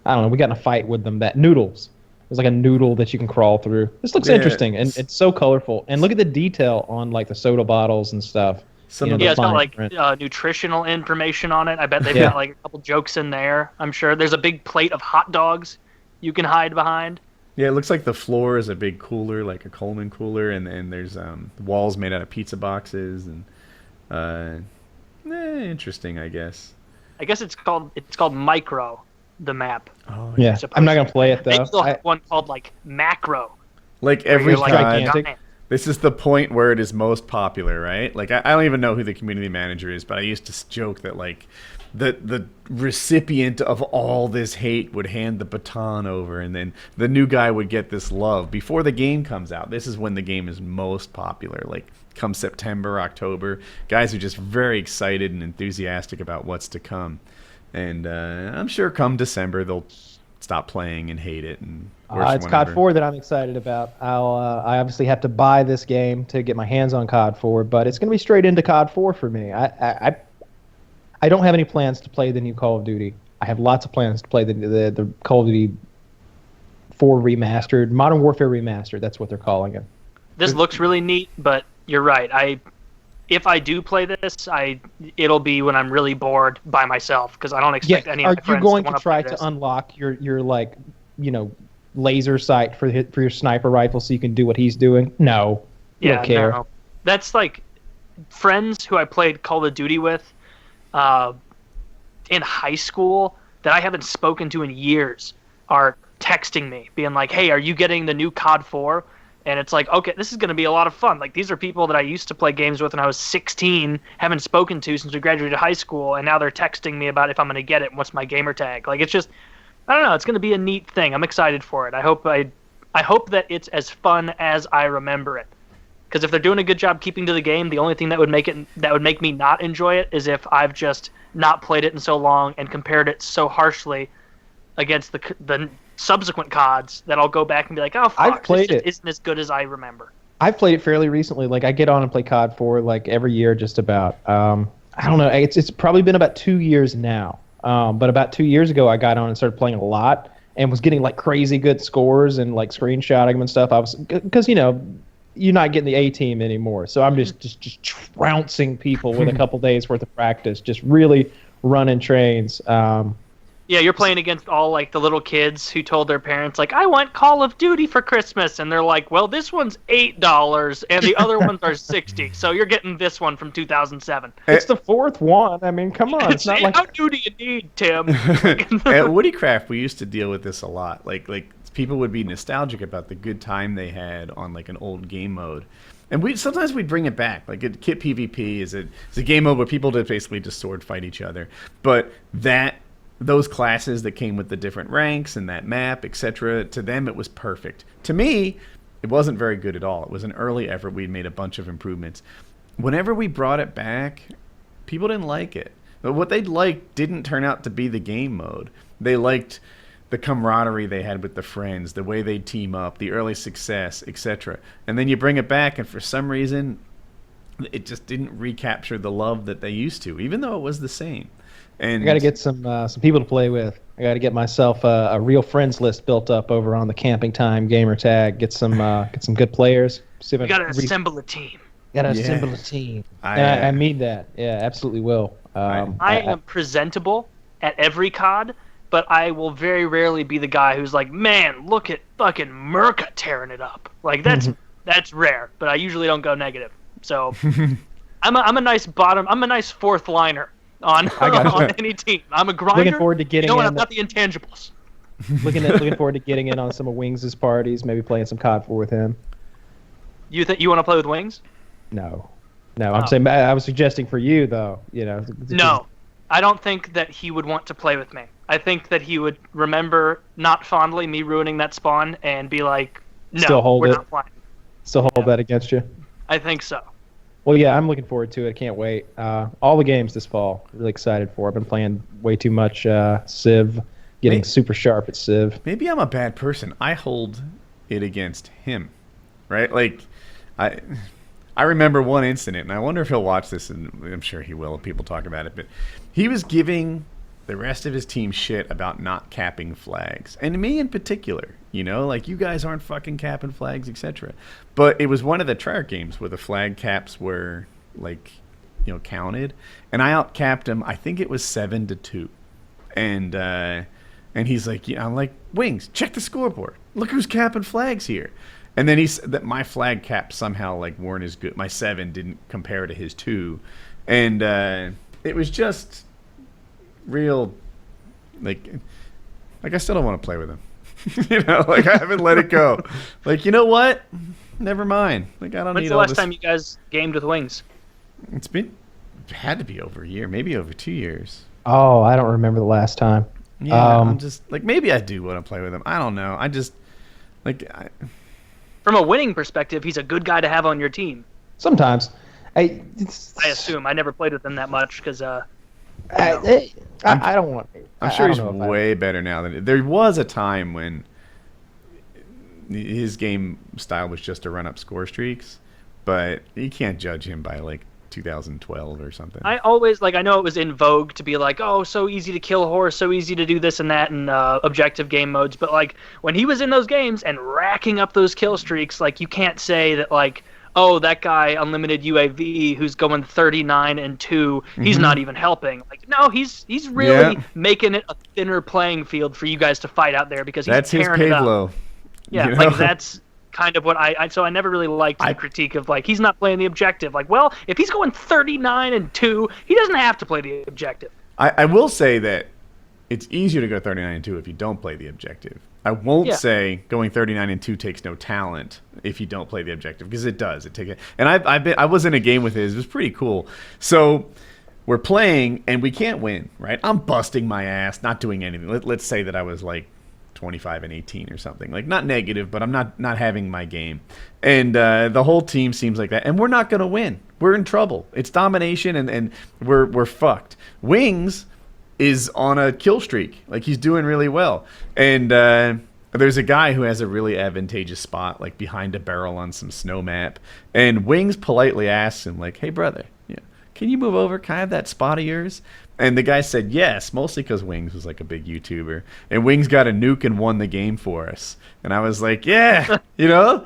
don't know, we got in a fight with them. That noodles. There's like a noodle that you can crawl through. This looks Yeah, interesting, and it's so colorful. And look at the detail on like the soda bottles and stuff. Some You of know, Yeah, the it's got fine like print. nutritional information on it. I bet they've Yeah. got like a couple jokes in there. I'm sure there's a big plate of hot dogs you can hide behind. Yeah, it looks like the floor is a big cooler, like a Coleman cooler, and there's walls made out of pizza boxes, and interesting, I guess. I guess it's called Micro, the map. Oh, Yeah, I'm not gonna play it Maybe though. they'll have one called like Macro. Like where every you're, like, time, gigantic. giant. this is the point where it is most popular, right? Like I don't even know who the community manager is, but I used to joke that like the recipient of all this hate would hand the baton over, and then the new guy would get this love before the game comes out. This is when the game is most popular, like come September, October. Guys are just very excited and enthusiastic about what's to come, and I'm sure come December they'll stop playing and hate it. And worse It's whenever. COD 4 that I'm excited about. I obviously have to buy this game to get my hands on COD 4, but it's going to be straight into COD 4 for me. I don't have any plans to play the new Call of Duty. I have lots of plans to play the Call of Duty 4 Remastered, Modern Warfare Remastered. That's what they're calling it. This looks really neat, but you're right. If I do play this, it'll be when I'm really bored by myself because I don't expect any Are of my you friends going to to want try play to this. unlock your like laser sight for your sniper rifle so you can do what he's doing? No, you don't care. No. That's like friends who I played Call of Duty with in high school that I haven't spoken to in years are texting me, being like, "Hey, are you getting the new COD 4?" And it's like, okay, this is going to be a lot of fun. Like, these are people that I used to play games with when I was 16, haven't spoken to since we graduated high school, and now they're texting me about if I'm going to get it and what's my gamer tag. Like, it's just, I don't know, it's going to be a neat thing. I'm excited for it. I hope that it's as fun as I remember it. Because if they're doing a good job keeping to the game, the only thing that would make me not enjoy it is if I've just not played it in so long and compared it so harshly against the subsequent CODs that I'll go back and be like, oh, fuck, I've played this just it. isn't as good as I remember. I've played it fairly recently. Like I get on and play COD 4 like every year, just about. I don't know. It's probably been about 2 years now. But about 2 years ago, I got on and started playing a lot and was getting like crazy good scores and like screenshotting them and stuff. I was because you're not getting the A team anymore, so I'm just trouncing people with a couple days worth of practice, just really running trains. Yeah, you're playing against all like the little kids who told their parents like, I want Call of Duty for Christmas, and they're like, well, this one's $8 and the other ones are $60, so you're getting this one from 2007. It's the fourth one. I mean, come on. It's not like How new do you need, Tim? At Woodycraft, we used to deal with this a lot. Like people would be nostalgic about the good time they had on like an old game mode. And sometimes we'd bring it back. Like Kit PvP is a game mode where people just basically just sword fight each other. But those classes that came with the different ranks and that map, etc., to them it was perfect. To me, it wasn't very good at all. It was an early effort. We'd made a bunch of improvements. Whenever we brought it back, people didn't like it. But what they liked didn't turn out to be the game mode. They liked the camaraderie they had with the friends, the way they team up, the early success, etc. And then you bring it back, and for some reason, it just didn't recapture the love that they used to, even though it was the same. And I got to get some people to play with. I got to get myself a real friends list built up over on the Camping Time gamer tag. Get some good players. See if You I got can to assemble a team. Got to Yeah. assemble a team. I- And I mean that. Yeah, absolutely will. I am presentable at every COD, but I will very rarely be the guy who's like, man, look at fucking Merca tearing it up. Like that's rare, but I usually don't go negative. So I'm a nice bottom. I'm a nice fourth liner on any team. I'm a grinder. Looking forward to getting you know what? in. I've got the intangibles. Looking forward to getting in on some of Wings' parties. Maybe playing some COD 4 with him. You think you want to play with Wings? No. I'm saying I was suggesting for you though. You know. No, I don't think that he would want to play with me. I think that he would remember not fondly me ruining that spawn and be like, no, Still hold we're it. not playing. Still hold that against you. I think so. Well, yeah, I'm looking forward to it. Can't wait. All the games this fall. Really excited for. I've been playing way too much Civ, getting super sharp at Civ. Maybe I'm a bad person. I hold it against him, right? Like, I remember one incident, and I wonder if he'll watch this, and I'm sure he will if people talk about it, but he was giving the rest of his team shit about not capping flags. And me in particular, you know, like, you guys aren't fucking capping flags, etc. But it was one of the Treyarch games where the flag caps were, like, you know, counted. And I outcapped him, I think it was 7-2. And he's like, yeah, I'm like, Wings, check the scoreboard. Look who's capping flags here. And then he said that my flag caps somehow, like, weren't as good. My 7 didn't compare to his 2. And it was just real, like I still don't want to play with him. You know, like, I haven't let it go. Like, you know what? Never mind. Like, I don't When's need the all last this. time you guys gamed with Wings? It had to be over a year, maybe over 2 years. Oh, I don't remember the last time. Yeah, I'm just, like, maybe I do want to play with him. I don't know. I just, like, From a winning perspective, he's a good guy to have on your team. Sometimes. I assume. I never played with him that much because I don't want. I'm sure he's way better now than there was a time when his game style was just to run up score streaks, but you can't judge him by like 2012 or something. I always, like, I know it was in vogue to be like, oh, so easy to kill horse, so easy to do this and that in objective game modes, but like when he was in those games and racking up those kill streaks, like, you can't say that, like, oh, that guy unlimited UAV who's going 39-2, he's not even helping. Like, no, he's really making it a thinner playing field for you guys to fight out there because he's That's his tearing it up. Pavlo. Yeah, You know? like, that's kind of what so I never really liked the critique of, like, he's not playing the objective. Like, well, if he's going 39-2, he doesn't have to play the objective. I will say that it's easier to go 39-2 if you don't play the objective. I won't say going 39-2 takes no talent if you don't play the objective, because it does. And I was in a game with his. It was pretty cool. So we're playing and we can't win, right? I'm busting my ass, not doing anything. Let's say that I was like 25-18 or something. Like, not negative, but I'm not having my game. And the whole team seems like that. And we're not going to win. We're in trouble. It's domination, and we're fucked. Wings is on a kill streak. Like, he's doing really well. And there's a guy who has a really advantageous spot, like behind a barrel on some snow map. And Wings politely asks him, like, hey, brother, can you move over? Can I have that spot of yours? And the guy said yes, mostly because Wings was like a big YouTuber. And Wings got a nuke and won the game for us. And I was like, yeah, you know?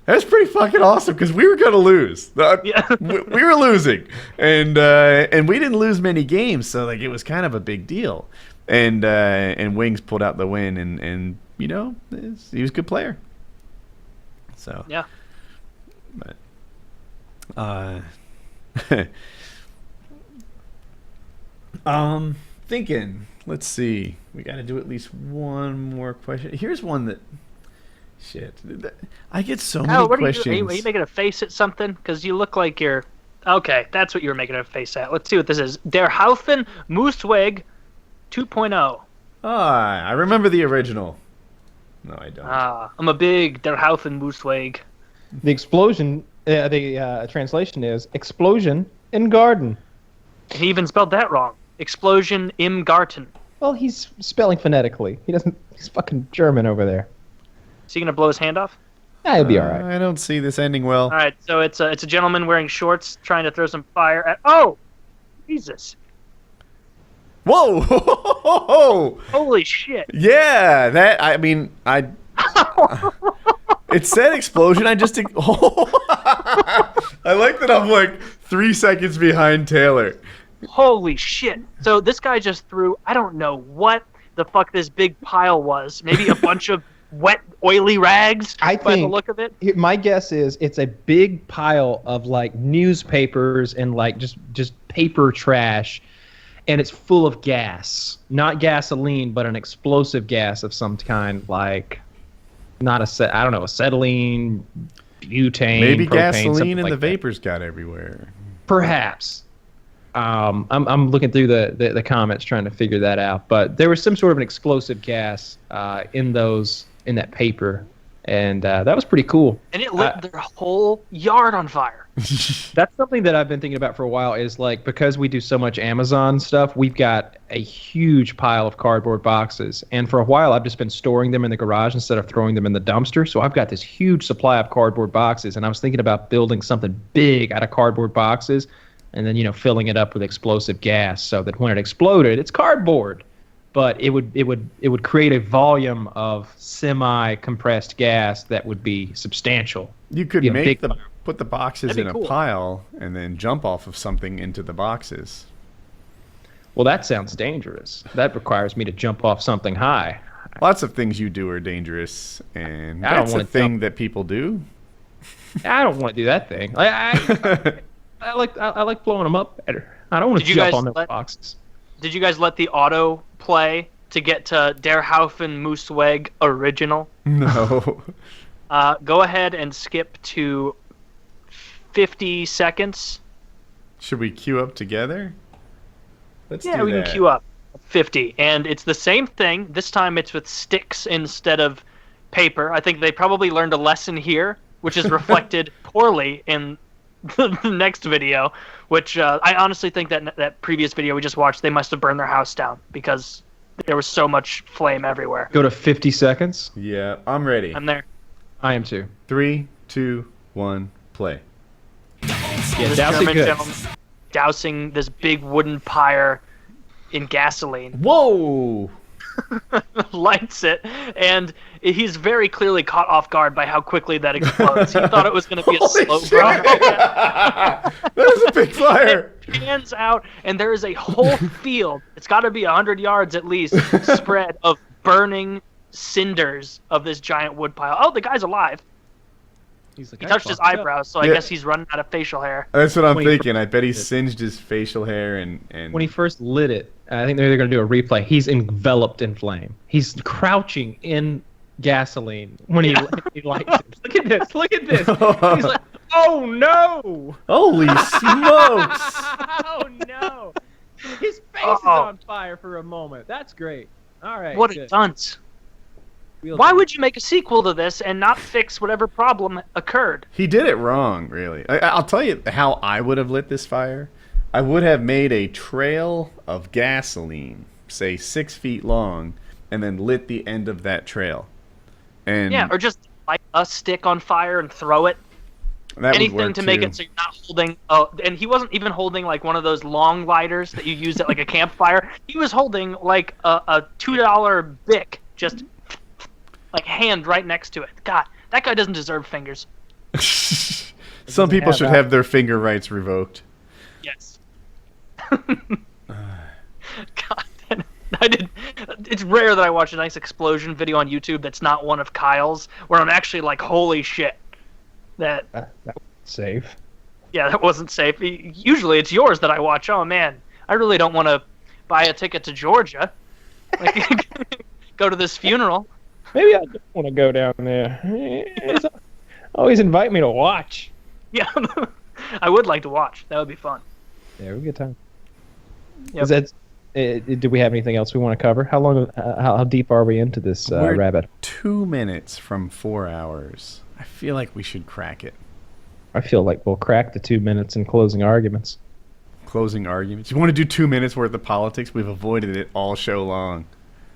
That's pretty fucking awesome, because we were going to lose. We were losing. And we didn't lose many games, so, like, it was kind of a big deal. And Wings pulled out the win, and you know, he was a good player. So yeah. But thinking, let's see. We got to do at least one more question. Here's one that Shit. I get so many Oh, what questions. are you making a face at something? Because you look like you're... Okay, that's what you were making a face at. Let's see what this is. Der Haufen Moosweg 2.0. Ah, I remember the original. No, I don't. I'm a big Der Haufen Moosweg. The explosion, the translation is explosion in garden. He even spelled that wrong. Explosion im Garten. Well, he's spelling phonetically. He's fucking German over there. Is he gonna blow his hand off? He'll be all right. I don't see this ending well. All right, so it's a gentleman wearing shorts trying to throw some fire at... Oh! Jesus. Whoa! Holy shit. Yeah, that, I mean, it said explosion, I just... I like that I'm like 3 seconds behind Taylor. Holy shit. So this guy just threw... I don't know what the fuck this big pile was. Maybe a bunch of wet, oily rags by the look of it. My guess is it's a big pile of like newspapers and like just paper trash, and it's full of gas, not gasoline, but an explosive gas of some kind, like not I don't know, acetylene, butane, Maybe propane, gasoline and like the that. vapors got everywhere. Perhaps. I'm looking through the comments trying to figure that out, but there was some sort of an explosive gas in that paper, and that was pretty cool. And it lit their whole yard on fire. That's something that I've been thinking about for a while, is like, because we do so much Amazon stuff, we've got a huge pile of cardboard boxes, and for a while I've just been storing them in the garage instead of throwing them in the dumpster. So I've got this huge supply of cardboard boxes, and I was thinking about building something big out of cardboard boxes and then filling it up with explosive gas so that when it exploded, it's cardboard, but it would create a volume of semi-compressed gas that would be substantial. You could put the boxes That'd in be a cool. pile and then jump off of something into the boxes. Well, that sounds dangerous. That requires me to jump off something high. Lots of things you do are dangerous, and I don't that's a wanna thing jump. that people do. I don't want to do that thing. I like blowing them up better. I don't want to Did you jump guys on those let- boxes. Did you guys let the auto play to get to Der Haufen Moosweg original? No. Go ahead and skip to 50 seconds. Should we queue up together? Let's Yeah, do we that. can queue up 50. And it's the same thing. This time it's with sticks instead of paper. I think they probably learned a lesson here, which is reflected poorly in the next video, which I honestly think that previous video we just watched, they must have burned their house down because there was so much flame everywhere. Go to 50 seconds. Yeah, I'm ready. I'm there. I am too. 3, 2, 1, play. Yeah, This douse it German good. gentleman dousing this big wooden pyre in gasoline. Whoa! Lights it, and he's very clearly caught off guard by how quickly that explodes. He thought it was going to be a Holy slow shit! burn. That was a big fire! It pans out, and there is a whole field. It's got to be 100 yards at least spread of burning cinders of this giant wood pile. Oh, the guy's alive. He's like, He I touched his fucked up. eyebrows, so I Yeah. guess he's running out of facial hair. That's what I'm When he thinking. I bet he first- singed his facial hair and When he first lit it, I think they're going to do a replay. He's enveloped in flame. He's crouching in gasoline when he lights it. Look at this. Look at this. He's like, oh no! Holy smokes! Oh no! His face is Oh. on fire for a moment. That's great. All right. What a good. dunce. We'll Why do. would you make a sequel to this and not fix whatever problem occurred? He did it wrong, really. I'll tell you how I would have lit this fire. I would have made a trail of gasoline, say 6 feet long, and then lit the end of that trail. And Yeah, or just light a stick on fire and throw it. that would Anything work to make too. it so you're not holding. Oh, and he wasn't even holding like one of those long lighters that you use at like a campfire. He was holding like a $2 Bic, just like hand right next to it. God, that guy doesn't deserve fingers. Some people have should that. have their finger rights revoked. Yes. God, I did. It's rare that I watch a nice explosion video on YouTube that's not one of Kyle's, where I'm actually like, holy shit. That Safe. Yeah, that wasn't safe. Usually it's yours that I watch. Oh, man. I really don't want to buy a ticket to Georgia. Like, go to this funeral. Maybe I don't want to go down there. It's always invite me to watch. Yeah, I would like to watch. That would be fun. Yeah, we good time. Yep. Is that? Do we have anything else we want to cover? How long? How deep are we into this We're rabbit? 2 minutes from 4 hours. I feel like we should crack it. I feel like we'll crack the 2 minutes in closing arguments. Closing arguments. You want to do 2 minutes worth of politics? We've avoided it all show long.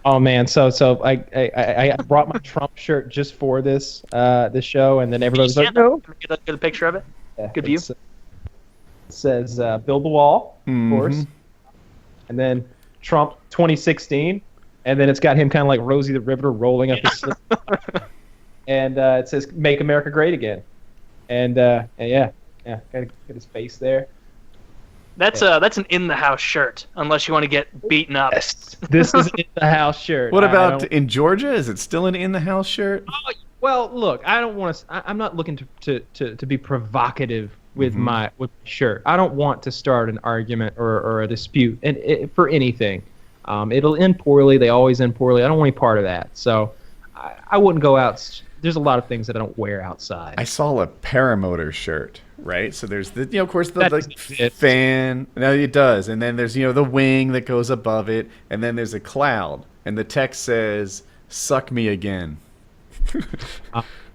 Oh man, so I brought my Trump shirt just for this this show, and then everybody's like, no. Get a picture of it. Yeah, Good view. It says build the wall, of Mhm. course, and then Trump 2016, and then it's got him kind of like Rosie the Riveter rolling up his sleeve, and it says "Make America Great Again," and yeah, gotta get his face there. That's an in the house shirt, unless you want to get beaten up. Yes, this is in the house shirt. What I about don't- in Georgia? Is it still an in-the-house shirt? Well, look, I don't want to. I'm not looking to be provocative with my shirt. I don't want to start an argument or a dispute for anything. It'll end poorly. They always end poorly. I don't want any part of that. So I wouldn't go out. There's a lot of things that I don't wear outside. I saw a paramotor shirt, right? So there's the, of course, the That like, doesn't fit. fan. No, it does. And then there's, the wing that goes above it. And then there's a cloud. And the text says, "Suck me again."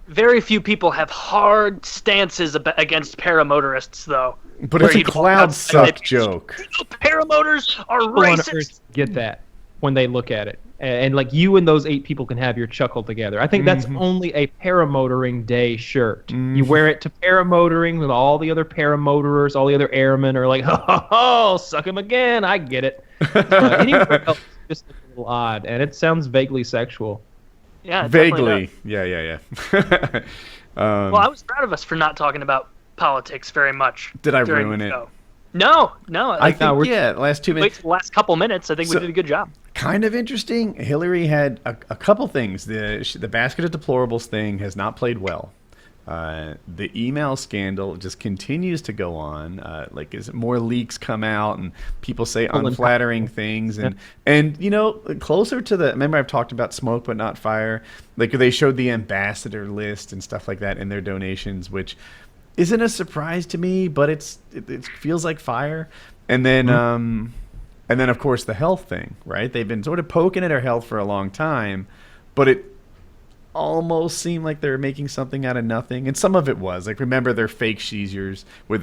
Very few people have hard stances against paramotorists, though. But Where it's a you don't cloud have- suck joke. Paramotors are People on racist. Earth get that when they look at it, and like you and those 8 people can have your chuckle together. I think that's only a paramotoring day shirt. You wear it to paramotoring with all the other paramotorers, all the other airmen are like, "Oh, suck him again." I get it. Anywhere else, it's just a little odd, and it sounds vaguely sexual. Yeah, it definitely Vaguely. does. Yeah. Well, I was proud of us for not talking about politics very much. Did I during ruin the it? show. No. I think, last 2 Wait minutes. till the last couple minutes. I think So- we did a good job. Kind of interesting. Hillary had a couple things. The basket of deplorables thing has not played well. The email scandal just continues to go on. As more leaks come out and people say unflattering things, and closer to the. Remember, I've talked about smoke but not fire. Like they showed the ambassador list and stuff like that in their donations, which isn't a surprise to me, but it feels like fire. And then of course the health thing, right? They've been sort of poking at her health for a long time, but it almost seemed like they were making something out of nothing, and some of it was like, remember their fake seizures where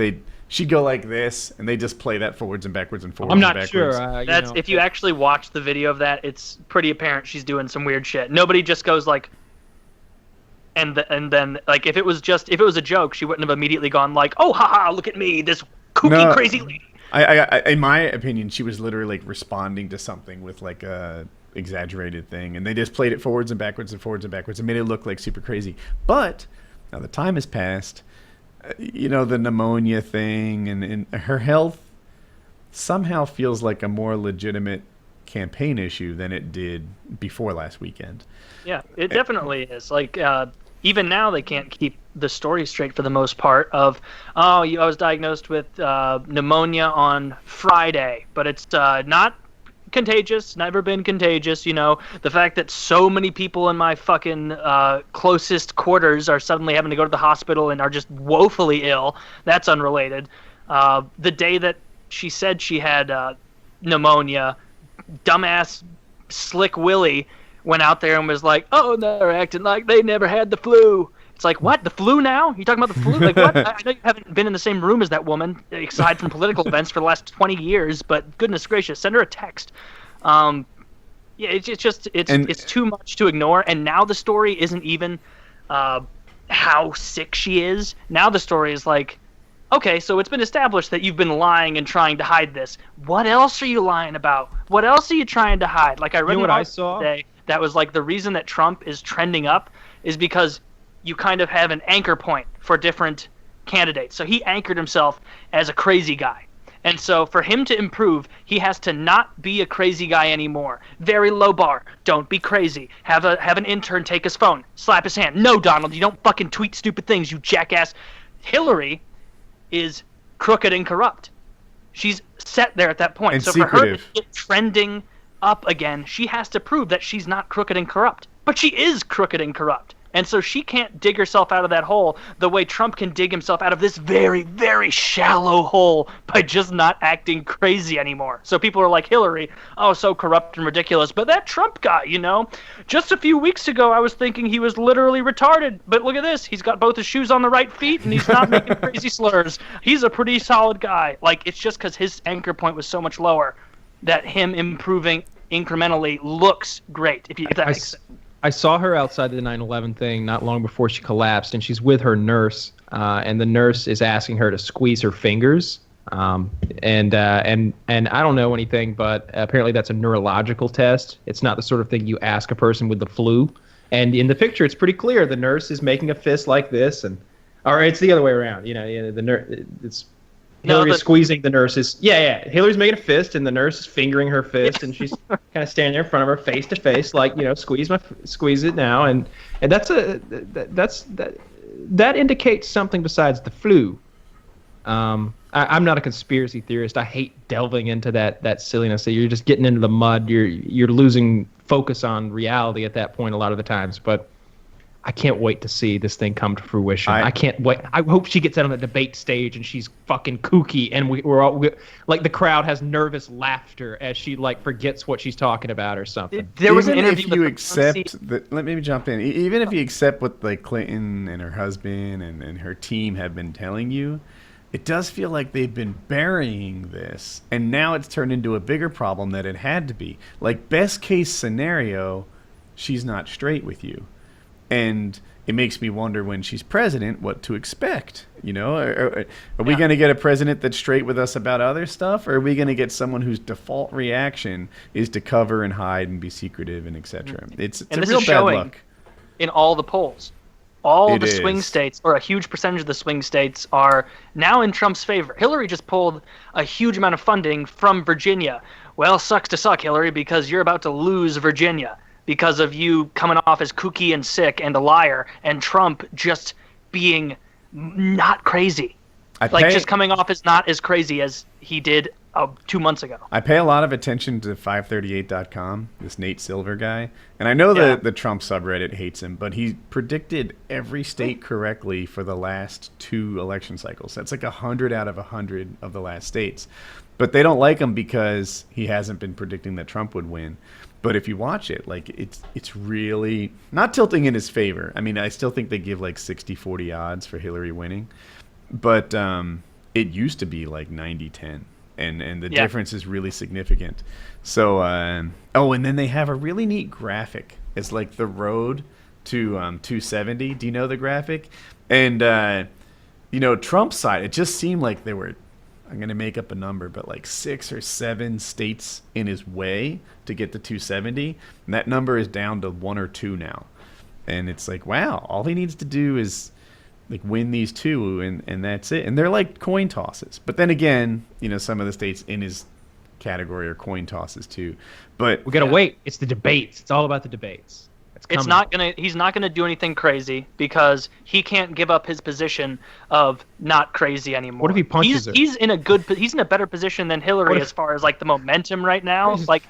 she'd go like this and they just play that forwards and backwards and forwards. I'm and not backwards. sure. If you actually watch the video of that, it's pretty apparent she's doing some weird shit. Nobody just goes like, and then like if it was a joke, she wouldn't have immediately gone like, "Oh, haha, look at me, this kooky crazy lady." I in my opinion, she was literally like responding to something with like a exaggerated thing, and they just played it forwards and backwards and forwards and backwards and made it look like super crazy. But now the time has passed. The pneumonia thing and her health somehow feels like a more legitimate campaign issue than it did before last weekend. Yeah, it definitely is. Like, even now they can't keep the story straight for the most part of, I was diagnosed with pneumonia on Friday, but it's not contagious, never been contagious. The fact that so many people in my fucking closest quarters are suddenly having to go to the hospital and are just woefully ill, that's unrelated. The day that she said she had pneumonia, dumbass Slick Willie went out there and was like, "Oh, they're acting like they never had the flu." It's like, what? The flu now? You talking about the flu? Like, what? I know you haven't been in the same room as that woman, aside from political events, for the last 20 years, but goodness gracious, send her a text. Yeah, it's too much to ignore, and now the story isn't even how sick she is. Now the story is like, okay, so it's been established that you've been lying and trying to hide this. What else are you lying about? What else are you trying to hide? Like, I read what an I article saw? today that was like, the reason that Trump is trending up is because you kind of have an anchor point for different candidates. So he anchored himself as a crazy guy. And so for him to improve, he has to not be a crazy guy anymore. Very low bar. Don't be crazy. Have an intern take his phone, slap his hand. No, Donald, you don't fucking tweet stupid things, you jackass. Hillary is crooked and corrupt. She's set there at that point. And so secretive. for her to get trending up again, she has to prove that she's not crooked and corrupt. But she is crooked and corrupt. And so she can't dig herself out of that hole the way Trump can dig himself out of this very, very shallow hole by just not acting crazy anymore. So people are like, Hillary, oh, so corrupt and ridiculous. But that Trump guy, you know, just a few weeks ago I was thinking he was literally retarded. But look at this. He's got both his shoes on the right feet and he's not making crazy slurs. He's a pretty solid guy. Like, it's just because his anchor point was so much lower that him improving incrementally looks great, if that makes sense. I saw her outside the 9/11 thing not long before she collapsed, and she's with her nurse, and the nurse is asking her to squeeze her fingers. And I don't know anything, but apparently that's a neurological test. It's not the sort of thing you ask a person with the flu. And in the picture, it's pretty clear the nurse is making a fist like this, or it's the other way around. You know, the nurse. It's Hillary's squeezing the nurse's. Yeah. Hillary's making a fist, and the nurse is fingering her fist, and she's kind of standing there in front of her, face to face, like, you know, squeeze it now, and that indicates something besides the flu. I'm not a conspiracy theorist. I hate delving into that silliness. So you're just getting into the mud. You're losing focus on reality at that point a lot of the times, but. I can't wait to see this thing come to fruition. I can't wait. I hope she gets out on the debate stage and she's fucking kooky, and we're all like the crowd has nervous laughter as she like forgets what she's talking about or something. There was an interview. If you accept that, let me jump in. Even if you accept what like Clinton and her husband and her team have been telling you, it does feel like they've been burying this, and now it's turned into a bigger problem than it had to be. Like, best case scenario, she's not straight with you. And it makes me wonder when she's president what to expect. You know, are we going to get a president that's straight with us about other stuff, or are we going to get someone whose default reaction is to cover and hide and be secretive and etc.? It's a real bad luck. In all the polls, all the swing states, or a huge percentage of the swing states, are now in Trump's favor. Hillary just pulled a huge amount of funding from Virginia. Well, sucks to suck, Hillary, because you're about to lose Virginia. Because of you coming off as kooky and sick and a liar, and Trump just being not crazy. Just coming off as not as crazy as he did 2 months ago. I pay a lot of attention to 538.com, this Nate Silver guy. And I know the Trump subreddit hates him, but he predicted every state correctly for the last 2 election cycles. That's like 100 out of 100 of the last states. But they don't like him because he hasn't been predicting that Trump would win. But if you watch it, like it's really not tilting in his favor. I mean, I still think they give like 60-40 odds for Hillary winning. But it used to be like 90-10. And the difference is really significant. So, and then they have a really neat graphic. It's like the road to 270. Do you know the graphic? And, Trump's side, it just seemed like there were, I'm going to make up a number, but like 6 or 7 states in his way to get to 270. And that number is down to 1 or 2 now. And it's like, wow, all he needs to do is like win these 2 and that's it. And they're like coin tosses. But then again, some of the states in his category are coin tosses too. But we got to wait. It's the debates. It's all about the debates. He's not gonna do anything crazy because he can't give up his position of not crazy anymore. What if he punches her? He's in a better position than Hillary as far as like the momentum right now. Like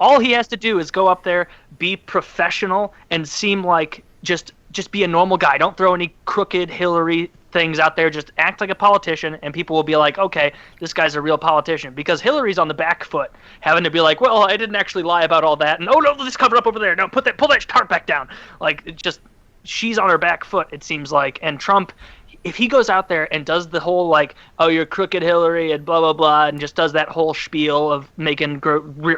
all he has to do is go up there, be professional, and seem like just be a normal guy. Don't throw any crooked Hillary things out there. Just act like a politician, and people will be like, okay, this guy's a real politician. Because Hillary's on the back foot, having to be like, well, I didn't actually lie about all that, and oh no, let's cover it up over there. No, pull that tarp back down. Like, she's on her back foot, it seems like. And Trump, if he goes out there and does the whole like, oh, you're crooked Hillary and blah blah blah, and just does that whole spiel of making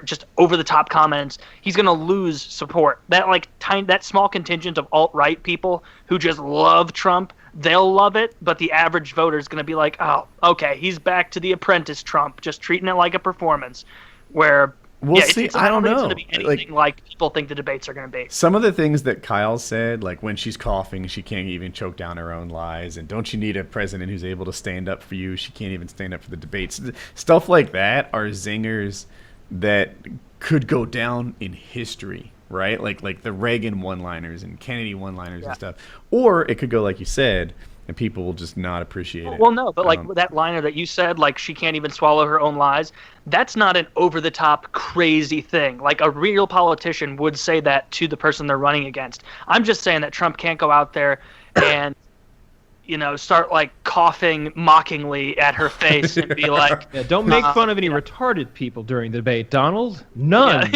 just over the top comments, he's gonna lose support. That small contingent of alt-right people who just love Trump, they'll love it, but the average voter is gonna be like, oh, okay, he's back to the Apprentice Trump, just treating it like a performance. Where I don't know. It's going to be anything like people think the debates are going to be. Some of the things that Kyle said, like when she's coughing, she can't even choke down her own lies. And don't you need a president who's able to stand up for you? She can't even stand up for the debates. Stuff like that are zingers that could go down in history, right? Like the Reagan one-liners and Kennedy one-liners and stuff. Or it could go, like you said, and people will just not appreciate it. Well, no, but like that liner that you said, like she can't even swallow her own lies. That's not an over-the-top crazy thing. Like a real politician would say that to the person they're running against. I'm just saying that Trump can't go out there and, start like coughing mockingly at her face and be like, Yeah, don't make fun of any retarded people during the debate, Donald. None.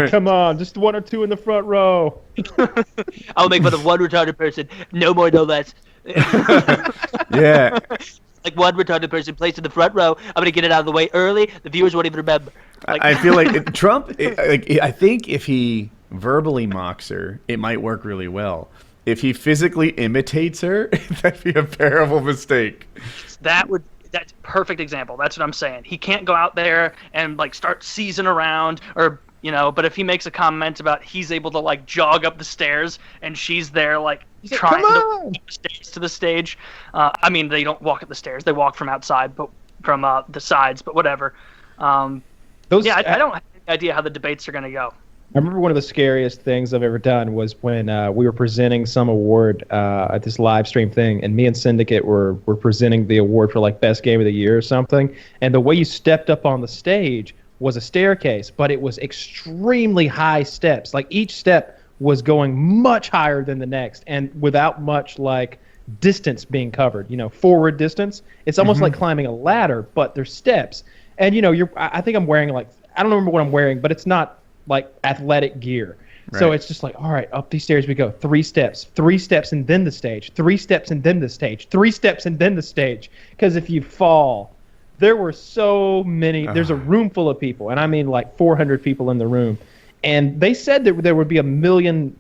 Come on, just one or two in the front row. I'll make fun of one retarded person, no more, no less. Yeah. Like one retarded person placed in the front row. I'm gonna get it out of the way early. The viewers won't even remember. Like, I feel like Trump. I think if he verbally mocks her, it might work really well. If he physically imitates her, that'd be a terrible mistake. that's a perfect example. That's what I'm saying. He can't go out there and like start seizing around or. But if he makes a comment about he's able to like jog up the stairs and she's there like trying to walk up the stairs to the stage. I mean, they don't walk up the stairs; they walk from outside, but from the sides. But whatever. I don't have any idea how the debates are going to go. I remember one of the scariest things I've ever done was when we were presenting some award at this live stream thing, and me and Syndicate were presenting the award for like best game of the year or something. And the way you stepped up on the stage was a staircase, but it was extremely high steps. Like each step was going much higher than the next, and without much like distance being covered. Forward distance. It's almost like climbing a ladder, but there's steps. And I think I'm wearing like I don't remember what I'm wearing, but it's not like athletic gear. Right. So it's just like, all right, up these stairs we go. 3 steps, and then the stage. 3 steps and then the stage. 3 steps and then the stage. Because if you fall. There were so many. There's a room full of people, and I mean like 400 people in the room. And they said that there would be 1 million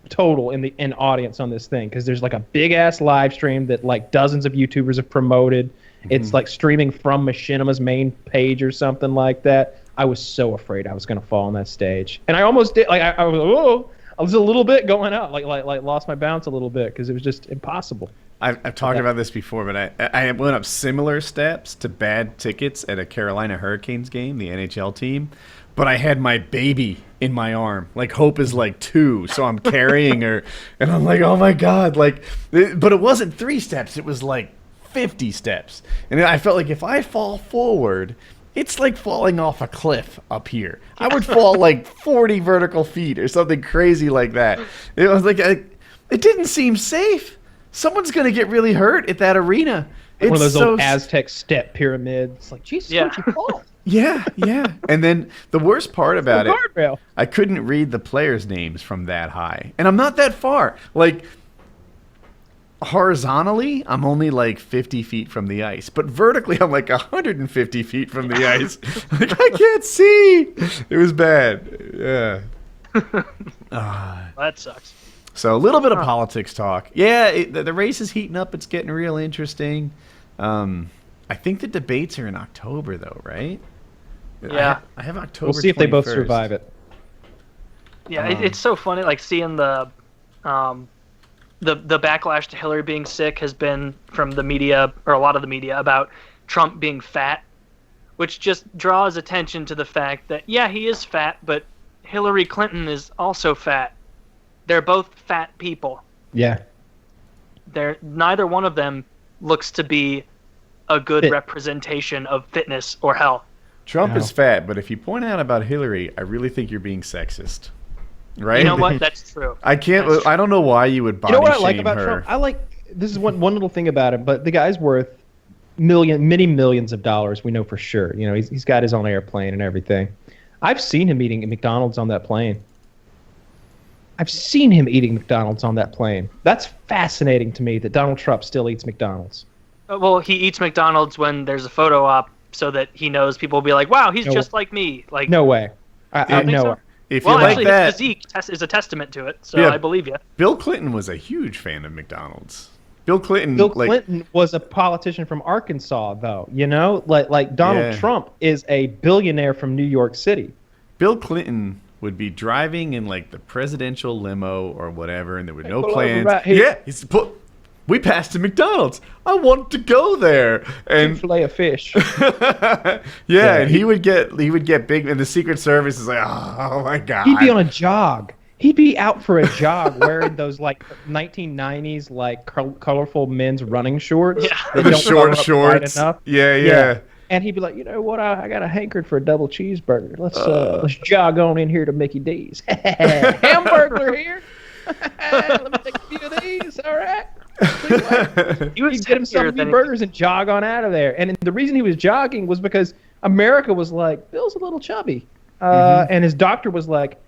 total in audience on this thing because there's like a big ass live stream that like dozens of YouTubers have promoted. It's like streaming from Machinima's main page or something like that. I was so afraid I was gonna fall on that stage, and I almost did. Like I was a little bit going out, like lost my balance a little bit because it was just impossible. I've talked about this before, but I went up similar steps to bad tickets at a Carolina Hurricanes game, the NHL team, but I had my baby in my arm. Like Hope is like 2, so I'm carrying her, and I'm like, oh my god, like, but it wasn't 3 steps, it was like 50 steps, and I felt like if I fall forward, it's like falling off a cliff up here. I would fall like 40 vertical feet or something crazy like that. It was like it didn't seem safe. Someone's going to get really hurt at that arena. One of those old Aztec step pyramids. Like, Jesus, where'd you fall? Yeah. And then the worst part about it, guardrail. I couldn't read the players' names from that high. And I'm not that far. Like, horizontally, I'm only like 50 feet from the ice. But vertically, I'm like 150 feet from the ice. Like, I can't see. It was bad. Yeah. That sucks. So a little bit of politics talk. Yeah, the race is heating up. It's getting real interesting. I think the debates are in October, though, right? Yeah. I have October 21st. We'll see if they both survive it. Yeah, it's so funny, like seeing the backlash to Hillary being sick has been from the media, or a lot of the media, about Trump being fat, which just draws attention to the fact that, yeah, he is fat, but Hillary Clinton is also fat. They're both fat people. Yeah. Neither one of them looks to be a good representation of fitness or health. Trump is fat, but if you point out about Hillary, I really think you're being sexist. Right? You know what? That's true. I don't know why you would body shame her. You know what I like about Trump? This is one little thing about him, but the guy's worth many millions of dollars. We know for sure. He's got his own airplane and everything. I've seen him eating at McDonald's on that plane. I've seen him eating McDonald's on that plane. That's fascinating to me that Donald Trump still eats McDonald's. Well, he eats McDonald's when there's a photo op so that he knows people will be like, wow, he's just like me. Like, no way. No way. If you like that, his physique is a testament to it, so I believe you. Bill Clinton was a huge fan of McDonald's. Bill Clinton was a politician from Arkansas, though. Like Donald Trump is a billionaire from New York City. Bill Clinton would be driving in like the presidential limo or whatever, and there were no plans. We passed a McDonald's. I want to go there. And fillet of fish. And he would get big, and the Secret Service is like, oh my god. He'd be on a jog. He'd be out for a jog wearing those like 1990s like colorful men's running shorts. Yeah. that The don't short cover up shorts. wide enough. Yeah. And he'd be like, you know what? I got a hankering for a double cheeseburger. Let's jog on in here to Mickey D's. Hamburger here. Let me take a few of these. All right. He was He'd get himself a few burgers and jog on out of there. And the reason he was jogging was because America was like, Bill's a little chubby. And his doctor was like,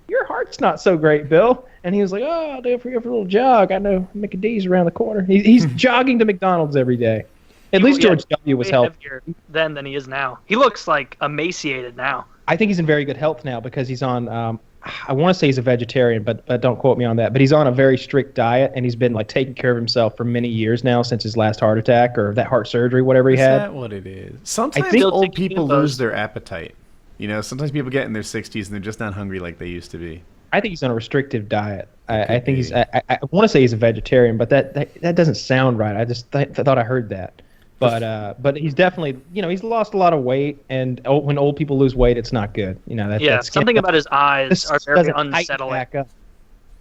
your heart's not so great, Bill. And he was like, oh, I'll do it for you for a little jog. I know Mickey D's around the corner. He's jogging to McDonald's every day. At least George W. was healthy. Heavier then than he is now. He looks like emaciated now. I think he's in very good health now because he's on, I want to say he's a vegetarian, but don't quote me on that. But he's on a very strict diet, and he's been like taking care of himself for many years now since his last heart attack or that heart surgery, whatever he had. Is that what it is? Sometimes think- old people lose their appetite. You know, sometimes people get in their 60s and they're just not hungry like they used to be. I think he's on a restrictive diet. I think he's. I want to say he's a vegetarian, but that doesn't sound right. I just thought I heard that. But he's definitely, he's lost a lot of weight, and when old people lose weight, it's not good. That's something about his eyes are very unsettling.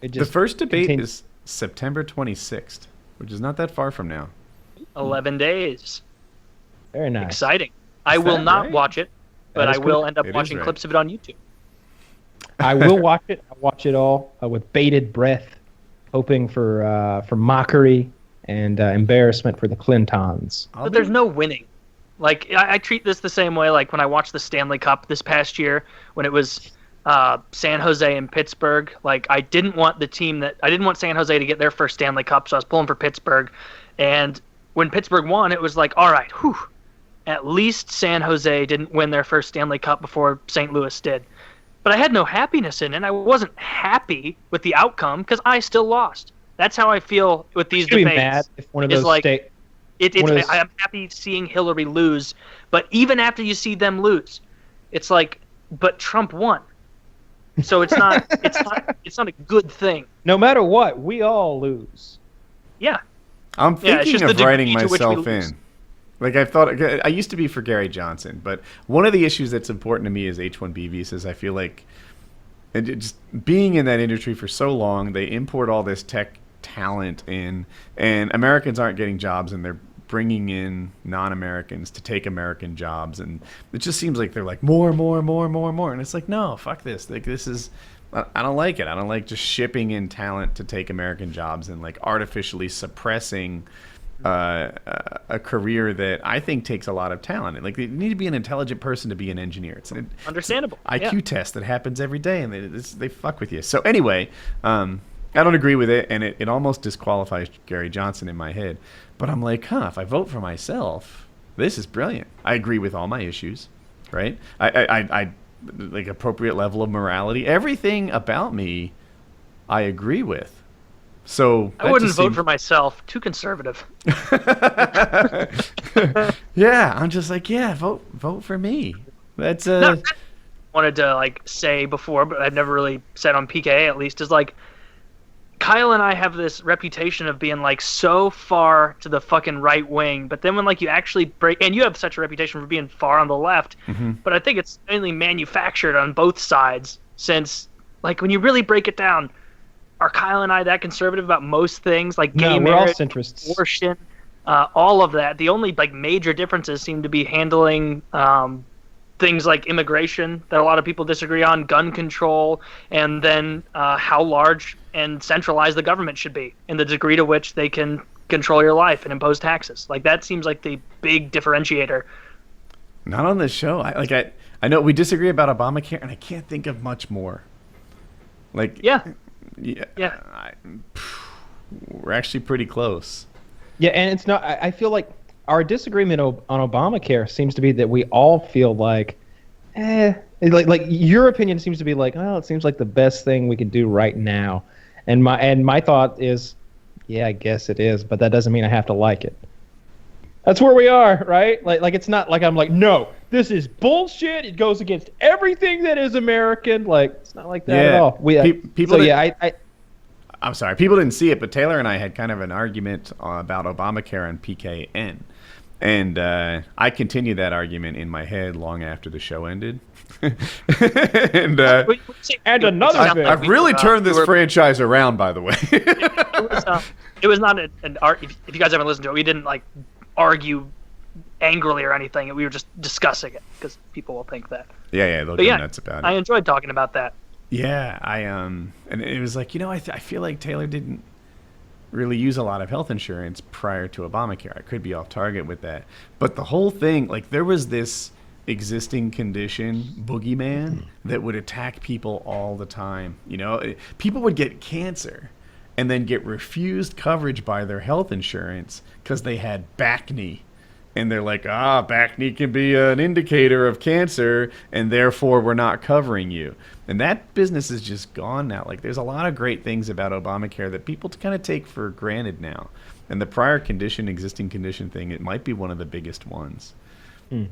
The first debate is September 26th, which is not that far from now. 11 days. Very nice. Exciting. I will not watch it, but I will end up It is watching right. clips of it on YouTube. I will watch it. I'll watch it all with bated breath, hoping for mockery and embarrassment for the Clintons. But there's no winning. Like, I treat this the same way, like when I watched the Stanley Cup this past year, when it was San Jose and Pittsburgh. Like, I didn't want San Jose to get their first Stanley Cup, so I was pulling for Pittsburgh. And when Pittsburgh won, it was like, all right, whew, at least San Jose didn't win their first Stanley Cup before St. Louis did. But I had no happiness in it. I wasn't happy with the outcome because I still lost. That's how I feel with these You'd be debates. mad if one of those I'm happy seeing Hillary lose, but even after you see them lose, it's like, but Trump won. So it's not a good thing. No matter what, we all lose. Yeah. I'm it's thinking just of the writing degree to which we myself lose. in. Like I used to be for Gary Johnson, but one of the issues that's important to me is H-1B visas. I feel like just being in that industry for so long, they import all this tech talent in, and Americans aren't getting jobs, and they're bringing in non-Americans to take American jobs, and it just seems like they're like more, and it's like, no, fuck this. Like, this is, I don't like it. I don't like just shipping in talent to take American jobs and like artificially suppressing a career that I think takes a lot of talent. Like, you need to be an intelligent person to be an engineer. It's an Understandable. IQ test that happens every day, and they fuck with you. So anyway, I don't agree with it, and it almost disqualifies Gary Johnson in my head. But I'm like, if I vote for myself, this is brilliant. I agree with all my issues, right? I like appropriate level of morality. Everything about me, I agree with. So I wouldn't vote for myself. Too conservative. Yeah, I'm just like, vote for me. That's Wanted to like say before, but I've never really said on PKA at least, is like Kyle and I have this reputation of being like so far to the fucking right wing, but then when like you actually break, and you have such a reputation for being far on the left, but I think it's mainly manufactured on both sides, since like when you really break it down, are Kyle and I that conservative about most things, like gay we're all marriage, centrists. abortion, all of that? The only like major differences seem to be handling things like immigration that a lot of people disagree on, gun control, and then how large and centralized the government should be, and the degree to which they can control your life and impose taxes. Like, that seems like the big differentiator. not on this show. I know we disagree about Obamacare, and I can't think of much more. Like, Yeah. Mm-hmm. We're actually pretty close. Yeah, and it's not. I feel like our disagreement on Obamacare seems to be that we all feel like, like your opinion seems to be like, oh, it seems like the best thing we can do right now, and my thought is, yeah, I guess it is, but that doesn't mean I have to like it. That's where we are, right? Like it's not like I'm like, no, this is bullshit. It goes against everything that is American. Like, it's not like that at all. People. So I'm sorry, people didn't see it, but Taylor and I had kind of an argument about Obamacare and PKN. And I continued that argument in my head long after the show ended. And And another bit. I've really turned this franchise around, by the way. It was not an art. If you guys haven't listened to it, we didn't like argue angrily or anything. We were just discussing it because people will think that. Yeah, they'll go nuts about it. I enjoyed talking about that. Yeah, and it was like, I feel like Taylor didn't really use a lot of health insurance prior to Obamacare. I could be off target with that, but the whole thing, like, there was this existing condition, boogeyman, that would attack people all the time. People would get cancer and then get refused coverage by their health insurance because they had back knee. And they're like, back knee can be an indicator of cancer, and therefore we're not covering you. And that business is just gone now. Like, there's a lot of great things about Obamacare that people kind of take for granted now. And the prior condition, existing condition thing, it might be one of the biggest ones.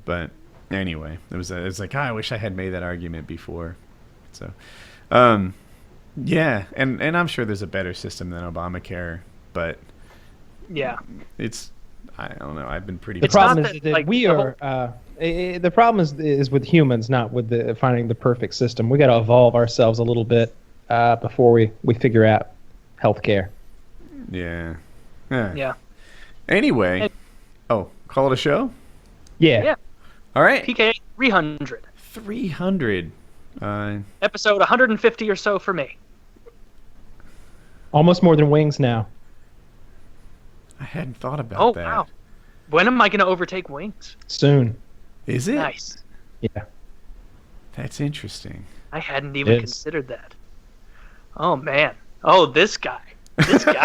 But anyway, it's like, I wish I had made that argument before. So, yeah, and I'm sure there's a better system than Obamacare, but yeah, I don't know. I've been pretty. The problem is that we are. The problem is with humans, not with finding the perfect system. We got to evolve ourselves a little bit before we figure out healthcare. Yeah. Hey. Anyway, call it a show. Yeah. All right. PKA 300. 300. Episode 150 or so for me. Almost more than Wings now. I hadn't thought about that. Oh, wow. When am I going to overtake Wings? Soon. Is it? Nice. Yeah. That's interesting. I hadn't even considered that. Oh, man. Oh, this guy. This guy.